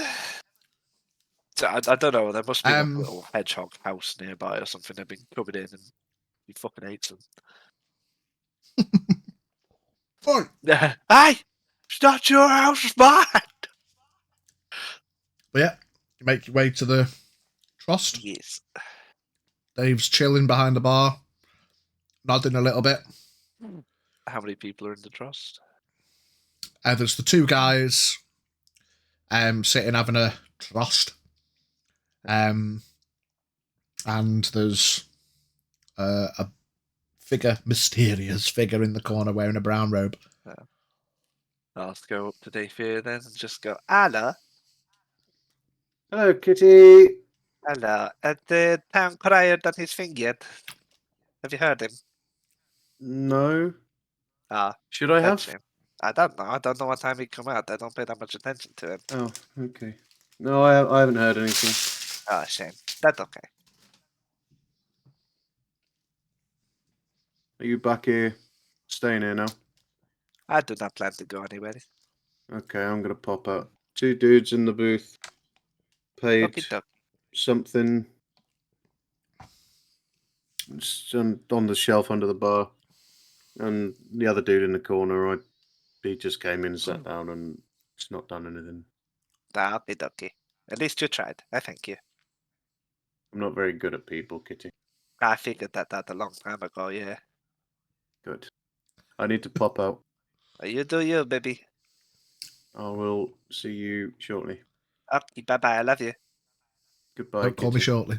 So I don't know. There must be like a Um, little hedgehog house nearby or something. They've been coming in and he fucking hates them. Oi! Hey! It's not your house, it's mine! But yeah, you make your way to the trust. Yes. Dave's chilling behind the bar, nodding a little bit. How many people are in the trust? There's the two guys sitting having a trust. And there's a figure, mysterious figure in the corner wearing a brown robe. I'll go up to Dave here then and just go, hello. Hello, Kitty. Hello. Has the town crier done his thing yet? Have you heard him? No. Ah, Should I that's have? him. I don't know. I don't know what time he come out. I don't pay that much attention to him. Oh, okay. No, I haven't heard anything. Oh, shame. That's okay. Are you back here, staying here now? I do not plan to go anywhere. Okay, I'm gonna pop out. Two dudes in the booth. Paid Okie doke. something. It's on the shelf under the bar, and the other dude in the corner. He just came in and sat down, and it's not done anything. Okie dokie. At least you tried. I thank you. I'm not very good at people, Kitty. I figured that out a long time ago, yeah. Good. I need to pop out. You do you, baby. I will see you shortly. Okay, bye-bye. I love you. Goodbye. Don't call me Kitty. shortly.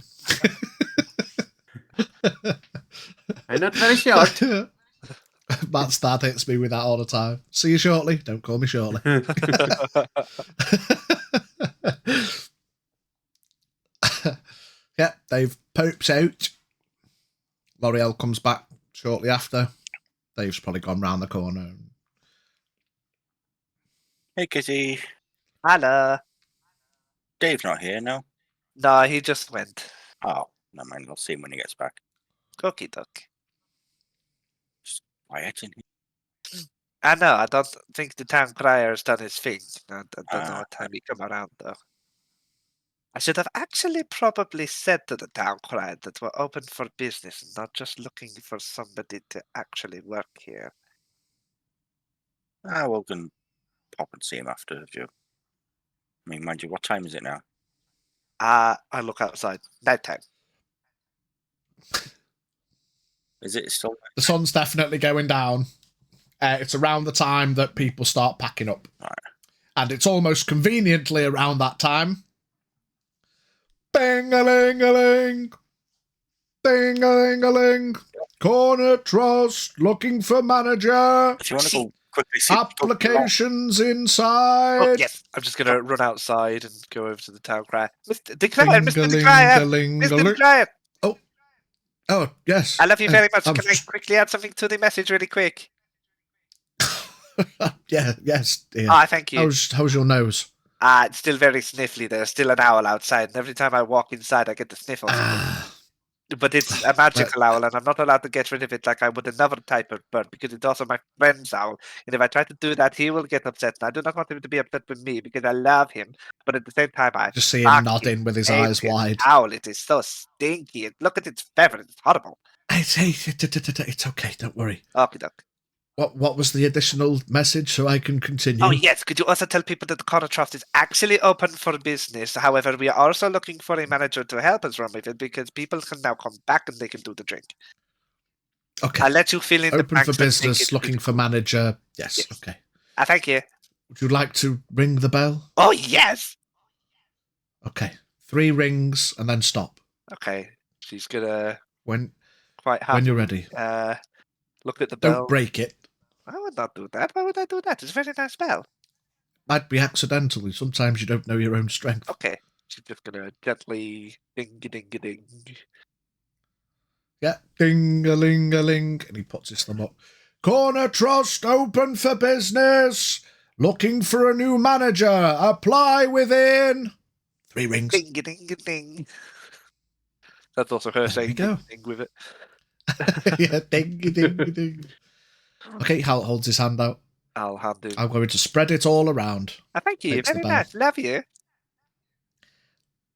I'm not very short. Matt's dad hits me with that all the time. See you shortly. Don't call me shortly. Yeah, Dave popes out. L'Oreal comes back shortly after. Dave's probably gone round the corner. Hey, Kitty. Hello. Dave's not here, no? No, he just went. Oh, never mind. I'll see him when he gets back. Cookie duck. Quiet in here. I know. I don't think the town crier has done his thing. I don't know Ah. what time he come around, though. I should have actually probably said to the town crier that we're open for business and not just looking for somebody to actually work here. We'll go and pop and see him after if you. I mean, mind you, what time is it now? I look outside. Nighttime. Is it still? The sun's definitely going down. It's around the time that people start packing up. Right. And it's almost conveniently around that time. Bing-a-ling-a-ling. Ding-a-ling-a-ling. Corner Trust looking for manager. If you want to go quickly see Applications Oh, inside. yes. I'm just going to run outside and go over to the town crier. The crier, Mr. The crier. Mr. The Ding-a-ling-a-ling. crier. Oh, yes. I love you very much. I'm Can I quickly add something to the message really quick? Yeah, yes, dear. Ah, thank you. How's your nose? It's still very sniffly. There's still an owl outside, and every time I walk inside, I get the sniffles. But it's a magical owl, and I'm not allowed to get rid of it like I would another type of bird, because it's also my friend's owl. And if I try to do that, he will get upset. And I do not want him to be upset with me, because I love him. But at the same time, I Just see him fucking nodding with his hate eyes this wide. owl. It is so stinky. Look at its feathers. It's horrible. It's okay, don't worry. Okie doke. What was the additional message so I can continue? Oh, yes. Could you also tell people that the Corner Trust is actually open for business? However, we are also looking for a manager to help us run with it, because people can now come back and they can do the drink. Okay. I'll let you fill in the Open blanks for and make business, it looking for beautiful. manager. Yes, Yes. okay. Thank you. Would you like to ring the bell? Oh, yes. Okay. 3 rings and then stop. Okay. She's gonna When quite happy. when you're ready. Look at the bell. Don't break it. I would not do that. Why would I do that? It's a very nice bell. Might be accidentally. Sometimes you don't know your own strength. Okay. She's just gonna gently ding-a-ding-a-ding. Yeah. Ding-a-ling-a-ling. And he puts his thumb up. Corner Trust open for business. Looking for a new manager. Apply within 3 rings. Ding ding ding. That's also her There saying we go. ding with it. Yeah, ding, ding, ding. Okay, Hal holds his hand out. I'll hand him. I'm going to spread it all around. Thank you. Takes the Very bell. nice. Love you.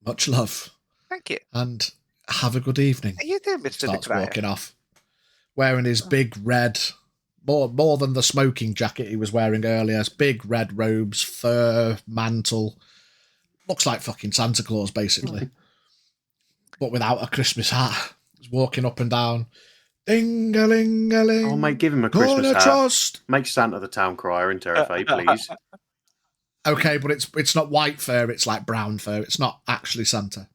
Much love. Thank you. And have a good evening. You too, Mr. Starts DeCryer. walking off. Wearing his big red, more than the smoking jacket he was wearing earlier. His big red robes, fur, mantle. Looks like fucking Santa Claus, basically. But without a Christmas hat. He's walking up and down. Ding-a-ling-a-ling. Oh, mate, give him a Christmas Gonna hat. trust. Make Santa the town crier in Terrafae, please. Okay, but it's not white fur, it's like brown fur. It's not actually Santa.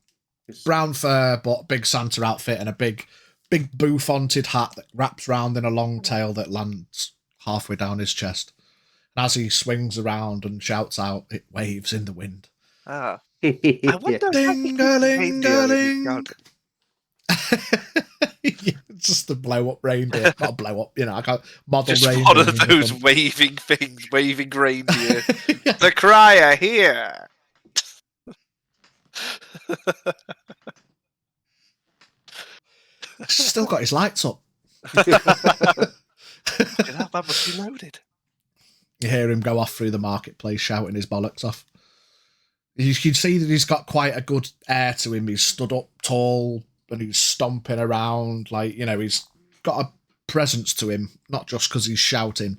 Brown fur, but big Santa outfit and a big bouffant hat that wraps round in a long tail that lands halfway down his chest. And as he swings around and shouts out, it waves in the wind. Ah. I wonder Ding-a-ling-a-ling. Just a blow up reindeer. Not a blow up, I can't model Just reindeer. one of in the those front. waving things, waving reindeer. The crier here. Still got his lights up. That must be loaded. You hear him go off through the marketplace shouting his bollocks off. You can see that he's got quite a good air to him. He's stood up tall and he's stomping around. He's got a presence to him, not just because he's shouting,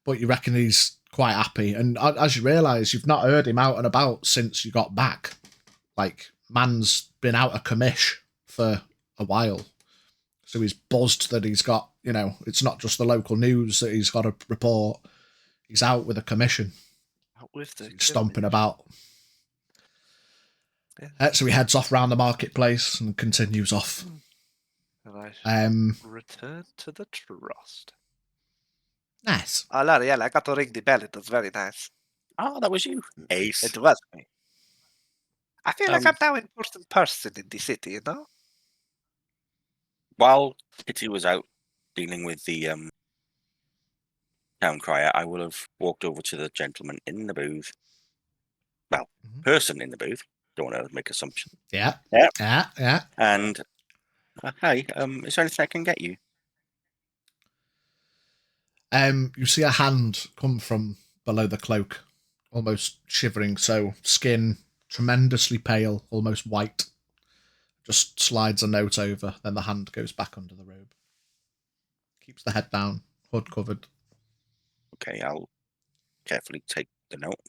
but you reckon he's quite happy. And as you realise, you've not heard him out and about since you got back. Man's been out of commish for a while. So he's buzzed that he's got, it's not just the local news that he's got to report. He's out with a commission. Out with the He's stomping about. Yeah. So he heads off round the marketplace and continues off. And I return to the trust. Nice. Oh, Larry, yeah, I got to ring the bell. It was very nice. Oh, that was you. Ace. It was me. I feel like I'm now an important person in the city, While Kitty was out dealing with the town crier, I would have walked over to the gentleman in the booth. Well, person in the booth. Don't want to make assumptions. Yeah. Yep. Yeah. And hey, is there anything I can get you? You see a hand come from below the cloak, almost shivering. So skin tremendously pale, almost white. Just slides a note over, then the hand goes back under the robe. Keeps the head down, hood covered. Okay, I'll carefully take the note.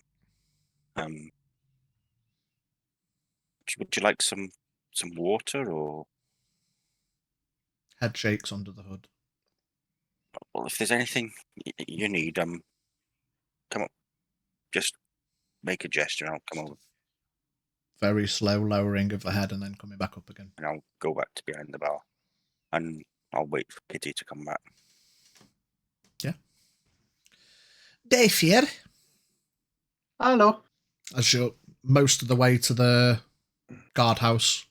Would you like some water or? Head shakes under the hood. Well, if there's anything you need, come up. Just make a gesture and I'll come over. Very slow lowering of the head and then coming back up again. And I'll go back to behind the bar. And I'll wait for Kitty to come back. Yeah. Dave here. Hello. As you're most of the way to the guardhouse,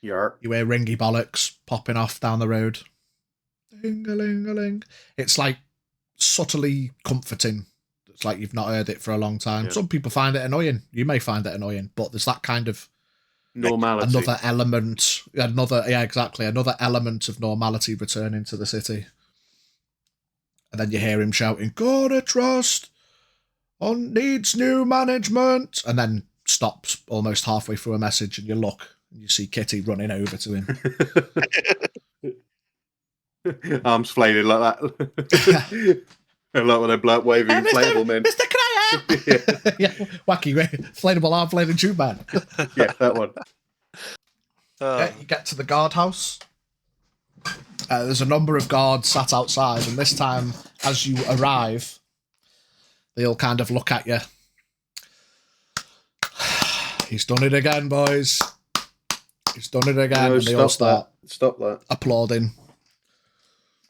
You're. you hear ringy bollocks popping off down the road. Ding-a-ling-a-ling. It's subtly comforting. It's like you've not heard it for a long time. Yeah. Some people find it annoying. You may find it annoying, but there's that kind of Normality. another element. Another element of normality returning to the city. And then you hear him shouting, "Gotta trust on needs new management," and then stops almost halfway through a message, and you look and you see Kitty running over to him. Arms flailing like that. I like when they blow up waving inflatable men. Mr. Cryer! Yeah, wacky, inflatable arm flailing tube man. Yeah, that one. Yeah, you get to the guardhouse. There's a number of guards sat outside, and this time, as you arrive, they all kind of look at you. He's done it again, boys. He's done it again. No, and they all start Stop that. applauding.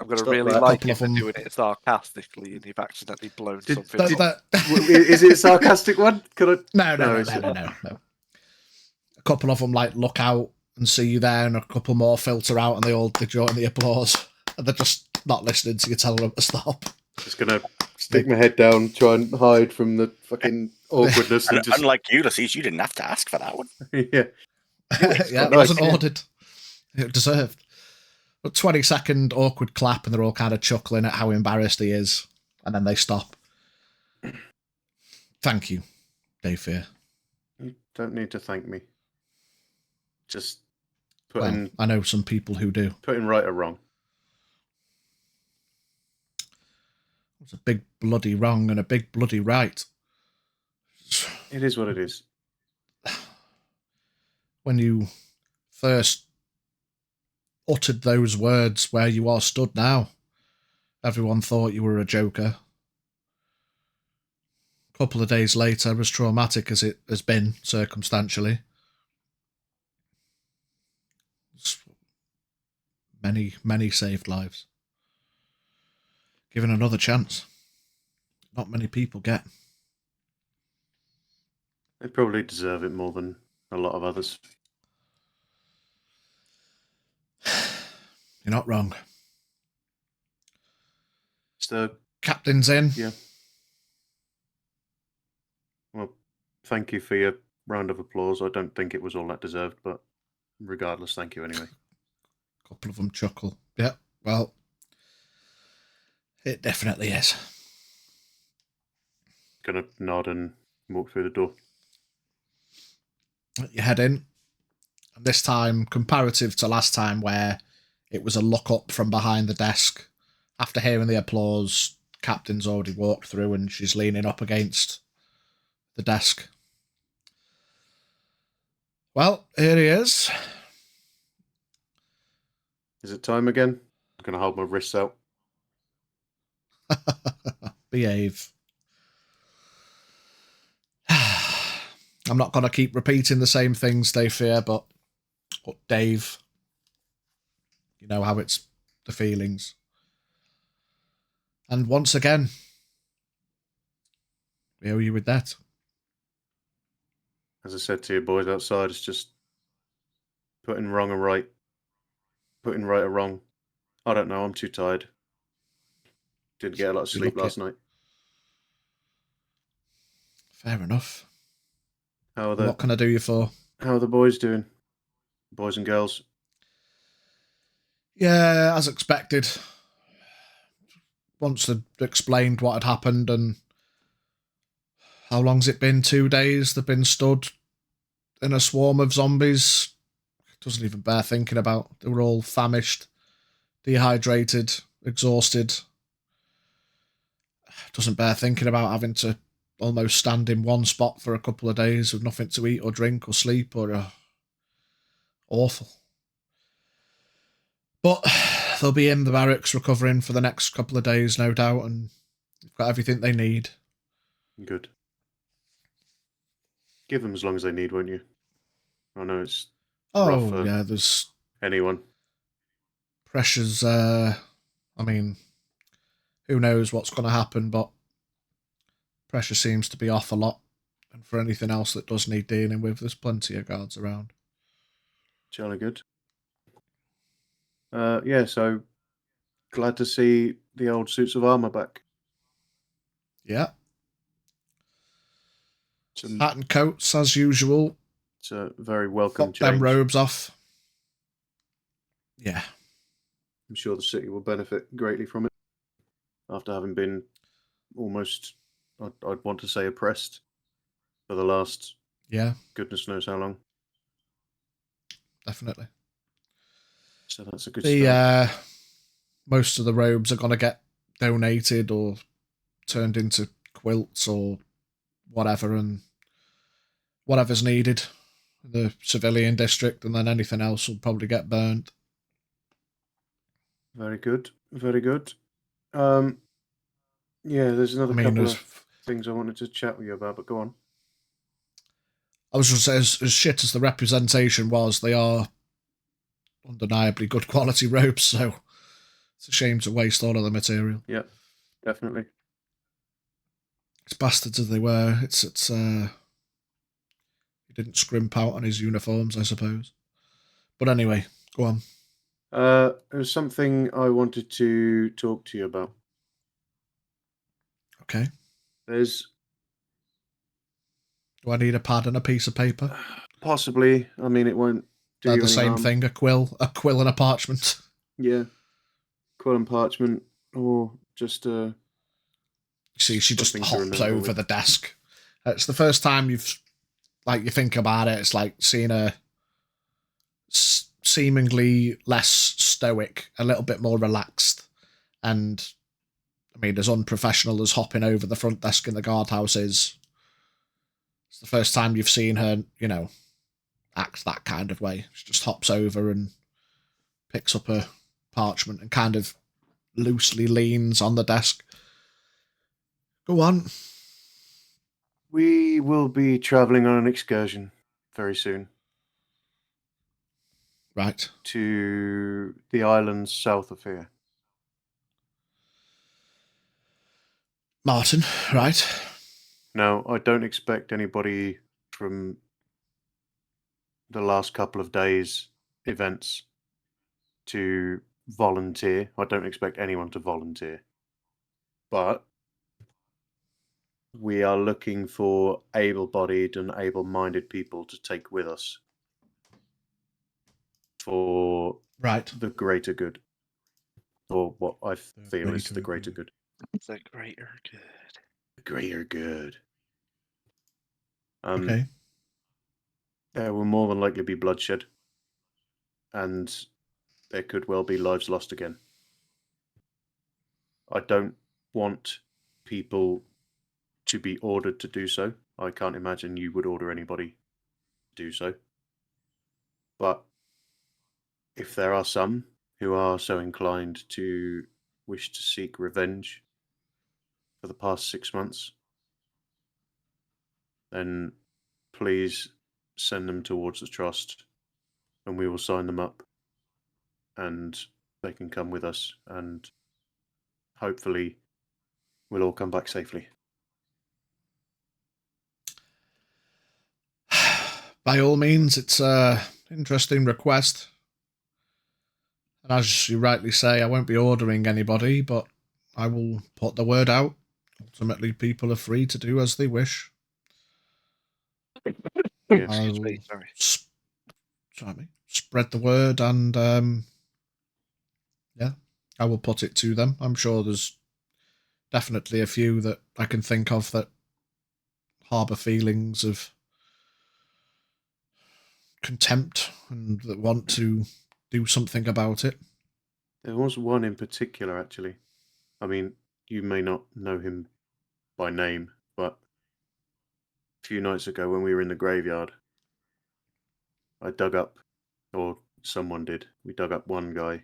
I'm going to Stop really that. like Couple if of they're them. doing it sarcastically and you've accidentally blown Did- something up. Is it a sarcastic one? Could I? No. No, it's not. A couple of them look out and see you there, and a couple more filter out, and they join the applause, and they're just not listening to you telling them to stop. Just gonna Stick my head down, try and hide from the fucking awkwardness, and just Unlike Ulysses, you didn't have to ask for that one. yeah. Yeah, it nice, wasn't yeah. ordered. It deserved. A 20-second awkward clap, and they're all kind of chuckling at how embarrassed he is, and then they stop. Thank you, Dave Fear. You don't need to thank me. Just Well, putting I know some people who do. right or wrong. It's a big bloody wrong and a big bloody right. It is what it is. When you first uttered those words where you are stood now, everyone thought you were a joker. A couple of days later, as traumatic as it has been circumstantially, many saved lives. Given another chance, not many people get. They probably deserve it more than a lot of others. You're not wrong. So, Captain's in. yeah. Well, thank you for your round of applause. I don't think it was all that deserved, but regardless, thank you anyway. A couple of them chuckle. Yeah, well, it definitely is. Gonna nod and walk through the door. You head in, and this time, comparative to last time where it was a look up from behind the desk, after hearing the applause, Captain's already walked through and she's leaning up against the desk. Well, here he is. Is it time again? I'm gonna hold my wrists out. Behave. I'm not going to keep repeating the same things, Dave Fear, but Dave, you know how it's the feelings. And once again, we owe you with that. As I said to you boys outside, it's just putting wrong or right. Putting right or wrong. I don't know, I'm too tired. Didn't get a lot of You sleep look last it. night. Fair enough. How are What can I do you for? How are the boys doing? Boys and girls? Yeah, as expected. Once they'd explained what had happened and how long's it been? 2 days they've been stood in a swarm of zombies. Doesn't even bear thinking about. They were all famished, dehydrated, exhausted. Doesn't bear thinking about having to almost stand in one spot for a couple of days with nothing to eat or drink or sleep or awful. But they'll be in the barracks recovering for the next couple of days, no doubt, and they've got everything they need. Good. Give them as long as they need, won't you? I know it's rough Oh, for yeah, there's anyone. pressures. I mean, who knows what's going to happen, but pressure seems to be off a lot. And for anything else that does need dealing with, there's plenty of guards around. Jolly good. Yeah, so glad to see the old suits of armour back. Yeah. It's Hat and coats, as usual. It's a very welcome Pop them change. robes off. Yeah. I'm sure the city will benefit greatly from it after having been almost, I'd want to say, oppressed for the last goodness knows how long. Definitely. So that's a good start. Most of the robes are going to get donated or turned into quilts or whatever, and whatever's needed in the civilian district, and then anything else will probably get burned. Very good. Very good. Yeah, there's another couple of things I wanted to chat with you about, but go on. I was just saying, as shit as the representation was, they are undeniably good quality robes, so it's a shame to waste all of the material. Yeah, definitely. As bastards as they were, he didn't scrimp out on his uniforms, I suppose. But anyway, go on. There was something I wanted to talk to you about. Okay. There's Do I need a pad and a piece of paper? possibly. I mean, it won't do They're you the any same harm. thing. A quill and a parchment. Yeah, quill and parchment, or just See, she just something to hops remember over with. the desk. It's the first time you think about it. It's like seeing her seemingly less stoic, a little bit more relaxed, and I mean, as unprofessional as hopping over the front desk in the guardhouse is, it's the first time you've seen her, act that kind of way. She just hops over and picks up a parchment and kind of loosely leans on the desk. Go on. We will be travelling on an excursion very soon Right. to the islands south of here. Martin, right. Now, I don't expect anybody from the last couple of days' events to volunteer. I don't expect anyone to volunteer. But we are looking for able-bodied and able-minded people to take with us for Right. the greater good, or what I feel is the greater greater good. good. The greater good. The greater good. Okay. There will more than likely be bloodshed, and there could well be lives lost again. I don't want people to be ordered to do so. I can't imagine you would order anybody to do so. But if there are some who are so inclined to wish to seek revenge for the past 6 months, then please send them towards the trust and we will sign them up and they can come with us and hopefully we'll all come back safely. By all means, it's an interesting request. And as you rightly say, I won't be ordering anybody, but I will put the word out. Ultimately, people are free to do as they wish. Yes. I'll Sorry. spread the word and, yeah, I will put it to them. I'm sure there's definitely a few that I can think of that harbour feelings of contempt and that want to do something about it. There was one in particular, actually. I mean, you may not know him by name, but a few nights ago when we were in the graveyard, I dug up, or someone did, we dug up one guy,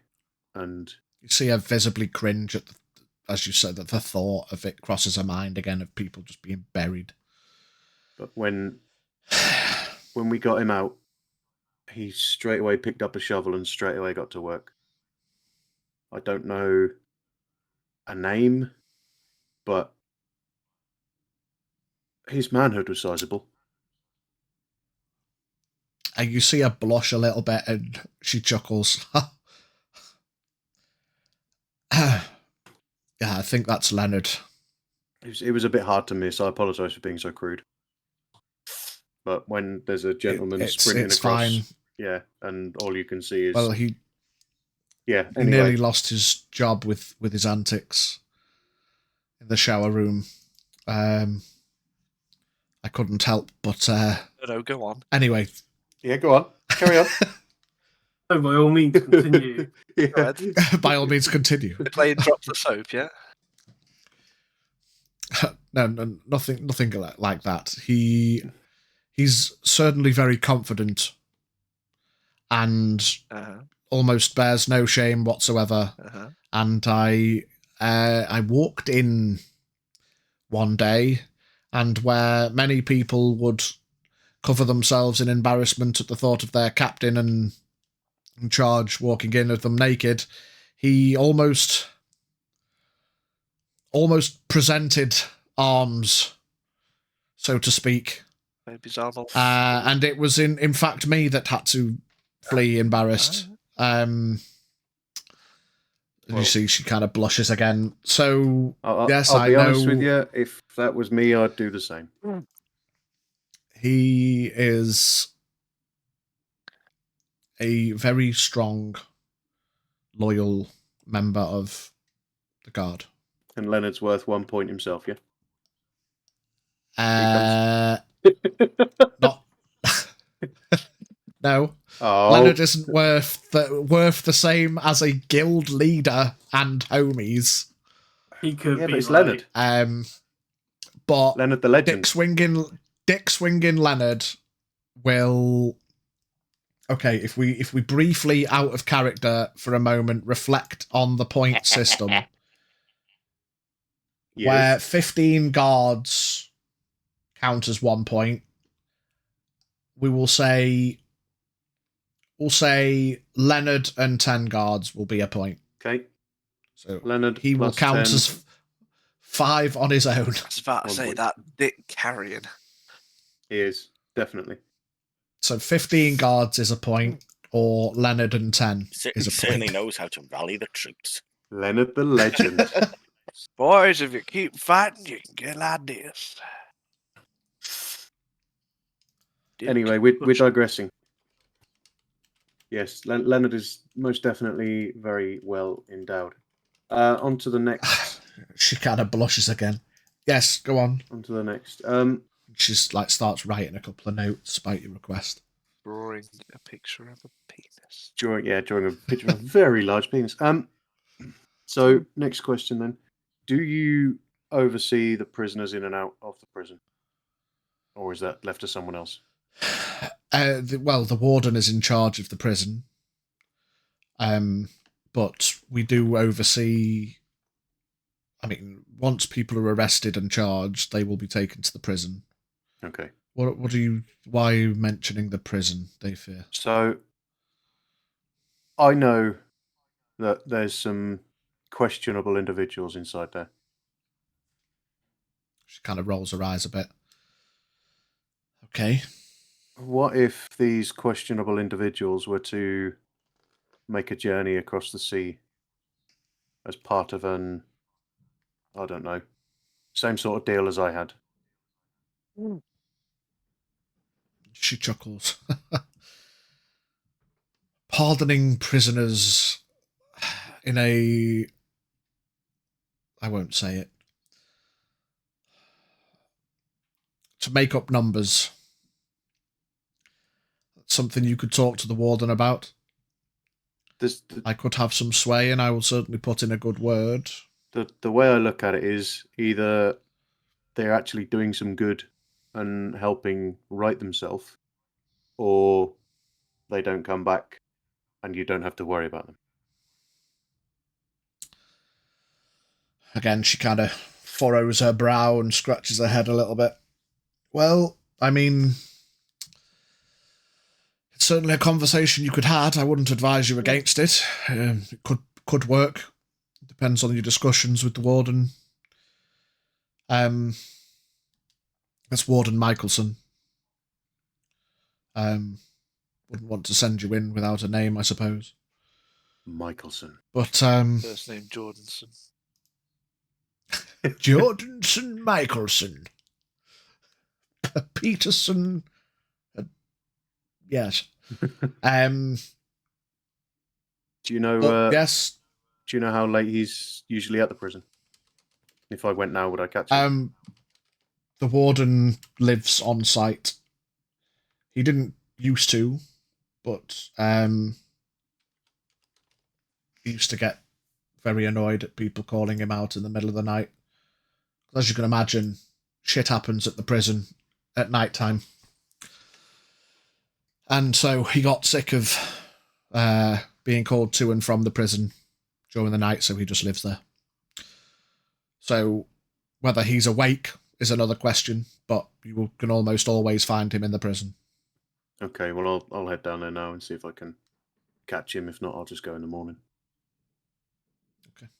and You see her visibly cringe at, as you said, that the thought of it crosses her mind again of people just being buried. but when we got him out, he straight away picked up a shovel and straight away got to work. I don't know a name, but his manhood was sizable. And you see her blush a little bit and she chuckles. Yeah, I think that's Leonard. It was a bit hard to miss. I apologise for being so crude. But when there's a gentleman sprinting it's across, fine. yeah, and all you can see is Well, he yeah. he Anyway, nearly lost his job with his antics in the shower room. I couldn't help but No, go on. anyway. yeah, go on, carry on. So by all means, continue. Yeah. Go ahead. By all means, continue. We're playing Drop the Soap, yeah? No, nothing like that. He's certainly very confident and Uh-huh. almost bears no shame whatsoever. Uh-huh. And I walked in one day, and where many people would cover themselves in embarrassment at the thought of their captain and in charge walking in of them naked, he almost presented arms, so to speak. Maybe Zarnal. And it was in fact me that had to flee embarrassed. And you see she kind of blushes again. So, yes, I'll I be know honest with you. If that was me, I'd do the same. he is a very strong, loyal member of the Guard. And Leonard's worth 1 point himself, yeah? Not. No. Oh. Leonard isn't worth the same as a guild leader and homies. He could Yeah, be but it's right. Leonard. But Leonard the legend. Dick swinging Leonard will. Okay, if we briefly out of character for a moment reflect on the point system, where 15 guards count as 1 point, we'll say Leonard and 10 guards will be a point. Okay. So Leonard he will count 10. as 5 on his own. I was about to 1 say point. that Dick carrying. He is, definitely. So 15 guards is a point, or Leonard and 10 He is a certainly point. knows how to rally the troops. Leonard the legend. Boys, if you keep fighting, you can get ideas. Anyway, we're digressing. Yes, Leonard is most definitely very well endowed. On to the next. She kind of blushes again. Yes, go on. On to the next. She's like starts writing a couple of notes despite your request. Drawing a picture of a penis. Drawing a picture of a very large penis. So next question then. Do you oversee the prisoners in and out of the prison? Or is that left to someone else? The warden is in charge of the prison. But we do oversee. I mean, once people are arrested and charged, they will be taken to the prison. Okay. Why are you mentioning the prison, they fear? So I know that there's some questionable individuals inside there. She kind of rolls her eyes a bit. Okay. What if these questionable individuals were to make a journey across the sea as part of an, I don't know, same sort of deal as I had? She chuckles. Pardoning prisoners in a... I won't say it. To make up numbers. That's something you could talk to the warden about. I could have some sway and I will certainly put in a good word. The way I look at it is either they're actually doing some good and helping right themselves, or they don't come back and you don't have to worry about them. Again, she kind of furrows her brow and scratches her head a little bit. Well, I mean, it's certainly a conversation you could have. I wouldn't advise you against it. It could work. Depends on your discussions with the warden. That's Warden Michelson. Wouldn't want to send you in without a name, I suppose. Michelson. But First name Jordanson. Jordanson Michelson. Peterson. Yes. Do you know? Yes. Do you know how late he's usually at the prison? If I went now, would I catch him? The warden lives on site. He didn't used to, but he used to get very annoyed at people calling him out in the middle of the night. As you can imagine, shit happens at the prison at night time. And so he got sick of being called to and from the prison during the night, so he just lives there. So whether he's awake is another question, but you can almost always find him in the prison. Okay, well, I'll head down there now and see if I can catch him. If not, I'll just go in the morning. Okay.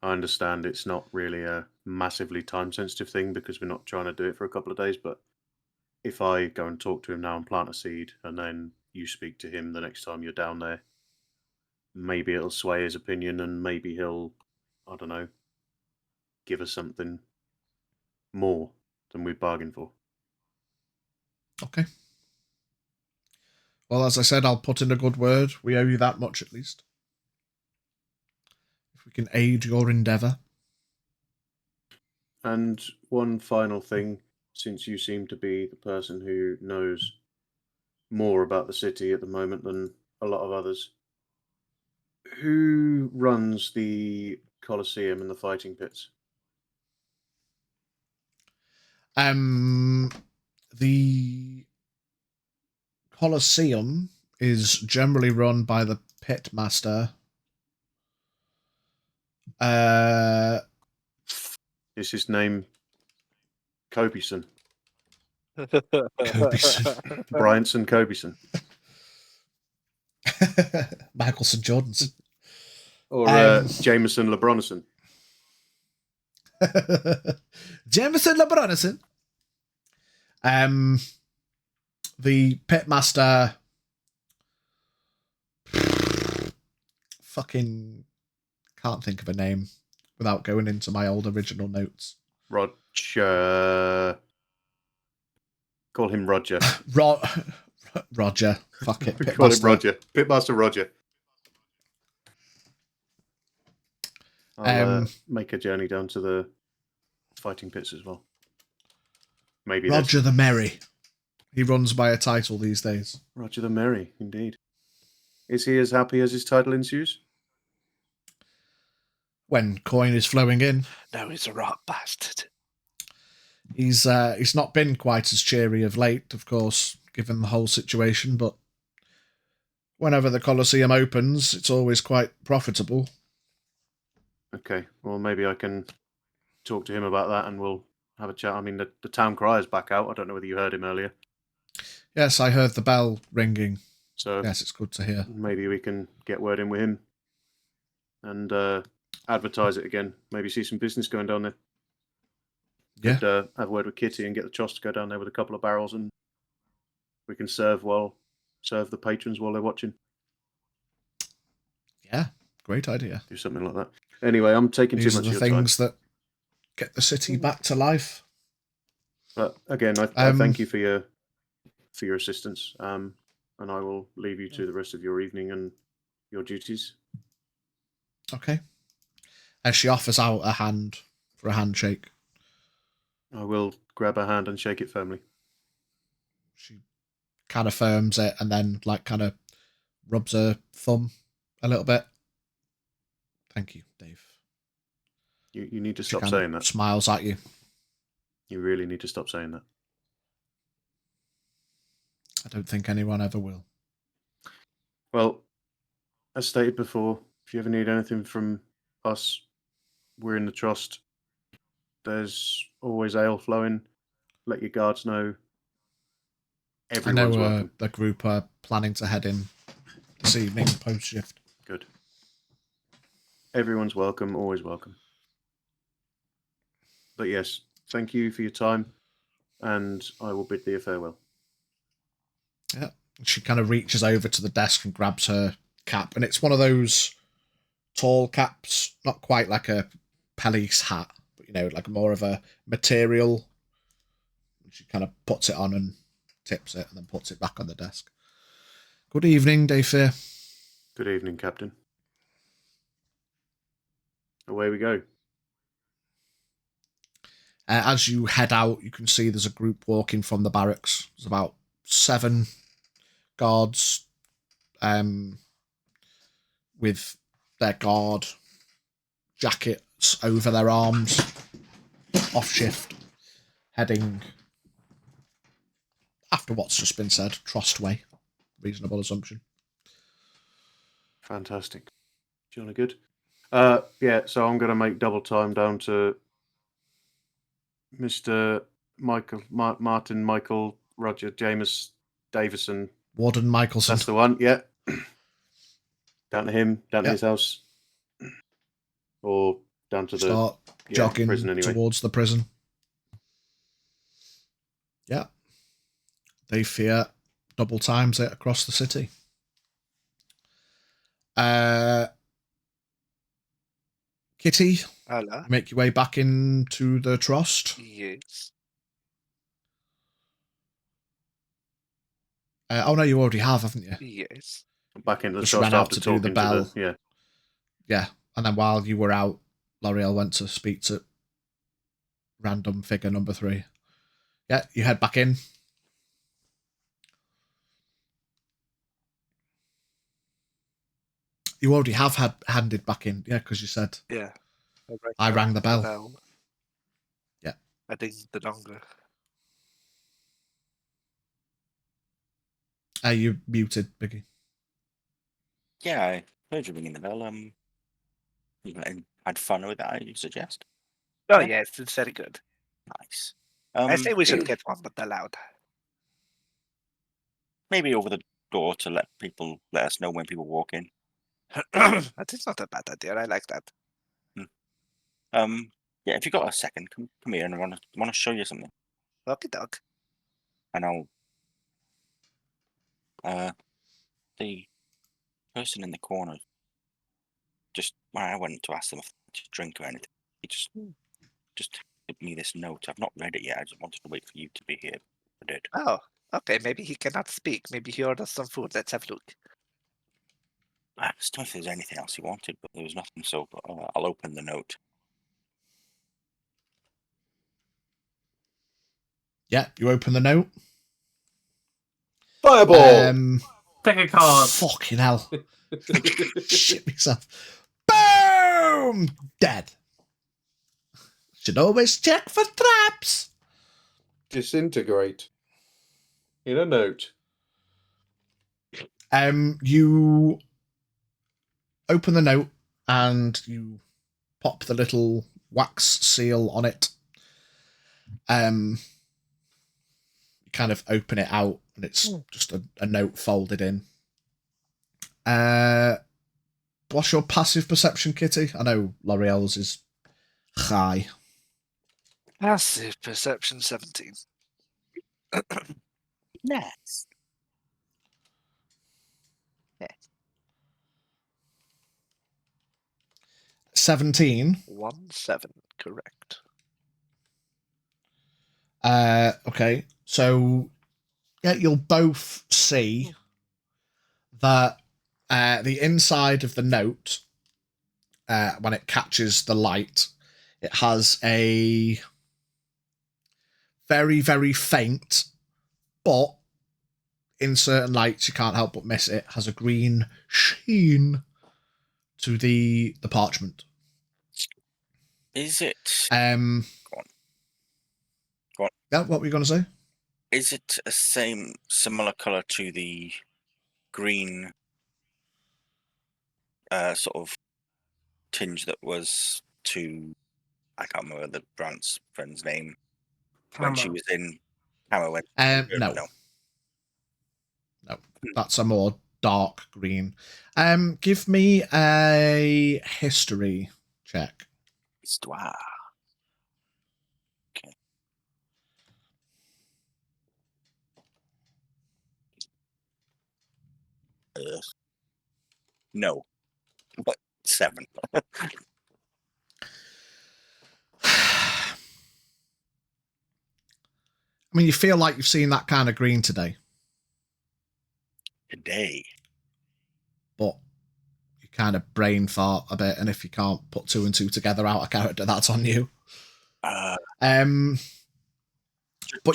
I understand it's not really a massively time-sensitive thing because we're not trying to do it for a couple of days, but if I go and talk to him now and plant a seed, and then you speak to him the next time you're down there, maybe it'll sway his opinion, and maybe he'll, I don't know, give us something more than we bargained for. Okay. Well, as I said, I'll put in a good word. We owe you that much at least. If we can aid your endeavour. And one final thing, since you seem to be the person who knows more about the city at the moment than a lot of others, who runs the Colosseum and the fighting pits? The Colosseum is generally run by the pit master. Is his name Cobeson? Cobeson. Bryanson Cobeson? Michael St. Jordan's. Or Jameson LeBronison? Jameson LeBronison. The pitmaster. Fucking can't think of a name without going into my old original notes. Roger. Call him Roger. Roger. Fuck it. Pitmaster. Call him Roger. Pitmaster Roger. I'll make a journey down to the fighting pits as well. Maybe Roger the Merry. He runs by a title these days. Roger the Merry, indeed. Is he as happy as his title ensues? When coin is flowing in. No, he's a rat bastard. He's not been quite as cheery of late, of course, given the whole situation, but whenever the Colosseum opens, it's always quite profitable. Okay, well, maybe I can talk to him about that and we'll have a chat. I mean, the town crier's back out. I don't know whether you heard him earlier. Yes, I heard the bell ringing. So yes, it's good to hear. Maybe we can get word in with him and advertise it again. Maybe see some business going down there. Yeah. Could have a word with Kitty and get the Choss to go down there with a couple of barrels, and we can serve the patrons while they're watching. Yeah, great idea. Do something like that. Anyway, I'm taking These too much are the of your things that get the city back to life. But again, I thank you for your assistance, and I will leave you to the rest of your evening and your duties. Okay. As she offers out a hand for a handshake. I will grab her hand and shake it firmly. She kind of firms it and then kind of rubs her thumb a little bit. Thank you, Dave. You need to She stop kind saying of that. Smiles at you. You really need to stop saying that. I don't think anyone ever will. Well, as stated before, if you ever need anything from us, we're in the trust. There's always ale flowing. Let your guards know. Everyone's welcome. The group are planning to head in this evening post shift. Good. Everyone's welcome, always welcome. But yes, thank you for your time, and I will bid thee a farewell. Yeah. She kind of reaches over to the desk and grabs her cap, and it's one of those tall caps, not quite like a police hat, but like more of a material. She kind of puts it on and tips it and then puts it back on the desk. Good evening, Dayfair. Good evening, Captain. Away we go. As you head out, you can see there's a group walking from the barracks. There's about 7 guards with their guard jackets over their arms, off shift, heading, after what's just been said, Trust Way. Reasonable assumption. Fantastic. Jolly good. Yeah, so I'm going to make double time down to Mr. Martin Michael Roger James Davison. Warden Michelson. That's the one, yeah. Down to him, down to his house. Or down to Start jogging prison anyway. towards the prison. Yeah. They fear double times it across the city. Kitty, Hello. make your way back into the trust. Yes. Oh no, you already have, haven't you? Yes. Back into the Just trust ran out after to do the talking bell. to the yeah. Yeah, and then while you were out, L'Oreal went to speak to random figure number 3. Yeah, you head back in. You already have handed back in, yeah, because you said Yeah. I rang the bell. Yeah. I think the longer. You muted, Biggie. Yeah, I heard you ringing the bell. You had fun with that, you suggest? Oh, Yeah. yes, it's very good. Nice. I say we should get one, but allowed. Maybe over the door to let us know when people walk in. That is not a bad idea. I like that. Yeah, if you got a second, come here, and I want to show you something. Okie doke. And the person in the corner, just when I went to ask them if they wanted to drink or anything, he just gave me this note. I've not read it yet. I just wanted to wait for you to be here. I did. Oh, okay. Maybe he cannot speak. Maybe he orders some food. Let's have a look. I just don't know if there's anything else he wanted, but there was nothing. So I'll open the note. Yeah, you open the note. Fireball! Pick a card. Fucking hell. Shit myself. Boom! Dead. Should always check for traps. Disintegrate. In a note. You open the note and you pop the little wax seal on it. You kind of open it out and it's just a note folded in. What's your passive perception, Kitty? I know L'Oreal's is high. Passive perception 17. Nice. 17. 17, correct. Okay, so yeah, you'll both see that the inside of the note, when it catches the light, it has a very, very faint, but in certain lights you can't help but miss it, has a green sheen to the parchment. Is it? Go on. Yeah, what were you going to say? Is it a similar color to the green sort of tinge that was to, I can't remember the friend's name when she Hammer. was in Hammer? No. That's a more dark green. Give me a history check. Histoire. Okay. No, but 7. I mean, you feel like you've seen that kind of green today, But you kind of brain fart a bit, and if you can't put 2 and 2 together out a character, that's on you. But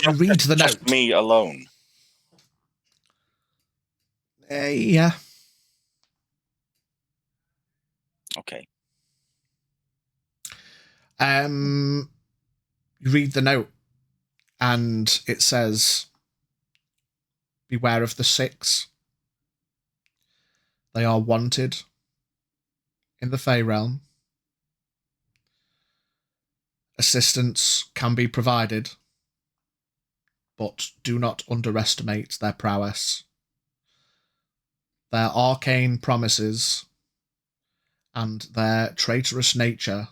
you read the just note. me alone. Yeah. Okay. You read the note, and it says, "Beware of the 6. They are wanted in the Fey realm. Assistance can be provided, but do not underestimate their prowess. Their arcane promises and their traitorous nature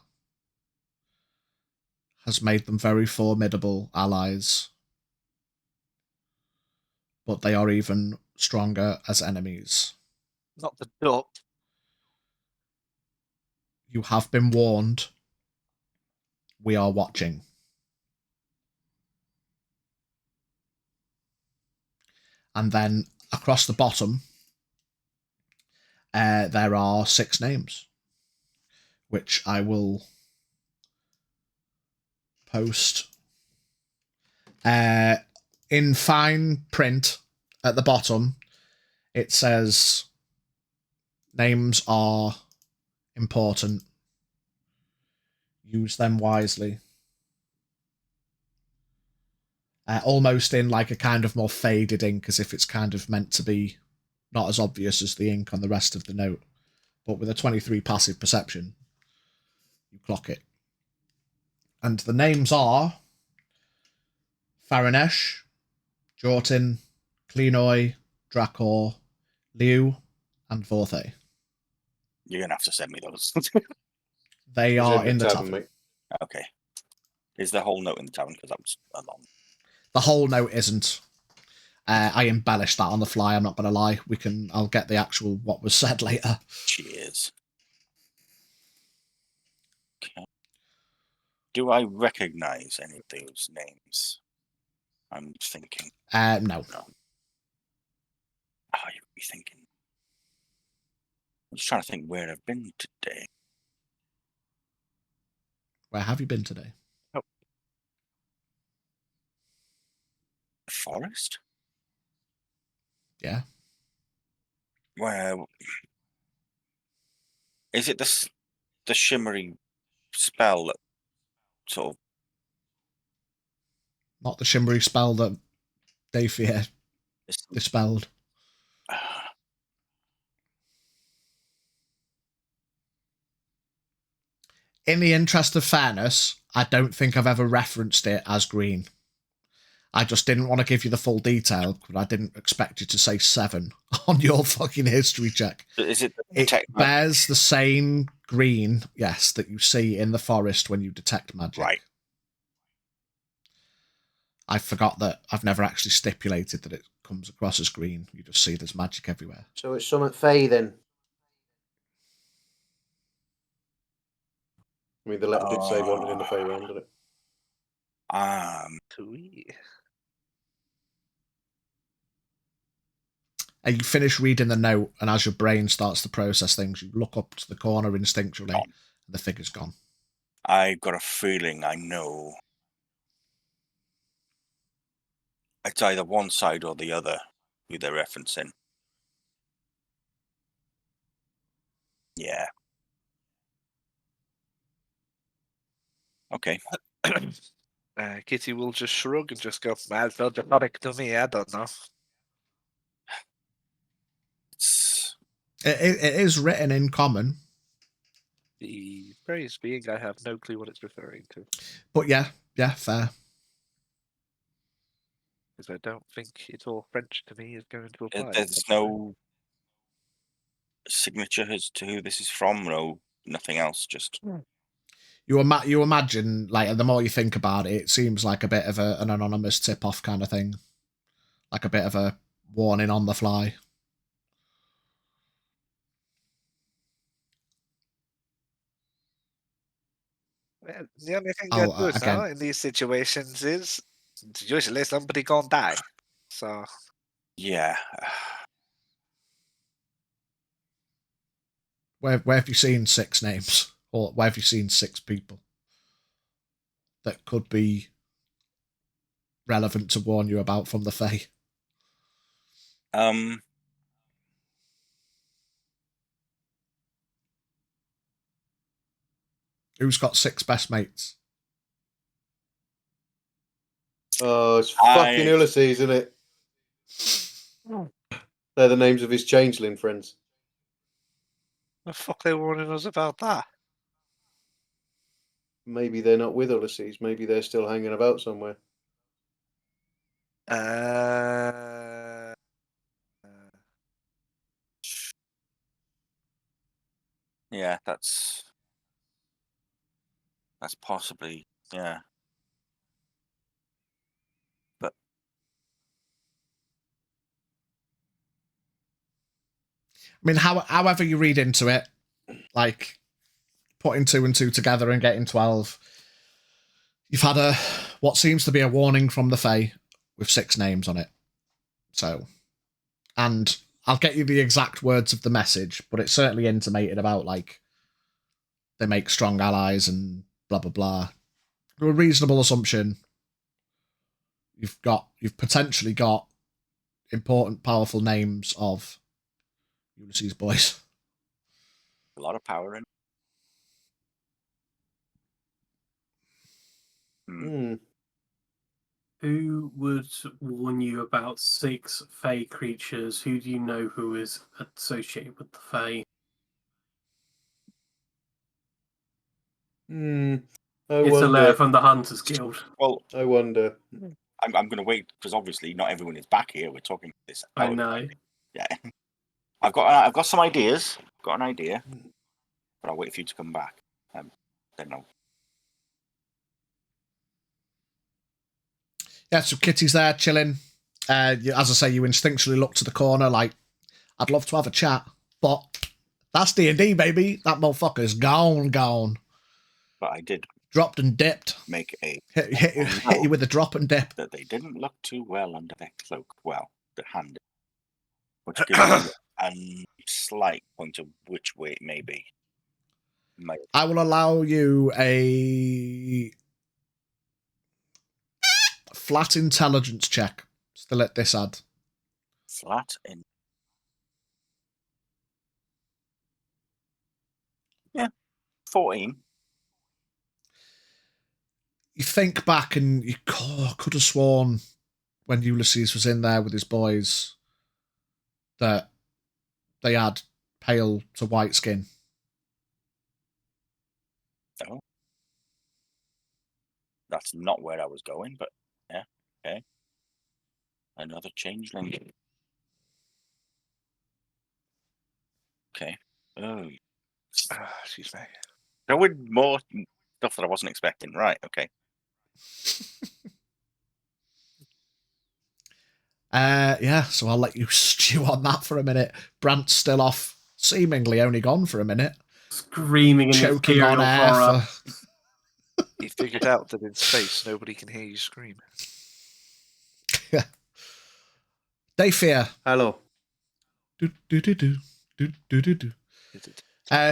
has made them very formidable allies, but they are even stronger as enemies. Not the duck. You have been warned. We are watching. And then across the bottom, there are 6 names, which I will post in fine print at the bottom. It says names are important. Use them wisely. Almost in like a kind of more faded ink, as if it's kind of meant to be not as obvious as the ink on the rest of the note. But with a 23 passive perception, you clock it. And the names are Faranesh, Jortin, Klenoy, Drakor, Liu, and Vorthe. You're going to have to send me those. They are in the tavern. mate. Okay. Is the whole note in the tavern? Because that was a long. The whole note isn't. I embellished that on the fly, I'm not going to lie. I'll get the actual what was said later. Cheers. Okay. Do I recognize any of those names? I'm thinking. No. No. Oh, you'd be thinking. I'm just trying to think where I've been today. Where have you been today? The forest? Yeah. Where is it? The shimmery spell that sort of. Not the shimmery spell that Dayfear dispelled. In the interest of fairness, I don't think I've ever referenced it as green. I just didn't want to give you the full detail, but I didn't expect you to say 7 on your fucking history check. Is it? It bears the same green, yes, that you see in the forest when you detect magic. Right. I forgot that I've never actually stipulated that it comes across as green. You just see there's magic everywhere. So it's something Fae then. I mean, the letter did say wanted in the Fae realm, didn't it? And you finish reading the note, and as your brain starts to process things, you look up to the corner instinctually, and the figure's gone. I've got a feeling I know. It's either one side or the other who they're referencing. Yeah. Okay. Kitty will just shrug and just go, "Well, felt dramatic to me. I don't know." It is written in common. The phrase being, I have no clue what it's referring to. But yeah, fair. Because I don't think it's all French to me is going to apply. There's no signature as to who this is from, no, nothing else, just... You imagine, like, the more you think about it, it seems like a bit of an anonymous tip-off kind of thing. Like a bit of a warning on the fly. Well, the only thing I do now in these situations is usually somebody gonna die. So yeah. Where have you seen 6 names? Or where have you seen 6 people that could be relevant to warn you about from the Fae? Who's got 6 best mates? Oh, it's fucking Ulysses, isn't it? They're the names of his changeling friends. The fuck they warning us about that? Maybe they're not with Ulysses. Maybe they're still hanging about somewhere. Yeah, that's possibly, yeah. But I mean, however you read into it, like, putting 2 and 2 together and getting 12. You've had what seems to be a warning from the Fae with 6 names on it. So, and I'll get you the exact words of the message, but it's certainly intimated about, like, they make strong allies and blah, blah, blah. To a reasonable assumption, you've potentially got important, powerful names of Ulysses' boys. A lot of power in. Who would warn you about 6 Fae creatures? Who do you know who is associated with the Fae? It's a letter from the Hunters Guild. Well, I wonder. I'm going to wait because obviously not everyone is back here. We're talking this. I know. Yeah, I've got some ideas. Got an idea, but I'll wait for you to come back. Then I'll. Yeah, so Kitty's there chilling. As I say, you instinctually look to the corner like, I'd love to have a chat, but that's D&D, baby. That motherfucker's gone. But I did dropped and dipped. Make a hit you with a drop and dip. That they didn't look too well under their cloak. Well, the hand, which gives you a slight point of which way it may be. I will allow you a flat intelligence check. Still at this ad. Flat in. Yeah, 14. You think back and you could have sworn when Ulysses was in there with his boys that they had pale to white skin. No. That's not where I was going, but yeah, okay. Another changeling. Okay. Oh. Excuse me. There were more stuff that I wasn't expecting. Right, okay. Yeah, so I'll let you stew on that for a minute. Brant's still off, seemingly only gone for a minute. Screaming in choking on air horror. He figured out that in space nobody can hear you scream. Yeah. They fear. Hello.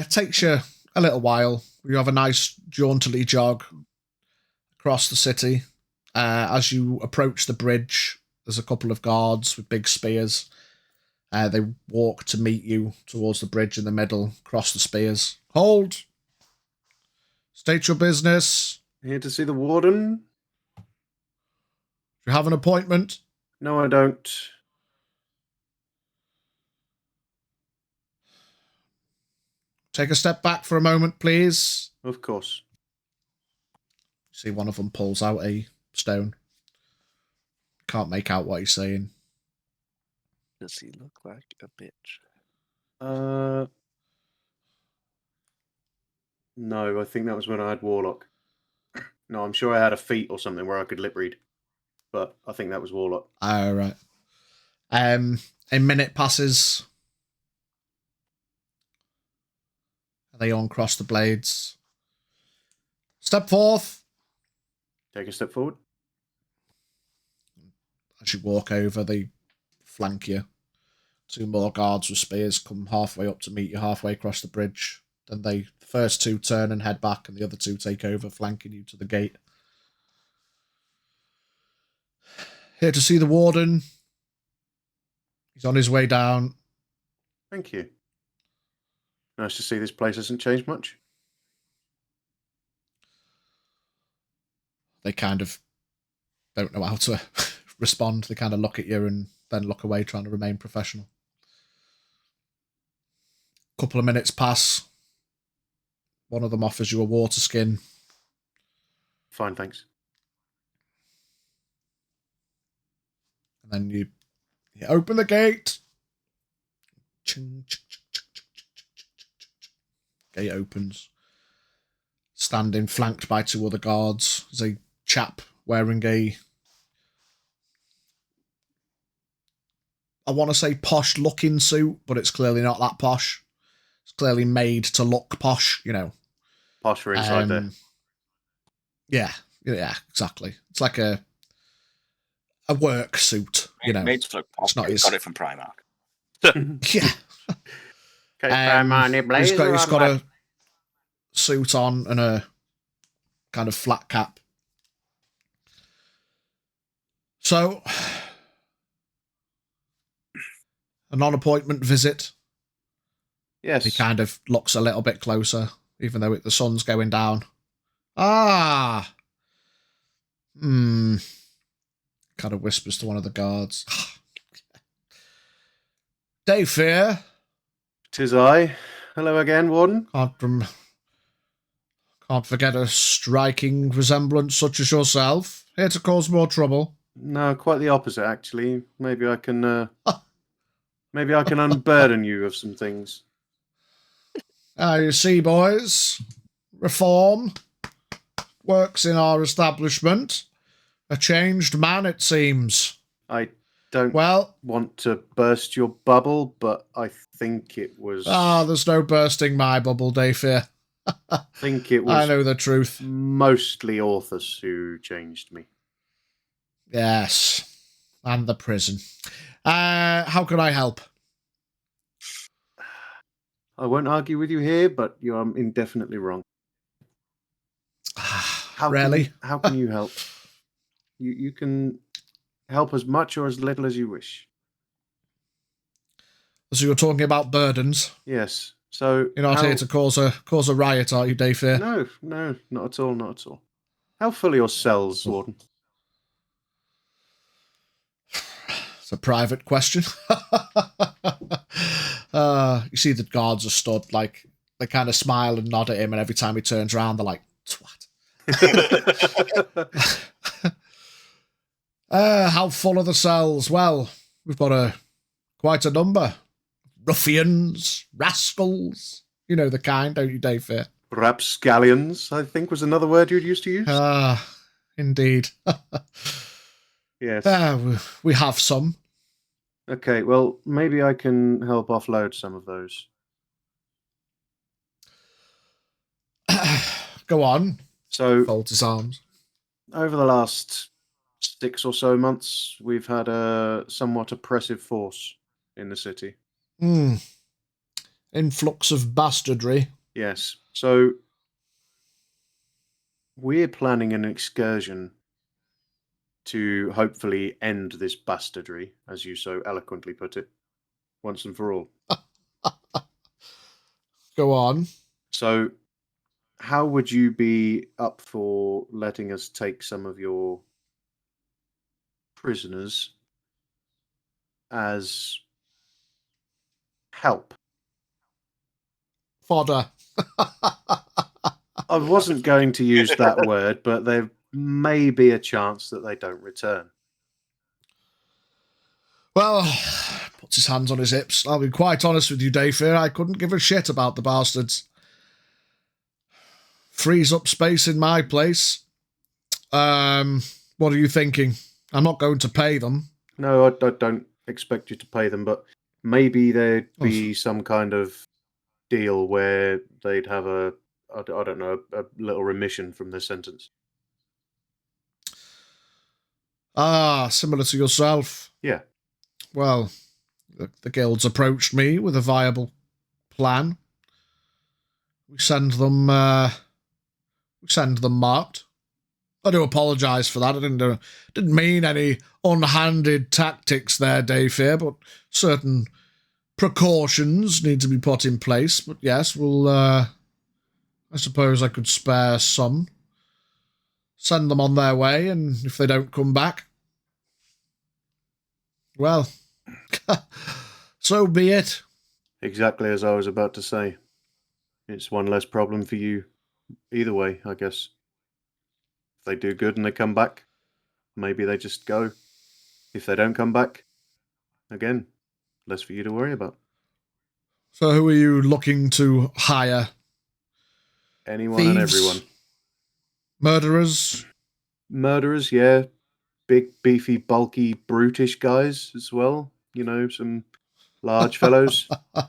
Takes you a little while. You have a nice jauntily jog across the city. As you approach the bridge, there's a couple of guards with big spears. They walk to meet you towards the bridge in the middle, cross the spears. Hold! State your business. Here to see the warden? Do you have an appointment? No, I don't. Take a step back for a moment, please. Of course. See, one of them pulls out a stone. Can't make out what he's saying. Does he look like a bitch? No, I think that was when I had Warlock. No, I'm sure I had a feat or something where I could lip read. But I think that was Warlock. Oh, right. A minute passes. They uncross the blades. Step forth. Take a step forward. As you walk over, they flank you. 2 more guards with spears come halfway up to meet you halfway across the bridge. Then the first 2 turn and head back, and the other 2 take over, flanking you to the gate. Here to see the warden. He's on his way down. Thank you. Nice to see this place hasn't changed much. They kind of don't know how to respond. They kind of look at you and then look away, trying to remain professional. Couple of minutes pass. One of them offers you a water skin. Fine, thanks. And then you open the gate. Gate opens. Standing flanked by 2 other guards is a chap wearing a, I want to say posh looking suit, but it's clearly not that posh. It's clearly made to look posh, you know. Posher inside there. Yeah, exactly. It's like a work suit, you know. Made to look It's not posh. his. Got it from Primark. Yeah. He's got a suit on and a kind of flat cap. So, a non-appointment visit. Yes. He kind of looks a little bit closer, even though the sun's going down. Ah. Kind of whispers to one of the guards. Dayfair. 'Tis I. Hello again, Warden. Can't forget a striking resemblance such as yourself. Here to cause more trouble. No, quite the opposite, actually. Maybe I can unburden you of some things. You see, boys, reform works in our establishment. A changed man, it seems. I don't Well, want to burst your bubble, but I think it was... there's no bursting my bubble, Dayfair. I think it was... I know the truth. Mostly Orthus who changed me. Yes. And the prison. How can I help? I won't argue with you here, but you're indefinitely wrong. Really? How can you help? You can help as much or as little as you wish. So you're talking about burdens? Yes. So you're not here to cause a riot, are you, Dayfair? No, not at all, not at all. How full are your cells, Warden? It's a private question. You see the guards are stood, like, they kind of smile and nod at him, and every time he turns around, they're like, twat. How full are the cells? Well, we've got quite a number. Ruffians, rascals, you know the kind, don't you, Dayfair? Rapscallions, I think was another word you'd used to use. Indeed. Yes. We have some. Okay, well, maybe I can help offload some of those. Go on. So, folds his arms. Over the last 6 or so months, we've had a somewhat oppressive force in the city. Influx of bastardry. Yes. So, we're planning an excursion to hopefully end this bastardry, as you so eloquently put it, once and for all. Go on. So, how would you be up for letting us take some of your prisoners as help? Fodder. I wasn't going to use that word, but there may be a chance that they don't return. Well, puts his hands on his hips. I'll be quite honest with you, Dayfair. I couldn't give a shit about the bastards. Frees up space in my place. What are you thinking? I'm not going to pay them. No, I don't expect you to pay them, but maybe there'd be some kind of deal where they'd have a little remission from their sentence. Similar to yourself. Yeah. Well, the guilds approached me with a viable plan. We send them marked. I do apologise for that. I didn't mean any unhanded tactics there, Dayfair, but certain precautions need to be put in place. But yes, we'll, I suppose I could spare some. Send them on their way, and if they don't come back, well, so be it. Exactly as I was about to say. It's one less problem for you. Either way, I guess. If they do good and they come back, maybe they just go. If they don't come back, again, less for you to worry about. So who are you looking to hire? Anyone Thieves? and everyone. Murderers? Murderers, yeah. Big, beefy, bulky, brutish guys as well. You know, some large fellows. I'm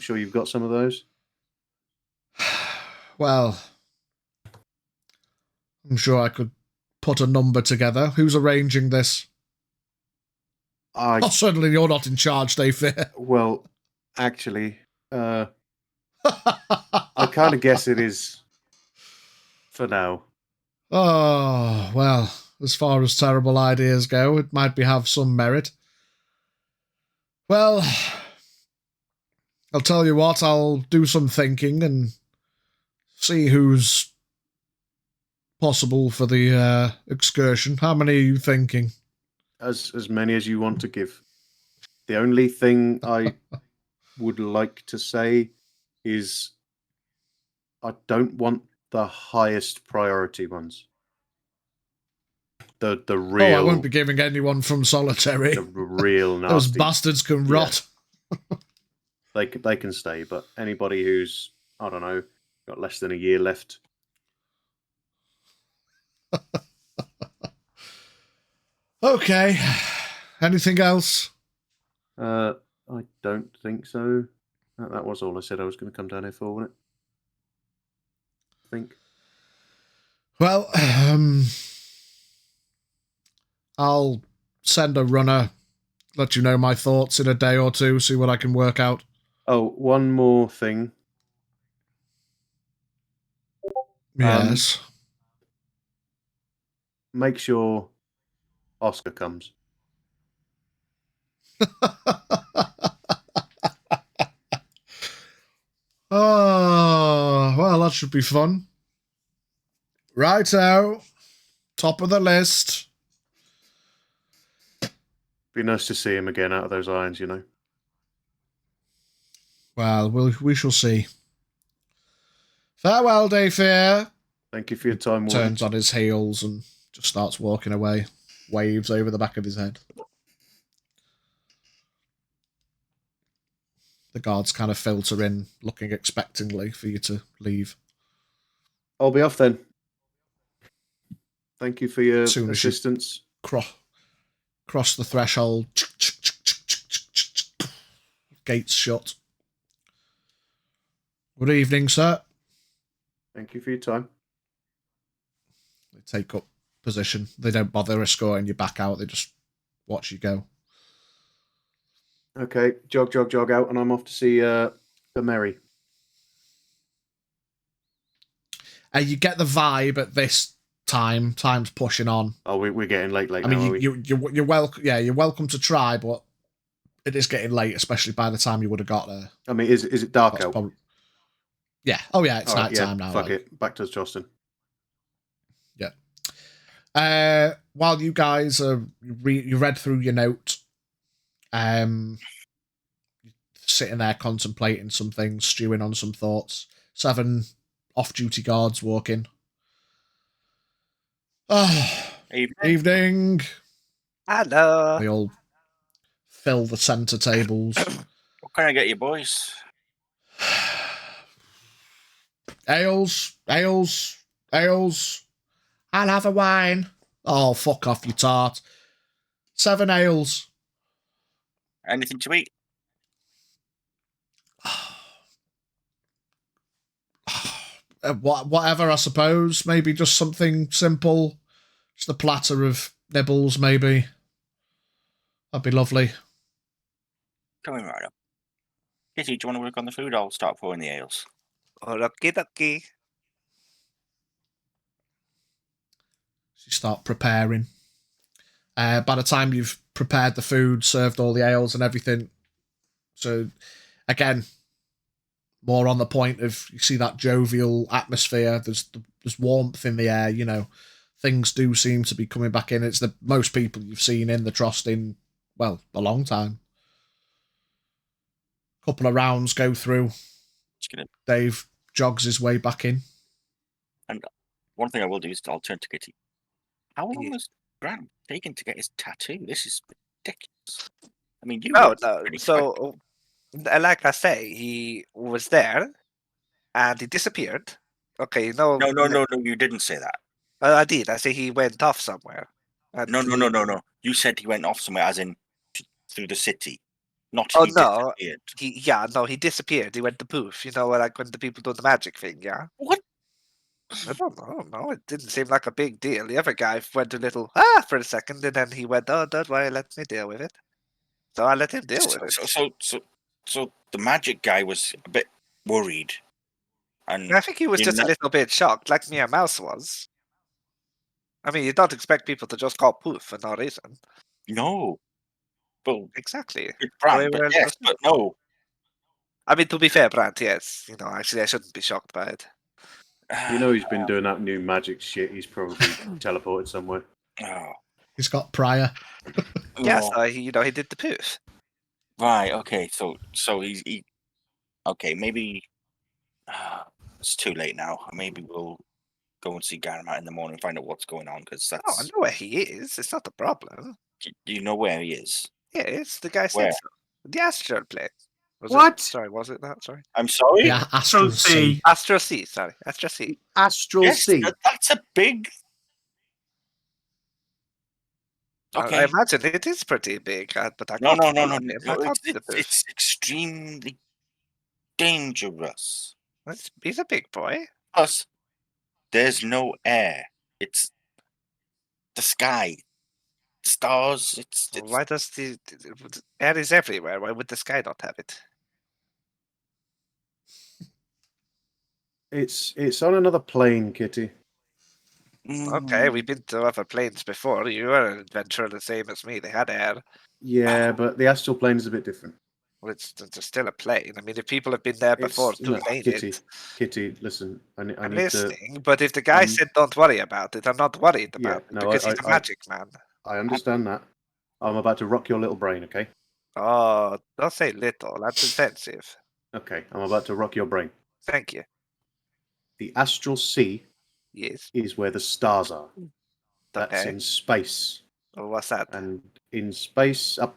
sure you've got some of those. Well, I'm sure I could put a number together. Who's arranging this? Oh, certainly you're not in charge, Terrafae. Well, actually, I kind of guess it is for now. Oh, well, as far as terrible ideas go, it might have some merit. Well, I'll tell you what, I'll do some thinking and see who's possible for the excursion. How many are you thinking? As many as you want to give. The only thing I would like to say is I don't want the highest priority ones. The real. Oh, I won't be giving anyone from solitary. The real nasty. Those bastards can rot. They can stay, but anybody who's, I don't know, got less than a year left. Okay. Anything else? I don't think so. That was all I said I was going to come down here for, wasn't it? I think. Well, I'll send a runner, let you know my thoughts in a day or two, see what I can work out. Oh, one more thing. Yes. Make sure Oscar comes. Oh, well, that should be fun. Righto. Top of the list. Be nice to see him again out of those irons, you know. Well, we shall see. Farewell, Terrafae. Thank you for your time, Warren. Turns on his heels and just starts walking away. Waves over the back of his head. The guards kind of filter in, looking expectantly for you to leave. I'll be off then. Thank you for your Soon as you assistance. Cross the threshold. Gates shut. Good evening, sir. Thank you for your time. They take up position. They don't bother escorting you back out. They just watch you go. Okay, jog out, and I'm off to see the Mary. You get the vibe at this time. Time's pushing on. Oh, we're getting late I now, mean, are you're welcome. Yeah, you're welcome to try, but it is getting late, especially by the time you would have got there. I mean, is it dark That's out? probably... Yeah. Oh, yeah. It's night time now. Fuck it. Back to Charleston. Yeah. While you guys you read through your note, sitting there contemplating some things, stewing on some thoughts. 7 off-duty guards walk in. Evening. Hello. They all fill the centre tables. What can I get you, boys? Ales. I'll have a wine. Oh, fuck off, you tart. 7 ales. Anything to eat? Whatever, I suppose. Maybe just something simple. Just a platter of nibbles, maybe. That'd be lovely. Coming right up. Kitty, do you want to work on the food? I'll start pouring the ales. Okie dokie. So you start preparing. By the time you've prepared the food, served all the ales and everything. So, again, more on the point of, you see that jovial atmosphere. There's warmth in the air, you know. Things do seem to be coming back in. It's the most people you've seen in the Trost in, well, a long time. Couple of rounds go through. Dave jogs his way back in. And one thing I will do is I'll turn to Kitty. How long was Grant taking to get his tattoo? This is ridiculous. I mean, you. Oh no! So, like I say, he was there, and he disappeared. Okay, No. You didn't say that. I did. I say he went off somewhere. No. You said he went off somewhere, as in through the city. Not Oh he no! disappeared. He disappeared. He went to poof. You know, like when the people do the magic thing. Yeah. What? I don't know. No, it didn't seem like a big deal. The other guy went a little for a second, and then he went, "Oh, don't worry, let me deal with it." So I let him deal with it. So the magic guy was a bit worried, and I think he was you just a know- little bit shocked, like Mia Mouse was. I mean, you don't expect people to just go poof for no reason. no, well, Exactly. it's So we Brand, but were yes, just- but no. I mean, to be fair, Brant, yes. Actually, I shouldn't be shocked by it. You know he's been doing that new magic shit. He's probably teleported somewhere. Oh, He's got prior. Yeah, so he did the poof. right. Okay. So he. Okay, maybe it's too late now. Maybe we'll go and see Garamat in the morning and find out what's going on, because Oh, I that's. know where he is. It's not the problem. Do you know where he is? Yeah, it's the guy Where? said so. The astral plane. What? Sorry, was it that? Sorry. I'm sorry. Yeah, Astral Sea. Astral Sea, sorry. Astral Sea. Astral Yes, Sea. that's a big. Okay. I imagine it is pretty big, but I No, can't no, no, follow no, him. no. I can't do the poof. It's extremely dangerous. He's a big boy. Plus, there's no air. It's the sky, stars. It's Why does the air is everywhere? Why would the sky not have it? It's on another plane, Kitty. Okay, we've been to other planes before. You were an adventurer the same as me. They had air. Yeah, but the astral plane is a bit different. Well, it's still a plane. I mean, if people have been there before to Look, plane Kitty. it, Kitty, listen. I I'm need to. listening. But if the guy said don't worry about it, I'm not worried Yeah, about it no, because he's a magic man. I understand that. I'm about to rock your little brain, okay? Oh, don't say little. That's offensive. Okay, I'm about to rock your brain. Thank you. The astral sea Yes. is where the stars are. That's Okay. in space. Well, what's that? And in space, up.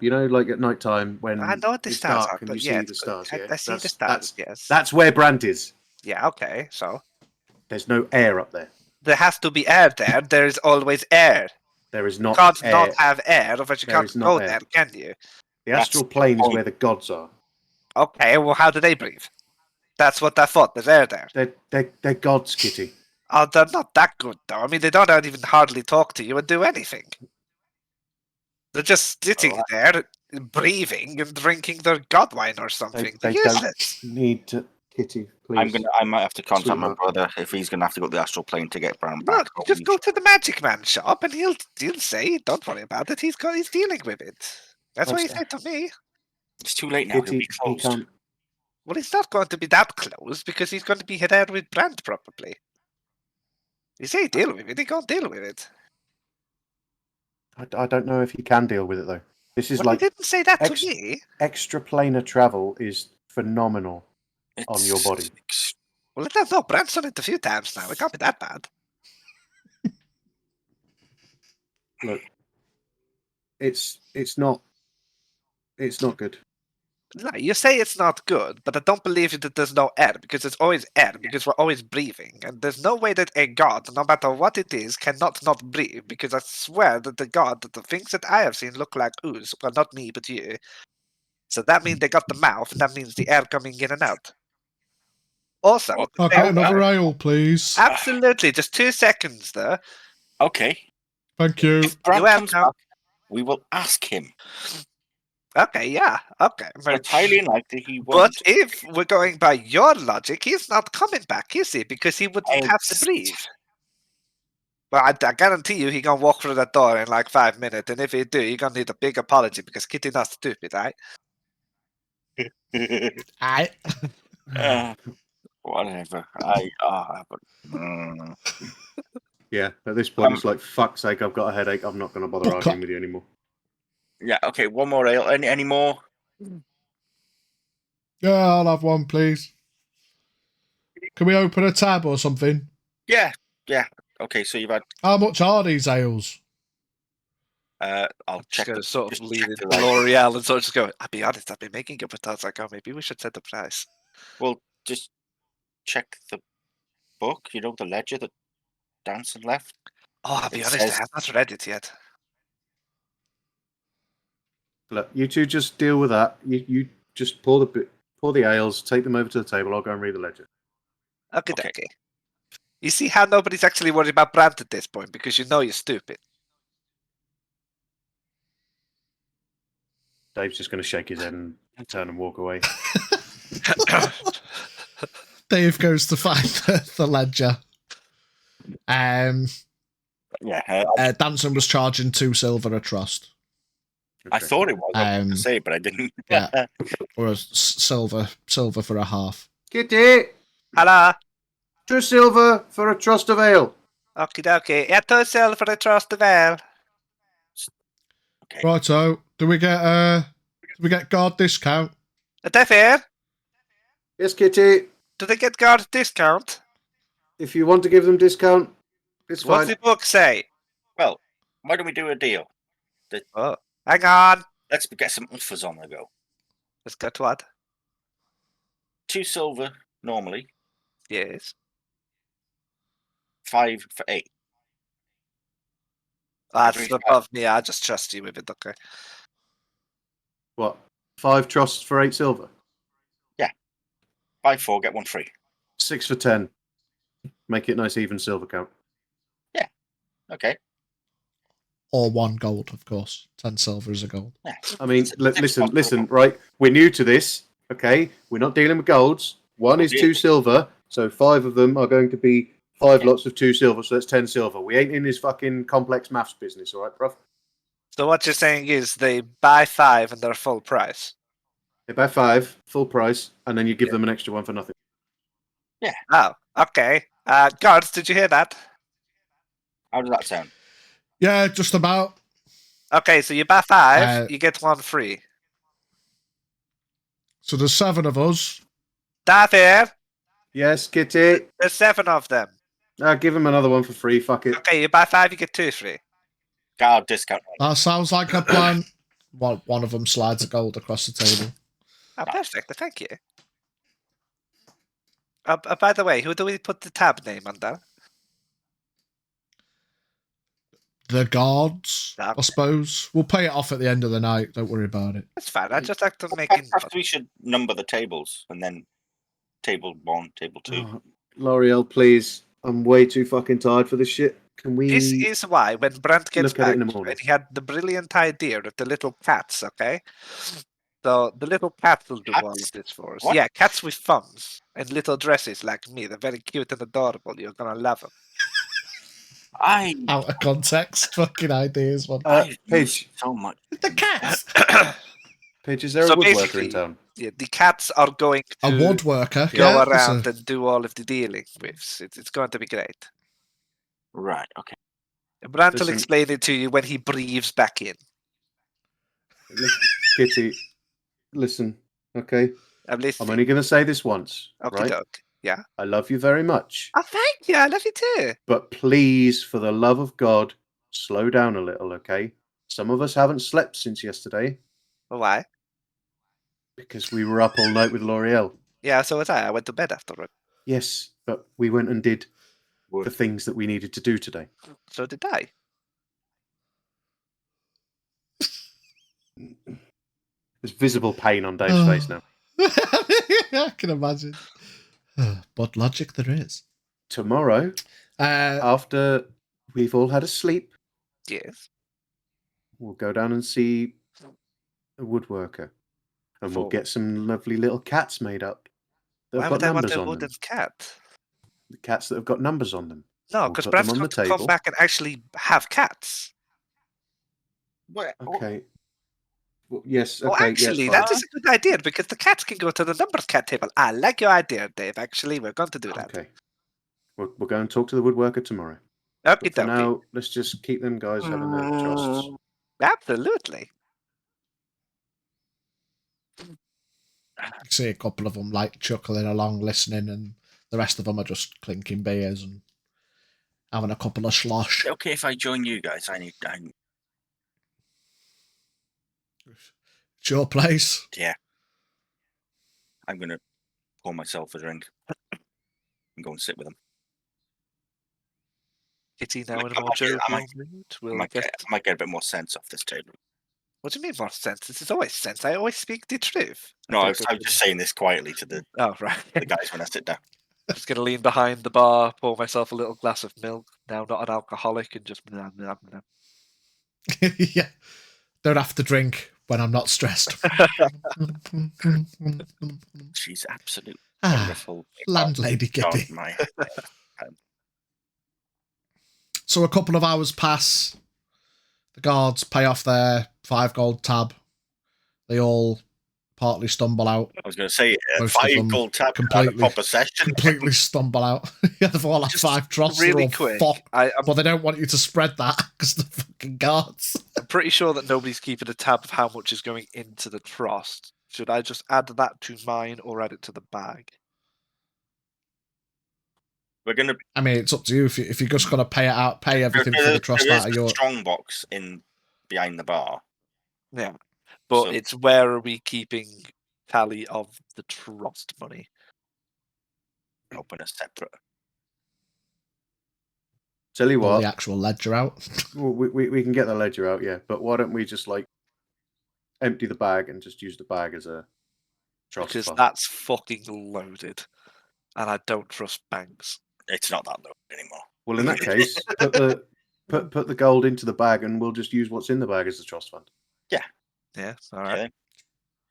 You know, like at night time when I know what the it's stars dark are, and but you yeah, see the stars. I see the stars. Yes. That's where Brant is. Yeah. Okay. So There's no air up there. there has to be air there. There is always air. There is You not can't air. not have air, otherwise you There can't is not go air. there, can you? The astral plane is where the gods are. Okay. Well, how do they breathe? That's what I thought. There's air there. They're gods, Kitty. Oh, they're not that good though. I mean, they don't even hardly talk to you and do anything. They're just sitting there, breathing and drinking their god wine or something. They They're don't useless. need to, Kitty. Please. I might have to contact my Sweetheart. brother if he's gonna have to go to the astral plane to get Brown No, back. you just go to the magic man shop and he'll say, "Don't worry about it. He's dealing with it." That's what he said to me. It's too late now. He'll Kitty, be he closed. can't. Well, he's not going to be that close because he's going to be there with Brand probably. You say deal with it, he can't deal with it. I don't know if he can deal with it though. This is Well, like he didn't say that to me. extraplanar travel is phenomenal on your body. Well, no, Brand's done it a few times now. It can't be that bad. Look, it's not good. No, you say it's not good, but I don't believe that there's no air because there's always air because we're always breathing, and there's no way that a god, no matter what it is, cannot not breathe. Because I swear that the things that I have seen look like ooze. Well, not me, but you. So that means they got the mouth, and that means the air coming in and out. Also, I'll get another ale, please. Absolutely, just 2 seconds there. Okay. Thank you. If Brand comes back, we will ask him. Okay, yeah, okay. It's highly unlikely he won't. But if we're going by your logic, he's not coming back, is he? Because he wouldn't have to breathe. Well, I guarantee you he gonna walk through that door in like 5 minutes, and if he do, you're gonna need a big apology because Kitty not stupid, right? Whatever. Yeah, at this point it's like, fuck's sake, I've got a headache. I'm not going to bother arguing with you anymore. Yeah, okay, one more ale. Any more? Yeah, I'll have one, please. Can we open a tab or something? Yeah. Okay, so you've had. How much are these ales? I'll check. Just sort of just lean check into the right- L'Oreal and sort of just go, I'll be honest, I've been making it, but I was like, oh, maybe we should set the price. Well, just check the book. You know, the ledger that Danson left. Oh, I'll be honest, I have not read it yet. Look, you two just deal with that. You just pour the ales, take them over to the table. I'll go and read the ledger. Okay. You see how nobody's actually worried about Brandt at this point because you know you're stupid. Dave's just going to shake his head and turn and walk away. Dave goes to find the ledger. Yeah, Danson was charging 2 silver a trust. I Okay. thought it was. I was going Um, to say, but I didn't. yeah. Or silver for a half. Kitty! Hello. 2 silver for a trust of ale. Okie dokie. Yeah, 2 silver for the trust of ale. Okay. Righto. Do we get guard discount? Are they fair? Yes, Kitty. Do they get guard discount? If you want to give them discount, it's What's fine. the book say? Well, why don't we do a deal? Oh, hang on. Let's get some offers on the go. Let's get what? 2 silver normally, Yes. 5 for 8. That's Agreed. above me. I just trust you with it, okay? What? 5 trusts for 8 silver? Buy 4, get 1 free. 6 for 10. Make it nice even silver count. Okay. Or 1 gold, of course. 10 silver is a gold. Yeah. I mean, Next listen, possible. right? We're new to this, okay? We're not dealing with golds. 1 is Yeah. 2 silver, so 5 of them are going to be 5 Yeah. lots of 2 silver, so that's 10 silver. We ain't in this fucking complex maths business, all right, bruv? So what you're saying is they buy 5 and they're full price. They buy 5, full price, and then you give them an extra 1 for nothing. Oh, okay. Guards, did you hear that? How does that sound? Yeah, just about. Okay, so you buy 5, Uh, you get 1 free. So there's 7 of us. That fair? Yes, Kitty. There's 7 of them. Give him another 1 for free, fuck it. Okay, you buy 5, you get 2 free. Guard discount. That sounds like a plan. One of them slides a gold across the table. Oh, perfect. Thank you. By the way, who do we put the tab name under? The guards, Okay. I suppose. We'll pay it off at the end of the night. Don't worry about it. That's fine. I just like to make it. Perhaps we should number the tables and then table 1, table 2. Oh, L'Oreal, please. I'm way too fucking tired for this shit. Can we... This is why when Brent gets look at it back, in the morning? and he had the brilliant idea of the little cats, okay? So the little cats will do all of Cats? this for us. What? Yeah, cats with thumbs and little dresses like me. They're very cute and adorable. You're gonna love them. Out of context, fucking ideas. One. I Pidge. so much. The cats. Pidge, is there So a woodworker basically- in town? Yeah, the cats are going to A woodworker. go Yeah, around and do all of the dealing with. It's going to be great. Right, okay. Brant will Listen. explain it to you when he breathes back in. Kitty, listen, okay? I'm I'm listening. only going to say this once, Okie right? doke. Yeah. I love you very much. Oh, thank you. I love you too. But please, for the love of God, slow down a little, okay? Some of us haven't slept since yesterday Why? because we were up all night with L'Oreal. Yeah, so was I. I went to bed afterward. Yes, but we went and did the Wood. things that we needed to do today. So did I. There's visible pain on Dave's face now. I can imagine. But logic there is. Tomorrow, after we've all had a sleep, Yes. we'll go down and see a woodworker. And we'll For- get some lovely little cats made up. They've Why got would I want numbers a on them. wooden cat? The cats that have got numbers on them. No, We'll because put them Brant's on going the to come table. back and actually have cats. What? Okay. Well, yes, Oh, okay, actually, yes, that fine. is a good idea because the cats can go to the numbers cat table. I like your idea, Dave. Actually, we're going to do that. Okay. We'll go and talk to the woodworker tomorrow. But Okie for dokie. now, let's just keep them guys having their trusts. Absolutely. You see a couple of them like chuckling along, listening, and the rest of them are just clinking beers and having a couple of slosh. Okay, if I join you guys, It's your place. I'm gonna pour myself a drink and go and sit with them. Kitty now in a I more might get- I jovial might- mood. I We'll might get... get, I might get a bit more sense off this table. What do you mean more sense? This is always sense. I always speak the truth. No, I was just saying this quietly to the Oh, right. guys when I sit down. Just gonna lean behind the bar, pour myself a little glass of milk. Now not an alcoholic, and just Yeah. Don't have to drink when I'm not stressed. She's absolutely Ah, wonderful. landlady God, Gibby. my So a couple of hours pass. The guards pay off their 5 gold tab. They all partly stumble out. I was going to say, Most of 5 them gold tab completely- had a proper session. Completely stumble out. Yeah, they've all had Just 5 trusts. really They're all quick. fucked. I'm But they don't want you to spread that because the fucking guards. pretty sure that nobody's keeping a tab of how much is going into the trust. Should I just add that to mine or add it to the bag? We're going to I mean, it's up to you. If you're just going to pay it out, pay everything for the trust there is out of a your. strong box in behind the bar. Yeah. But So- it's where are we keeping tally of the trust money? Open a separate. Tell you Pull what, the actual ledger out. we can get the ledger out, yeah. But why don't we just like empty the bag and just use the bag as a trust Because fund? that's fucking loaded. And I don't trust banks. It's not that low anymore. Well, in that case, put the gold into the bag, and we'll just use what's in the bag as the trust fund. Yeah, all right. Okay.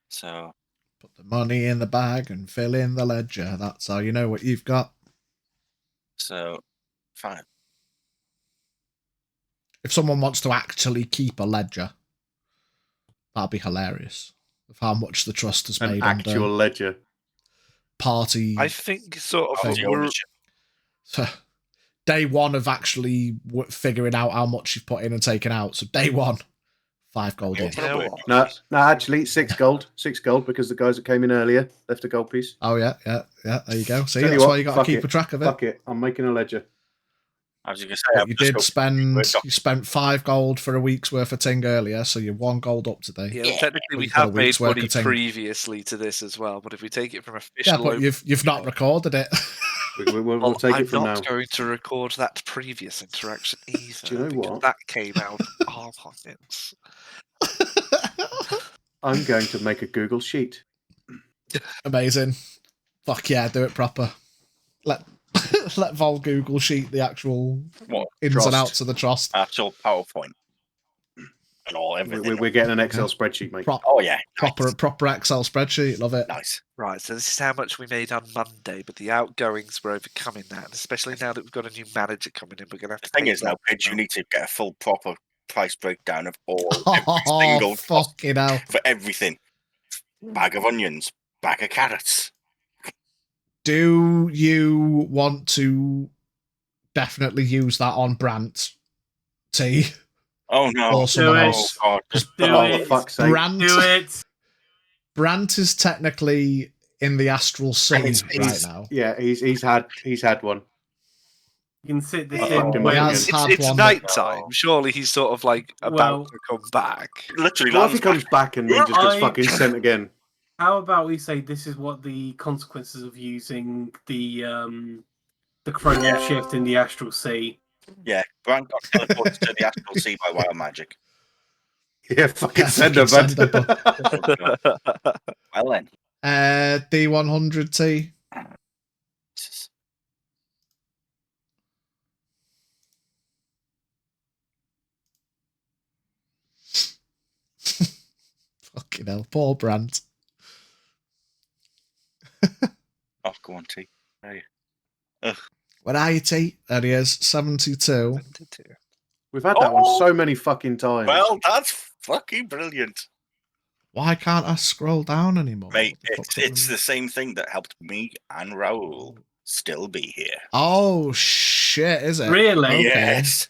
So Put the money in the bag and fill in the ledger. That's how you know what you've got. fine. If someone wants to actually keep a ledger, that'd be hilarious. Of how much the trust has An made actual under ledger. party. I think sort of Party we're, ownership. Day one of actually figuring out how much you've put in and taken out. So day one, 5 gold in. you know what? No, actually, 6 gold. 6 gold because the guys that came in earlier left a gold piece. Oh yeah. There you go. See, Tell you that's what, why you got to fuck keep it. a track of it. Fuck it, I'm making a ledger. I was going to say, But I'm you just did hoping spend. we're not- You spent 5 gold for a week's worth of ting earlier, so you're 1 gold up today. Yeah, Yeah, technically but we you've got a have made week's work money of ting. previously to this as well, but if we take it from official Yeah, but you've not recorded it. We'll take I'm it from not now. going to record that previous interaction either. Do you know because what? That came out of our pockets. I'm going to make a Google sheet. Amazing. Fuck yeah, do it proper. Let let Vol Google sheet the actual What? ins Trust. and outs of the trust. Actual PowerPoint. And all everything. We're getting an Excel spreadsheet, mate. Oh, yeah. Proper Excel spreadsheet. Love it. Nice. Right, so this is how much we made on Monday, but the outgoings were overcoming that, and especially now that we've got a new manager coming in, we're going to have The to. thing take is, now, that Pitch, you out. need to get a full, proper price breakdown of every Oh, single cost fucking hell. for everything. Bag of onions, bag of carrots. Do you want to definitely use that on Brant T Oh, no. or someone it. else? Oh, God. Do Oh, it. for fuck's sake. Brant, Do it. Brant is technically in the astral sea it's- right now. Yeah, he's had one. You can sit this I in. fucked him He up has again. had It's one. night time. Surely he's sort of like about Well- to come back. Literally, What if he lands comes back and then just gets I- fucking sent again? How about we say this is what the consequences of using the chrono shift in the astral sea. Yeah, Grant got teleported to the astral sea by wild magic. Yeah, fucking Yeah, send her, fucking send her, bud. Well then. D100T. Fucking hell, poor Brant. Oh, go on, T. Where are you, T? There he is, 72. We've had that one so many fucking times. Well, that's fucking brilliant. Why can't I scroll down anymore? Mate, What the fuck's it's happening? the same thing that helped me and Raoul still be here. Oh, shit, is it? Really? Okay. Yes.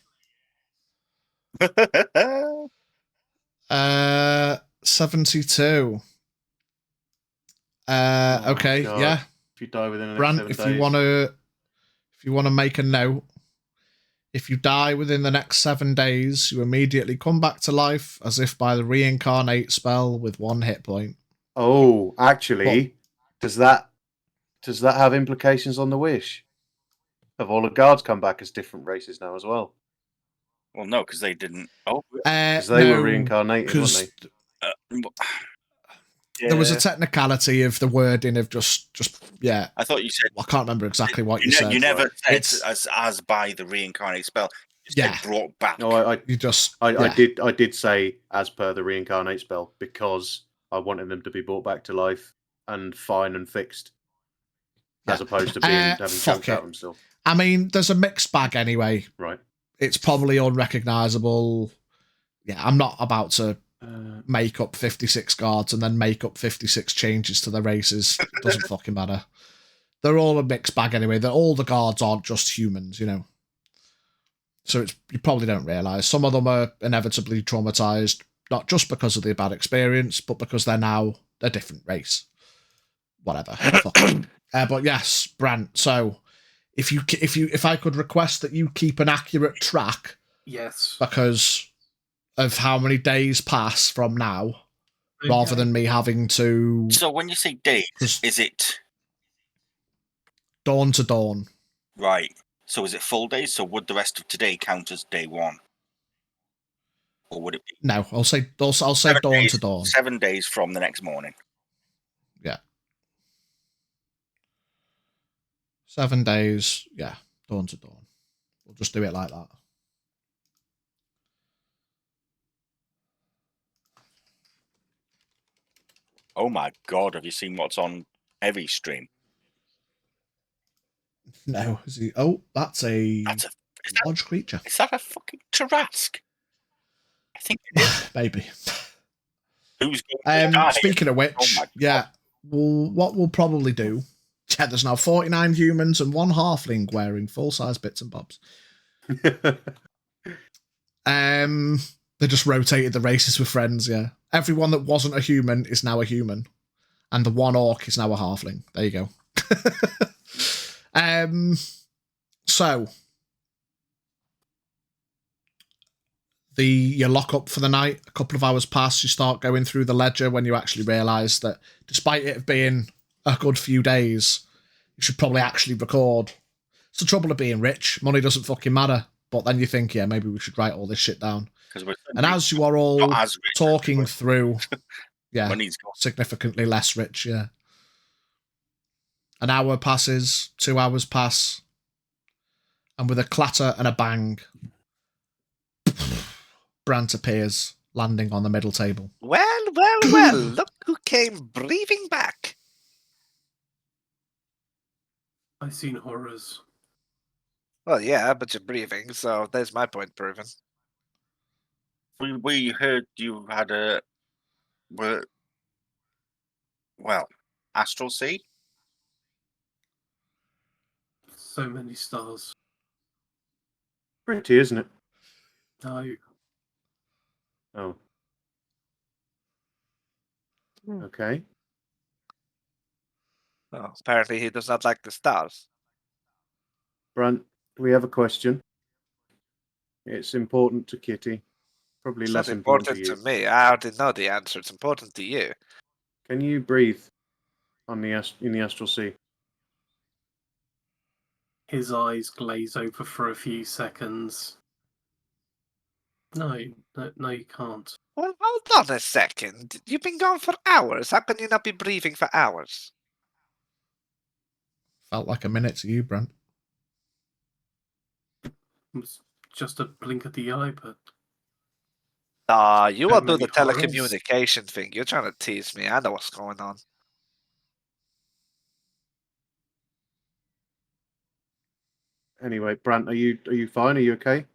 72. Oh, Okay, God. yeah. If you die within the next Brant, 7 if days. you wanna make a note, if you die within the next 7 days, you immediately come back to life as if by the reincarnate spell with 1 hit point. Oh, actually, does that have implications on the wish? Have all the guards come back as different races now as well? Well, no, because they didn't. Oh, Because they were reincarnated, weren't they? There was a technicality of the wording of just yeah. I thought you said I can't remember exactly what you said. You never said It's as by the reincarnate spell. You Yeah. said brought back. No, I did say as per the reincarnate spell because I wanted them to be brought back to life and fine and fixed, as opposed to having fuck chunks out it. and stuff. I mean, there's a mixed bag anyway. Right. It's probably unrecognizable. Yeah, I'm not about to make up 56 guards and then make up 56 changes to the races. It doesn't fucking matter. They're all a mixed bag anyway. All the guards aren't just humans, you know. So you probably don't realise. Some of them are inevitably traumatised, not just because of the bad experience, but because they're now a different race. Whatever. But yes, Brant. So if I could request that you keep an accurate track, Yes. because of how many days pass from now, rather than me having to. So when you say days, is it dawn to dawn? Right. So is it full days? So would the rest of today count as day one? Or would it be? No, I'll say dawn to dawn. 7 days from the next morning. Yeah. 7 days, yeah, dawn to dawn. We'll just do it like that. Oh my god, have you seen what's on Heavy Stream? No, is he? Oh, that's a large creature. Is that a fucking Tarrasque? I think it is. Maybe. Who's going to die? Speaking of which, what we'll probably do. Yeah, there's now 49 humans and 1 halfling wearing full-size bits and bobs. They just rotated the races with friends, yeah. Everyone that wasn't a human is now a human. And the 1 orc is now a halfling. There you go. So you lock up for the night. A couple of hours pass. You start going through the ledger when you actually realise that despite it being a good few days, you should probably actually record. It's the trouble of being rich. Money doesn't fucking matter. But then you think, yeah, maybe we should write all this shit down. And as you are all talking through, yeah, significantly less rich, yeah. An hour passes, 2 hours pass, and with a clatter and a bang, Brant appears, landing on the middle table. Well, look who came breathing back. I've seen horrors. Well, yeah, but you're breathing, so there's my point proven. We heard you had Astral Sea? So many stars. Pretty, isn't it? No. Oh. Okay. Oh, apparently he does not like the stars. Brant, we have a question. It's important to Kitty. Probably It's less not important important to to you. me. I already know the answer. It's important to you. Can you breathe on in the Astral Sea? His eyes glaze over for a few seconds. No, you can't. Well, hold on a second. You've been gone for hours. How can you not be breathing for hours? Felt like a minute to you, Brant. It was just a blink of the eye, but... You How will do many the horrors? telecommunication thing. You're trying to tease me. I know what's going on. Anyway, Brant, are you fine? Are you okay?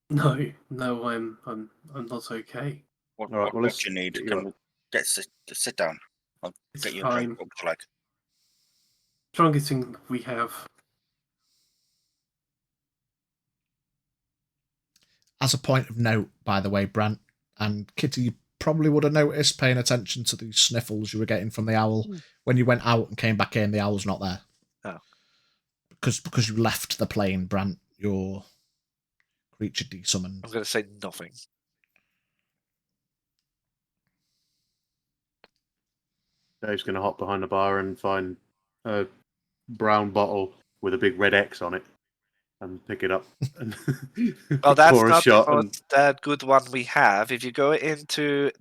No, I'm not okay. What, All right, well, what let's do you need? get you Can up. we get sit down? I'll It's get you a fine. drink. What would you like? Strongest thing we have. As a point of note, by the way, Brant and Kitty, you probably would have noticed, paying attention to the sniffles you were getting from the owl. When you went out and came back in, the owl's not there. Oh. Because you left the plane, Brant, your creature desummoned. I'm going to say nothing. Dave's going to hop behind the bar and find a brown bottle with a big red X on it and pick it up and Well, that's pour a not the shot. most good one we have. If you go into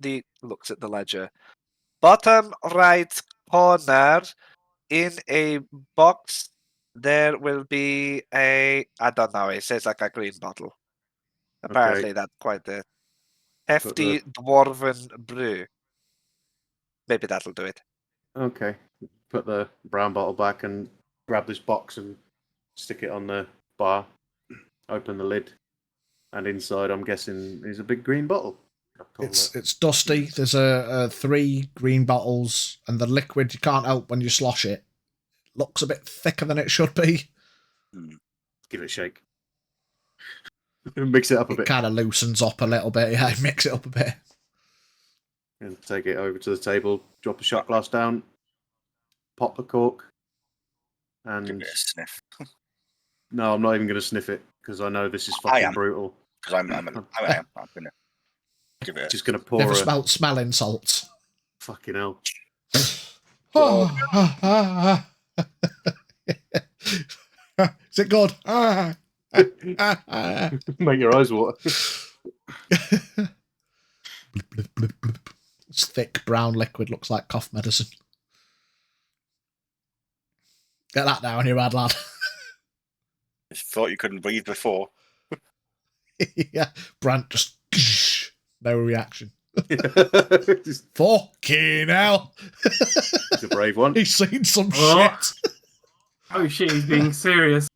looks at the ledger, bottom right corner in a box there will be I don't know, it says like a green bottle. Apparently that's quite a hefty dwarven brew. Maybe that'll do it. Okay. Put the brown bottle back and grab this box and stick it on the bar. Open the lid. And inside, I'm guessing, is a big green bottle. It's dusty. There's 3 green bottles, and the liquid, you can't help when you slosh it. Looks a bit thicker than it should be. Give it a shake. Mix it up a It bit. kind of loosens up a little bit. Yeah, mix it up a bit. And take it over to the table, drop a shot glass down, pop the cork, Give and it a sniff. no, I'm not even going to sniff it because I know this is I fucking am. brutal. Because I'm gonna give it. Just going to pour Never a smelt smelling salts. fucking hell. Is it good? Make your eyes water. It's thick brown liquid, looks like cough medicine. Get that down, you bad lad. You thought you couldn't breathe before. Yeah, Brant just no reaction. He's Fucking hell. a brave one. He's seen some Oh. shit. Oh shit, he's being serious.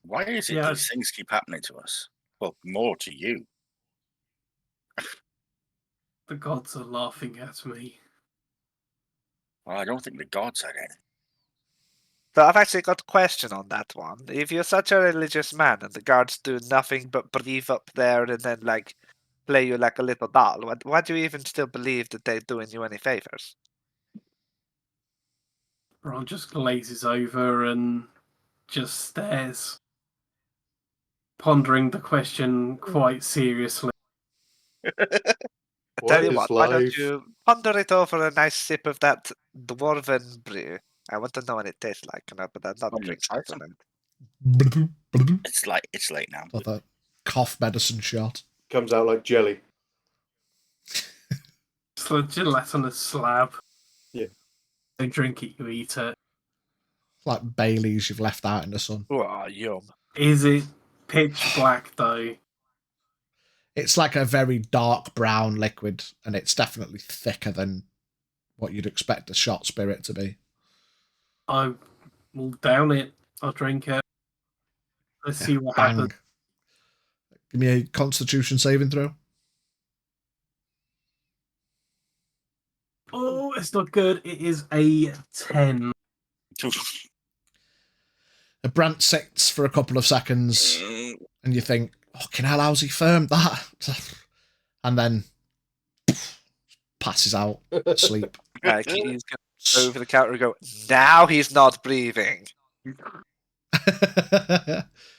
Why is it Yeah. these things keep happening to us? Well, more to you. The gods are laughing at me. Well, I don't think the gods had any. So I've actually got a question on that one. If you're such a religious man and the guards do nothing but breathe up there and then like play you like a little doll, why do you even still believe that they're doing you any favors? Ron just glazes over and just stares, pondering the question quite seriously. I tell you what, why don't you ponder it over a nice sip of that dwarven brew? I want to know what it tastes like, but I'm not I'm drinking excited. it tonight. It's late now. Like a cough medicine shot. Comes out like jelly. It's like gelatinous on a slab. Yeah. Don't drink it, you eat it. Like Baileys you've left out in the sun. Oh, yum. Is it pitch black though? It's like a very dark brown liquid, and it's definitely thicker than what you'd expect a shot spirit to be. I will down it. I'll drink it. Let's see what Bang. happens. Give me a Constitution saving throw. Oh, it's not good. It is a 10. The Brant sits for a couple of seconds, and you think, fucking hell, how's he firmed that? And then passes out, asleep. Like, he's going to go over the counter and go, now he's not breathing.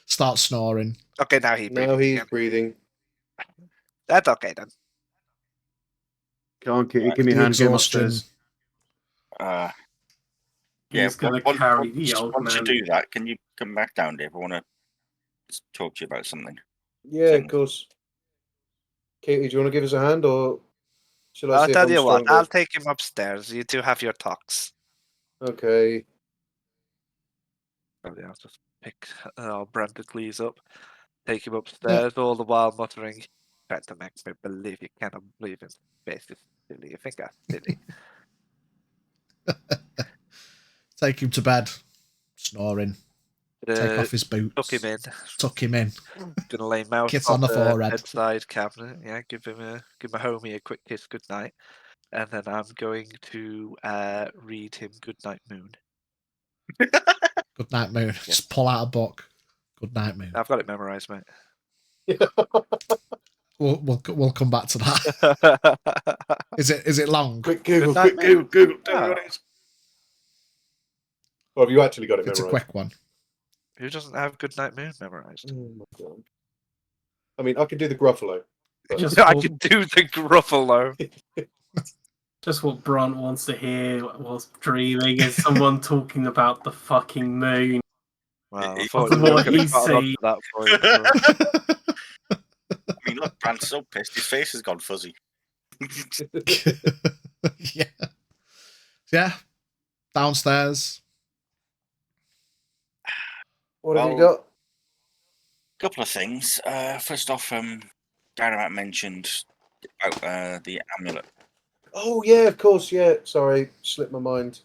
Starts snoring. Okay, now he's breathing. Now he's again. breathing. That's okay then. Can't give me The a hand, get him exhaustion. upstairs. Yeah, He's going to carry the old once man. you do that, can you come back down, Dave? I want to talk to you about something. Yeah, Thing. of course. Katie, do you want to give us a hand, or shall I I'll see if tell I'm you what, stronger? I'll take him upstairs. You two have your talks. Okay. Probably I'll just pick Brandicles up, take him upstairs, all the while muttering, trying to make me believe you cannot believe in space is silly. You think I'm silly. Take him to bed. Snoring. Take off his boots. Tuck him in. Tuck him in. Gonna lay mouth Kiss on on the the forehead. bedside cabinet. Yeah, give my homie a quick kiss goodnight. And then I'm going to read him Goodnight Moon. Good night, Moon. Just pull out a book. Good night, Moon. I've got it memorized, mate. We'll come back to that. Is it long? Quick Google, Good night, quick Google. Tell me Oh. what it is. Or have you actually got it It's a memorized? quick one. Who doesn't have Goodnight Moon memorized? Oh my God. I mean, I can do the Gruffalo. Just I what, can do the Gruffalo. just what Brant wants to hear whilst dreaming is someone talking about the fucking moon. Well, What unfortunately, we're going he to cut on see? to that point. So. I mean, look, Grant's so pissed. His face has gone fuzzy. Yeah. Yeah. Downstairs. What have you Well, got? Couple of things. First off, Dynamite mentioned about the amulet. Oh yeah, of course. Yeah, sorry, slipped my mind.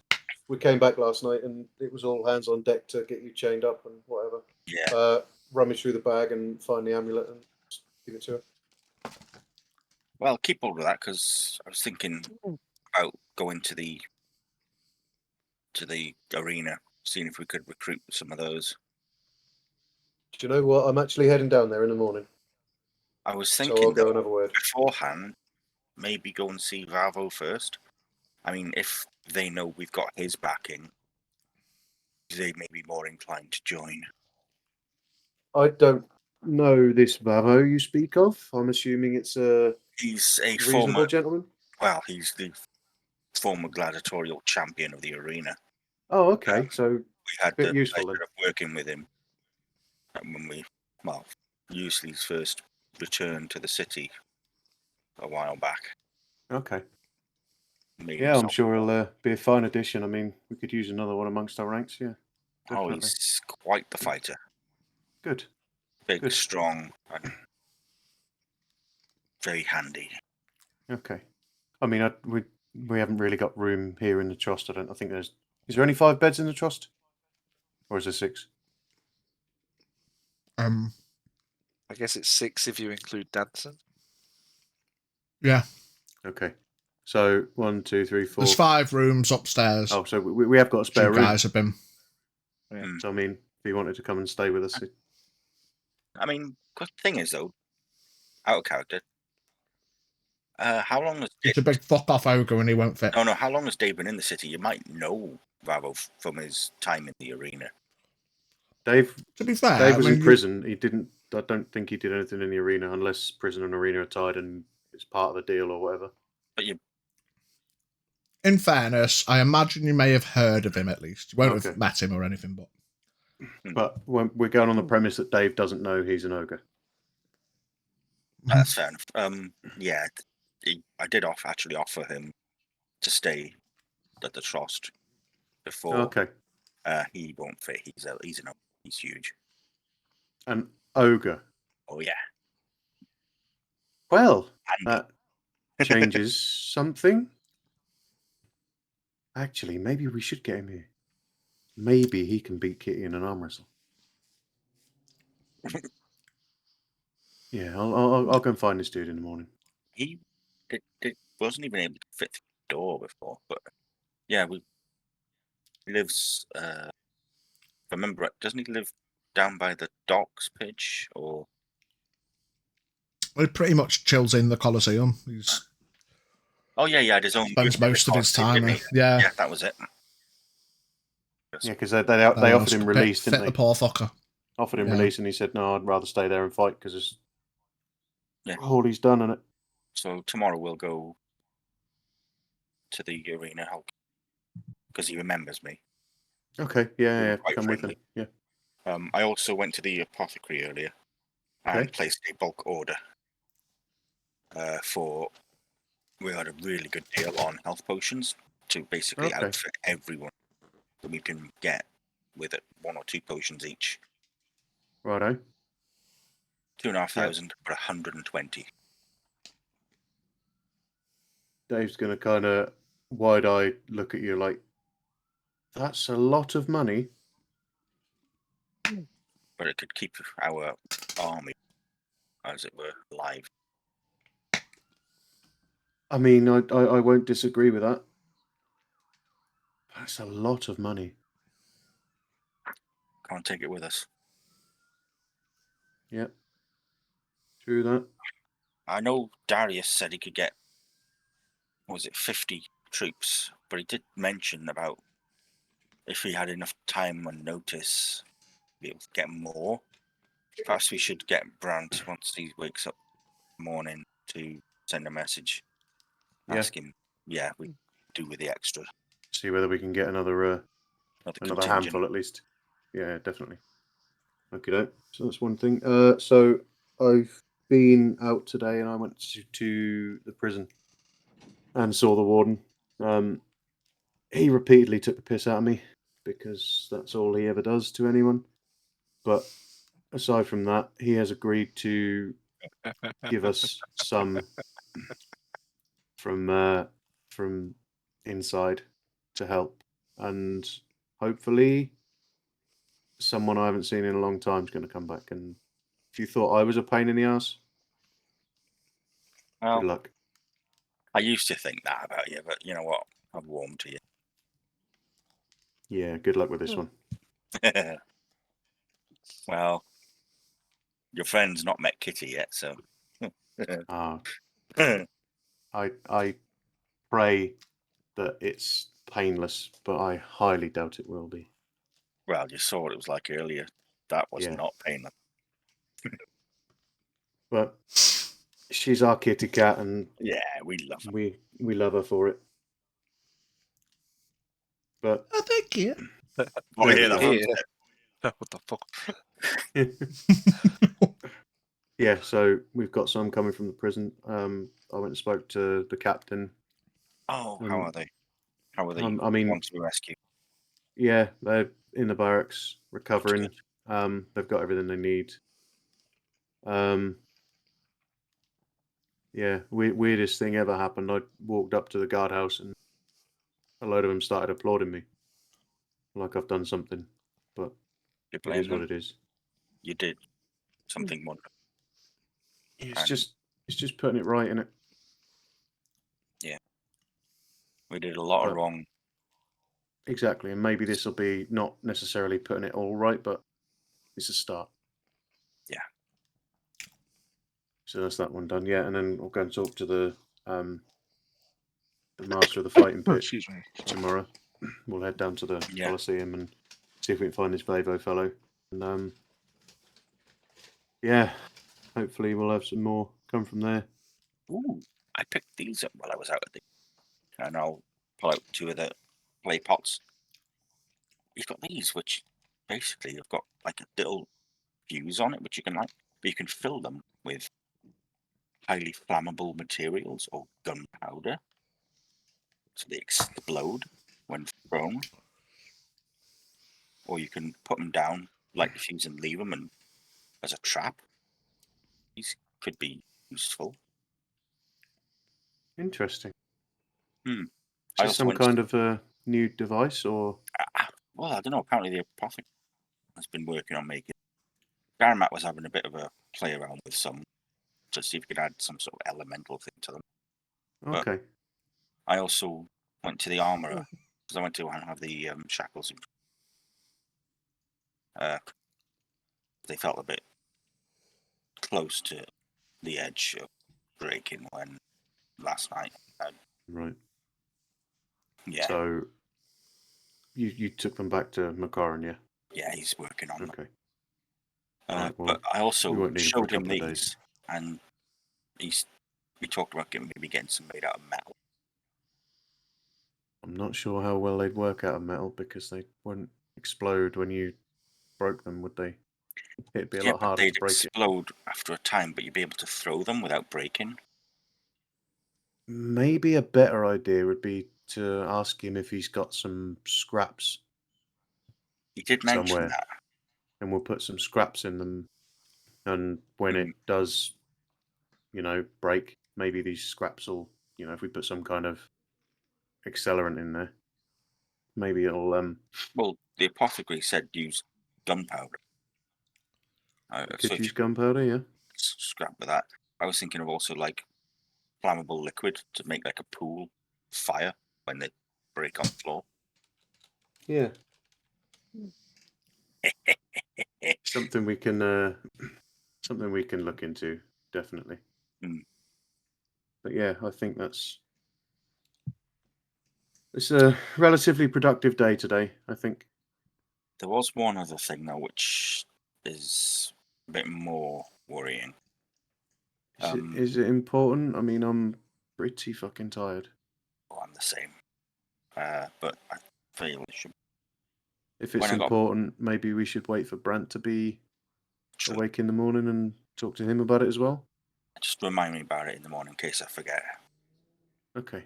We came back last night, and it was all hands on deck to get you chained up and whatever. Yeah. Rummage through the bag and find the amulet and give it to her. Well, keep hold of that because I was thinking about going to the arena, seeing if we could recruit some of those. Do you know what? I'm actually heading down there in the morning, I was so I'll thinking go though, and have a word. beforehand, maybe go and see Vavo first. I mean, if they know we've got his backing, they may be more inclined to join. I don't know this Vavo you speak of. I'm assuming it's a He's a reasonable former, gentleman. well, he's the former gladiatorial champion of the arena. Oh, okay. So We had bit the useful pleasure then. of working with him when we, well, Useley's first return to the city a while back. Okay. Made Yeah, I'm himself- sure he'll be a fine addition. I mean, we could use another one amongst our ranks. Yeah, Oh, definitely. he's quite the fighter. Good. Big, Good. strong, and very handy. Okay. I mean, we haven't really got room here in the trust. I think there's. Is there only 5 beds in the trust, or is there 6? I guess it's 6 if you include Danson. Yeah. Okay. So 1, 2, 3, 4. There's 5 rooms upstairs. Oh, so we have got a spare 2 room. guys have been. Yeah. So I mean, if you wanted to come and stay with us, I mean, the thing is though, out of character. How long has It's a big fuck off ogre and he won't fit. No, how long has Dave been in the city? You might know Vavo from his time in the arena. Dave. To be fair, Dave was I mean, in prison. He didn't. I don't think he did anything in the arena unless prison and arena are tied and it's part of the deal or whatever. But you, in fairness, I imagine you may have heard of him at least. You won't Okay. have met him or anything, but But we're going on the premise that Dave doesn't know he's an ogre. that's fair enough. Yeah, I did actually offer him to stay at the trust before. Okay. He won't fit. He's huge. An ogre. Oh yeah. Well, Handy. that changes something. Actually, maybe we should get him here. Maybe he can beat Kitty in an arm wrestle. Yeah, I'll go and find this dude in the morning. He wasn't even able to fit through the door before, but yeah, he lives. If I remember right, doesn't he live down by the docks, Pitch, or? he pretty much chills in the Colosseum. He's Oh yeah, he had his own. spends most of his time didn't there. he? Yeah. That was it. Yeah, because they offered him release, fit didn't the they? poor fucker. Offered him Yeah. release, and he said, "No, I'd rather stay there and fight because it's Yeah. all he's done in it." So tomorrow we'll go to the arena because he remembers me. Okay, We yeah, were quite come with him. friendly. Yeah. I also went to the apothecary earlier and Okay. placed a bulk order for. We had a really good deal on health potions to basically Okay. outfit everyone that we can get with it, 1 or 2 potions each. Righto. 2,500 for 120. Dave's going to kind of wide-eyed look at you like, "That's a lot of money." But it could keep our army, as it were, alive. I mean, I won't disagree with that. That's a lot of money. Can't take it with us. Yep. True that. I know Darius said he could get, what was it, 50 troops, but he did mention about if he had enough time and notice, be able to get more. Perhaps we should get Brant once he wakes up in the morning to send a message. Yeah. Ask him, yeah, we do with the extra. See whether we can get another Contingent. handful at least. Yeah, definitely. Okay, so that's one thing. So I've been out today, and I went to the prison and saw the warden. He repeatedly took the piss out of me because that's all he ever does to anyone. But aside from that, he has agreed to give us some from inside to help, and hopefully someone I haven't seen in a long time is going to come back. And if you thought I was a pain in the ass, good Well, luck. I used to think that about you, but you know what? I've warmed to you. Yeah, good luck with this one. Well, your friend's not met Kitty yet, so. Ah, I pray that it's painless, but I highly doubt it will be. Well, you saw what it was like earlier. That was Yeah. not painless. But she's our kitty cat, and Yeah, we love her. we love her for it. But Oh, thank you. Oh, There yeah, we that go. was What the fuck? yeah, so we've got some coming from the prison. I went and spoke to the captain. Oh, how are they? How are they? I mean, Want to be rescued? yeah, they're in the barracks recovering. Good. They've got everything they need. Yeah, weirdest thing ever happened. I walked up to the guardhouse and a load of them started applauding me, like I've done something. But You it blame is what them? it is. You did something wonderful. It's And- just putting it right in it. We did a lot of But- wrong. Exactly, and maybe this will be not necessarily putting it all right, but it's a start. Yeah. So that's that one done. Yeah, and then we'll go and talk to the master of the fighting pit Excuse me. tomorrow. We'll head down to the Yeah. Coliseum and see if we can find this Vavo fellow. And yeah, hopefully we'll have some more come from there. Ooh, I picked these up while I was out at the. And I'll pull out 2 of the clay pots. You've got these, which basically have got like a little fuse on it, which you can like, but you can fill them with highly flammable materials or gunpowder, so they explode when thrown. Or you can put them down, light the fuse, and leave them and as a trap. These could be useful. Interesting. Hmm. Is I this also some went kind of a new device or? Well, I don't know. Apparently, the apothecary has been working on making. Garamat was having a bit of a play around with some to see if he could add some sort of elemental thing to them. But- Okay. I also went to the armorer because I went to have the shackles. They felt a bit close to the edge of breaking when last night. Right. Yeah, So you took them back to Makaran, yeah? yeah, he's working on them. Okay. Right, well, But I we also won't need 'em for a showed him couple of these, days. and we talked about maybe getting some made out of metal. I'm not sure how well they'd work out of metal because they wouldn't explode when you broke them, would they? It'd be a Yeah, lot but harder they'd to break it. explode after a time, but you'd be able to throw them without breaking. Maybe a better idea would be to ask him if he's got some scraps He did mention somewhere, that. and we'll put some scraps in them. And when it does, break, maybe these scraps will, if we put some kind of accelerant in there, maybe it'll Well, the apothecary said use gunpowder. could so if use you gunpowder, yeah. scrap with that, I was thinking of also like flammable liquid to make like a pool fire when they break on the floor. Yeah. Something we can look into, definitely. Mm. But yeah, I think it's a relatively productive day today, I think. There was one other thing though, which is a bit more worrying. Is it important? I mean, I'm pretty fucking tired. Well, I'm the same, but I feel it should. If it's When I got- important, maybe we should wait for Brant to be Sure. awake in the morning and talk to him about it as well. Just remind me about it in the morning in case I forget. Okay.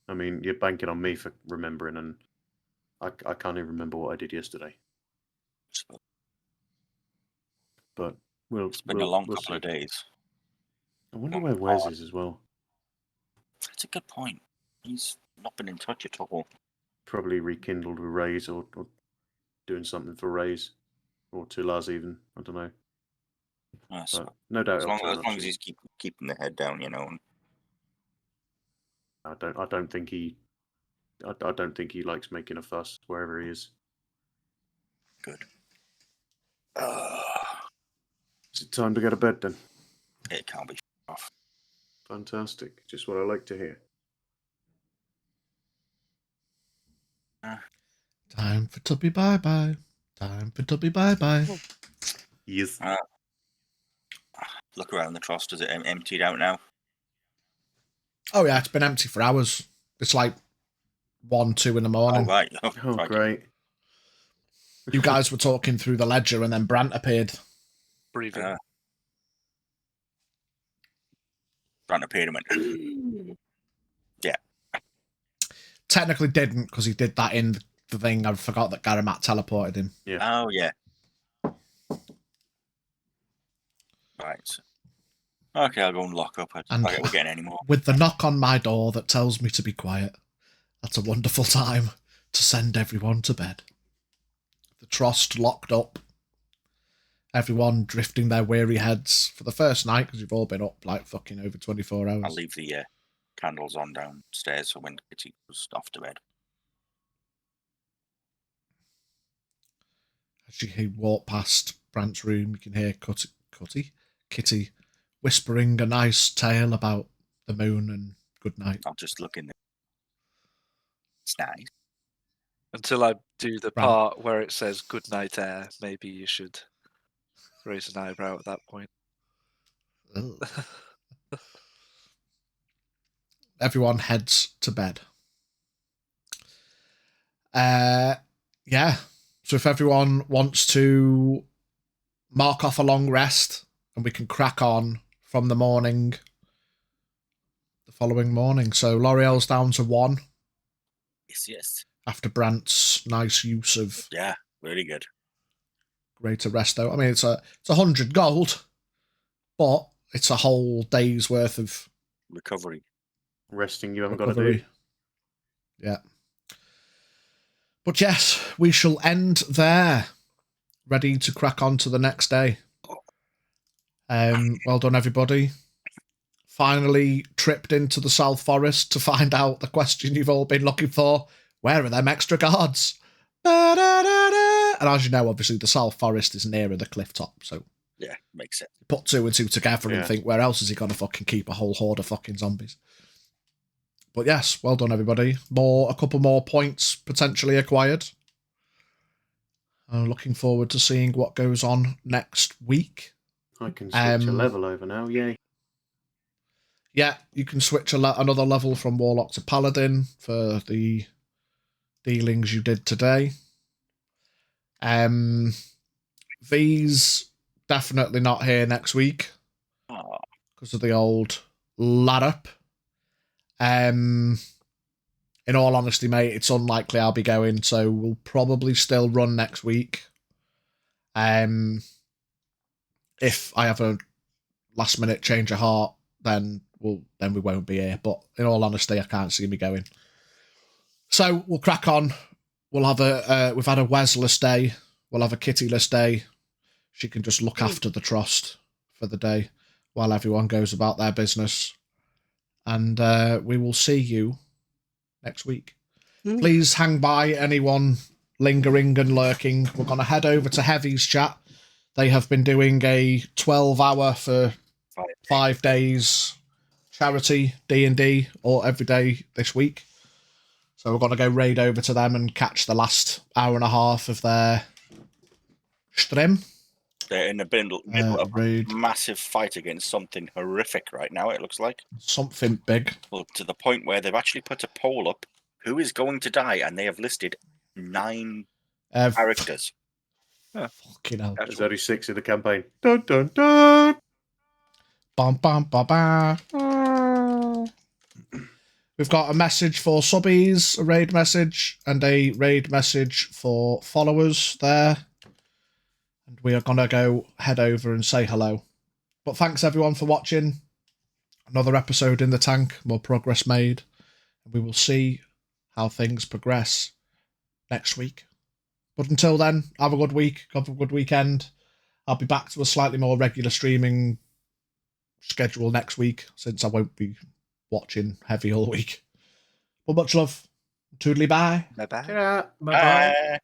I mean, you're banking on me for remembering, and I can't even remember what I did yesterday. So But we'll. it's been we'll, a long we'll couple see. of days. I wonder Oh, where Wes God. is as well. That's a good point. He's not been in touch at all. Probably rekindled with Rays or doing something for Rays or to Laz even. I don't know. But no doubt as he'll turn long up as soon. he's keeping the head down, and I don't think he likes making a fuss wherever he is. good. Is it time to go to bed then? It can't be off. Fantastic. Just what I like to hear. Time for Tubby bye-bye. Time for Tubby bye-bye. Yes. Look around the trust. Is it emptied out now? Oh, yeah, it's been empty for hours. It's like 1, 2 in the morning. Oh, right. Oh, crikey. great. You guys were talking through the ledger and then Brant appeared. Breathing. Brant appeared and went, yeah. Technically didn't, because he did that in the thing. I forgot that Garamat teleported him. Yeah. Oh, yeah. Right. Okay, I'll go and lock up. And We're getting any more. with the knock on my door that tells me to be quiet, that's a wonderful time to send everyone to bed. The Trost locked up. Everyone drifting their weary heads for the first night, because you've all been up like fucking over 24 hours. I'll leave the candles on downstairs for when Kitty goes off to bed. As you walk past Brant's room, you can hear Kitty whispering a nice tale about the moon and good night. I'll just look in there. It's nice. Until I do the Right. part where it says "Good night, air," maybe you should raise an eyebrow at that point. Ugh. Everyone heads to bed. Yeah. So if everyone wants to mark off a long rest, and we can crack on from the morning, the following morning. So L'Oreal's down to 1 Yes. after Brant's nice use of Yeah, really good. greater resto. I mean, it's 100 gold, but it's a whole day's worth of Recovery. Resting you haven't got to recovery. do. Yeah. But yes, we shall end there. Ready to crack on to the next day. Well done, everybody. Finally tripped into the South Forest to find out the question you've all been looking for. Where are them extra guards? Da-da-da-da. And as you know, obviously, the South Forest is nearer the cliff top, so Yeah, makes sense. put 2 and 2 together Yeah. and think, where else is he going to fucking keep a whole horde of fucking zombies? But yes, well done, everybody. A couple more points potentially acquired. I'm looking forward to seeing what goes on next week. I can switch a level over now. Yay. Yeah, you can switch another level from Warlock to Paladin for the dealings you did today. V's definitely not here next week because of the old ladder. In all honesty, mate, it's unlikely I'll be going, so we'll probably still run next week. If I have a last minute change of heart, then we won't be here. But in all honesty, I can't see me going. So we'll crack on. We'll have we've had a Wesless day. We'll have a Kitty-less day. She can just look after the trust for the day while everyone goes about their business. And we will see you next week. Please hang by, anyone lingering and lurking. We're going to head over to Heavy's chat. They have been doing a 12-hour for 5 days charity D&D or every day this week. So we're going to go raid over to them and catch the last hour and a half of their stream. They're in the middle of raid. a massive fight against something horrific right now, it looks like. Something big. Well, to the point where they've actually put a poll up, who is going to die, and they have listed 9 characters. Fucking hell. There's only 6 in the campaign. Dun, dun, dun. Bum, bum, ba, ba. We've got a message for subbies, a raid message, and a raid message for followers there. And we are going to go head over and say hello. But thanks everyone for watching. Another episode in the tank, more progress made. And we will see how things progress next week. But until then, have a good week, have a good weekend. I'll be back to a slightly more regular streaming schedule next week, since I won't be watching heavy all week. But much love. Toodly bye. Bye bye. Ta-ra. Bye bye. Bye.